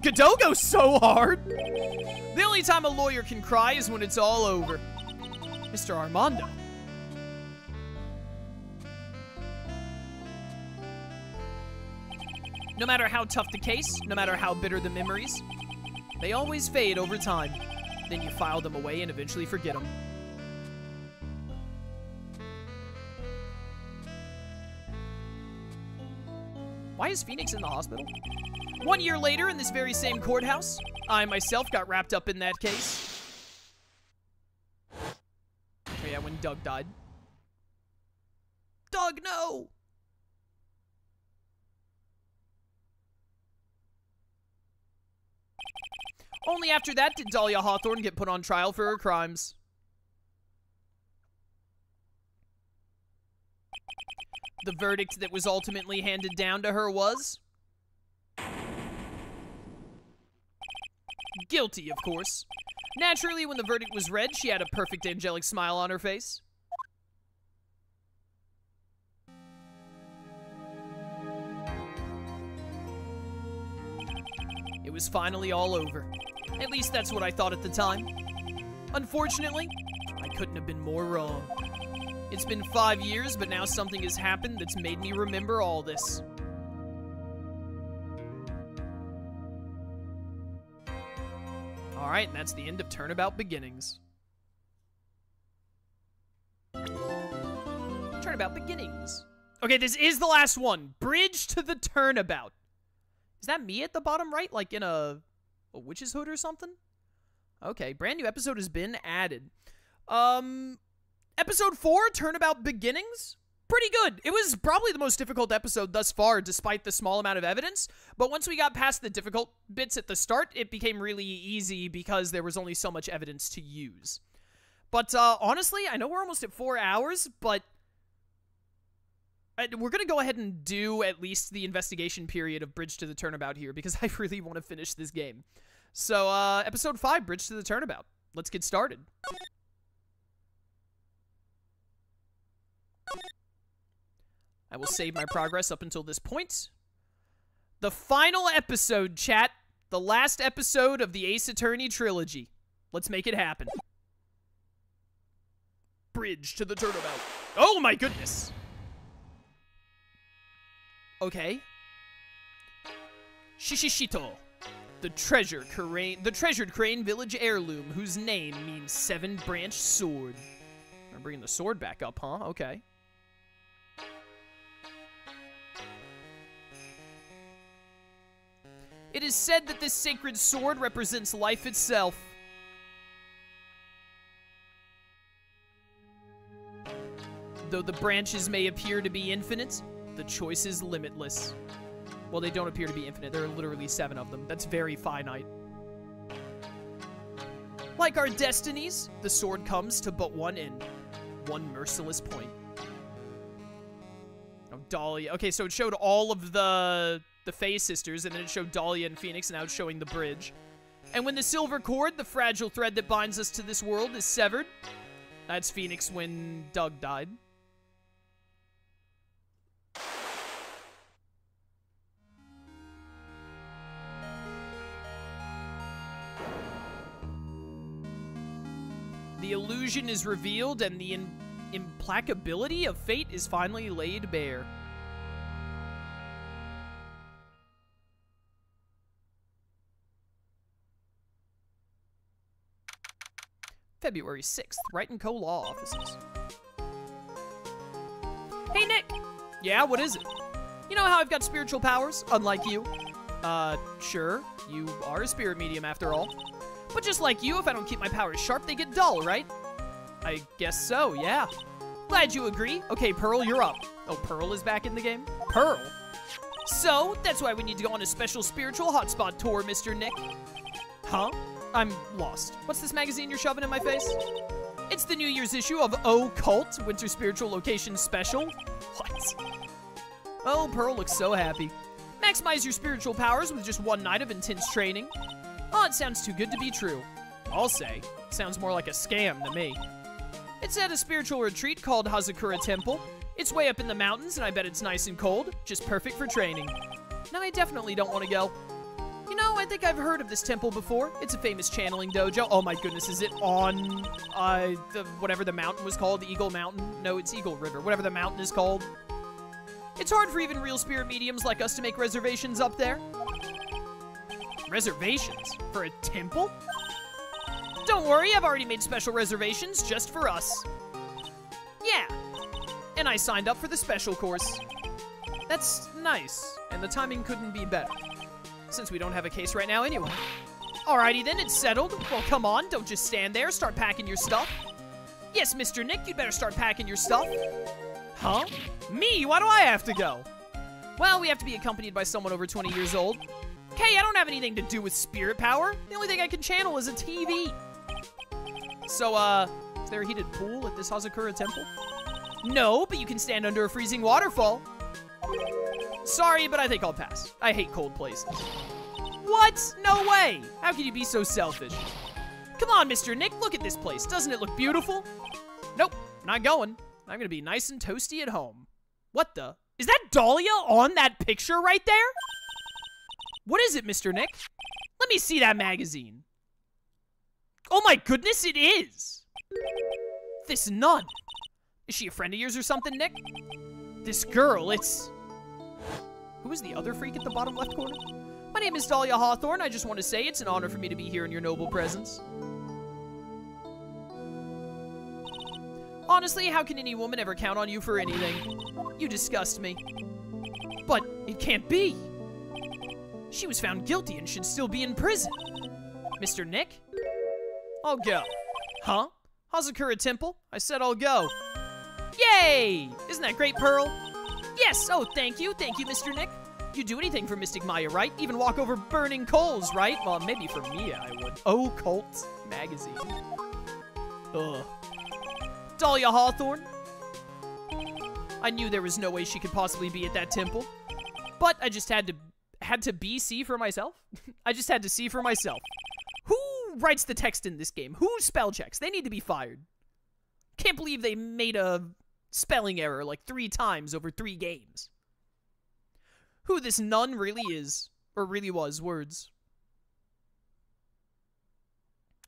Godot goes so hard. The only time a lawyer can cry is when it's all over. Mr. Armando. No matter how tough the case, no matter how bitter the memories, they always fade over time. Then you file them away and eventually forget them. Why is Phoenix in the hospital? 1 year later, in this very same courthouse, I myself got wrapped up in that case. Oh yeah, when Doug died. Doug, no! Only after that did Dahlia Hawthorne get put on trial for her crimes. The verdict that was ultimately handed down to her was... guilty, of course. Naturally, when the verdict was read, she had a perfect angelic smile on her face. It was finally all over. At least that's what I thought at the time. Unfortunately, I couldn't have been more wrong. It's been 5 years, but now something has happened that's made me remember all this. All right, and that's the end of Turnabout Beginnings. Turnabout Beginnings. Okay, this is the last one. Bridge to the Turnabout. Is that me at the bottom right? Like in a witch's hood or something? Okay, brand new episode has been added. Episode 4, Turnabout Beginnings. Pretty good. It was probably the most difficult episode thus far, despite the small amount of evidence. But once we got past the difficult bits at the start, it became really easy because there was only so much evidence to use. But honestly, I know we're almost at 4 hours, but we're going to go ahead and do at least the investigation period of Bridge to the Turnabout here, because I really want to finish this game. So, Episode 5, Bridge to the Turnabout. Let's get started. I will save my progress up until this point. The final episode, chat. The last episode of the Ace Attorney trilogy. Let's make it happen. Bridge to the Turnabout. Oh my goodness! Okay. Shishishito. The treasured Crane Village heirloom, whose name means seven-branch sword. I'm bringing the sword back up, huh? Okay. It is said that this sacred sword represents life itself. Though the branches may appear to be infinite, the choice is limitless. Well, they don't appear to be infinite. There are literally 7 of them. That's very finite. Like our destinies, the sword comes to but one end. One merciless point. Oh, Dahlia. Okay, so it showed all of the Fae sisters, and then it showed Dahlia and Phoenix, and now it's showing the bridge. And when the silver cord, the fragile thread that binds us to this world, is severed, that's Phoenix when Doug died. The illusion is revealed, and the implacability of fate is finally laid bare. February 6th, Wright & Co. Law Offices. Hey, Nick! Yeah, what is it? You know how I've got spiritual powers, unlike you? Sure. You are a spirit medium, after all. But just like you, if I don't keep my powers sharp, they get dull, right? I guess so, yeah. Glad you agree. Okay, Pearl, you're up. Oh, Pearl is back in the game? Pearl? So, that's why we need to go on a special spiritual hotspot tour, Mr. Nick. Huh? I'm lost. What's this magazine you're shoving in my face? It's the New Year's issue of Oh Cult, Winter Spiritual Location Special. What? Oh, Pearl looks so happy. Maximize your spiritual powers with just one night of intense training. Oh, it sounds too good to be true. I'll say. It sounds more like a scam to me. It's at a spiritual retreat called Hazakura Temple. It's way up in the mountains, and I bet it's nice and cold. Just perfect for training. No, I definitely don't want to go. You know, I think I've heard of this temple before. It's a famous channeling dojo. Oh my goodness, is it on, whatever the mountain was called? The Eagle Mountain? No, it's Eagle River. Whatever the mountain is called. It's hard for even real spirit mediums like us to make reservations up there. Reservations? For a temple? Don't worry, I've already made special reservations just for us. Yeah. And I signed up for the special course. That's nice, and the timing couldn't be better. Since we don't have a case right now anyway. Alrighty then, it's settled. Well, come on, don't just stand there. Start packing your stuff. Yes, Mr. Nick, you'd better start packing your stuff. Huh? Me? Why do I have to go? Well, we have to be accompanied by someone over 20 years old. Okay, I don't have anything to do with spirit power. The only thing I can channel is a TV. So, is there a heated pool at this Hazakura temple? No, but you can stand under a freezing waterfall. Sorry, but I think I'll pass. I hate cold places. What? No way! How can you be so selfish? Come on, Mr. Nick, look at this place. Doesn't it look beautiful? Nope, not going. I'm gonna be nice and toasty at home. What the? Is that Dahlia on that picture right there? What is it, Mr. Nick? Let me see that magazine. Oh my goodness, it is! This nun. Is she a friend of yours or something, Nick? This girl, it's... Who is the other freak at the bottom left corner? My name is Dahlia Hawthorne. I just want to say it's an honor for me to be here in your noble presence. Honestly, how can any woman ever count on you for anything? You disgust me. But it can't be. She was found guilty and should still be in prison. Mr. Nick? I'll go. Huh? Hazakura Temple? I said I'll go. Yay! Isn't that great, Pearl? Yes! Oh, thank you. Thank you, Mr. Nick. You'd do anything for Mystic Maya, right? Even walk over burning coals, right? Well, maybe for Mia, I would. Oh, Cult Magazine. Ugh. Dahlia Hawthorne? I knew there was no way she could possibly be at that temple. But I just had to see for myself? I just had to see for myself. Who writes the text in this game? Who spell checks? They need to be fired. Can't believe they made a spelling error like 3 times over 3 games. Who this nun really is, or really was, words.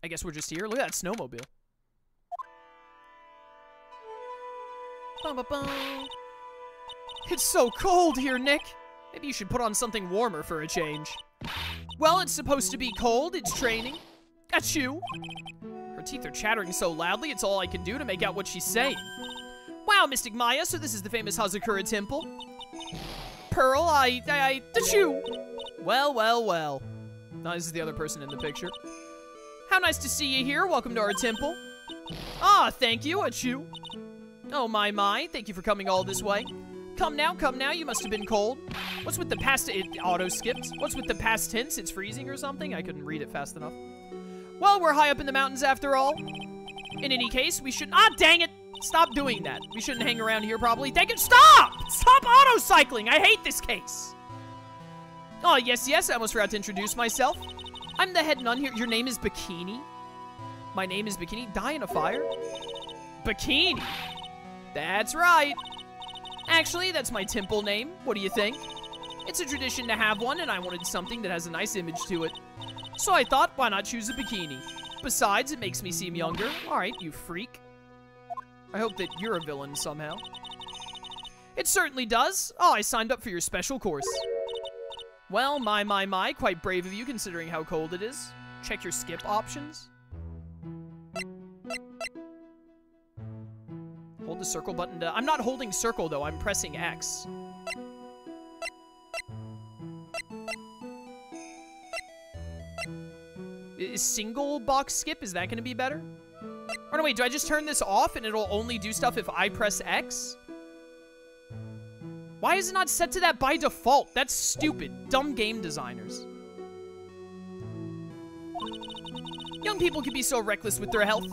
I guess we're just here. Look at that snowmobile. Bum-ba-bum. It's so cold here, Nick. Maybe you should put on something warmer for a change. Well, it's supposed to be cold. It's training. Achoo. Her teeth are chattering so loudly, it's all I can do to make out what she's saying. Wow, Mystic Maya, so this is the famous Hazakura Temple. Pearl, achoo. Well, well, well. No, this is the other person in the picture. How nice to see you here. Welcome to our temple. Ah, thank you, achoo. Oh, my, thank you for coming all this way. Come now, you must have been cold. What's with the past, it auto-skipped. What's with the past tense, it's freezing or something? I couldn't read it fast enough. Well, we're high up in the mountains after all. In any case, we should, dang it. Stop doing that. We shouldn't hang around here probably. Thank you, stop! Stop auto-cycling, I hate this case. Oh, yes, I almost forgot to introduce myself. I'm the head nun here. Your name is Bikini? My name is Bikini? Die in a fire? Bikini. That's right. Actually, that's my temple name. What do you think? It's a tradition to have one, and I wanted something that has a nice image to it. So I thought, why not choose a bikini? Besides, it makes me seem younger. Alright, you freak. I hope that you're a villain somehow. It certainly does. Oh, I signed up for your special course. Well, my, quite brave of you considering how cold it is. Check your skip options. Hold the circle button to... I'm not holding circle, though. I'm pressing X. Is single box skip, is that going to be better? Or no, wait, do I just turn this off and it'll only do stuff if I press X? Why is it not set to that by default? That's stupid. Dumb game designers. Young people can be so reckless with their health.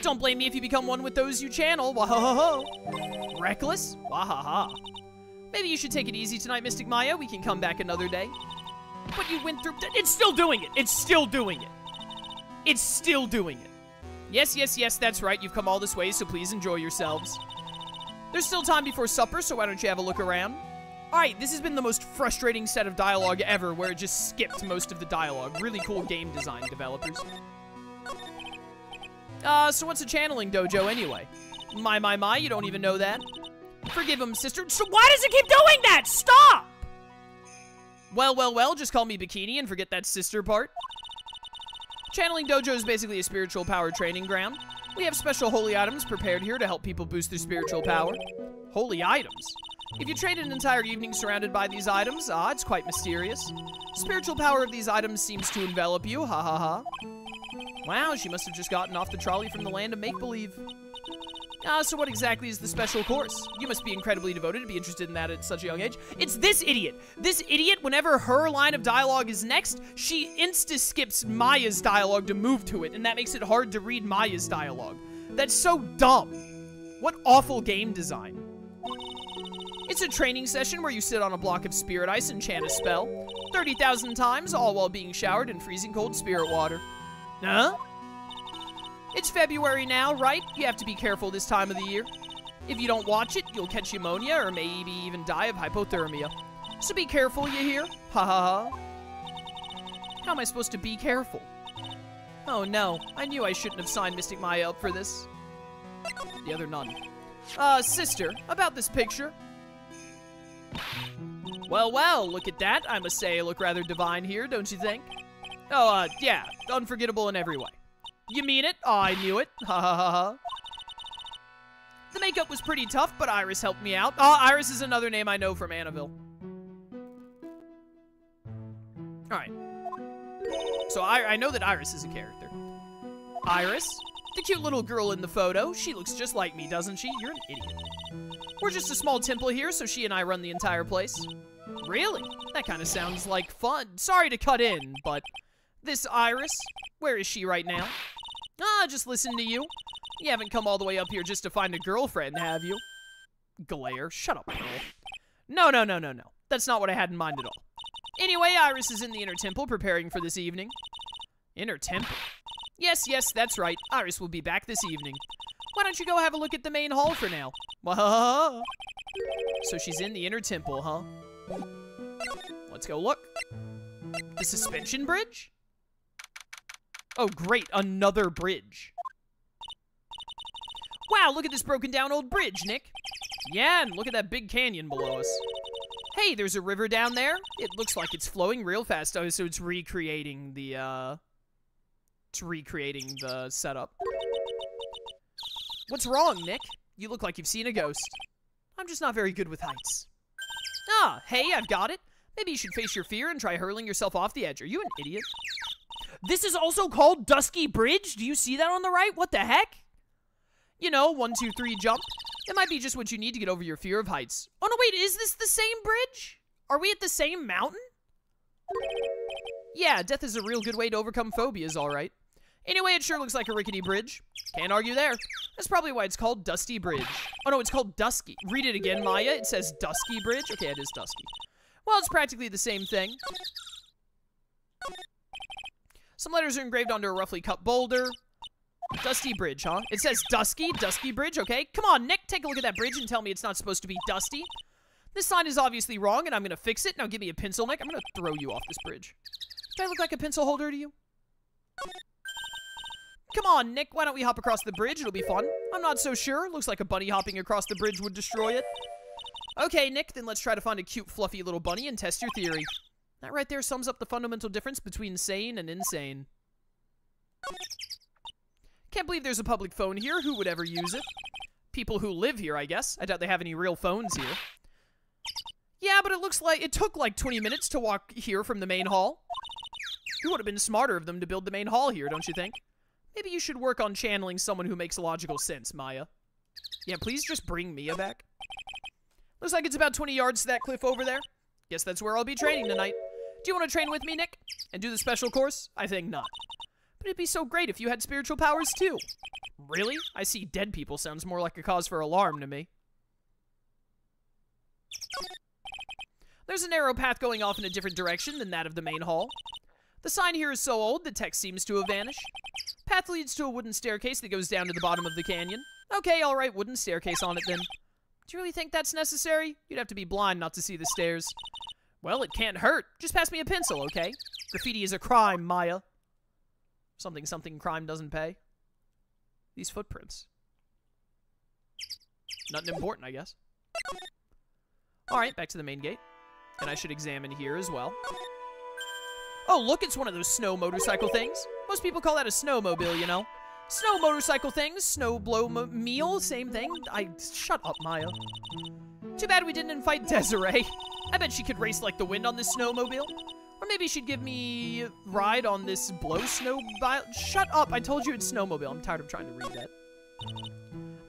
Don't blame me if you become one with those you channel. Wahahaha. Reckless? Wahaha. Maybe you should take it easy tonight, Mystic Maya. We can come back another day. But you went through... It's still doing it. It's still doing it. It's still doing it. Yes, that's right. You've come all this way, so please enjoy yourselves. There's still time before supper, so why don't you have a look around? Alright, this has been the most frustrating set of dialogue ever, where it just skipped most of the dialogue. Really cool game design, developers. So what's a channeling dojo anyway? My, you don't even know that? Forgive him, sister. So why does it keep doing that? Stop! Well, just call me Bikini and forget that sister part. Channeling Dojo is basically a spiritual power training ground. We have special holy items prepared here to help people boost their spiritual power. Holy items? If you trade an entire evening surrounded by these items, it's quite mysterious. Spiritual power of these items seems to envelop you, ha ha ha. Wow, she must have just gotten off the trolley from the land of make-believe. So what exactly is the special course? You must be incredibly devoted to be interested in that at such a young age. It's this idiot. This idiot, whenever her line of dialogue is next, she insta-skips Maya's dialogue to move to it, and that makes it hard to read Maya's dialogue. That's so dumb. What awful game design. It's a training session where you sit on a block of spirit ice and chant a spell. 30,000 times, all while being showered in freezing cold spirit water. Huh? It's February now, right? You have to be careful this time of the year. If you don't watch it, you'll catch pneumonia or maybe even die of hypothermia. So be careful, you hear? Ha ha ha. How am I supposed to be careful? Oh no, I knew I shouldn't have signed Mystic Maya up for this. The other nun. Sister, about this picture. Well, well, look at that. I must say I look rather divine here, don't you think? Oh, yeah, unforgettable in every way. You mean it? Oh, I knew it. Ha ha ha ha. The makeup was pretty tough, but Iris helped me out. Oh, Iris is another name I know from Annabelle. Alright. So I know that Iris is a character. Iris? The cute little girl in the photo. She looks just like me, doesn't she? You're an idiot. We're just a small temple here, so she and I run the entire place. Really? That kind of sounds like fun. Sorry to cut in, but this Iris, where is she right now? Ah, just listen to you. You haven't come all the way up here just to find a girlfriend, have you? Glare. Shut up, girl. No. That's not what I had in mind at all. Anyway, Iris is in the inner temple preparing for this evening. Inner temple? Yes, that's right. Iris will be back this evening. Why don't you go have a look at the main hall for now? So she's in the inner temple, huh? Let's go look. The suspension bridge? Oh, great. Another bridge. Wow, look at this broken down old bridge, Nick. Yeah, and look at that big canyon below us. Hey, there's a river down there. It looks like it's flowing real fast. Oh, so it's recreating the, setup. What's wrong, Nick? You look like you've seen a ghost. I'm just not very good with heights. Ah, hey, I've got it. Maybe you should face your fear and try hurling yourself off the edge. Are you an idiot? This is also called Dusky Bridge? Do you see that on the right? What the heck? You know, 1, 2, 3, jump. It might be just what you need to get over your fear of heights. Oh, no, wait, is this the same bridge? Are we at the same mountain? Yeah, death is a real good way to overcome phobias, all right. Anyway, it sure looks like a rickety bridge. Can't argue there. That's probably why it's called Dusty Bridge. Oh, no, it's called Dusky. Read it again, Maya. It says Dusky Bridge. Okay, it is Dusky. Well, it's practically the same thing. Some letters are engraved onto a roughly cut boulder. Dusty Bridge, huh? It says Dusky Bridge, okay? Come on, Nick, take a look at that bridge and tell me it's not supposed to be dusty. This sign is obviously wrong, and I'm gonna fix it. Now give me a pencil, Nick. I'm gonna throw you off this bridge. Do I look like a pencil holder to you? Come on, Nick, why don't we hop across the bridge? It'll be fun. I'm not so sure. Looks like a bunny hopping across the bridge would destroy it. Okay, Nick, then let's try to find a cute, fluffy little bunny and test your theory. That right there sums up the fundamental difference between sane and insane. Can't believe there's a public phone here. Who would ever use it? People who live here, I guess. I doubt they have any real phones here. Yeah, but it took like 20 minutes to walk here from the main hall. It would have been smarter of them to build the main hall here, don't you think? Maybe you should work on channeling someone who makes logical sense, Maya. Yeah, please just bring Mia back. Looks like it's about 20 yards to that cliff over there. Guess that's where I'll be training tonight. Do you want to train with me, Nick? And do the special course? I think not. But it'd be so great if you had spiritual powers, too. Really? I see dead people sounds more like a cause for alarm to me. There's a narrow path going off in a different direction than that of the main hall. The sign here is so old, the text seems to have vanished. Path leads to a wooden staircase that goes down to the bottom of the canyon. Okay, alright, wooden staircase on it then. Do you really think that's necessary? You'd have to be blind not to see the stairs. Well, it can't hurt. Just pass me a pencil, okay? Graffiti is a crime, Maya. Something crime doesn't pay. These footprints. Nothing important, I guess. Alright, back to the main gate. And I should examine here as well. Oh, look, it's one of those snow motorcycle things. Most people call that a snowmobile, you know. Snow motorcycle things, snow blow meal, same thing. Shut up, Maya. Too bad we didn't invite Desiree. I bet she could race like the wind on this snowmobile. Or maybe she'd give me a ride on this blow snowmobile. Shut up, I told you it's snowmobile. I'm tired of trying to read that.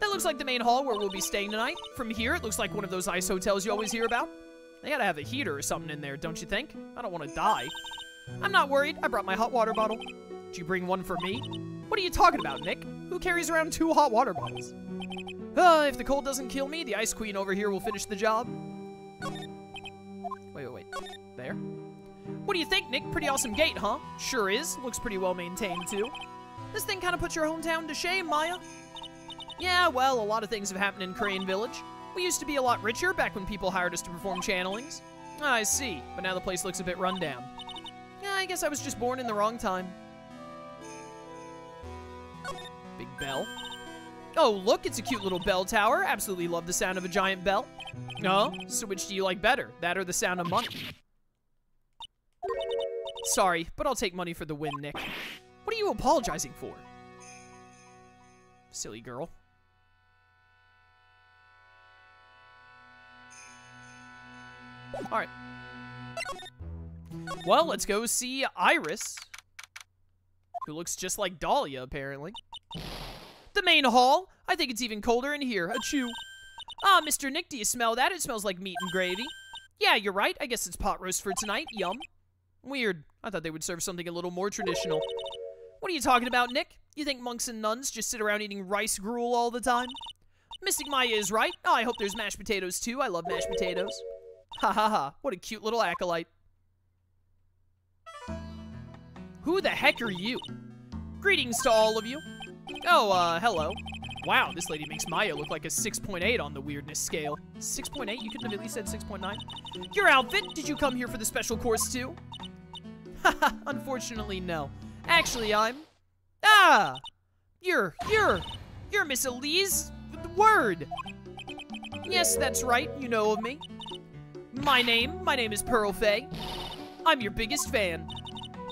That looks like the main hall where we'll be staying tonight. From here, it looks like one of those ice hotels you always hear about. They gotta have a heater or something in there, don't you think? I don't want to die. I'm not worried. I brought my hot water bottle. Did you bring one for me? What are you talking about, Nick? Who carries around 2 hot water bottles? If the cold doesn't kill me, the ice queen over here will finish the job. Wait. There. What do you think, Nick? Pretty awesome gate, huh? Sure is. Looks pretty well maintained, too. This thing kind of puts your hometown to shame, Maya. Yeah, well, a lot of things have happened in Crane Village. We used to be a lot richer back when people hired us to perform channelings. I see, but now the place looks a bit run down. Yeah, I guess I was just born in the wrong time. Big bell. Oh, look, it's a cute little bell tower. Absolutely love the sound of a giant bell. No? So which do you like better? That or the sound of money? Sorry, but I'll take money for the win, Nick. What are you apologizing for? Silly girl. Alright. Well, let's go see Iris, who looks just like Dahlia, apparently. The main hall? I think it's even colder in here. Achoo. Ah, Mr. Nick, do you smell that? It smells like meat and gravy. Yeah, you're right. I guess it's pot roast for tonight. Yum. Weird. I thought they would serve something a little more traditional. What are you talking about, Nick? You think monks and nuns just sit around eating rice gruel all the time? Mystic Maya is right. Oh, I hope there's mashed potatoes, too. I love mashed potatoes. Ha ha ha. What a cute little acolyte. Who the heck are you? Greetings to all of you. Oh, hello. Wow, this lady makes Maya look like a 6.8 on the weirdness scale. 6.8? You couldn't have at least said 6.9? Your outfit? Did you come here for the special course, too? Haha, unfortunately, no. Actually, I'm... Ah! You're Miss Elise? Word! Yes, that's right. You know of me. My name is Pearl Faye. I'm your biggest fan.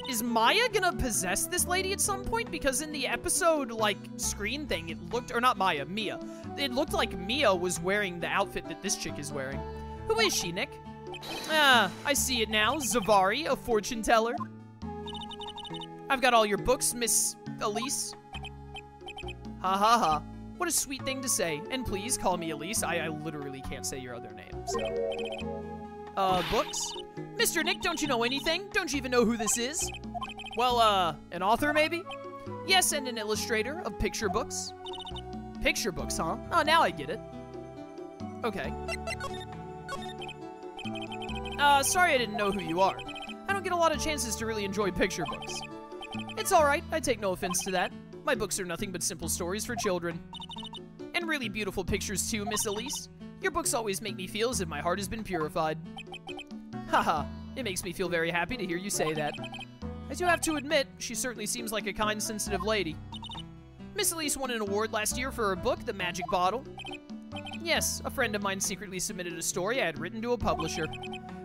Is Maya gonna possess this lady at some point? Because in the episode, like, screen thing, it looked, or not Maya, Mia. It looked like Mia was wearing the outfit that this chick is wearing. Who is she, Nick? Ah, I see it now. Zavari, a fortune teller. I've got all your books, Miss Elise. Ha ha ha. What a sweet thing to say. And please call me Elise. I literally can't say your other name, so. Books? Mr. Nick, don't you know anything? Don't you even know who this is? Well, an author, maybe? Yes, and an illustrator of picture books. Picture books, huh? Oh, now I get it. Okay. Sorry I didn't know who you are. I don't get a lot of chances to really enjoy picture books. It's alright, I take no offense to that. My books are nothing but simple stories for children. And really beautiful pictures too, Miss Elise. Your books always make me feel as if my heart has been purified. Haha, it makes me feel very happy to hear you say that. I do have to admit, she certainly seems like a kind, sensitive lady. Miss Elise won an award last year for her book, The Magic Bottle. Yes, a friend of mine secretly submitted a story I had written to a publisher.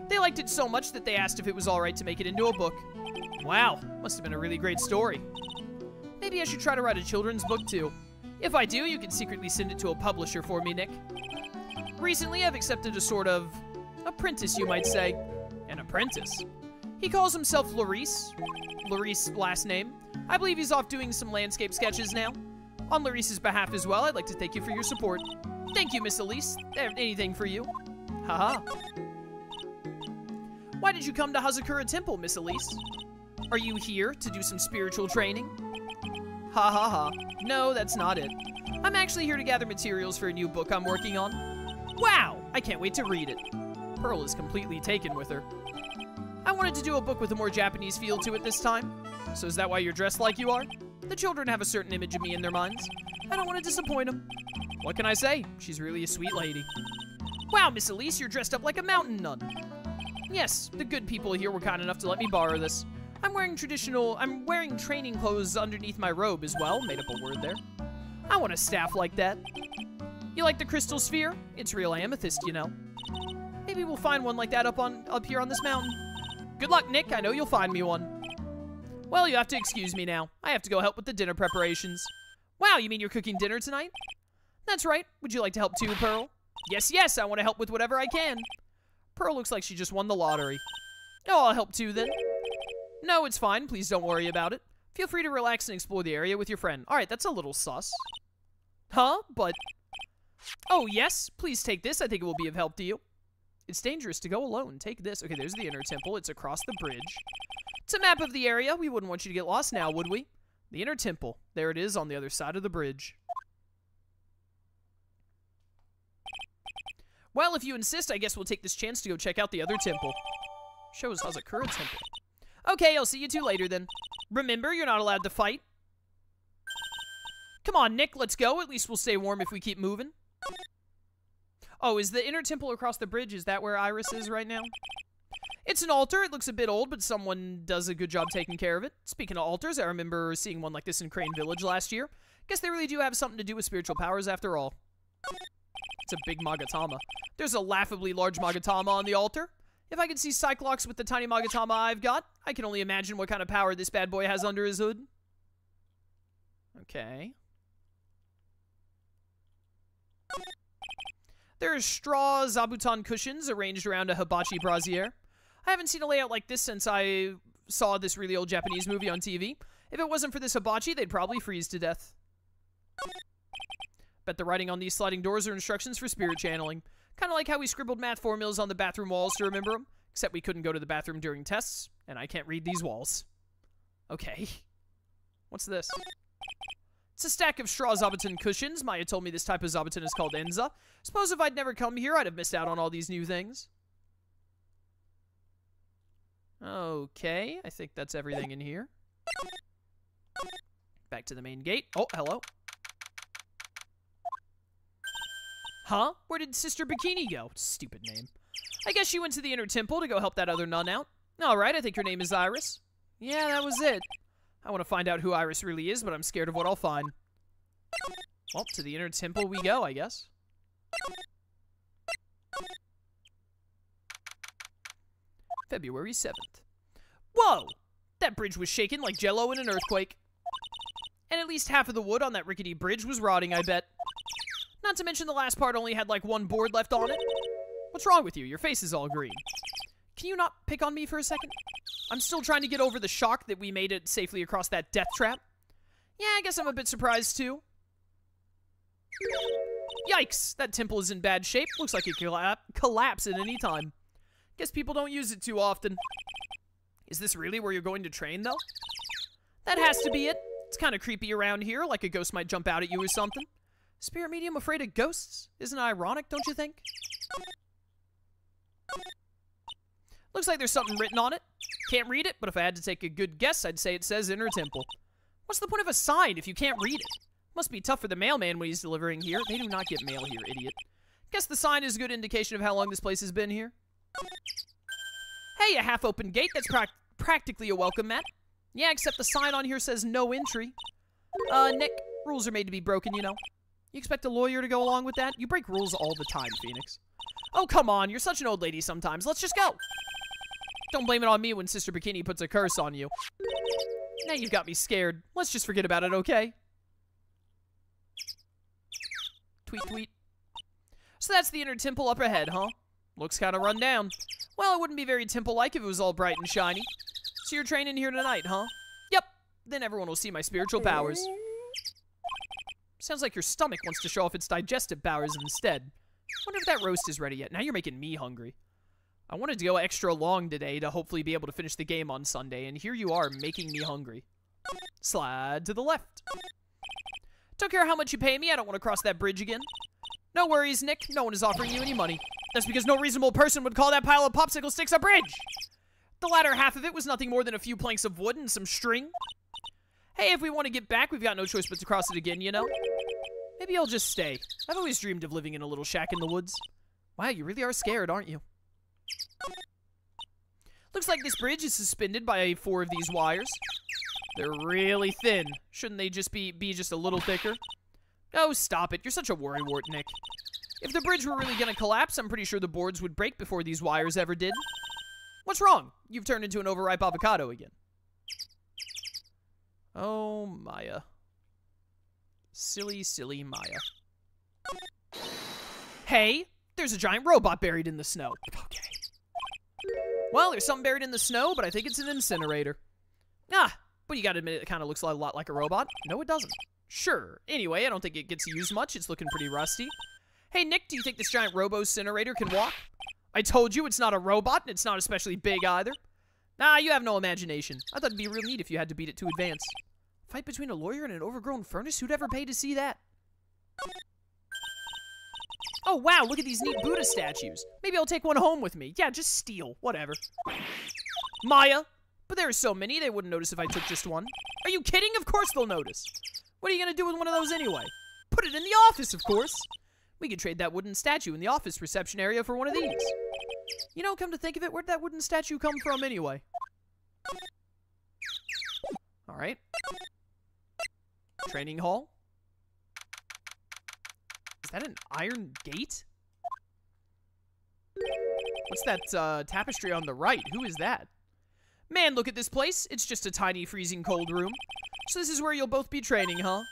They liked it so much that they asked if it was alright to make it into a book. Wow, must have been a really great story. Maybe I should try to write a children's book too. If I do, you can secretly send it to a publisher for me, Nick. Recently, I've accepted a sort of apprentice, you might say. An apprentice? He calls himself Larice. Larice, last name. I believe he's off doing some landscape sketches now. On Larice's behalf as well, I'd like to thank you for your support. Thank you, Miss Elise. Anything for you. Haha. Why did you come to Hazakura Temple, Miss Elise? Are you here to do some spiritual training? Ha ha ha. No, that's not it. I'm actually here to gather materials for a new book I'm working on. Wow! I can't wait to read it. Pearl is completely taken with her. I wanted to do a book with a more Japanese feel to it this time. So is that why you're dressed like you are? The children have a certain image of me in their minds. I don't want to disappoint them. What can I say? She's really a sweet lady. Wow, Miss Elise, you're dressed up like a mountain nun. Yes, the good people here were kind enough to let me borrow this. I'm wearing training clothes underneath my robe as well. Made up a word there. I want a staff like that. You like the crystal sphere? It's real amethyst, you know. Maybe we'll find one like that up here on this mountain. Good luck, Nick. I know you'll find me one. Well, you have to excuse me now. I have to go help with the dinner preparations. Wow, you mean you're cooking dinner tonight? That's right. Would you like to help too, Pearl? Yes, yes, I want to help with whatever I can. Pearl looks like she just won the lottery. Oh, I'll help too then. No, it's fine. Please don't worry about it. Feel free to relax and explore the area with your friend. Alright, that's a little sus. Huh? But... Oh, yes. Please take this. I think it will be of help to you. It's dangerous to go alone. Take this. Okay, there's the inner temple. It's across the bridge. It's a map of the area. We wouldn't want you to get lost now, would we? The inner temple. There it is on the other side of the bridge. Well, if you insist, I guess we'll take this chance to go check out the other temple. Shows Hazakura Temple. Okay, I'll see you two later then. Remember, you're not allowed to fight. Come on, Nick, let's go. At least we'll stay warm if we keep moving. Oh, is the inner temple across the bridge? Is that where Iris is right now? It's an altar. It looks a bit old, but someone does a good job taking care of it. Speaking of altars, I remember seeing one like this in Crane Village last year. Guess they really do have something to do with spiritual powers after all. It's a big Magatama. There's a laughably large Magatama on the altar. If I could see Cyclops with the tiny Magatama I've got, I can only imagine what kind of power this bad boy has under his hood. Okay. There are straw zabuton cushions arranged around a hibachi brazier. I haven't seen a layout like this since I saw this really old Japanese movie on TV. If it wasn't for this hibachi, they'd probably freeze to death. Bet the writing on these sliding doors are instructions for spirit channeling. Kind of like how we scribbled math formulas on the bathroom walls to remember them, except we couldn't go to the bathroom during tests, and I can't read these walls. Okay. What's this? It's a stack of straw zabuton cushions. Maya told me this type of zabuton is called Enza. Suppose if I'd never come here, I'd have missed out on all these new things. Okay, I think that's everything in here. Back to the main gate. Oh, hello. Huh? Where did Sister Bikini go? Stupid name. I guess she went to the inner temple to go help that other nun out. Alright, I think her name is Iris. Yeah, that was it. I want to find out who Iris really is, but I'm scared of what I'll find. Well, to the inner temple we go, I guess. February 7th. Whoa! That bridge was shaking like jello in an earthquake. And at least half of the wood on that rickety bridge was rotting, I bet. Not to mention the last part only had like one board left on it. What's wrong with you? Your face is all green. Can you not pick on me for a second? I'm still trying to get over the shock that we made it safely across that death trap. Yeah, I guess I'm a bit surprised, too. Yikes! That temple is in bad shape. Looks like it could collapse at any time. Guess people don't use it too often. Is this really where you're going to train, though? That has to be it. It's kind of creepy around here, like a ghost might jump out at you or something. Spirit medium afraid of ghosts? Isn't it ironic, don't you think? Looks like there's something written on it. Can't read it, but if I had to take a good guess, I'd say it says Inner Temple. What's the point of a sign if you can't read it? Must be tough for the mailman when he's delivering here. They do not get mail here, idiot. Guess the sign is a good indication of how long this place has been here. Hey, a half-open gate. That's practically a welcome mat. Yeah, except the sign on here says no entry. Nick, rules are made to be broken, you know. You expect a lawyer to go along with that? You break rules all the time, Phoenix. Oh, come on. You're such an old lady sometimes. Let's just go. Don't blame it on me when Sister Bikini puts a curse on you. Now you've got me scared. Let's just forget about it, okay? Tweet, tweet. So that's the inner temple up ahead, huh? Looks kind of run down. Well, it wouldn't be very temple-like if it was all bright and shiny. So you're training here tonight, huh? Yep. Then everyone will see my spiritual powers. Sounds like your stomach wants to show off its digestive powers instead. Wonder if that roast is ready yet. Now you're making me hungry. I wanted to go extra long today to hopefully be able to finish the game on Sunday, and here you are making me hungry. Slide to the left. Don't care how much you pay me, I don't want to cross that bridge again. No worries, Nick. No one is offering you any money. That's because no reasonable person would call that pile of popsicle sticks a bridge. The latter half of it was nothing more than a few planks of wood and some string. Hey, if we want to get back, we've got no choice but to cross it again, you know? Maybe I'll just stay. I've always dreamed of living in a little shack in the woods. Wow, you really are scared, aren't you? Looks like this bridge is suspended by 4 of these wires. They're really thin. Shouldn't they just be just a little thicker? Oh, stop it. You're such a worrywart, Nick. If the bridge were really gonna collapse, I'm pretty sure the boards would break before these wires ever did. What's wrong? You've turned into an overripe avocado again. Oh, Maya. Silly, silly Maya. Hey, there's a giant robot buried in the snow. Okay. Well, there's something buried in the snow, but I think it's an incinerator. Ah, but you gotta admit it kind of looks a lot like a robot. No, it doesn't. Sure. Anyway, I don't think it gets used much. It's looking pretty rusty. Hey, Nick, do you think this giant robo-incinerator can walk? I told you it's not a robot, and it's not especially big either. Nah, you have no imagination. I thought it'd be real neat if you had to beat it to advance. Fight between a lawyer and an overgrown furnace? Who'd ever pay to see that? Oh, wow, look at these neat Buddha statues. Maybe I'll take one home with me. Yeah, just steal. Whatever. Maya! But there are so many, they wouldn't notice if I took just one. Are you kidding? Of course they'll notice. What are you gonna do with one of those anyway? Put it in the office, of course. We could trade that wooden statue in the office reception area for one of these. You know, come to think of it, where'd that wooden statue come from anyway? Alright. Training hall. Is that an iron gate? What's that tapestry on the right? Who is that? Man, look at this place. It's just a tiny freezing cold room. So this is where you'll both be training, huh?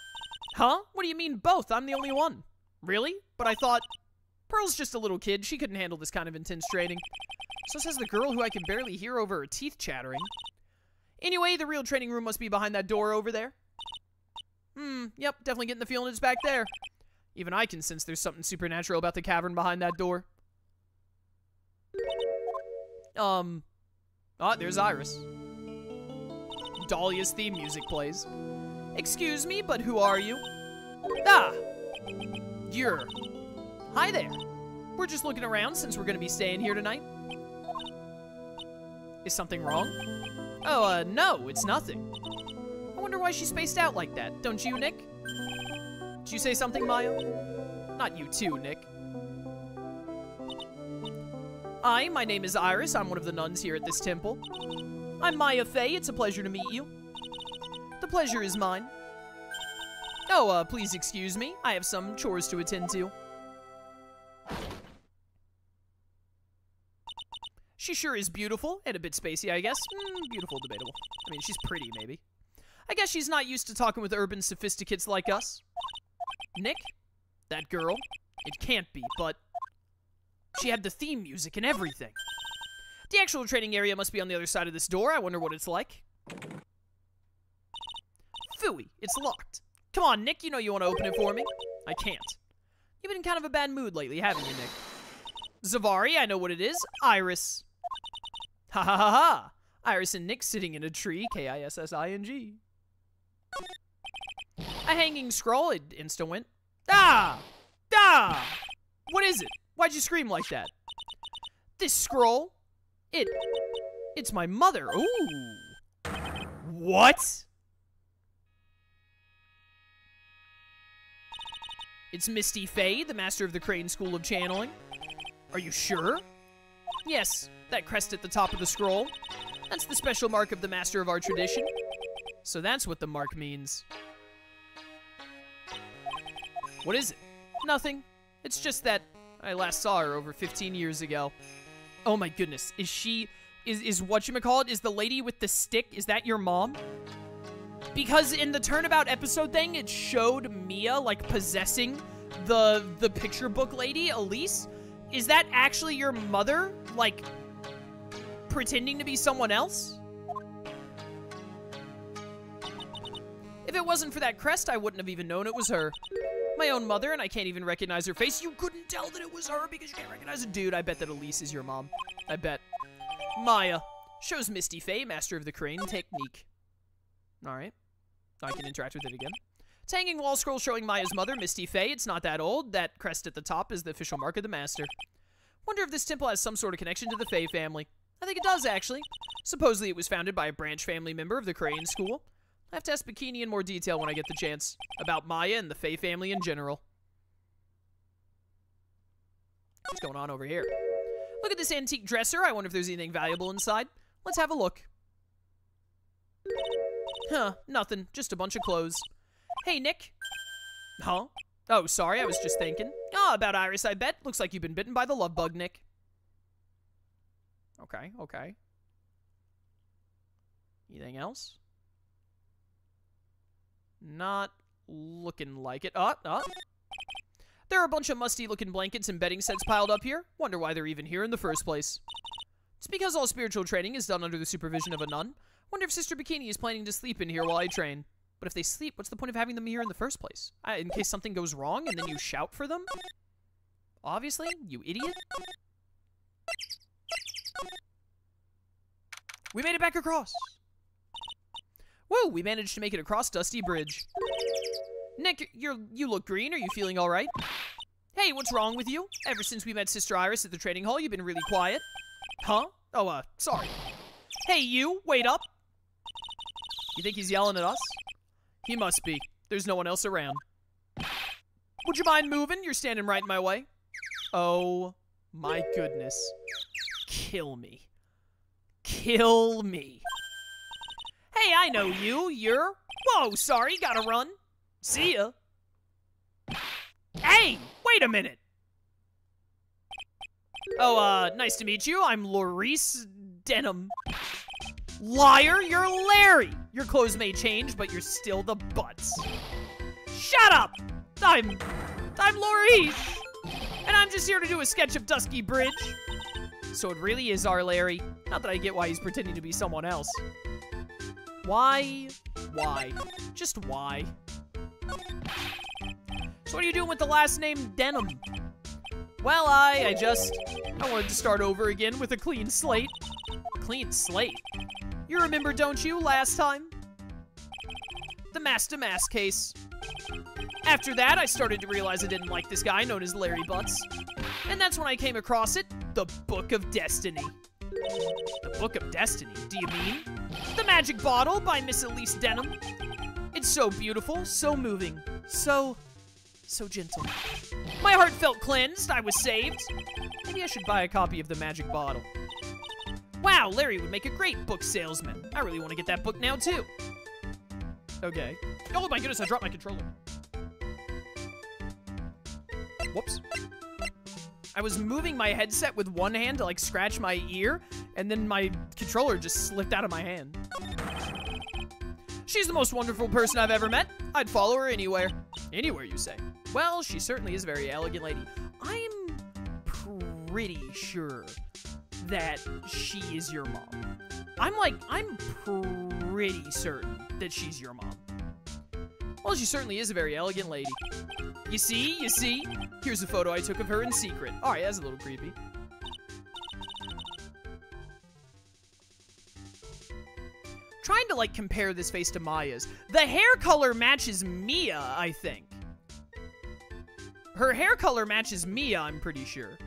Huh? What do you mean both? I'm the only one. Really? But I thought... Pearl's just a little kid. She couldn't handle this kind of intense training. So says the girl who I can barely hear over her teeth chattering. Anyway, the real training room must be behind that door over there. Yep, definitely getting the feeling it's back there. Even I can sense there's something supernatural about the cavern behind that door. Oh, there's Iris. Dahlia's theme music plays. Excuse me, but who are you? Ah! You're... Hi there. We're just looking around since we're gonna be staying here tonight. Is something wrong? Oh, no, it's nothing. I wonder why she spaced out like that. Don't you, Nick? Did you say something, Maya? Not you too, Nick. Hi, my name is Iris. I'm one of the nuns here at this temple. I'm Maya Fey. It's a pleasure to meet you. The pleasure is mine. Oh, please excuse me. I have some chores to attend to. She sure is beautiful, and a bit spacey, I guess. Beautiful, debatable. I mean, she's pretty, maybe. I guess she's not used to talking with urban sophisticates like us. Nick? That girl? It can't be, but... She had the theme music and everything. The actual training area must be on the other side of this door. I wonder what it's like. Phooey, it's locked. Come on, Nick, you know you want to open it for me. I can't. You've been in kind of a bad mood lately, haven't you, Nick? Zavari, I know what it is. Iris. Ha ha ha ha. Iris and Nick sitting in a tree. K-I-S-S-I-N-G. A hanging scroll. It insta went. Ah! Ah! What is it? Why'd you scream like that? This scroll? It's my mother. Ooh. What? It's Misty Fey, the master of the Crane School of Channeling. Are you sure? Yes, that crest at the top of the scroll. That's the special mark of the master of our tradition. So that's what the mark means. What is it? Nothing. It's just that I last saw her over 15 years ago. Oh my goodness. Is she... Is whatchamacallit, is the lady with the stick, is that your mom? Because in the Turnabout episode thing, it showed Mia, like, possessing the picture book lady, Elise. Is that actually your mother, like, pretending to be someone else? If it wasn't for that crest, I wouldn't have even known it was her. My own mother, and I can't even recognize her face. You couldn't tell that it was her because you can't recognize it. Dude, I bet that Elise is your mom. I bet. Maya. Shows Misty Fey, master of the crane technique. Alright. I can interact with it again. It's hanging wall scroll showing Maya's mother, Misty Fey. It's not that old. That crest at the top is the official mark of the master. Wonder if this temple has some sort of connection to the Fey family. I think it does, actually. Supposedly it was founded by a branch family member of the Crane School. I have to ask Bikini in more detail when I get the chance. About Maya and the Fey family in general. What's going on over here? Look at this antique dresser. I wonder if there's anything valuable inside. Let's have a look. Huh, nothing. Just a bunch of clothes. Hey, Nick. Huh? Oh, sorry, I was just thinking. Oh, about Iris, I bet. Looks like you've been bitten by the love bug, Nick. Okay, okay. Anything else? Not looking like it. There are a bunch of musty-looking blankets and bedding sets piled up here. Wonder why they're even here in the first place. It's because all spiritual training is done under the supervision of a nun. Wonder if Sister Bikini is planning to sleep in here while I train. But if they sleep, what's the point of having them here in the first place? In case something goes wrong and then you shout for them? Obviously, you idiot. We made it back across. Whoa, we managed to make it across Dusty Bridge. Nick, you look green. Are you feeling all right? Hey, what's wrong with you? Ever since we met Sister Iris at the training hall, you've been really quiet. Huh? Oh, sorry. Hey, you, wait up. You think he's yelling at us? He must be. There's no one else around. Would you mind moving? You're standing right in my way. Oh, my goodness. Kill me. Kill me. Hey, I know you. You're... Whoa, sorry, gotta run. See ya. Hey, wait a minute. Oh, nice to meet you. I'm Laurice Denham. Liar, you're Larry. Your clothes may change, but you're still the butts. Shut up. I'm Laurice. And I'm just here to do a sketch of Dusky Bridge. So it really is our Larry. Not that I get why he's pretending to be someone else. Why? Why? Just why? So what are you doing with the last name Denham? Well, I wanted to start over again with a clean slate. Clean slate? You remember, don't you, last time? The Mask-to-Mask case. After that, I started to realize I didn't like this guy known as Larry Butts. And that's when I came across it, the Book of Destiny. The Book of Destiny, do you mean? The Magic Bottle by Miss Elise Denham. It's so beautiful, so moving, so gentle. My heart felt cleansed, I was saved. Maybe I should buy a copy of the Magic Bottle. Wow, Larry would make a great book salesman. I really want to get that book now, too. Okay. Oh my goodness, I dropped my controller. Whoops. I was moving my headset with one hand to, like, scratch my ear, and then my controller just slipped out of my hand. She's the most wonderful person I've ever met. I'd follow her anywhere. Anywhere, you say? Well, she certainly is a very elegant lady. I'm pretty sure that she is your mom. I'm pretty certain that she's your mom. Well, she certainly is a very elegant lady. You see? Here's a photo I took of her in secret. All right, that's a little creepy. Trying to, like, compare this face to Maya's. The hair color matches Mia, I think. Her hair color matches Mia, I'm pretty sure.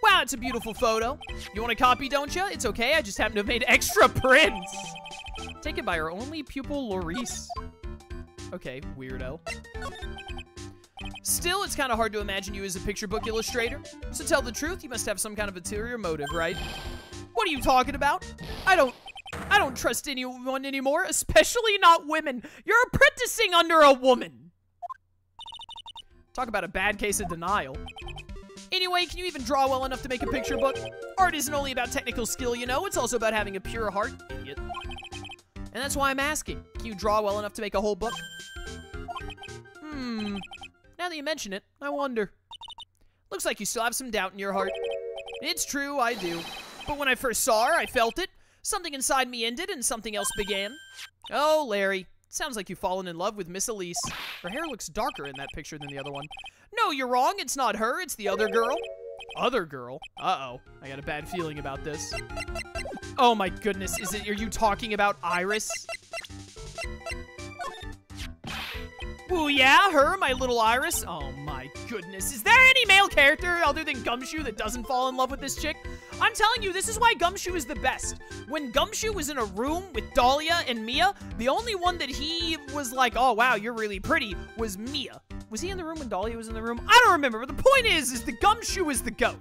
Wow, it's a beautiful photo. You want a copy, don't you? It's okay, I just happen to have made extra prints. Taken by her only pupil, Laurice. Okay, weirdo. Still, it's kind of hard to imagine you as a picture book illustrator. So tell the truth, you must have some kind of ulterior motive, right? What are you talking about? I don't trust anyone anymore, especially not women. You're apprenticing under a woman. Talk about a bad case of denial. Anyway, can you even draw well enough to make a picture book? Art isn't only about technical skill, you know. It's also about having a pure heart, idiot. And that's why I'm asking. Can you draw well enough to make a whole book? Now that you mention it, I wonder. Looks like you still have some doubt in your heart. It's true, I do. But when I first saw her, I felt it. Something inside me ended and something else began. Oh, Larry. Sounds like you've fallen in love with Miss Elise. Her hair looks darker in that picture than the other one. No, you're wrong. It's not her. It's the other girl. Other girl? Uh-oh. I got a bad feeling about this. Oh my goodness. Are you talking about Iris? Ooh, yeah, her, my little Iris. Oh my goodness. Is there any male character other than Gumshoe that doesn't fall in love with this chick? I'm telling you, this is why Gumshoe is the best. When Gumshoe was in a room with Dahlia and Mia, the only one that he was like, oh wow, you're really pretty, was Mia. Was he in the room when Dahlia was in the room? I don't remember, but the point is the Gumshoe is the GOAT.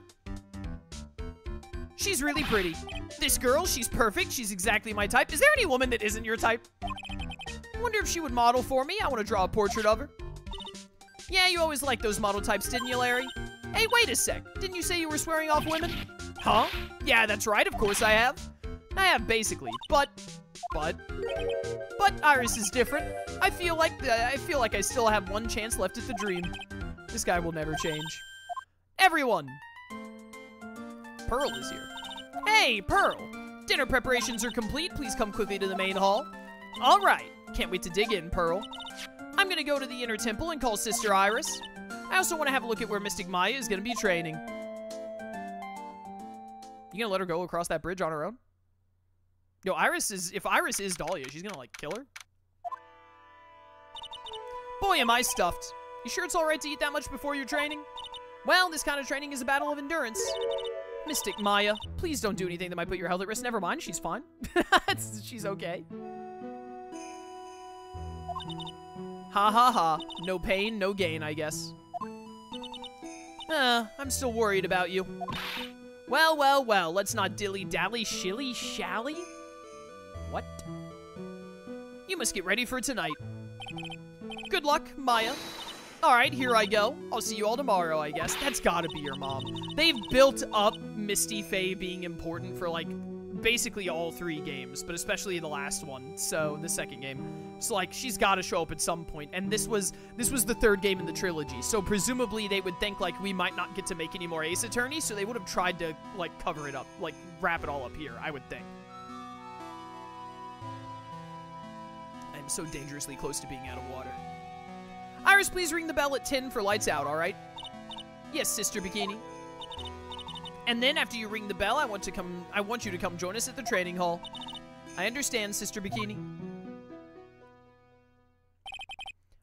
She's really pretty. This girl, she's perfect. She's exactly my type. Is there any woman that isn't your type? I wonder if she would model for me. I want to draw a portrait of her. Yeah, you always liked those model types, didn't you, Larry? Hey, wait a sec. Didn't you say you were swearing off women? Huh? Yeah, that's right. Of course I have. I have, basically. But Iris is different. I feel like I still have one chance left at the dream. This guy will never change. Everyone! Pearl is here. Hey, Pearl! Dinner preparations are complete. Please come quickly to the main hall. All right. Can't wait to dig in, Pearl. I'm gonna go to the inner temple and call Sister Iris. I also want to have a look at where Mystic Maya is gonna be training. You gonna let her go across that bridge on her own? Yo, if Iris is Dahlia, she's gonna, like, kill her? Boy, am I stuffed. You sure it's alright to eat that much before your training? Well, this kind of training is a battle of endurance. Mystic Maya, please don't do anything that might put your health at risk. Never mind, she's fine. She's okay. Ha ha ha. No pain, no gain, I guess. I'm still worried about you. Well, well, well, let's not dilly-dally, shilly-shally. What? You must get ready for tonight. Good luck, Maya. Alright, here I go. I'll see you all tomorrow, I guess. That's gotta be your mom. They've built up Misty Faye being important for, like, basically all 3 games, but especially the last one, so the second game. So, like, she's gotta show up at some point, and this was the 3rd game in the trilogy, so presumably they would think, like, we might not get to make any more Ace Attorneys, so they would have tried to, like, cover it up, like, wrap it all up here, I would think. I'm so dangerously close to being out of water. Iris, please ring the bell at 10 for lights out, alright? Yes, Sister Bikini. And then after you ring the bell, I want you to come join us at the training hall. I understand, Sister Bikini.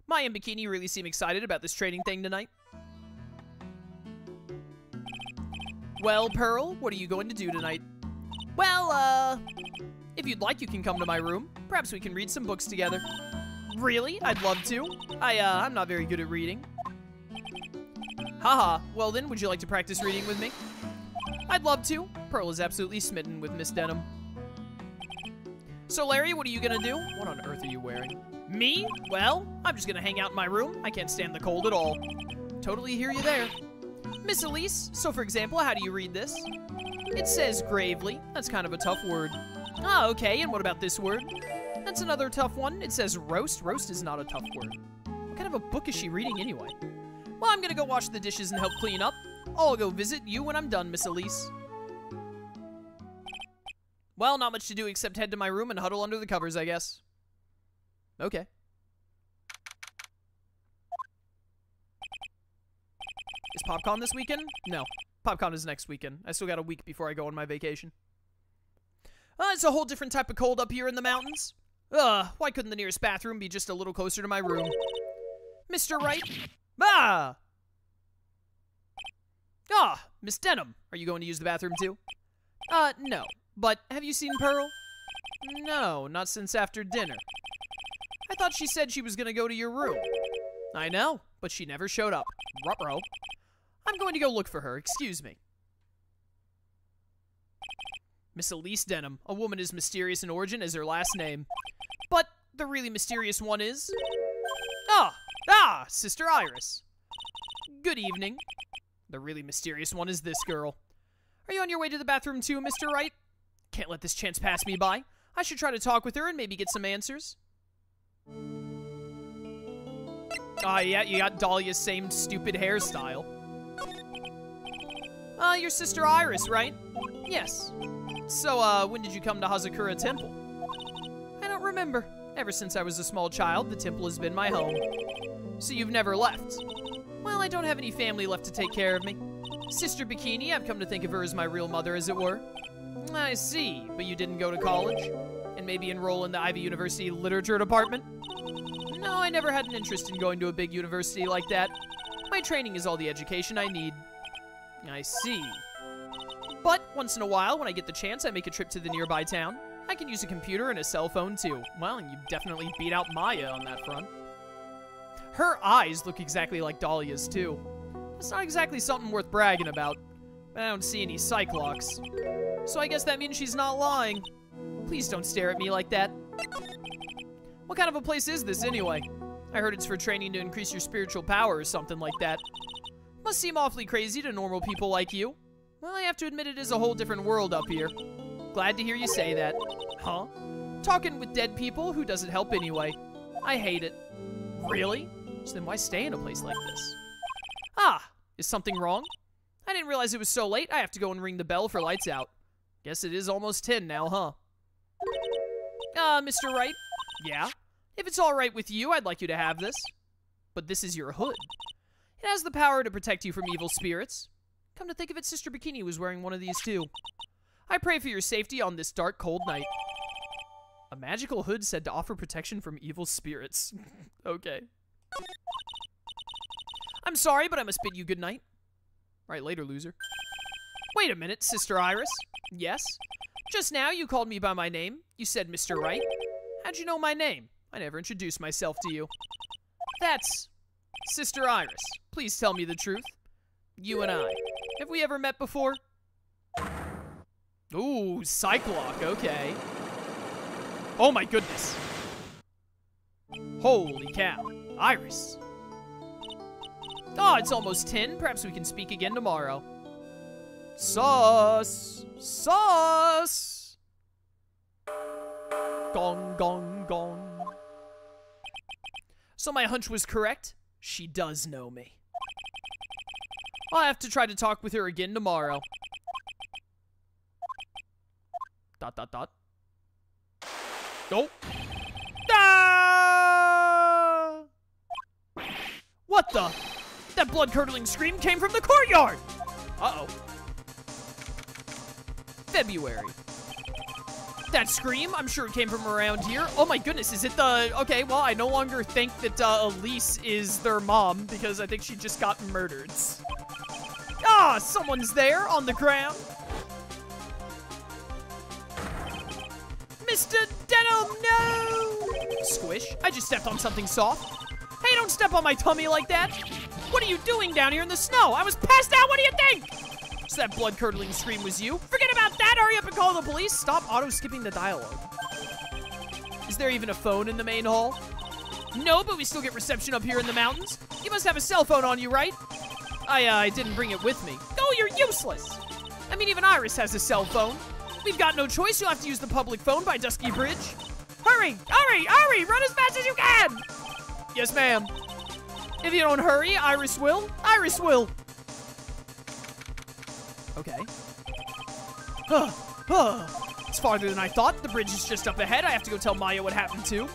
Maya and Bikini really seem excited about this training thing tonight. Well, Pearl, what are you going to do tonight? Well, if you'd like, you can come to my room. Perhaps we can read some books together. Really? I'd love to. I'm not very good at reading. Haha. Well then, would you like to practice reading with me? I'd love to. Pearl is absolutely smitten with Miss Denham. So, Larry, what are you gonna do? What on earth are you wearing? Me? Well, I'm just gonna hang out in my room. I can't stand the cold at all. Totally hear you there. Miss Elise, so for example, how do you read this? It says gravely. That's kind of a tough word. Ah, okay, and what about this word? That's another tough one. It says roast. Roast is not a tough word. What kind of a book is she reading anyway? Well, I'm gonna go wash the dishes and help clean up. I'll go visit you when I'm done, Miss Elise. Well, not much to do except head to my room and huddle under the covers, I guess. Okay. Is PopCon this weekend? No. PopCon is next weekend. I still got a week before I go on my vacation. It's a whole different type of cold up here in the mountains. Why couldn't the nearest bathroom be just a little closer to my room? Mr. Wright? Ah! Ah, Miss Denham. Are you going to use the bathroom too? No. But have you seen Pearl? No, not since after dinner. I thought she said she was going to go to your room. I know, but she never showed up. Ruh-roh. I'm going to go look for her. Excuse me. Miss Elise Denham, a woman as mysterious in origin as her last name. But the really mysterious one is... Sister Iris. Good evening. The really mysterious one is this girl. Are you on your way to the bathroom too, Mr. Wright? Can't let this chance pass me by. I should try to talk with her and maybe get some answers. Yeah, you got Dahlia's same stupid hairstyle. Your sister Iris, right? Yes. So, when did you come to Hazakura Temple? I don't remember. Ever since I was a small child, the temple has been my home. So you've never left? Well, I don't have any family left to take care of me. Sister Bikini, I've come to think of her as my real mother, as it were. I see, but you didn't go to college? And maybe enroll in the Ivy University Literature Department? No, I never had an interest in going to a big university like that. My training is all the education I need. I see. But once in a while, when I get the chance, I make a trip to the nearby town. I can use a computer and a cell phone, too. Well, you definitely beat out Maya on that front. Her eyes look exactly like Dahlia's, too. It's not exactly something worth bragging about. But I don't see any Cyclops. So I guess that means she's not lying. Please don't stare at me like that. What kind of a place is this, anyway? I heard it's for training to increase your spiritual power or something like that. Must seem awfully crazy to normal people like you. Well, I have to admit it is a whole different world up here. Glad to hear you say that. Huh? Talking with dead people? Who doesn't help anyway? I hate it. Really? So then why stay in a place like this? Is something wrong? I didn't realize it was so late. I have to go and ring the bell for lights out. Guess it is almost 10 now, huh? Mr. Wright? Yeah? If it's alright with you, I'd like you to have this. But this is your hood. It has the power to protect you from evil spirits. Come to think of it, Sister Bikini was wearing one of these too. I pray for your safety on this dark, cold night. A magical hood said to offer protection from evil spirits. Okay. I'm sorry, but I must bid you good night. Right, later, loser. Wait a minute, Sister Iris. Yes? Just now, you called me by my name. You said Mr. Wright. How'd you know my name? I never introduced myself to you. That's... Sister Iris, please tell me the truth. You and I. Have we ever met before? Ooh, Cyclops, okay. Oh my goodness. Holy cow. Iris. Oh, it's almost 10. Perhaps we can speak again tomorrow. Sus! Sus! Gong, gong, gong. So my hunch was correct. She does know me. I'll have to try to talk with her again tomorrow. Dot, dot, dot. Oh. Ah! What the? That blood-curdling scream came from the courtyard! Uh-oh. February. That scream, I'm sure it came from around here. Oh my goodness, is it the... Okay, well, I no longer think that Elise is their mom because I think she just got murdered. Ah, someone's there on the ground. Mr. Denim, no! Squish, I just stepped on something soft. Hey, don't step on my tummy like that. What are you doing down here in the snow? I was passed out, what do you think? So that blood-curdling scream was you? Forget about that, hurry up and call the police. Stop auto-skipping the dialogue. Is there even a phone in the main hall? No, but we still get reception up here in the mountains. You must have a cell phone on you, right? I didn't bring it with me. Oh, you're useless. I mean, even Iris has a cell phone. We've got no choice, you'll have to use the public phone by Dusky Bridge. Hurry, hurry, hurry, run as fast as you can. Yes, ma'am. If you don't hurry, Iris will. Iris will. Okay. It's farther than I thought. The bridge is just up ahead. I have to go tell Maya what happened too.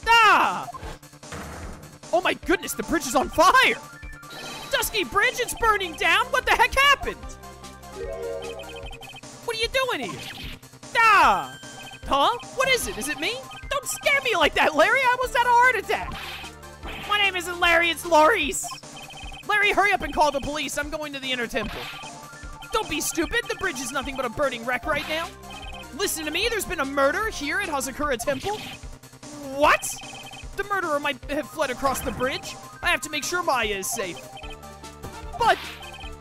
Ah! Oh my goodness, the bridge is on fire! Dusky Bridge, it's burning down! What the heck happened? What are you doing here? Ah! Huh? What is it? Is it me? Don't scare me like that, Larry! I almost had a heart attack! My name isn't Larry, it's Laurice! Larry, hurry up and call the police. I'm going to the inner temple. Don't be stupid. The bridge is nothing but a burning wreck right now. Listen to me. There's been a murder here at Hazakura Temple. What? The murderer might have fled across the bridge. I have to make sure Maya is safe. But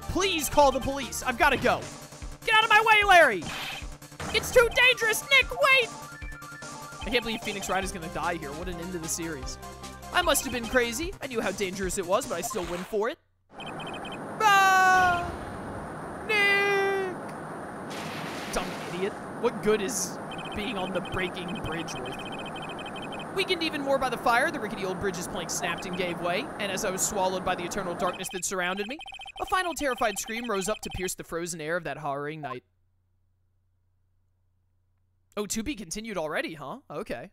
please call the police. I've got to go. Get out of my way, Larry. It's too dangerous. Nick, wait. I can't believe Phoenix Wright is going to die here. What an end to the series. I must have been crazy. I knew how dangerous it was, but I still went for it. Ah! Nick! Dumb idiot. What good is being on the breaking bridge with? Weakened even more by the fire, the rickety old bridge's plank snapped and gave way, and as I was swallowed by the eternal darkness that surrounded me, a final terrified scream rose up to pierce the frozen air of that horroring night. Oh, to be continued already, huh? Okay.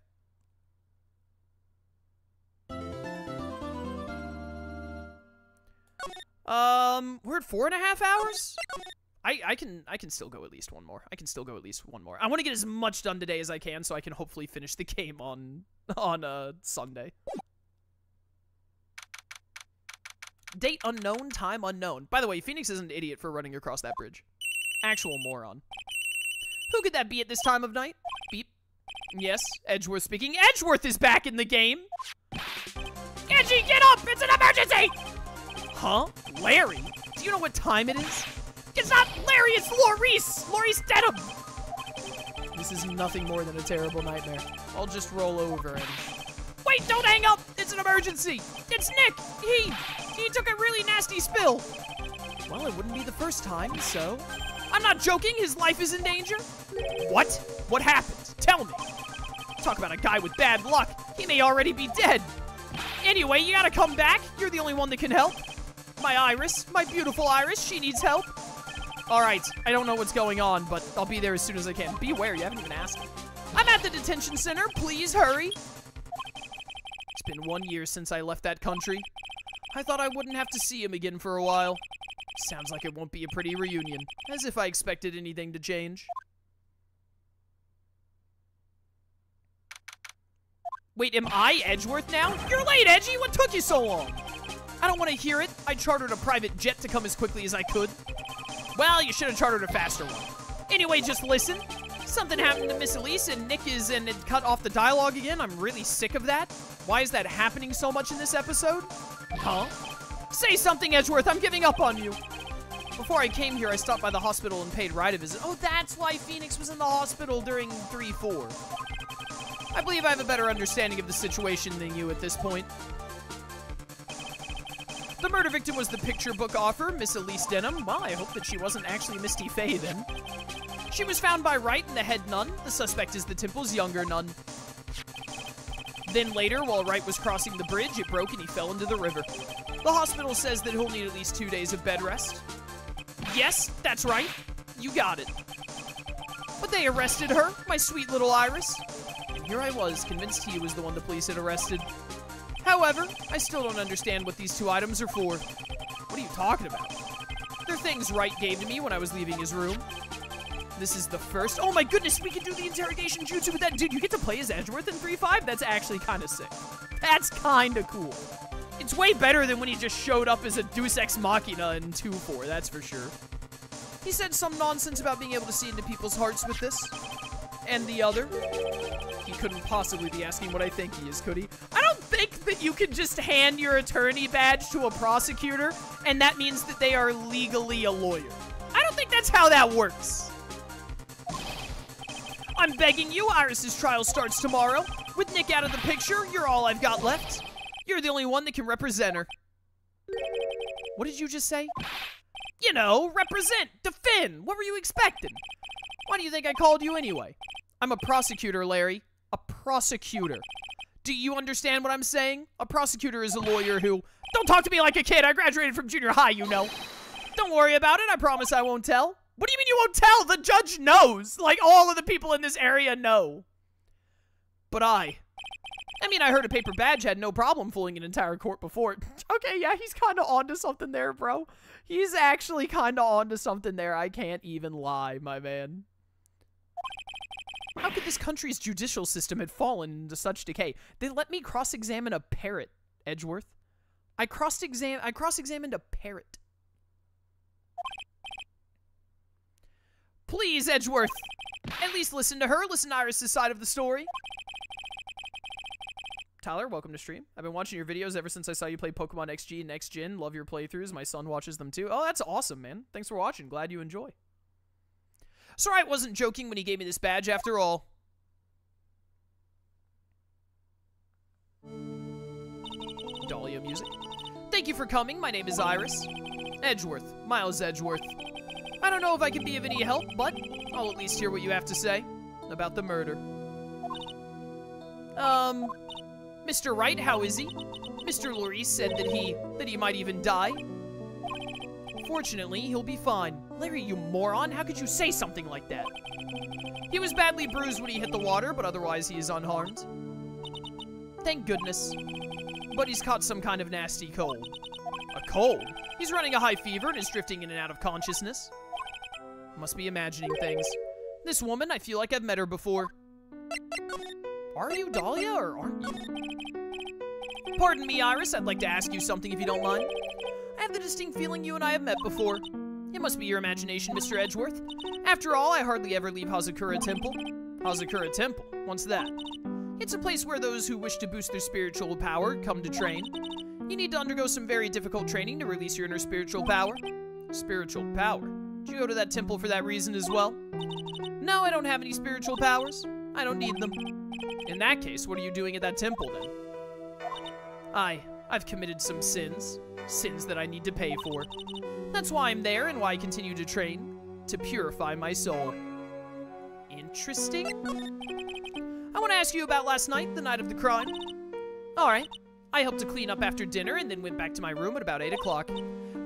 We're at 4.5 hours? I can still go at least one more. I want to get as much done today as I can so I can hopefully finish the game on Sunday. Date unknown, time unknown. By the way, Phoenix is an idiot for running across that bridge. Actual moron. Who could that be at this time of night? Beep. Yes, Edgeworth speaking. Edgeworth is back in the game! Edgy, get up! It's an emergency! Huh? Larry? Do you know what time it is? It's not Larry, it's Laurice! Laurice Dedham! This is nothing more than a terrible nightmare. I'll just roll over and... Wait, don't hang up! It's an emergency! It's Nick! He took a really nasty spill! Well, it wouldn't be the first time, so... I'm not joking, his life is in danger! What? What happened? Tell me! Talk about a guy with bad luck! He may already be dead! Anyway, you gotta come back. You're the only one that can help. My Iris, my beautiful Iris, she needs help. Alright, I don't know what's going on, but I'll be there as soon as I can. Beware, you haven't even asked. I'm at the detention center, please hurry. It's been 1 year since I left that country. I thought I wouldn't have to see him again for a while. Sounds like it won't be a pretty reunion, as if I expected anything to change. Wait, am I Edgeworth now? You're late, Edgy! What took you so long? I don't want to hear it. I chartered a private jet to come as quickly as I could. Well, you should have chartered a faster one. Anyway, just listen. Something happened to Miss Elise and Nick is and it cut off the dialogue again. I'm really sick of that. Why is that happening so much in this episode? Huh? Say something, Edgeworth. I'm giving up on you. Before I came here, I stopped by the hospital and paid Wright a visit. Oh, that's why Phoenix was in the hospital during 3-4. I believe I have a better understanding of the situation than you at this point. murder victim was the picture book author, Miss Elise Denham. Well, I hope that she wasn't actually Misty Faye then. She was found by Wright and the head nun. The suspect is the temple's younger nun. Then later, while Wright was crossing the bridge, it broke and he fell into the river. The hospital says that he'll need at least 2 days of bed rest. Yes, that's right. You got it. But they arrested her, my sweet little Iris. And here I was, convinced he was the one the police had arrested. However, I still don't understand what these 2 items are for. What are you talking about? They're things Wright gave to me when I was leaving his room. This is the first. Oh my goodness, we can do the interrogation jutsu with that. Dude, you get to play as Edgeworth in 3.5? That's actually kind of sick. That's kind of cool. It's way better than when he just showed up as a Deus Ex Machina in 2.4, that's for sure. He said some nonsense about being able to see into people's hearts with this. And the other. He couldn't possibly be asking what I think he is, could he? I don't think that you can just hand your attorney badge to a prosecutor, and that means that they are legally a lawyer. I don't think that's how that works. I'm begging you, Iris's trial starts tomorrow. With Nick out of the picture, you're all I've got left. You're the only one that can represent her. What did you just say? You know, represent, defend. What were you expecting? Why do you think I called you anyway? I'm a prosecutor, Larry. A prosecutor. Do you understand what I'm saying? A prosecutor is a lawyer who... Don't talk to me like a kid. I graduated from junior high, you know. Don't worry about it. I promise I won't tell. What do you mean you won't tell? The judge knows. Like, all of the people in this area know. But I mean, I heard a paper badge had no problem fooling an entire court before. Okay, yeah, he's kind of onto something there, bro. He's actually kind of onto something there. I can't even lie, my man. How could this country's judicial system have fallen into such decay? They let me cross-examine a parrot, Edgeworth. I cross-examined a parrot. Please, Edgeworth. At least listen to her. Listen to Iris' side of the story. Tyler, welcome to stream. I've been watching your videos ever since I saw you play Pokemon XG and Next Gen. Love your playthroughs. My son watches them too. Oh, that's awesome, man. Thanks for watching. Glad you enjoy. So I wasn't joking when he gave me this badge after all. Dahlia music. Thank you for coming. My name is Iris. Edgeworth. Miles Edgeworth. I don't know if I can be of any help, but I'll at least hear what you have to say about the murder. Mr. Wright, how is he? Mr. Lorisse said that he might even die. Fortunately, he'll be fine. Larry, you moron, how could you say something like that? He was badly bruised when he hit the water, but otherwise he is unharmed. Thank goodness. But he's caught some kind of nasty cold. A cold? He's running a high fever and is drifting in and out of consciousness. Must be imagining things. This woman, I feel like I've met her before. Are you Dahlia, or aren't you? Pardon me, Iris, I'd like to ask you something if you don't mind. I have the distinct feeling you and I have met before. It must be your imagination, Mr. Edgeworth. After all, I hardly ever leave Hazakura Temple. Hazakura Temple? What's that? It's a place where those who wish to boost their spiritual power come to train. You need to undergo some very difficult training to release your inner spiritual power. Spiritual power? Did you go to that temple for that reason as well? No, I don't have any spiritual powers. I don't need them. In that case, what are you doing at that temple, then? I've committed some sins. Sins that I need to pay for. That's why I'm there and why I continue to train. To purify my soul. Interesting. I want to ask you about last night, the night of the crime. Alright. I helped to clean up after dinner and then went back to my room at about 8 o'clock.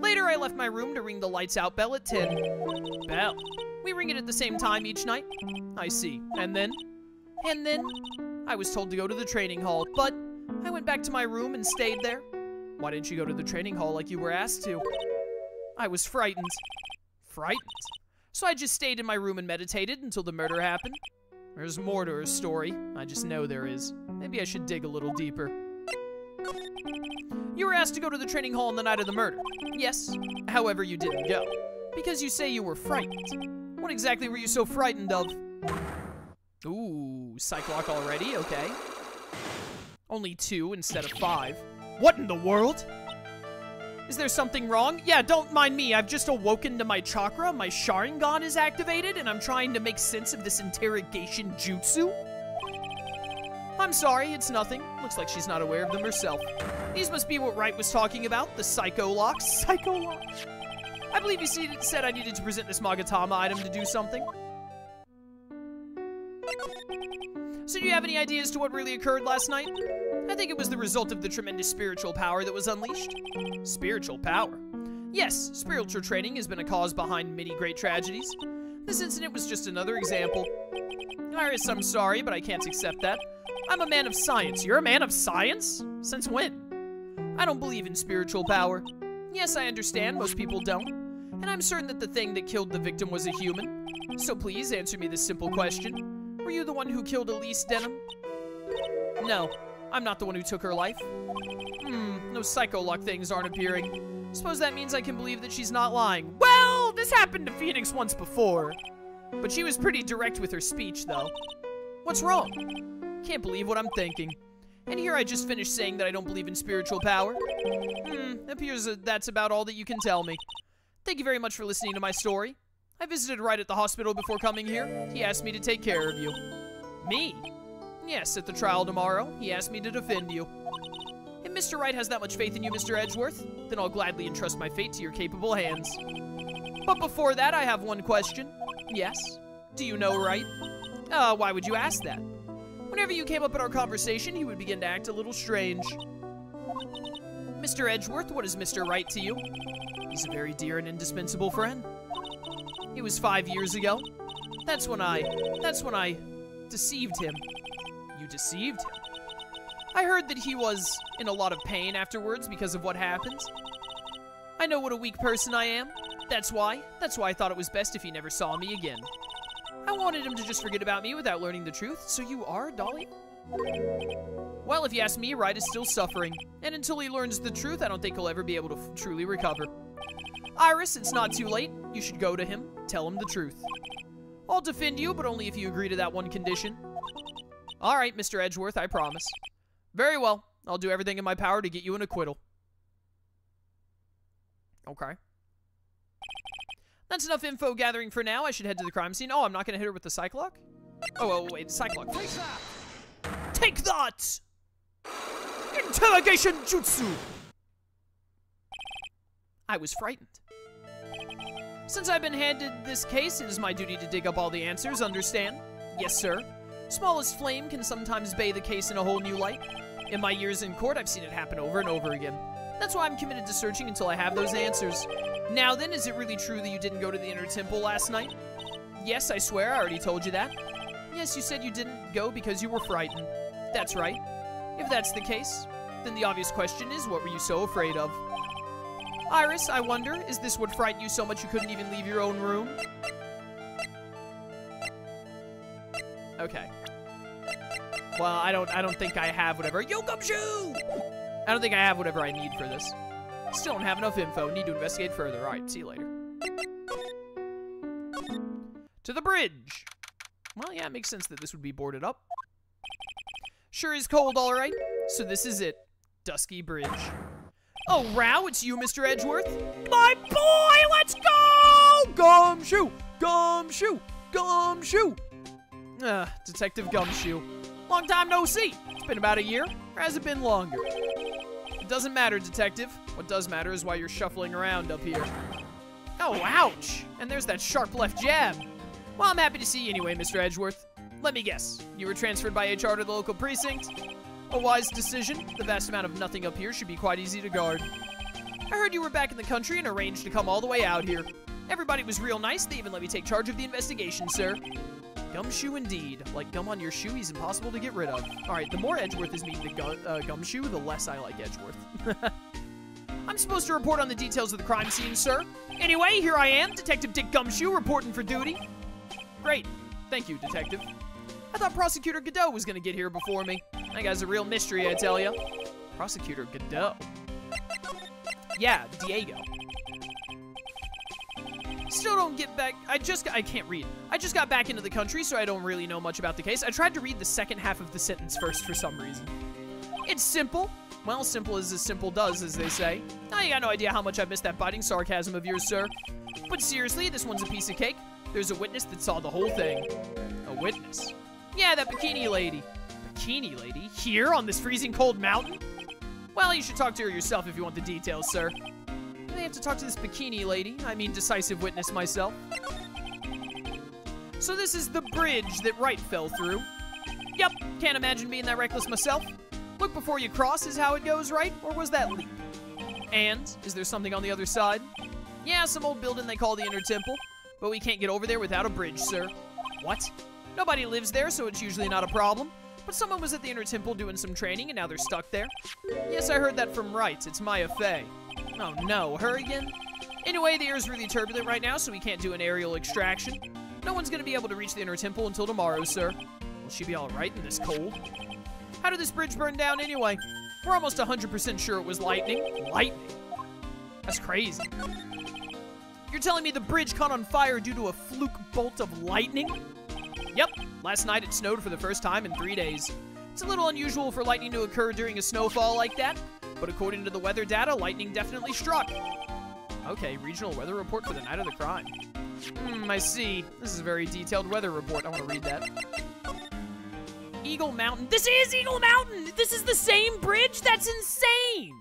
Later, I left my room to ring the lights out bell at 10. Bell? We ring it at the same time each night? I see. And then? And then? I was told to go to the training hall, but I went back to my room and stayed there. Why didn't you go to the training hall like you were asked to? I was frightened. Frightened? So I just stayed in my room and meditated until the murder happened. There's more to her story. I just know there is. Maybe I should dig a little deeper. You were asked to go to the training hall on the night of the murder. Yes. However, you didn't go. Because you say you were frightened. What exactly were you so frightened of? Ooh, psych lock already? Okay. Only 2 instead of 5. What in the world? Is there something wrong? Yeah, don't mind me. I've just awoken to my chakra. My Sharingan is activated, and I'm trying to make sense of this interrogation jutsu. I'm sorry, it's nothing. Looks like she's not aware of them herself. These must be what Wright was talking about, the psycho locks. Psycho locks. I believe you said I needed to present this Magatama item to do something. So do you have any ideas as to what really occurred last night? I think it was the result of the tremendous spiritual power that was unleashed. Spiritual power? Yes, spiritual training has been a cause behind many great tragedies. This incident was just another example. Iris, I'm sorry, but I can't accept that. I'm a man of science. You're a man of science? Since when? I don't believe in spiritual power. Yes, I understand, most people don't. And I'm certain that the thing that killed the victim was a human. So please answer me this simple question. Were you the one who killed Elise Denham? No, I'm not the one who took her life. Those psycho-lock things aren't appearing. Suppose that means I can believe that she's not lying. Well, this happened to Phoenix once before. But she was pretty direct with her speech, though. What's wrong? Can't believe what I'm thinking. And here I just finished saying that I don't believe in spiritual power. Appears that's about all that you can tell me. Thank you very much for listening to my story. I visited Wright at the hospital before coming here. He asked me to take care of you. Me? Yes, at the trial tomorrow, he asked me to defend you. If Mr. Wright has that much faith in you, Mr. Edgeworth, then I'll gladly entrust my fate to your capable hands. But before that, I have one question. Yes? Do you know Wright? Why would you ask that? Whenever you came up in our conversation, he would begin to act a little strange. Mr. Edgeworth, what is Mr. Wright to you? He's a very dear and indispensable friend. It was 5 years ago. That's when I deceived him. You deceived him? I heard that he was in a lot of pain afterwards because of what happened. I know what a weak person I am. That's why I thought it was best if he never saw me again. I wanted him to just forget about me without learning the truth. So you are Dahlia? Well, if you ask me, Wright is still suffering. And until he learns the truth, I don't think he'll ever be able to truly recover. Iris, it's not too late. You should go to him. Tell him the truth. I'll defend you, but only if you agree to that one condition. All right, Mr. Edgeworth, I promise. Very well. I'll do everything in my power to get you an acquittal. Okay. That's enough info gathering for now. I should head to the crime scene. Oh, I'm not going to hit her with the Cyclock? Oh, wait, Cyclock. Take that! Interrogation jutsu! I was frightened. Since I've been handed this case, it is my duty to dig up all the answers, understand? Yes, sir. Smallest flame can sometimes bathe a case in a whole new light. In my years in court, I've seen it happen over and over again. That's why I'm committed to searching until I have those answers. Now then, is it really true that you didn't go to the inner temple last night? Yes, I swear, I already told you that. Yes, you said you didn't go because you were frightened. That's right. If that's the case, then the obvious question is, what were you so afraid of? Iris, I wonder, is this what frightened you so much you couldn't even leave your own room? Okay. Well, I don't think I have whatever. Yo, Gumshoe! I don't think I have whatever I need for this. Still don't have enough info. Need to investigate further. Alright, see you later. To the bridge. Well, yeah, it makes sense that this would be boarded up. Sure is cold, alright. So this is it. Dusky Bridge. Oh, Row, it's you, Mr. Edgeworth? My boy, let's go! Gumshoe! Gumshoe! Gumshoe! Detective Gumshoe. Long time no see. It's been about a year, or has it been longer? It doesn't matter, Detective. What does matter is why you're shuffling around up here. Oh, ouch! And there's that sharp left jab. Well, I'm happy to see you anyway, Mr. Edgeworth. Let me guess. You were transferred by HR to the local precinct? A wise decision. The vast amount of nothing up here should be quite easy to guard. I heard you were back in the country and arranged to come all the way out here. Everybody was real nice. They even let me take charge of the investigation, sir. Gumshoe indeed. Like gum on your shoe, he's impossible to get rid of. Alright, the more Edgeworth is meeting the Gumshoe, the less I like Edgeworth. I'm supposed to report on the details of the crime scene, sir. Anyway, here I am, Detective Dick Gumshoe, reporting for duty. Great. Thank you, Detective. I thought Prosecutor Godot was gonna get here before me. That guy's a real mystery, I tell ya. Prosecutor Godot. Yeah, Diego. Still don't get back. I can't read. I just got back into the country, so I don't really know much about the case. I tried to read the second half of the sentence first for some reason. It's simple. Well, simple as simple does, as they say. Now you got no idea how much I missed that biting sarcasm of yours, sir. But seriously, this one's a piece of cake. There's a witness that saw the whole thing. A witness? Yeah, that bikini lady. bikini lady? Here on this freezing cold mountain? Well, you should talk to her yourself if you want the details, sir. I have to talk to this bikini lady. I mean, decisive witness myself. So this is the bridge that Wright fell through. Yep, can't imagine being that reckless myself. Look before you cross is how it goes, right? Or was that leap? And, is there something on the other side? Yeah, some old building they call the Inner Temple. But we can't get over there without a bridge, sir. What? Nobody lives there, so it's usually not a problem. But someone was at the Inner Temple doing some training, and now they're stuck there. Yes, I heard that from Wright. It's Maya Fey. Oh no, her again? Anyway, the air's really turbulent right now, so we can't do an aerial extraction. No one's gonna be able to reach the Inner Temple until tomorrow, sir. Will she be alright in this cold? How did this bridge burn down anyway? We're almost 100% sure it was lightning. Lightning? That's crazy. You're telling me the bridge caught on fire due to a fluke bolt of lightning? Yep, last night it snowed for the first time in 3 days. It's a little unusual for lightning to occur during a snowfall like that, but according to the weather data, lightning definitely struck. Okay, regional weather report for the night of the crime. I see. This is a very detailed weather report. I want to read that. Eagle Mountain. This is Eagle Mountain! This is the same bridge? That's insane!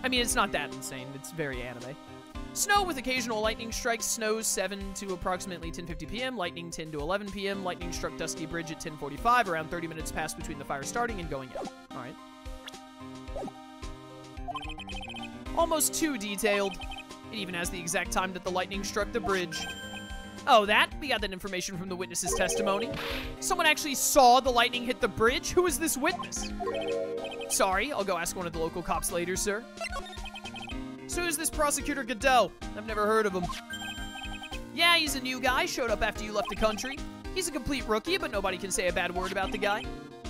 I mean, it's not that insane. It's very anime. Snow with occasional lightning strikes. Snows 7 to approximately 10:50 p.m. Lightning 10 to 11 p.m. Lightning struck Dusky Bridge at 10:45. Around 30 minutes passed between the fire starting and going out. Alright. Almost too detailed. It even has the exact time that the lightning struck the bridge. Oh, that? We got that information from the witness's testimony. Someone actually saw the lightning hit the bridge? Who is this witness? Sorry, I'll go ask one of the local cops later, sir. So who's this Prosecutor Godot? I've never heard of him. Yeah, he's a new guy, showed up after you left the country. He's a complete rookie, but nobody can say a bad word about the guy.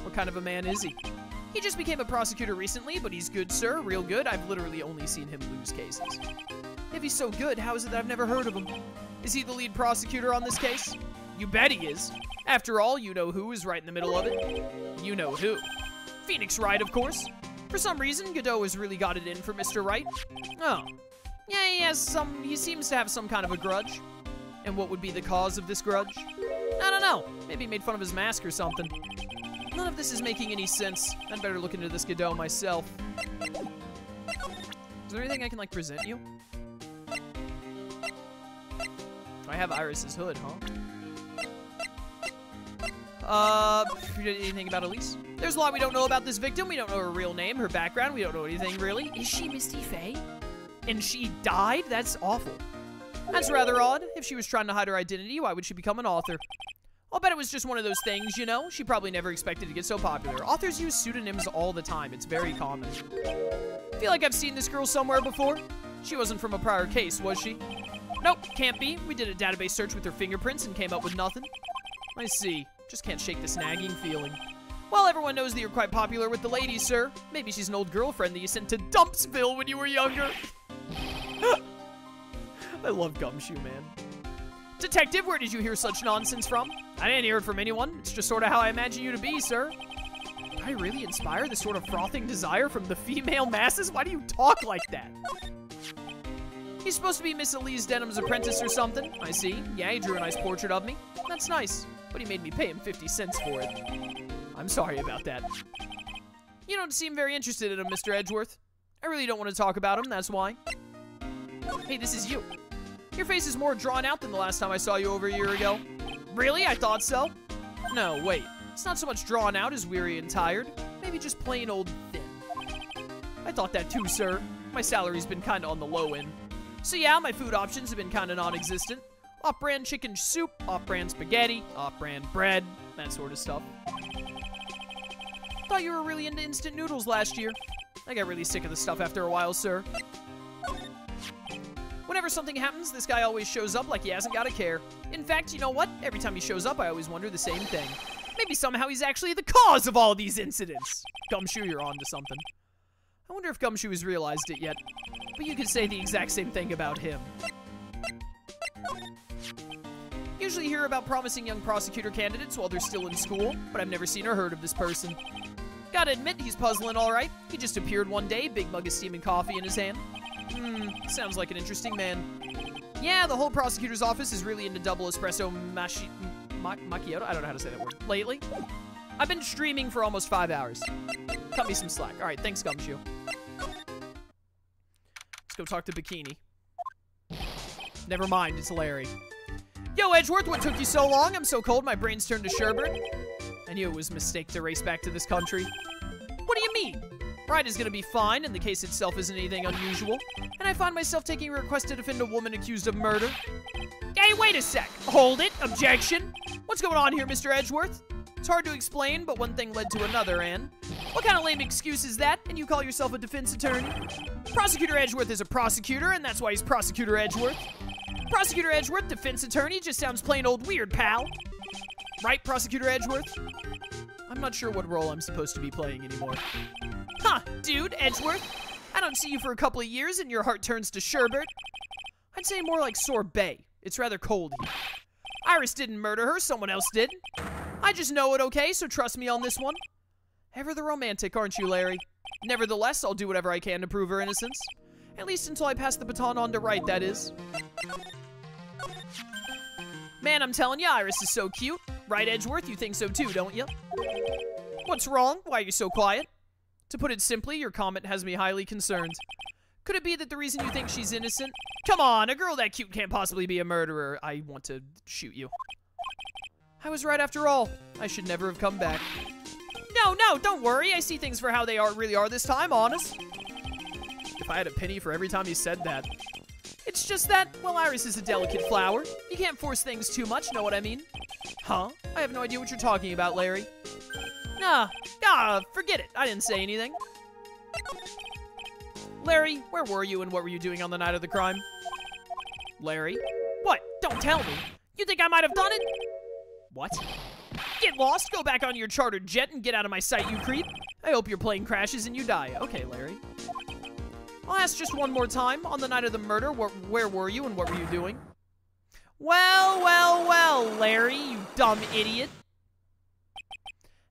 What kind of a man is he? He just became a prosecutor recently, but he's good, sir, real good. I've literally only seen him lose cases. If he's so good, how is it that I've never heard of him? Is he the lead prosecutor on this case? You bet he is. After all, you know who is right in the middle of it. You know who. Phoenix Wright, of course. For some reason, Godot has really got it in for Mr. Wright. Oh. Yeah, he seems to have some kind of a grudge. And what would be the cause of this grudge? I don't know. Maybe he made fun of his mask or something. None of this is making any sense. I'd better look into this Godot myself. Is there anything I can, like, present you? I have Iris's hood, huh? Anything about Elise? There's a lot we don't know about this victim. We don't know her real name, her background. We don't know anything, really. Is she Misty Faye? And she died? That's awful. That's rather odd. If she was trying to hide her identity, why would she become an author? I'll bet it was just one of those things, you know? She probably never expected to get so popular. Authors use pseudonyms all the time. It's very common. I feel like I've seen this girl somewhere before. She wasn't from a prior case, was she? Nope, can't be. We did a database search with her fingerprints and came up with nothing. I see. Just can't shake this nagging feeling. Well, everyone knows that you're quite popular with the ladies, sir. Maybe she's an old girlfriend that you sent to Dumpsville when you were younger. I love Gumshoe, man. Detective, where did you hear such nonsense from? I didn't hear it from anyone. It's just sort of how I imagine you to be, sir. Do I really inspire this sort of frothing desire from the female masses? Why do you talk like that? He's supposed to be Miss Elise Denham's apprentice or something. I see. Yeah, he drew a nice portrait of me. That's nice. But he made me pay him 50 cents for it. I'm sorry about that. You don't seem very interested in him, Mr. Edgeworth. I really don't want to talk about him, that's why. Hey, this is you. Your face is more drawn out than the last time I saw you over a year ago. Really? I thought so. No, wait. It's not so much drawn out as weary and tired. Maybe just plain old thin. I thought that too, sir. My salary's been kinda on the low end. So yeah, my food options have been kinda non-existent. Off-brand chicken soup, off-brand spaghetti, off-brand bread, that sort of stuff. Thought you were really into instant noodles last year. I got really sick of the stuff after a while, sir. Whenever something happens, this guy always shows up like he hasn't got a care. In fact, you know what? Every time he shows up, I always wonder the same thing. Maybe somehow he's actually the cause of all these incidents. Gumshoe, you're on to something. I wonder if Gumshoe has realized it yet. But you could say the exact same thing about him. Usually hear about promising young prosecutor candidates while they're still in school, but I've never seen or heard of this person. Gotta admit, he's puzzling all right. He just appeared one day, big mug of steaming coffee in his hand. Sounds like an interesting man. Yeah, the whole prosecutor's office is really into double espresso macchiato. I don't know how to say that word. Lately. I've been streaming for almost 5 hours. Cut me some slack. All right, thanks, Gumshoe. Let's go talk to Bikini. Never mind, it's Larry. Yo, Edgeworth, what took you so long? I'm so cold, my brain's turned to sherbet. I knew it was a mistake to race back to this country. What do you mean? Wright is gonna be fine, and the case itself isn't anything unusual. And I find myself taking a request to defend a woman accused of murder. Hey, wait a sec. Hold it. Objection. What's going on here, Mr. Edgeworth? It's hard to explain, but one thing led to another, and... What kind of lame excuse is that? And you call yourself a defense attorney? Prosecutor Edgeworth is a prosecutor, and that's why he's Prosecutor Edgeworth. Prosecutor Edgeworth, defense attorney, just sounds plain old weird, pal. Right, Prosecutor Edgeworth? I'm not sure what role I'm supposed to be playing anymore. Huh, dude, Edgeworth. I don't see you for a couple of years and your heart turns to sherbet. I'd say more like sorbet. It's rather cold here. Iris didn't murder her, someone else did. I just know it, okay, so trust me on this one. Ever the romantic, aren't you, Larry? Nevertheless, I'll do whatever I can to prove her innocence. At least until I pass the baton on to Wright, that is. Man, I'm telling you, Iris is so cute. Right, Edgeworth, you think so too, don't you? What's wrong? Why are you so quiet? To put it simply, your comment has me highly concerned. Could it be that the reason you think she's innocent? Come on, a girl that cute can't possibly be a murderer. I want to shoot you. I was right after all. I should never have come back. No, don't worry. I see things for how they really are this time, honest. If I had a penny for every time you said that. It's just that, well, Iris is a delicate flower. You can't force things too much, know what I mean? Huh? I have no idea what you're talking about, Larry. Nah, forget it. I didn't say anything. Larry, where were you and what were you doing on the night of the crime? Larry? What? Don't tell me. You think I might have done it? What? Get lost, go back on your chartered jet and get out of my sight, you creep. I hope your plane crashes and you die. Okay, Larry. I'll ask just one more time. On the night of the murder, where were you and what were you doing? Well, Larry, you dumb idiot.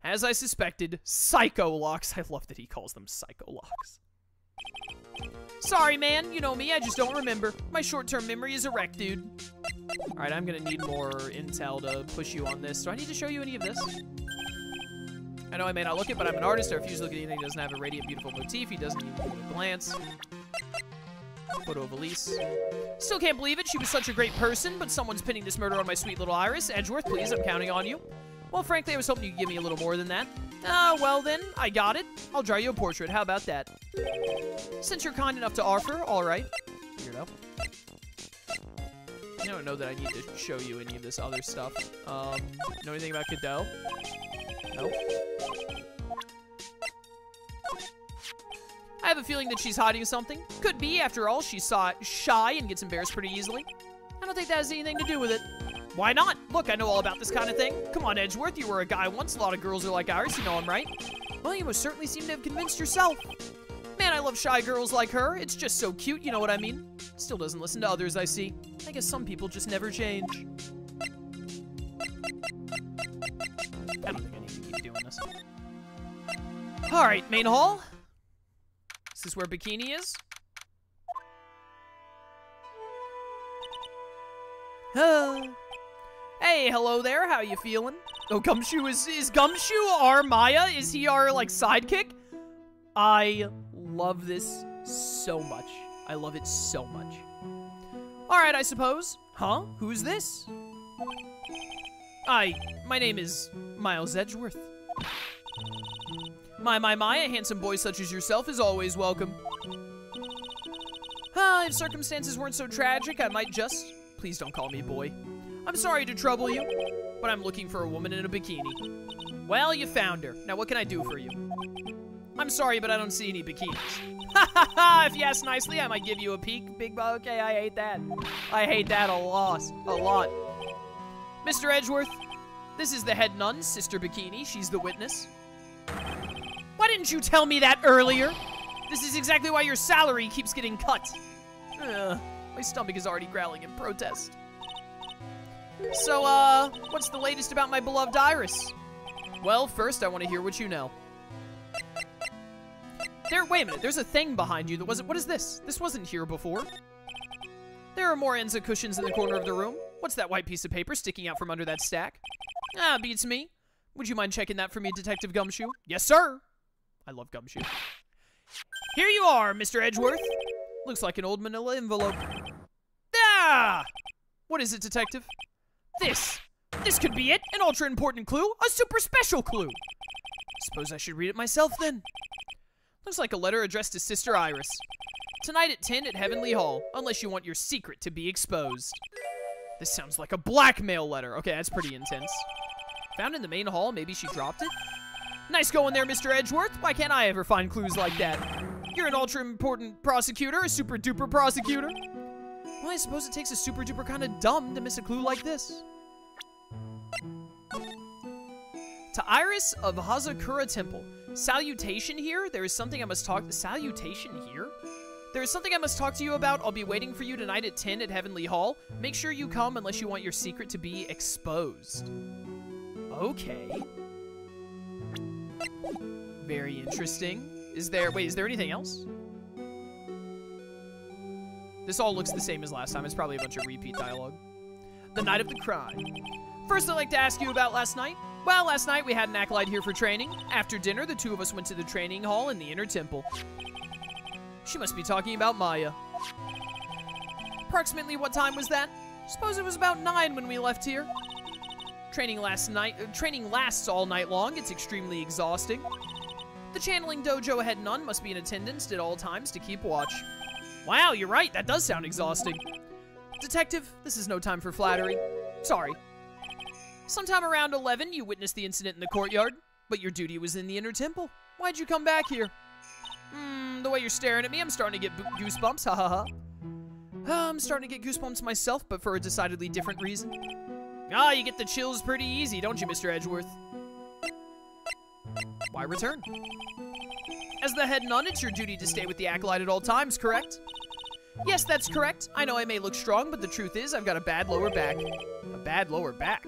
As I suspected, psycho locks. I love that he calls them psycho locks. Sorry, man. You know me. I just don't remember. My short-term memory is a wreck, dude. All right, I'm going to need more intel to push you on this. Do I need to show you any of this? I know I may not look it, but I'm an artist. I refuse to look at anything that doesn't have a radiant, beautiful motif. He doesn't even give it a glance. Photo of Elise. Still can't believe it. She was such a great person, but someone's pinning this murder on my sweet little Iris. Edgeworth, please. I'm counting on you. Well, frankly, I was hoping you could give me a little more than that. Well then, I got it. I'll draw you a portrait. How about that? Since you're kind enough to offer, all right. Weirdo. I don't know that I need to show you any of this other stuff. Know anything about Cadeau? Nope. I have a feeling that she's hiding something. Could be, after all, she's shy and gets embarrassed pretty easily. I don't think that has anything to do with it. Why not? Look, I know all about this kind of thing. Come on, Edgeworth, you were a guy once. A lot of girls are like Iris, you know I'm right. Well, you most certainly seem to have convinced yourself. Man, I love shy girls like her. It's just so cute, you know what I mean? Still doesn't listen to others, I see. I guess some people just never change. I don't think I need to keep doing this. Alright, main hall. Is this where Bikini is? Hey, hello there. How you feeling? Oh, Gumshoe is Gumshoe our Maya? Is he our, like, sidekick? I love this so much. I love it so much. Alright, I suppose. Huh? Who's this? My name is Miles Edgeworth. My, a handsome boy such as yourself is always welcome. If circumstances weren't so tragic, I might just... Please don't call me boy. I'm sorry to trouble you, but I'm looking for a woman in a bikini. Well, you found her. Now, what can I do for you? I'm sorry, but I don't see any bikinis. Ha ha ha! If you ask nicely, I might give you a peek. Big bug. Okay, I hate that. I hate that a lot. Mr. Edgeworth, this is the head nun, Sister Bikini. She's the witness. Why didn't you tell me that earlier? This is exactly why your salary keeps getting cut. My stomach is already growling in protest. So, what's the latest about my beloved Iris? Well, first, I want to hear what you know. Wait a minute, there's a thing behind you that wasn't... What is this? This wasn't here before. There are more Enza cushions in the corner of the room. What's that white piece of paper sticking out from under that stack? Beats me. Would you mind checking that for me, Detective Gumshoe? Yes, sir. I love Gumshoe. Here you are, Mr. Edgeworth. Looks like an old manila envelope. Ah! What is it, Detective? This could be it. An ultra-important clue. A super special clue. Suppose I should read it myself, then. Looks like a letter addressed to Sister Iris. Tonight at 10 at Heavenly Hall, unless you want your secret to be exposed. This sounds like a blackmail letter. Okay, that's pretty intense. Found in the main hall, maybe she dropped it? Nice going there, Mr. Edgeworth. Why can't I ever find clues like that? You're an ultra-important prosecutor, a super-duper prosecutor. Well, I suppose it takes a super-duper kind of dumb to miss a clue like this. To Iris of Hazakura Temple. Salutation here? There is something I must talk... Salutation here? There is something I must talk to you about. I'll be waiting for you tonight at 10 at Heavenly Hall. Make sure you come unless you want your secret to be exposed. Okay. Very interesting. Is there anything else? This all looks the same as last time. It's probably a bunch of repeat dialogue. The night of the crime. First, I'd like to ask you about last night. Well, last night we had an acolyte here for training. After dinner, the two of us went to the training hall in the inner temple. She must be talking about Maya. Approximately what time was that? Suppose it was about 9 when we left here. Training lasts all night long. It's extremely exhausting. The channeling dojo head nun must be in attendance at all times to keep watch. Wow, you're right. That does sound exhausting. Detective, this is no time for flattery. Sorry. Sometime around 11, you witnessed the incident in the courtyard, but your duty was in the inner temple. Why'd you come back here? The way you're staring at me, I'm starting to get goosebumps, ha ha ha. I'm starting to get goosebumps myself, but for a decidedly different reason. Ah, you get the chills pretty easy, don't you, Mr. Edgeworth? Why return? As the head nun, it's your duty to stay with the acolyte at all times, correct? Yes, that's correct. I know I may look strong, but the truth is I've got a bad lower back. A bad lower back?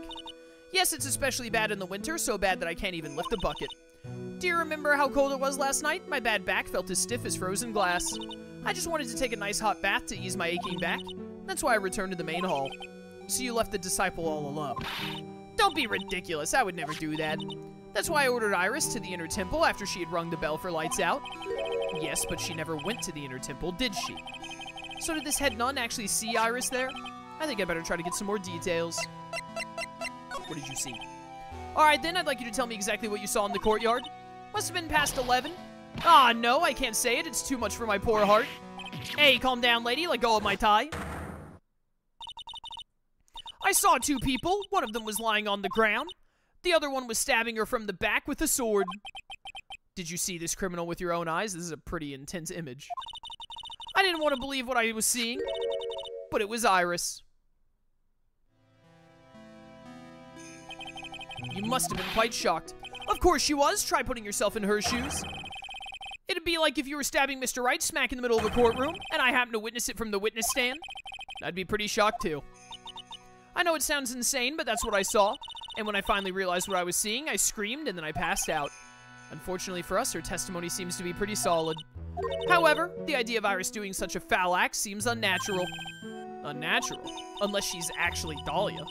Yes, it's especially bad in the winter, so bad that I can't even lift a bucket. Do you remember how cold it was last night? My bad back felt as stiff as frozen glass. I just wanted to take a nice hot bath to ease my aching back. That's why I returned to the main hall. So you left the disciple all alone. Don't be ridiculous, I would never do that. That's why I ordered Iris to the inner temple after she had rung the bell for lights out. Yes, but she never went to the inner temple, did she? So did this head nun actually see Iris there? I think I better try to get some more details. What did you see? Alright then, I'd like you to tell me exactly what you saw in the courtyard. Must have been past 11. Ah, no, I can't say it. It's too much for my poor heart. Hey, calm down, lady. Let go of my tie. I saw two people. One of them was lying on the ground. The other one was stabbing her from the back with a sword. Did you see this criminal with your own eyes? This is a pretty intense image. I didn't want to believe what I was seeing, but it was Iris. You must have been quite shocked. Of course she was. Try putting yourself in her shoes. It'd be like if you were stabbing Mr. Wright smack in the middle of a courtroom, and I happened to witness it from the witness stand. I'd be pretty shocked, too. I know it sounds insane, but that's what I saw. And when I finally realized what I was seeing, I screamed and then I passed out. Unfortunately for us, her testimony seems to be pretty solid. However, the idea of Iris doing such a foul act seems unnatural. Unnatural? Unless she's actually Dahlia.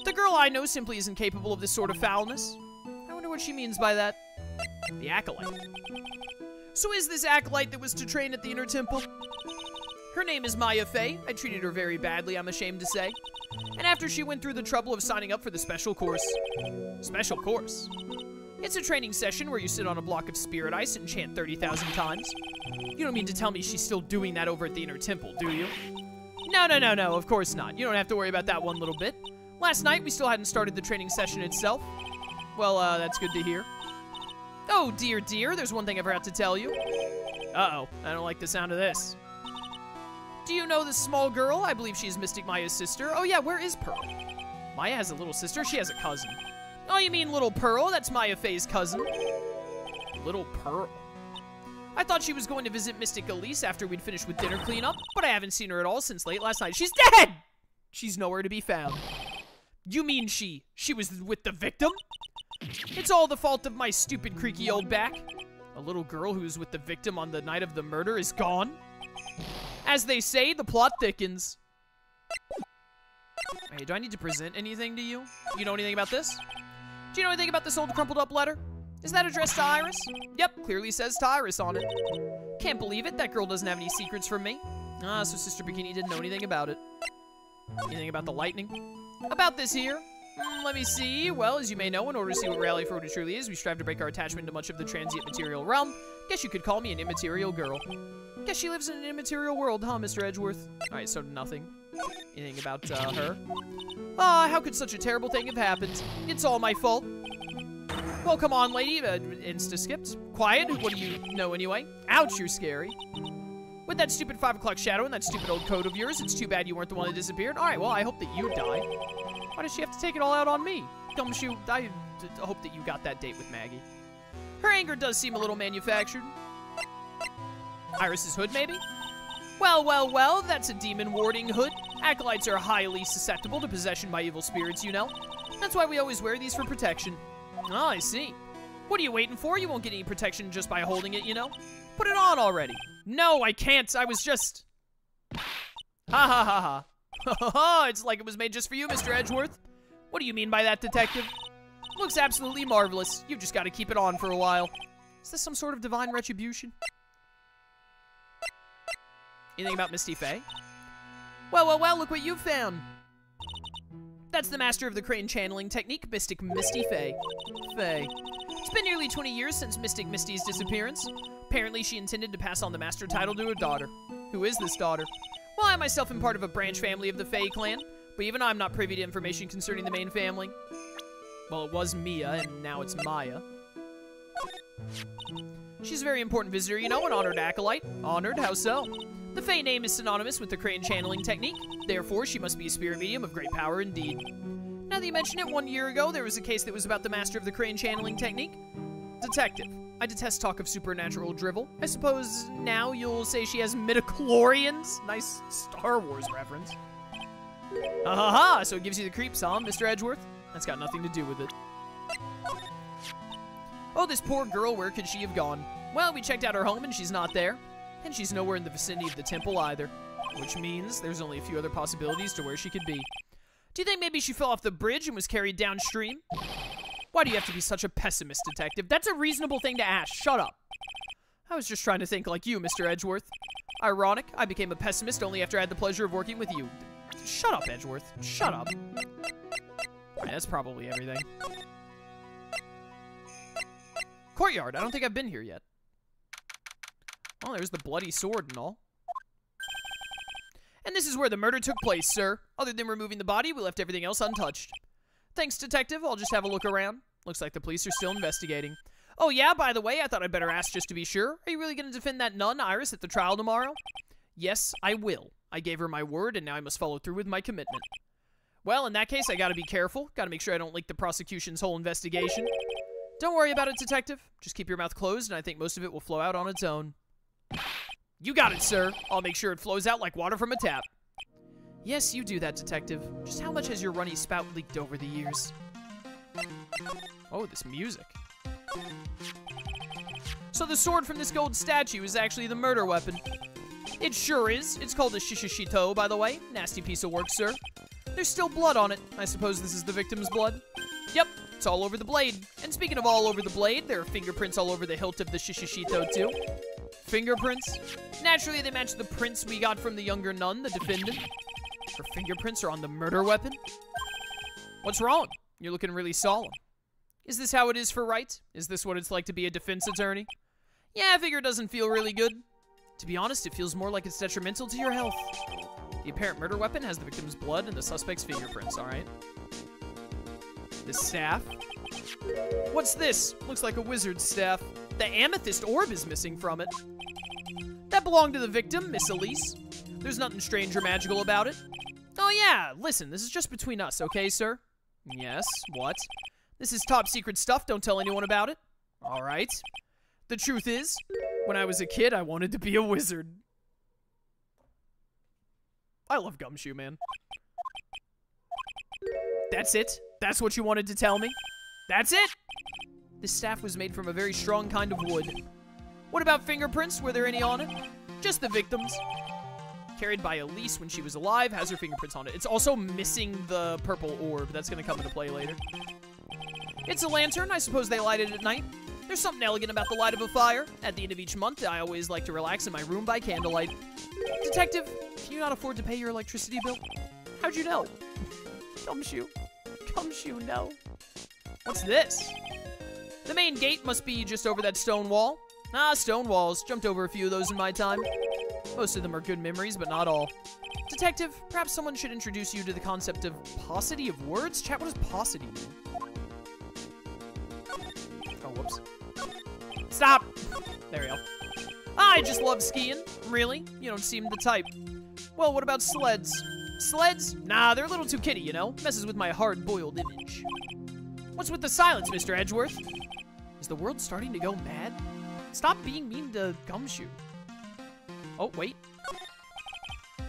The girl I know simply isn't capable of this sort of foulness. I wonder what she means by that. The acolyte. So is this acolyte that was to train at the inner temple? Her name is Maya Fey. I treated her very badly, I'm ashamed to say. And after she went through the trouble of signing up for the special course. Special course? It's a training session where you sit on a block of spirit ice and chant 30,000 times. You don't mean to tell me she's still doing that over at the inner temple, do you? No, of course not. You don't have to worry about that one little bit. Last night, we still hadn't started the training session itself. Well, that's good to hear. Oh, dear, there's one thing I forgot to tell you. Uh-oh, I don't like the sound of this. Do you know this small girl? I believe she's Mystic Maya's sister. Oh yeah, where is Pearl? Maya has a little sister? She has a cousin. Oh, you mean Little Pearl? That's Maya Fey's cousin. Little Pearl. I thought she was going to visit Mystic Elise after we'd finished with dinner cleanup, but I haven't seen her at all since late last night. She's dead! She's nowhere to be found. You mean she was with the victim? It's all the fault of my stupid creaky old back. A little girl who's with the victim on the night of the murder is gone. As they say, the plot thickens. Hey, do I need to present anything to you? You know anything about this? Do you know anything about this old crumpled up letter? Is that addressed to Iris? Yep, clearly says to Iris on it. Can't believe it, that girl doesn't have any secrets from me. Ah, so Sister Bikini didn't know anything about it. Anything about the lightning? About this here? Let me see. Well, as you may know, in order to see what reality for what it truly is, we strive to break our attachment to much of the transient material realm. Guess you could call me an immaterial girl. Guess she lives in an immaterial world, huh, Mr. Edgeworth? Alright, so nothing. Anything about, her? Ah, how could such a terrible thing have happened? It's all my fault. Well, come on, lady. Insta-skipped. Quiet. What do you know anyway? Ouch, you're scary. With that stupid 5 o'clock shadow and that stupid old coat of yours, it's too bad you weren't the one that disappeared. Alright, well, I hope that you die. Why does she have to take it all out on me? Gumshoe, I hope that you got that date with Maggie. Her anger does seem a little manufactured. Iris's hood, maybe? Well, that's a demon warding hood. Acolytes are highly susceptible to possession by evil spirits, you know. That's why we always wear these for protection. Oh, I see. What are you waiting for? You won't get any protection just by holding it, you know? Put it on already. No, I can't. I was just... Ha ha ha ha. Ha ha, it's like it was made just for you, Mr. Edgeworth. What do you mean by that, detective? Looks absolutely marvelous. You've just got to keep it on for a while. Is this some sort of divine retribution? Anything about Misty Faye? Well, look what you found. That's the master of the crane channeling technique, Mystic Misty Faye. Faye. It's been nearly 20 years since Mystic Misty's disappearance. Apparently, she intended to pass on the master title to her daughter. Who is this daughter? Well, I myself am part of a branch family of the Faye clan, but even I'm not privy to information concerning the main family. Well, it was Mia, and now it's Maya. She's a very important visitor, you know, an honored acolyte. Honored? How so? The Faye name is synonymous with the crane channeling technique. Therefore, she must be a spirit medium of great power indeed. Now that you mention it, 1 year ago, there was a case that was about the master of the crane channeling technique. Detective. I detest talk of supernatural drivel. I suppose now you'll say she has midichlorians? Nice Star Wars reference. Ha, so it gives you the creeps, huh, Mr. Edgeworth? That's got nothing to do with it. Oh, this poor girl, where could she have gone? Well, we checked out her home and she's not there. And she's nowhere in the vicinity of the temple either. Which means there's only a few other possibilities to where she could be. Do you think maybe she fell off the bridge and was carried downstream? Why do you have to be such a pessimist, detective? That's a reasonable thing to ask. Shut up. I was just trying to think like you, Mr. Edgeworth. Ironic, I became a pessimist only after I had the pleasure of working with you. Shut up, Edgeworth. Shut up. Alright, that's probably everything. Courtyard. I don't think I've been here yet. Oh, there's the bloody sword and all. And this is where the murder took place, sir. Other than removing the body, we left everything else untouched. Thanks, detective. I'll just have a look around. Looks like the police are still investigating. Oh, yeah, by the way, I thought I'd better ask just to be sure. Are you really going to defend that nun, Iris, at the trial tomorrow? Yes, I will. I gave her my word, and now I must follow through with my commitment. Well, in that case, I gotta be careful. Gotta make sure I don't leak the prosecution's whole investigation. Don't worry about it, detective. Just keep your mouth closed, and I think most of it will flow out on its own. You got it, sir. I'll make sure it flows out like water from a tap. Yes, you do that, detective. Just how much has your runny spout leaked over the years? Oh, this music. So the sword from this gold statue is actually the murder weapon. It sure is. It's called a shishishito, by the way. Nasty piece of work, sir. There's still blood on it. I suppose this is the victim's blood? Yep, it's all over the blade. And speaking of all over the blade, there are fingerprints all over the hilt of the shishishito, too. Fingerprints? Naturally, they match the prints we got from the younger nun, the defendant. Her fingerprints are on the murder weapon? What's wrong? You're looking really solemn. Is this how it is for Wright? Is this what it's like to be a defense attorney? Yeah, I figure it doesn't feel really good. To be honest, it feels more like it's detrimental to your health. The apparent murder weapon has the victim's blood and the suspect's fingerprints, alright? The staff? What's this? Looks like a wizard's staff. The amethyst orb is missing from it. That belonged to the victim, Miss Elise. There's nothing strange or magical about it. Oh yeah, listen, this is just between us, okay, sir? Yes, what? This is top secret stuff, don't tell anyone about it. Alright. The truth is, when I was a kid, I wanted to be a wizard. I love Gumshoe, man. That's it? That's what you wanted to tell me? That's it? This staff was made from a very strong kind of wood. What about fingerprints? Were there any on it? Just the victim's. Carried by Elise when she was alive, has her fingerprints on it. It's also missing the purple orb. That's going to come into play later. It's a lantern. I suppose they light it at night. There's something elegant about the light of a fire. At the end of each month, I always like to relax in my room by candlelight. Detective, can you not afford to pay your electricity bill? How'd you know? Gumshoe. Gumshoe, no. What's this? The main gate must be just over that stone wall. Ah, stone walls. Jumped over a few of those in my time. Most of them are good memories, but not all. Detective, perhaps someone should introduce you to the concept of paucity of words? Chat, what does paucity mean? Oh, whoops. Stop! There we go. I just love skiing. Really? You don't seem the type. Well, what about sleds? Sleds? Nah, they're a little too kiddie, you know? Messes with my hard-boiled image. What's with the silence, Mr. Edgeworth? Is the world starting to go mad? Stop being mean to Gumshoe. Oh, wait.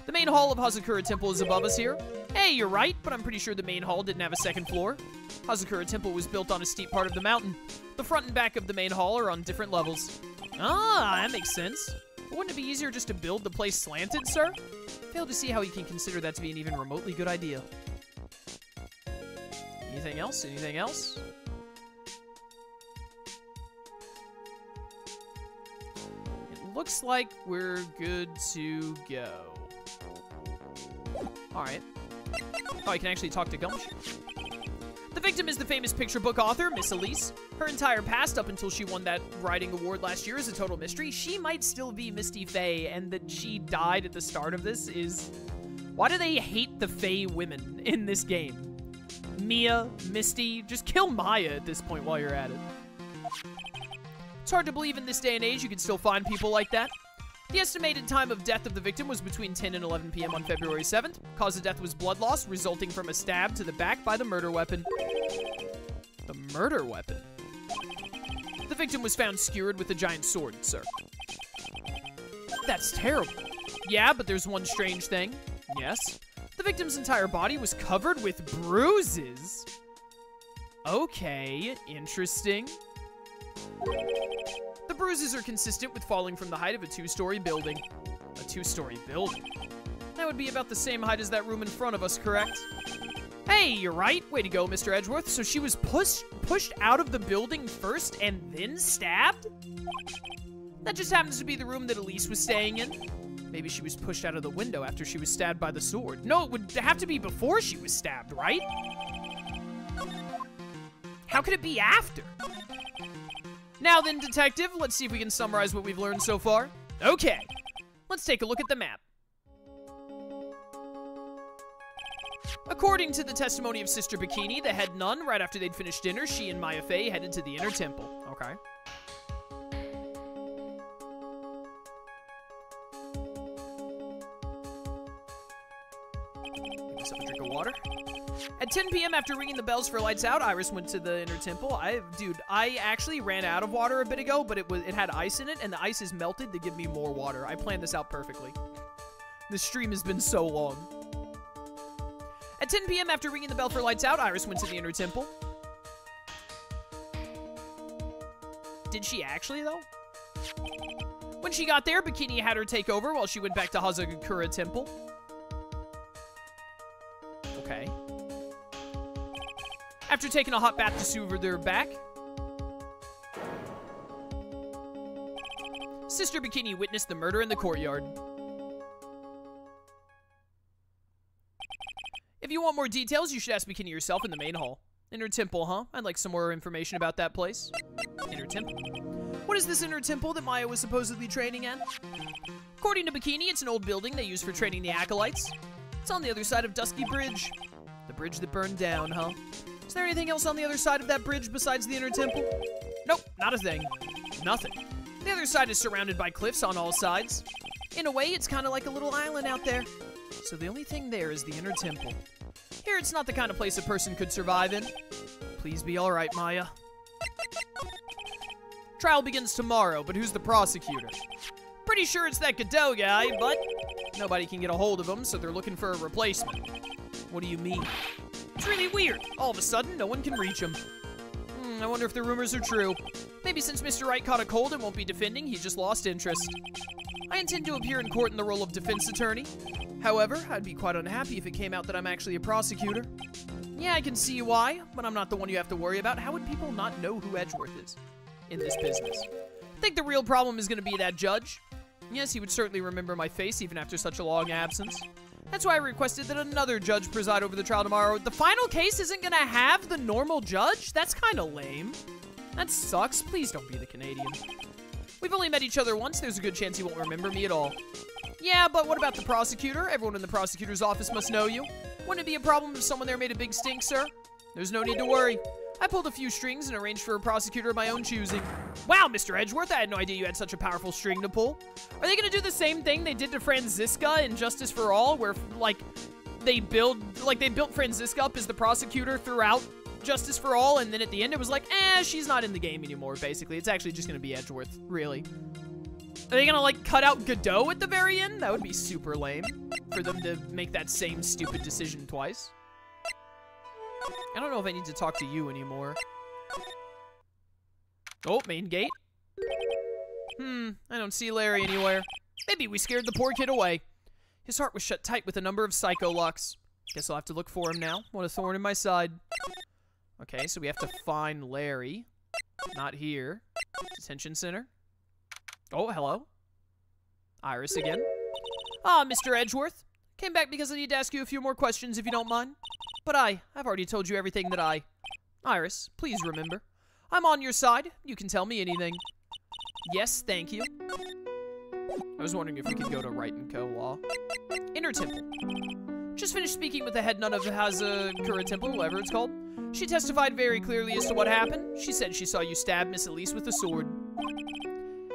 The main hall of Hazakura Temple is above us here. Hey, you're right, but I'm pretty sure the main hall didn't have a second floor. Hazakura Temple was built on a steep part of the mountain. The front and back of the main hall are on different levels. Ah, that makes sense. But wouldn't it be easier just to build the place slanted, sir? Fail to see how you can consider that to be an even remotely good idea. Anything else? Anything else? It looks like we're good to go. Alright. Oh, I can actually talk to Gumshoe. The victim is the famous picture book author, Miss Elise. Her entire past up until she won that writing award last year is a total mystery. She might still be Misty Faye, and that she died at the start of this is... Why do they hate the Faye women in this game? Mia, Misty, just kill Maya at this point while you're at it. It's hard to believe in this day and age you can still find people like that. The estimated time of death of the victim was between 10 and 11 p.m. on February 7th. Cause of death was blood loss, resulting from a stab to the back by the murder weapon. The murder weapon? The victim was found skewered with a giant sword, sir. That's terrible. Yeah, but there's one strange thing. Yes. The victim's entire body was covered with bruises. Okay, interesting. The bruises are consistent with falling from the height of a two-story building. A two-story building? That would be about the same height as that room in front of us, correct? Hey, you're right. Way to go, Mr. Edgeworth. So she was pushed out of the building first and then stabbed? That just happens to be the room that Elise was staying in. Maybe she was pushed out of the window after she was stabbed by the sword. No, it would have to be before she was stabbed, right? How could it be after? Now then, detective, let's see if we can summarize what we've learned so far. Okay, let's take a look at the map. According to the testimony of Sister Bikini, the head nun, right after they'd finished dinner, she and Maya Fey headed to the inner temple. Okay. Give myself a drink of water. At 10 p.m. after ringing the bells for lights out, Iris went to the inner temple. Dude, I actually ran out of water a bit ago, but it had ice in it, and the ice is melted to give me more water. I planned this out perfectly. This stream has been so long. At 10 p.m. after ringing the bell for lights out, Iris went to the inner temple. Did she actually, though? When she got there, Bikini had her take over while she went back to Hazakura Temple. Okay. After taking a hot bath to soothe their back, Sister Bikini witnessed the murder in the courtyard. If you want more details, you should ask Bikini yourself in the main hall. Inner temple, huh? I'd like some more information about that place. Inner temple. What is this inner temple that Maya was supposedly training at? According to Bikini, it's an old building they use for training the acolytes. It's on the other side of Dusky Bridge. The bridge that burned down, huh? Is there anything else on the other side of that bridge besides the inner temple? Nope, not a thing. Nothing. The other side is surrounded by cliffs on all sides. In a way, it's kind of like a little island out there. So the only thing there is the inner temple. Here, it's not the kind of place a person could survive in. Please be all right, Maya. Trial begins tomorrow, but who's the prosecutor? Pretty sure it's that Godot guy, but nobody can get a hold of him, so they're looking for a replacement. What do you mean? It's really weird. All of a sudden, no one can reach him. I wonder if the rumors are true. Maybe since Mr. Wright caught a cold and won't be defending, he just lost interest. I intend to appear in court in the role of defense attorney. However, I'd be quite unhappy if it came out that I'm actually a prosecutor. Yeah, I can see why, but I'm not the one you have to worry about. How would people not know who Edgeworth is in this business? I think the real problem is going to be that judge. Yes, he would certainly remember my face even after such a long absence. That's why I requested that another judge preside over the trial tomorrow. The final case isn't going to have the normal judge? That's kind of lame. That sucks. Please don't be the Canadian. We've only met each other once. There's a good chance he won't remember me at all. Yeah, but what about the prosecutor? Everyone in the prosecutor's office must know you. Wouldn't it be a problem if someone there made a big stink, sir? There's no need to worry. I pulled a few strings and arranged for a prosecutor of my own choosing. Wow, Mr. Edgeworth, I had no idea you had such a powerful string to pull. Are they gonna do the same thing they did to Franziska in Justice for All, where, like, they built Franziska up as the prosecutor throughout Justice for All, and then at the end it was like, she's not in the game anymore, basically. It's actually just gonna be Edgeworth, really. Are they gonna, like, cut out Godot at the very end? That would be super lame, for them to make that same stupid decision twice. I don't know if I need to talk to you anymore. Oh, main gate. I don't see Larry anywhere. Maybe we scared the poor kid away. His heart was shut tight with a number of psycho locks. Guess I'll have to look for him now. What a thorn in my side. Okay, so we have to find Larry. Not here. Detention center. Oh, hello. Iris again. Ah, Mr. Edgeworth. Came back because I need to ask you a few more questions if you don't mind. But I've already told you everything that Iris, please remember. I'm on your side. You can tell me anything. Yes, thank you. I was wondering if we could go to Wright & Co. Law. Inner Temple. Just finished speaking with the head nun of Hazakura Temple, whatever it's called. She testified very clearly as to what happened. She said she saw you stab Miss Elise with a sword.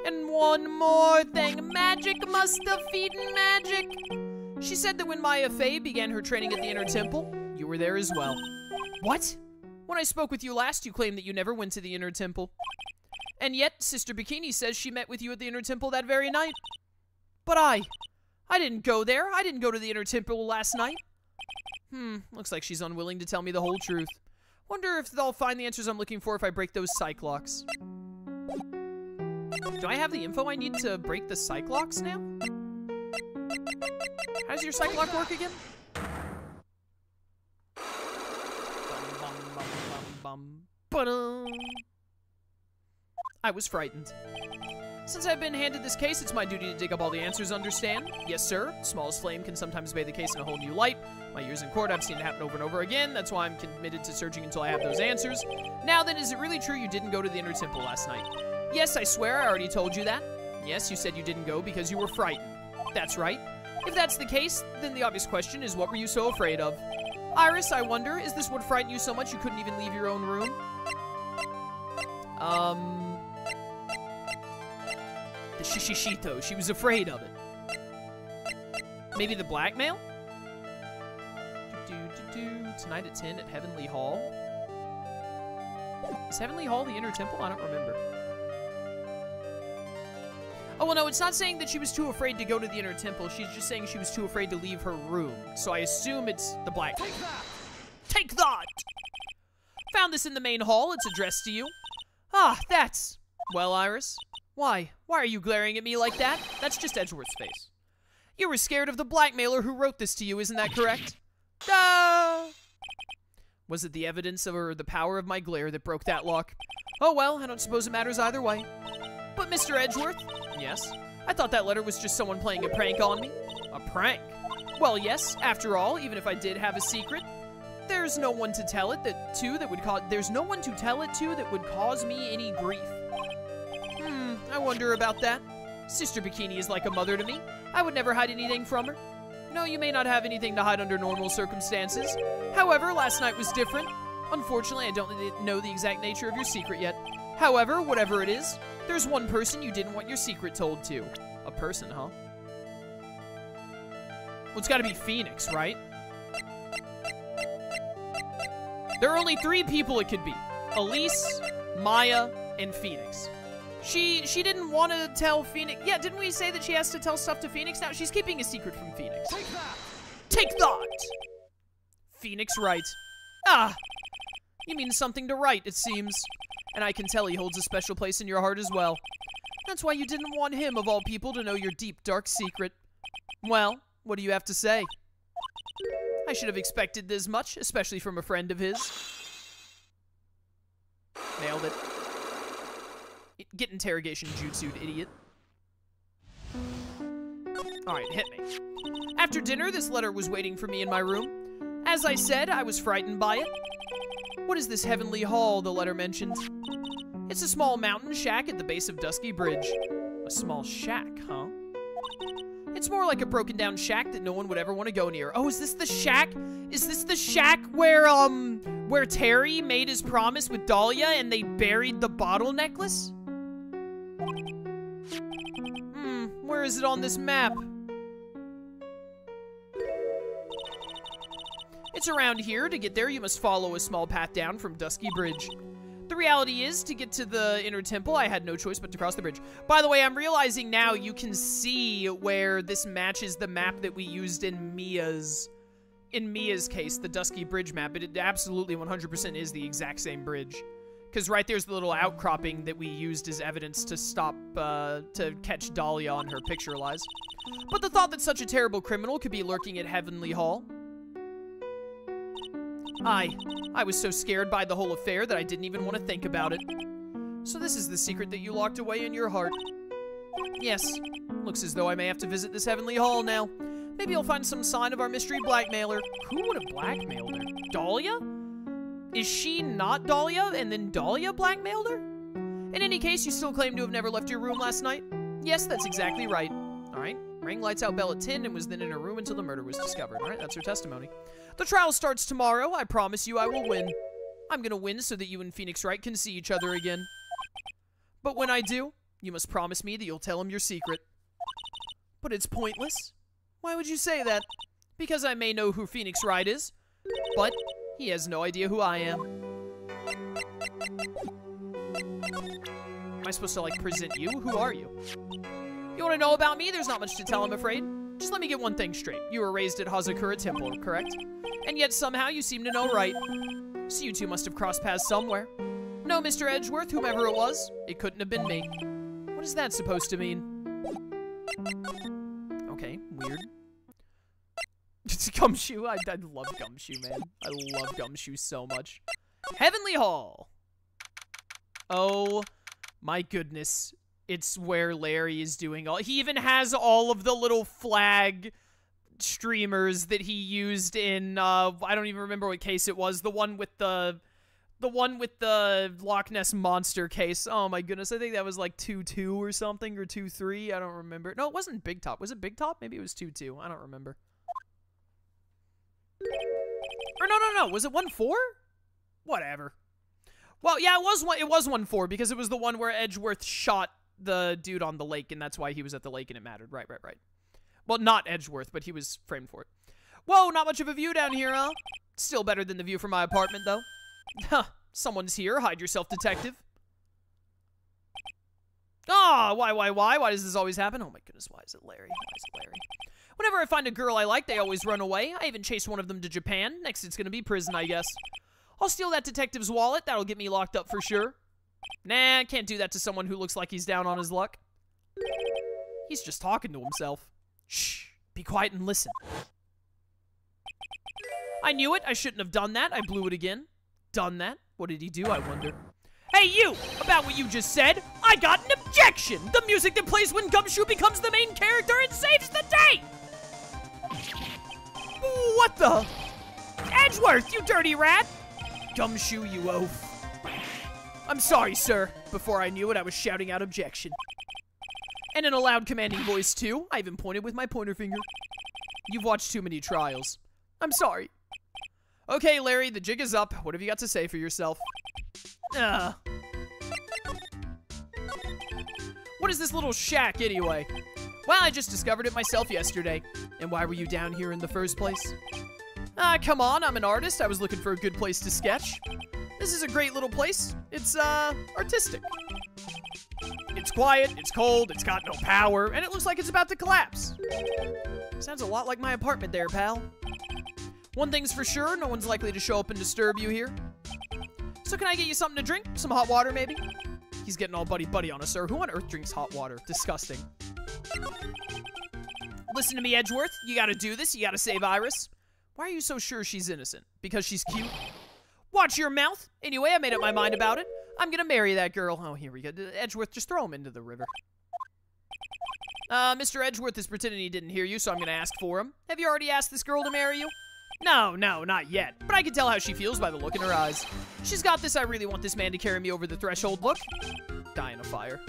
And one more thing. Magic must defeat magic. She said that when Maya Fey began her training at the Inner Temple, you were there as well. What? When I spoke with you last, you claimed that you never went to the Inner Temple. And yet, Sister Bikini says she met with you at the Inner Temple that very night. But I didn't go there. I didn't go to the Inner Temple last night. Looks like she's unwilling to tell me the whole truth. Wonder if they'll find the answers I'm looking for if I break those psych locks. Do I have the info I need to break the psych locks now? How does your psych lock work again? I was frightened. Since I've been handed this case, it's my duty to dig up all the answers, understand? Yes, sir. Smallest flame can sometimes bathe the case in a whole new light. My years in court, I've seen it happen over and over again. That's why I'm committed to searching until I have those answers. Now then, is it really true you didn't go to the Inner Temple last night? Yes, I swear I already told you that. Yes, you said you didn't go because you were frightened. That's right. If that's the case, then the obvious question is, what were you so afraid of? Iris, I wonder, is this what frightened you so much you couldn't even leave your own room? The Shishishito, she was afraid of it. Maybe the blackmail? Tonight at 10 at Heavenly Hall. Is Heavenly Hall the Inner Temple? I don't remember. Oh, well, no, it's not saying that she was too afraid to go to the Inner Temple. She's just saying she was too afraid to leave her room. So I assume it's the blackmail. Take that! Take that! Found this in the main hall. It's addressed to you. Ah, that's... Well, Iris, why? Why are you glaring at me like that? That's just Edgeworth's face. You were scared of the blackmailer who wrote this to you, isn't that correct? Was it the evidence or the power of my glare that broke that lock? Oh, well, I don't suppose it matters either way. But Mr. Edgeworth? Yes? I thought that letter was just someone playing a prank on me. A prank? Well, yes, after all, even if I did have a secret, there's no one to tell it that would cause me any grief. I wonder about that. Sister Bikini is like a mother to me. I would never hide anything from her. No, you may not have anything to hide under normal circumstances. However, last night was different. Unfortunately, I don't know the exact nature of your secret yet. However, whatever it is, there's one person you didn't want your secret told to. A person, huh? Well, it's gotta be Phoenix, right? There are only 3 people it could be. Elise, Maya, and Phoenix. She didn't want to tell Phoenix. Yeah, didn't we say that she has to tell stuff to Phoenix? Now, she's keeping a secret from Phoenix. Take that! Take that! Phoenix Wright. Ah! You mean something to Wright, it seems. And I can tell he holds a special place in your heart as well. That's why you didn't want him, of all people, to know your deep, dark secret. Well, what do you have to say? I should have expected this much, especially from a friend of his. Nailed it. Get interrogation jutsu'd, idiot. Alright, hit me. After dinner, this letter was waiting for me in my room. As I said, I was frightened by it. What is this heavenly hall the letter mentions? It's a small mountain shack at the base of Dusky Bridge. A small shack, huh? It's more like a broken down shack that no one would ever want to go near. Oh, is this the shack? Is this the shack where Terry made his promise with Dahlia and they buried the bottle necklace? Where is it on this map? It's around here. To get there, you must follow a small path down from Dusky Bridge. The reality is, to get to the inner temple, I had no choice but to cross the bridge. By the way, I'm realizing now you can see where this matches the map that we used in Mia's case, the Dusky Bridge map. It absolutely 100% is the exact same bridge. Because right there's the little outcropping that we used as evidence to stop, to catch Dahlia on her picture lies. But the thought that such a terrible criminal could be lurking at Heavenly Hall. I was so scared by the whole affair that I didn't even want to think about it. So this is the secret that you locked away in your heart. Yes, looks as though I may have to visit this Heavenly Hall now. Maybe I'll find some sign of our mystery blackmailer. Who would have blackmailed her? Dahlia? Is she not Dahlia, and then Dahlia blackmailed her? In any case, you still claim to have never left your room last night? Yes, that's exactly right. Alright, rang lights out bell at 10 and was then in her room until the murder was discovered. Alright, that's her testimony. The trial starts tomorrow. I promise you I will win. I'm gonna win so that you and Phoenix Wright can see each other again. But when I do, you must promise me that you'll tell him your secret. But it's pointless. Why would you say that? Because I may know who Phoenix Wright is, but he has no idea who I am. Am I supposed to, like, present you? Who are you? You want to know about me? There's not much to tell, I'm afraid. Just let me get one thing straight. You were raised at Hazakura Temple, correct? And yet somehow you seem to know Wright. So you two must have crossed paths somewhere. No, Mr. Edgeworth, whomever it was, it couldn't have been me. What is that supposed to mean? Okay, weird. Gumshoe, I love Gumshoe, man. I love Gumshoe so much. Heavenly Hall. Oh my goodness. It's where Larry is doing all. He even has all of the little flag streamers that he used in, I don't even remember what case it was. The one with the Loch Ness Monster case. Oh my goodness. I think that was like 2-2 or something, or 2-3. I don't remember. No, it wasn't Big Top. Was it Big Top? Maybe it was 2-2. I don't remember. Or no. Was it 1-4? Whatever. Well, yeah, it was 1-4 because it was the one where Edgeworth shot the dude on the lake, and that's why he was at the lake and it mattered. Right. Well, not Edgeworth, but he was framed for it. Whoa, not much of a view down here, huh? Still better than the view from my apartment, though. Huh, someone's here. Hide yourself, detective. Ah, why? Why does this always happen? Oh my goodness, why is it Larry? Whenever I find a girl I like, they always run away. I even chased one of them to Japan. Next, it's gonna be prison, I guess. I'll steal that detective's wallet. That'll get me locked up for sure. Nah, can't do that to someone who looks like he's down on his luck. He's just talking to himself. Shh, be quiet and listen. I knew it. I shouldn't have done that. I blew it again. Done that? What did he do, I wonder? Hey, you! About what you just said, I got an objection! The music that plays when Gumshoe becomes the main character and saves the day! What the? Edgeworth, you dirty rat! Gumshoe, you oaf. I'm sorry, sir. Before I knew it, I was shouting out objection. And in a loud, commanding voice, too. I even pointed with my pointer finger. You've watched too many trials. I'm sorry. Okay, Larry, the jig is up. What have you got to say for yourself? What is this little shack, anyway? Well, I just discovered it myself yesterday. And why were you down here in the first place? Come on, I'm an artist. I was looking for a good place to sketch. This is a great little place. It's, artistic. It's quiet, it's cold, it's got no power, and it looks like it's about to collapse. Sounds a lot like my apartment there, pal. One thing's for sure, no one's likely to show up and disturb you here. So can I get you something to drink? Some hot water, maybe? He's getting all buddy-buddy on us, sir. Who on earth drinks hot water? Disgusting. Listen to me, Edgeworth. You gotta do this. You gotta save Iris. Why are you so sure she's innocent? Because she's cute? Watch your mouth! Anyway, I made up my mind about it. I'm gonna marry that girl. Oh, here we go. Edgeworth, just throw him into the river. Mr. Edgeworth is pretending he didn't hear you, so I'm gonna ask for him. Have you already asked this girl to marry you? No, not yet. But I can tell how she feels by the look in her eyes. She's got this I really want this man to carry me over the threshold look. Die in a fire.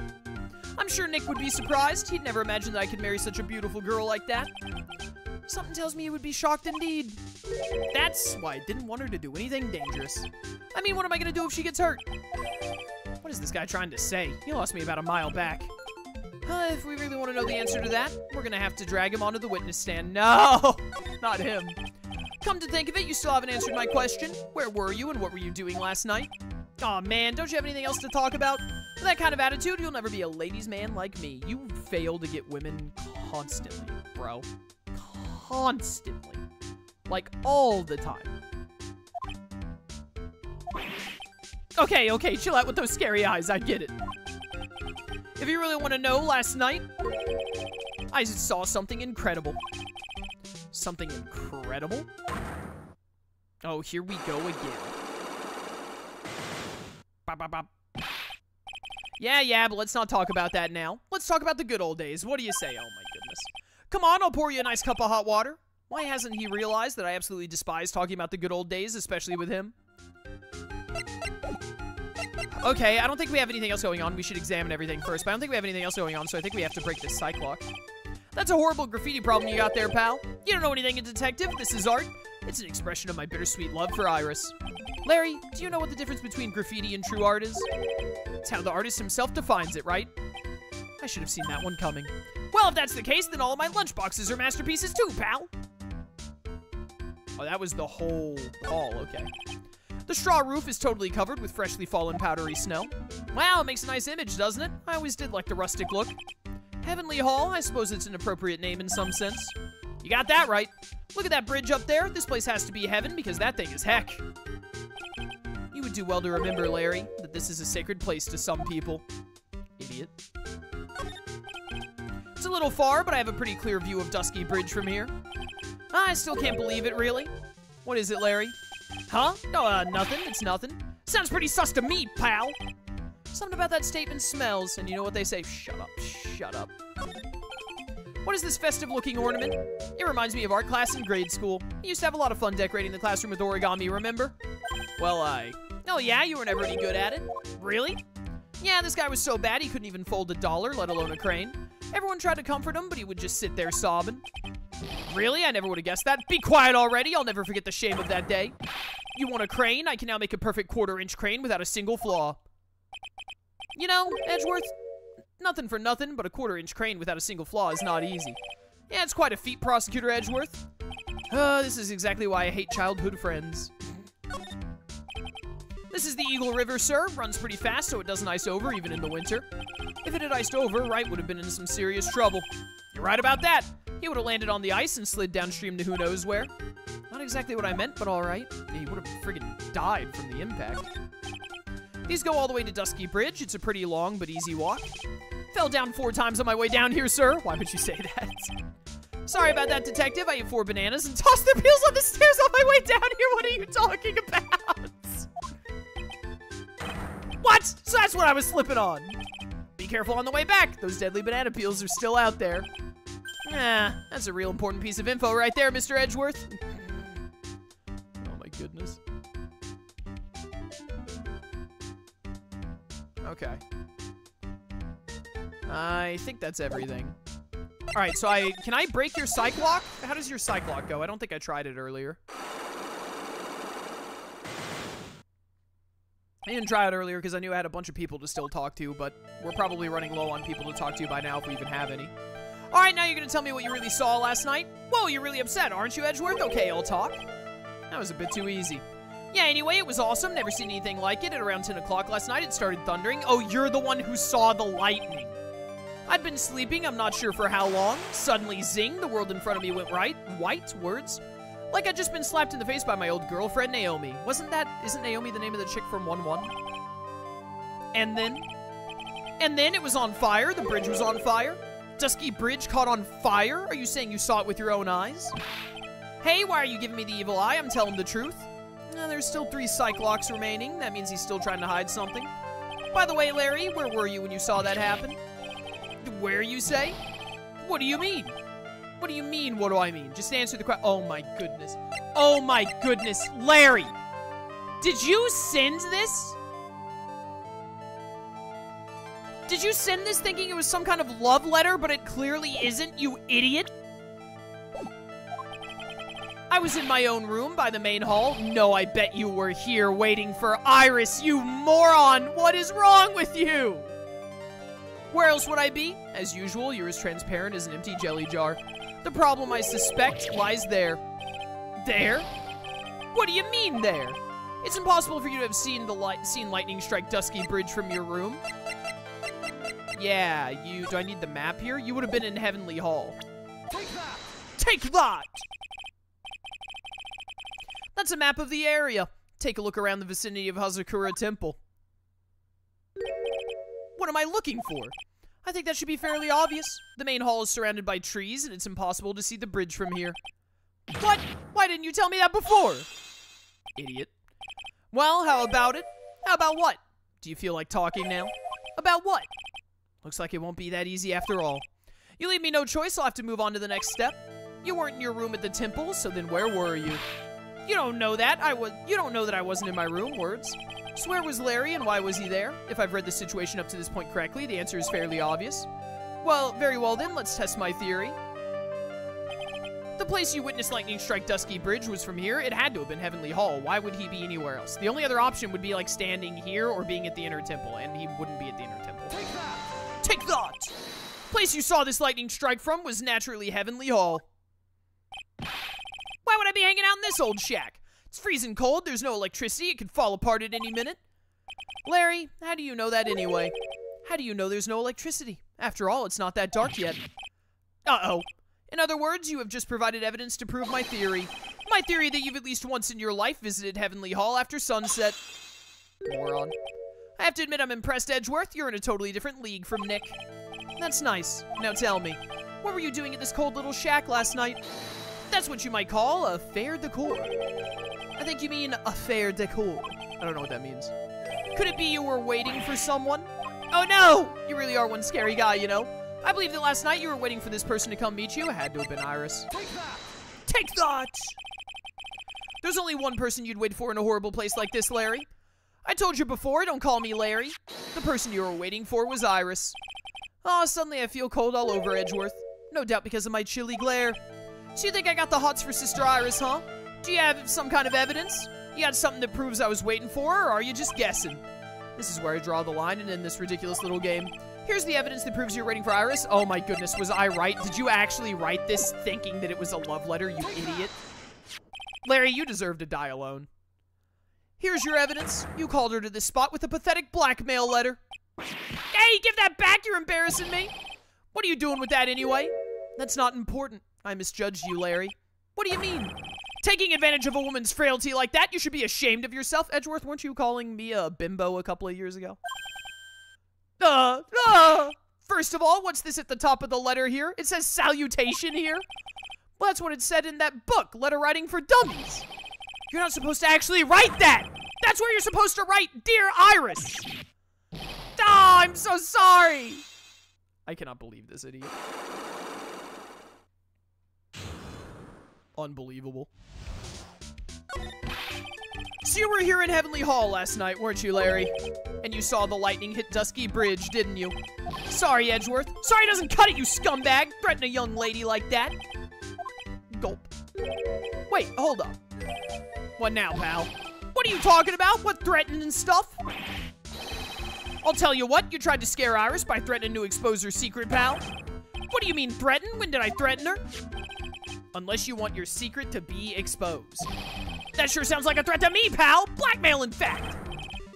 I'm sure Nick would be surprised. He'd never imagined that I could marry such a beautiful girl like that. Something tells me he would be shocked indeed. That's why I didn't want her to do anything dangerous. I mean, what am I gonna do if she gets hurt? What is this guy trying to say? He lost me about a mile back. If we really want to know the answer to that, we're gonna have to drag him onto the witness stand. No, not him. Come to think of it, you still haven't answered my question. Where were you and what were you doing last night? Aw, man, don't you have anything else to talk about? With that kind of attitude, you'll never be a ladies' man like me. You fail to get women constantly, bro. Constantly. Like, all the time. Okay, chill out with those scary eyes, I get it. If you really want to know, last night, I saw something incredible. Something incredible? Oh, here we go again. Bop, bop, bop. Yeah, but let's not talk about that now. Let's talk about the good old days. What do you say? Oh my goodness. Come on, I'll pour you a nice cup of hot water. Why hasn't he realized that I absolutely despise talking about the good old days, especially with him? Okay, I don't think we have anything else going on. We should examine everything first, but I don't think we have anything else going on, so I think we have to break this psych lock. That's a horrible graffiti problem you got there, pal. You don't know anything in detective. This is art. It's an expression of my bittersweet love for Iris. Larry, do you know what the difference between graffiti and true art is? It's how the artist himself defines it, right? I should have seen that one coming. Well, if that's the case, then all of my lunchboxes are masterpieces too, pal. Oh, that was the whole hall, okay. The straw roof is totally covered with freshly fallen powdery snow. Wow, it makes a nice image, doesn't it? I always did like the rustic look. Heavenly Hall, I suppose it's an appropriate name in some sense. You got that right. Look at that bridge up there. This place has to be heaven because that thing is heck. You would do well to remember, Larry, that this is a sacred place to some people. Idiot. It's a little far, but I have a pretty clear view of Dusky Bridge from here. I still can't believe it, really. What is it, Larry? Huh? No, nothing. It's nothing. Sounds pretty sus to me, pal. Something about that statement smells, and you know what they say? Shut up, shut up. What is this festive-looking ornament? It reminds me of art class in grade school. I used to have a lot of fun decorating the classroom with origami, remember? Well, oh yeah, you were never any good at it? Really? Yeah, this guy was so bad he couldn't even fold $1, let alone a crane. Everyone tried to comfort him, but he would just sit there sobbing. Really? I never would have guessed that. Be quiet already. I'll never forget the shame of that day. You want a crane? I can now make a perfect 1/4-inch crane without a single flaw. You know, Edgeworth, nothing for nothing, but a 1/4-inch crane without a single flaw is not easy. Yeah, it's quite a feat, Prosecutor Edgeworth. This is exactly why I hate childhood friends. This is the Eagle River, sir. Runs pretty fast, so it doesn't ice over, even in the winter. If it had iced over, Wright would have been in some serious trouble. You're right about that. He would have landed on the ice and slid downstream to who knows where. Not exactly what I meant, but all right. Yeah, he would have friggin' died from the impact. These go all the way to Dusky Bridge. It's a pretty long but easy walk. Fell down 4 times on my way down here, sir. Why would you say that? Sorry about that, detective. I ate 4 bananas and tossed their peels on the stairs on my way down here. What are you talking about? What? So that's what I was slipping on. Be careful on the way back. Those deadly banana peels are still out there. That's a real important piece of info right there, Mr. Edgeworth. Oh my goodness. Okay. I think that's everything. Alright, so can I break your psych lock? How does your psych lock go? I don't think I tried it earlier. I didn't try it earlier because I knew I had a bunch of people to still talk to, but we're probably running low on people to talk to by now if we even have any. Alright, now you're gonna tell me what you really saw last night? Whoa, you're really upset, aren't you, Edgeworth? Okay, I'll talk. That was a bit too easy. Yeah, anyway, it was awesome. Never seen anything like it. At around 10 o'clock last night, it started thundering. Oh, you're the one who saw the lightning. I'd been sleeping, I'm not sure for how long. Suddenly, zing, the world in front of me went white, words. Like I'd just been slapped in the face by my old girlfriend, Naomi. Isn't Naomi the name of the chick from 1-1? And then it was on fire. The bridge was on fire. Dusky Bridge caught on fire? Are you saying you saw it with your own eyes? Hey, why are you giving me the evil eye? I'm telling the truth. There's still 3 Cyclocks remaining. That means he's still trying to hide something. By the way, Larry, where were you when you saw that happen? Where, you say? What do you mean? What do you mean, what do I mean? Just answer the question. Oh my goodness. Oh my goodness. Larry! Did you send this? Did you send this thinking it was some kind of love letter, but it clearly isn't, you idiot? I was in my own room by the main hall. No, I bet you were here waiting for Iris, you moron! What is wrong with you? Where else would I be? As usual, you're as transparent as an empty jelly jar. The problem, I suspect, lies there. There? What do you mean, there? It's impossible for you to have seen lightning strike Dusky Bridge from your room. Yeah, do I need the map here? You would have been in Heavenly Hall. Take that! Take that! That's a map of the area. Take a look around the vicinity of Hazakura Temple. What am I looking for? I think that should be fairly obvious. The main hall is surrounded by trees, and it's impossible to see the bridge from here. What? Why didn't you tell me that before? Idiot. Well, how about it? How about what? Do you feel like talking now? About what? Looks like it won't be that easy after all. You leave me no choice, I'll have to move on to the next step. You weren't in your room at the temple, so then where were you? You don't know that. You don't know that I wasn't in my room, words. So where was Larry and why was he there? If I've read the situation up to this point correctly, the answer is fairly obvious. Well, very well then, let's test my theory. The place you witnessed lightning strike Dusky Bridge was from here. It had to have been Heavenly Hall. Why would he be anywhere else? The only other option would be like standing here or being at the inner temple, and he wouldn't be at the inner temple. Take that! Take that! Place you saw this lightning strike from was naturally Heavenly Hall. Why would I be hanging out in this old shack? It's freezing cold, there's no electricity, it could fall apart at any minute. Larry, how do you know that anyway? How do you know there's no electricity? After all, it's not that dark yet. Uh-oh. In other words, you have just provided evidence to prove my theory. My theory that you've at least once in your life visited Heavenly Hall after sunset. Moron. I have to admit I'm impressed, Edgeworth. You're in a totally different league from Nick. That's nice. Now tell me, what were you doing at this cold little shack last night? That's what you might call a fair decor. I think you mean a fair decor. I don't know what that means. Could it be you were waiting for someone? Oh no! You really are one scary guy, you know. I believe that last night you were waiting for this person to come meet you. It had to have been Iris. Take that! Take that! There's only one person you'd wait for in a horrible place like this, Larry. I told you before, don't call me Larry. The person you were waiting for was Iris. Oh, suddenly I feel cold all over, Edgeworth. No doubt because of my chilly glare. So you think I got the hots for Sister Iris, huh? Do you have some kind of evidence? You got something that proves I was waiting for her, or are you just guessing? This is where I draw the line and end this ridiculous little game. Here's the evidence that proves you're waiting for Iris. Oh my goodness, was I right? Did you actually write this thinking that it was a love letter, you idiot? Larry, you deserve to die alone. Here's your evidence. You called her to this spot with a pathetic blackmail letter. Hey, give that back, you're embarrassing me. What are you doing with that anyway? That's not important. I misjudged you, Larry. What do you mean? Taking advantage of a woman's frailty like that? You should be ashamed of yourself. Edgeworth, weren't you calling me a bimbo a couple of years ago? First of all, what's this at the top of the letter here? It says salutation here. Well, that's what it said in that book, Letter Writing for Dummies. You're not supposed to actually write that. That's where you're supposed to write, Dear Iris. Ah, I'm so sorry. I cannot believe this idiot. Unbelievable. So you were here in Heavenly Hall last night, weren't you, Larry? And you saw the lightning hit Dusky Bridge, didn't you? Sorry, Edgeworth. Sorry doesn't cut it, you scumbag. Threaten a young lady like that. Gulp. Wait, hold up. What now, pal? What are you talking about? What threatening and stuff? I'll tell you what, you tried to scare Iris by threatening to expose her secret, pal. What do you mean threaten? When did I threaten her? Unless you want your secret to be exposed. That sure sounds like a threat to me, pal. Blackmail, in fact.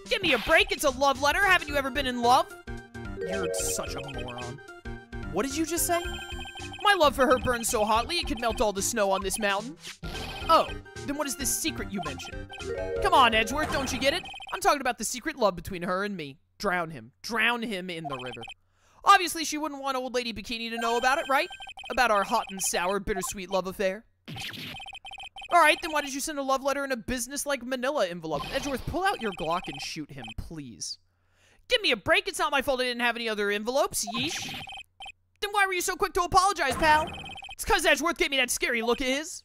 Give me a break. It's a love letter. Haven't you ever been in love? You're such a moron. What did you just say? My love for her burns so hotly it could melt all the snow on this mountain. Oh, then what is this secret you mentioned? Come on, Edgeworth, don't you get it? I'm talking about the secret love between her and me. Drown him. Drown him in the river. Obviously, she wouldn't want Old Lady Bikini to know about it, right? About our hot and sour, bittersweet love affair. Alright, then why did you send a love letter in a business-like manila envelope? Edgeworth, pull out your Glock and shoot him, please. Give me a break, it's not my fault I didn't have any other envelopes, yeesh. Then why were you so quick to apologize, pal? It's because Edgeworth gave me that scary look of his.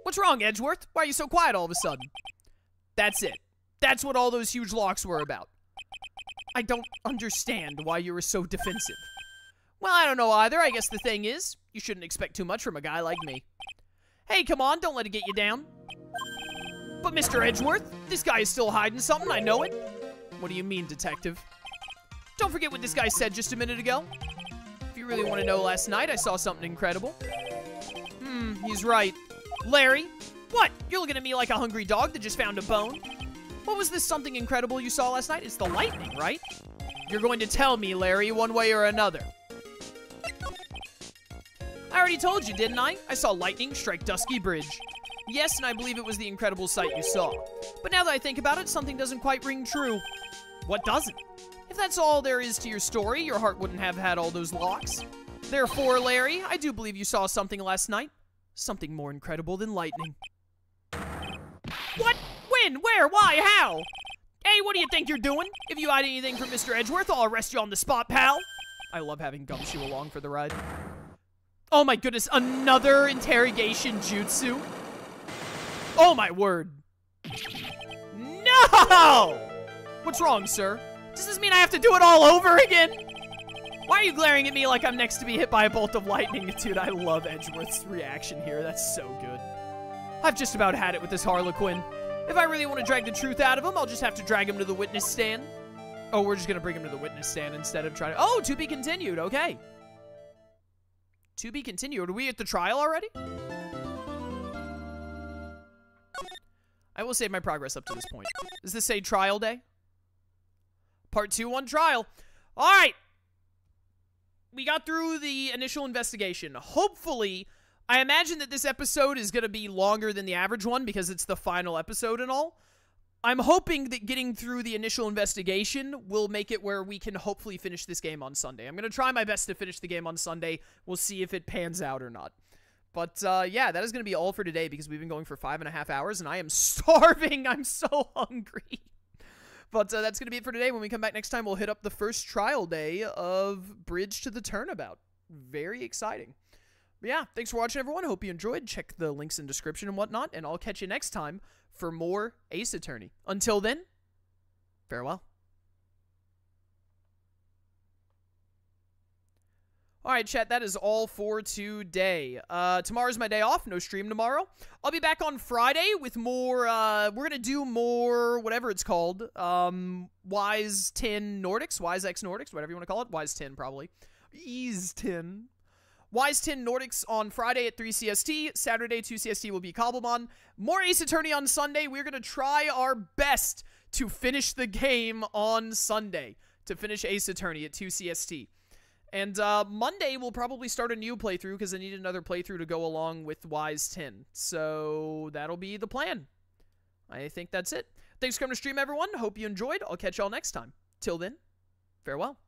What's wrong, Edgeworth? Why are you so quiet all of a sudden? That's it. That's what all those huge locks were about. I don't understand why you were so defensive. Well, I don't know either. I guess the thing is, you shouldn't expect too much from a guy like me. Hey, come on, don't let it get you down. But Mr. Edgeworth, this guy is still hiding something, I know it. What do you mean, detective? Don't forget what this guy said just a minute ago. If you really want to know, last night I saw something incredible. He's right. Larry, what? You're looking at me like a hungry dog that just found a bone. What was this something incredible you saw last night? It's the lightning, right? You're going to tell me, Larry, one way or another. I already told you, didn't I? I saw lightning strike Dusky Bridge. Yes, and I believe it was the incredible sight you saw. But now that I think about it, something doesn't quite ring true. What doesn't? If that's all there is to your story, your heart wouldn't have had all those locks. Therefore, Larry, I do believe you saw something last night. Something more incredible than lightning. What? When? Where? Why? How? Hey, what do you think you're doing? If you hide anything from Mr. Edgeworth, I'll arrest you on the spot, pal. I love having Gumshoe along for the ride. Oh my goodness, another interrogation jutsu? Oh my word. No! What's wrong, sir? Does this mean I have to do it all over again? Why are you glaring at me like I'm next to be hit by a bolt of lightning? Dude, I love Edgeworth's reaction here. That's so good. I've just about had it with this Harlequin. If I really want to drag the truth out of him, I'll just have to drag him to the witness stand. Oh, we're just going to bring him to the witness stand instead of trying to... Oh, to be continued. Okay. To be continued. Are we at the trial already? I will save my progress up to this point. Does this say trial day? Part 2 on trial. All right. We got through the initial investigation. Hopefully, I imagine that this episode is going to be longer than the average one because it's the final episode and all. I'm hoping that getting through the initial investigation will make it where we can hopefully finish this game on Sunday. I'm going to try my best to finish the game on Sunday. We'll see if it pans out or not. But, yeah, that is going to be all for today because we've been going for 5.5 hours and I am starving. I'm so hungry. But that's going to be it for today. When we come back next time, we'll hit up the first trial day of Bridge to the Turnabout. Very exciting. But yeah, thanks for watching, everyone. Hope you enjoyed. Check the links in the description and whatnot, and I'll catch you next time for more Ace Attorney. Until then, farewell. Alright, chat, that is all for today. Tomorrow's my day off, no stream tomorrow. I'll be back on Friday with more, we're gonna do more, whatever it's called, Wise 10 Nordics, Wise X Nordics, whatever you want to call it, Wise 10 probably. Ease 10. Wise 10 Nordics on Friday at 3 CST, Saturday 2 CST will be Cobblemon. More Ace Attorney on Sunday. We're gonna try our best to finish the game on Sunday, to finish Ace Attorney at 2 CST. And Monday, we'll probably start a new playthrough because I need another playthrough to go along with Wise 10. So that'll be the plan. I think that's it. Thanks for coming to stream, everyone. Hope you enjoyed. I'll catch y'all next time. Till then, farewell.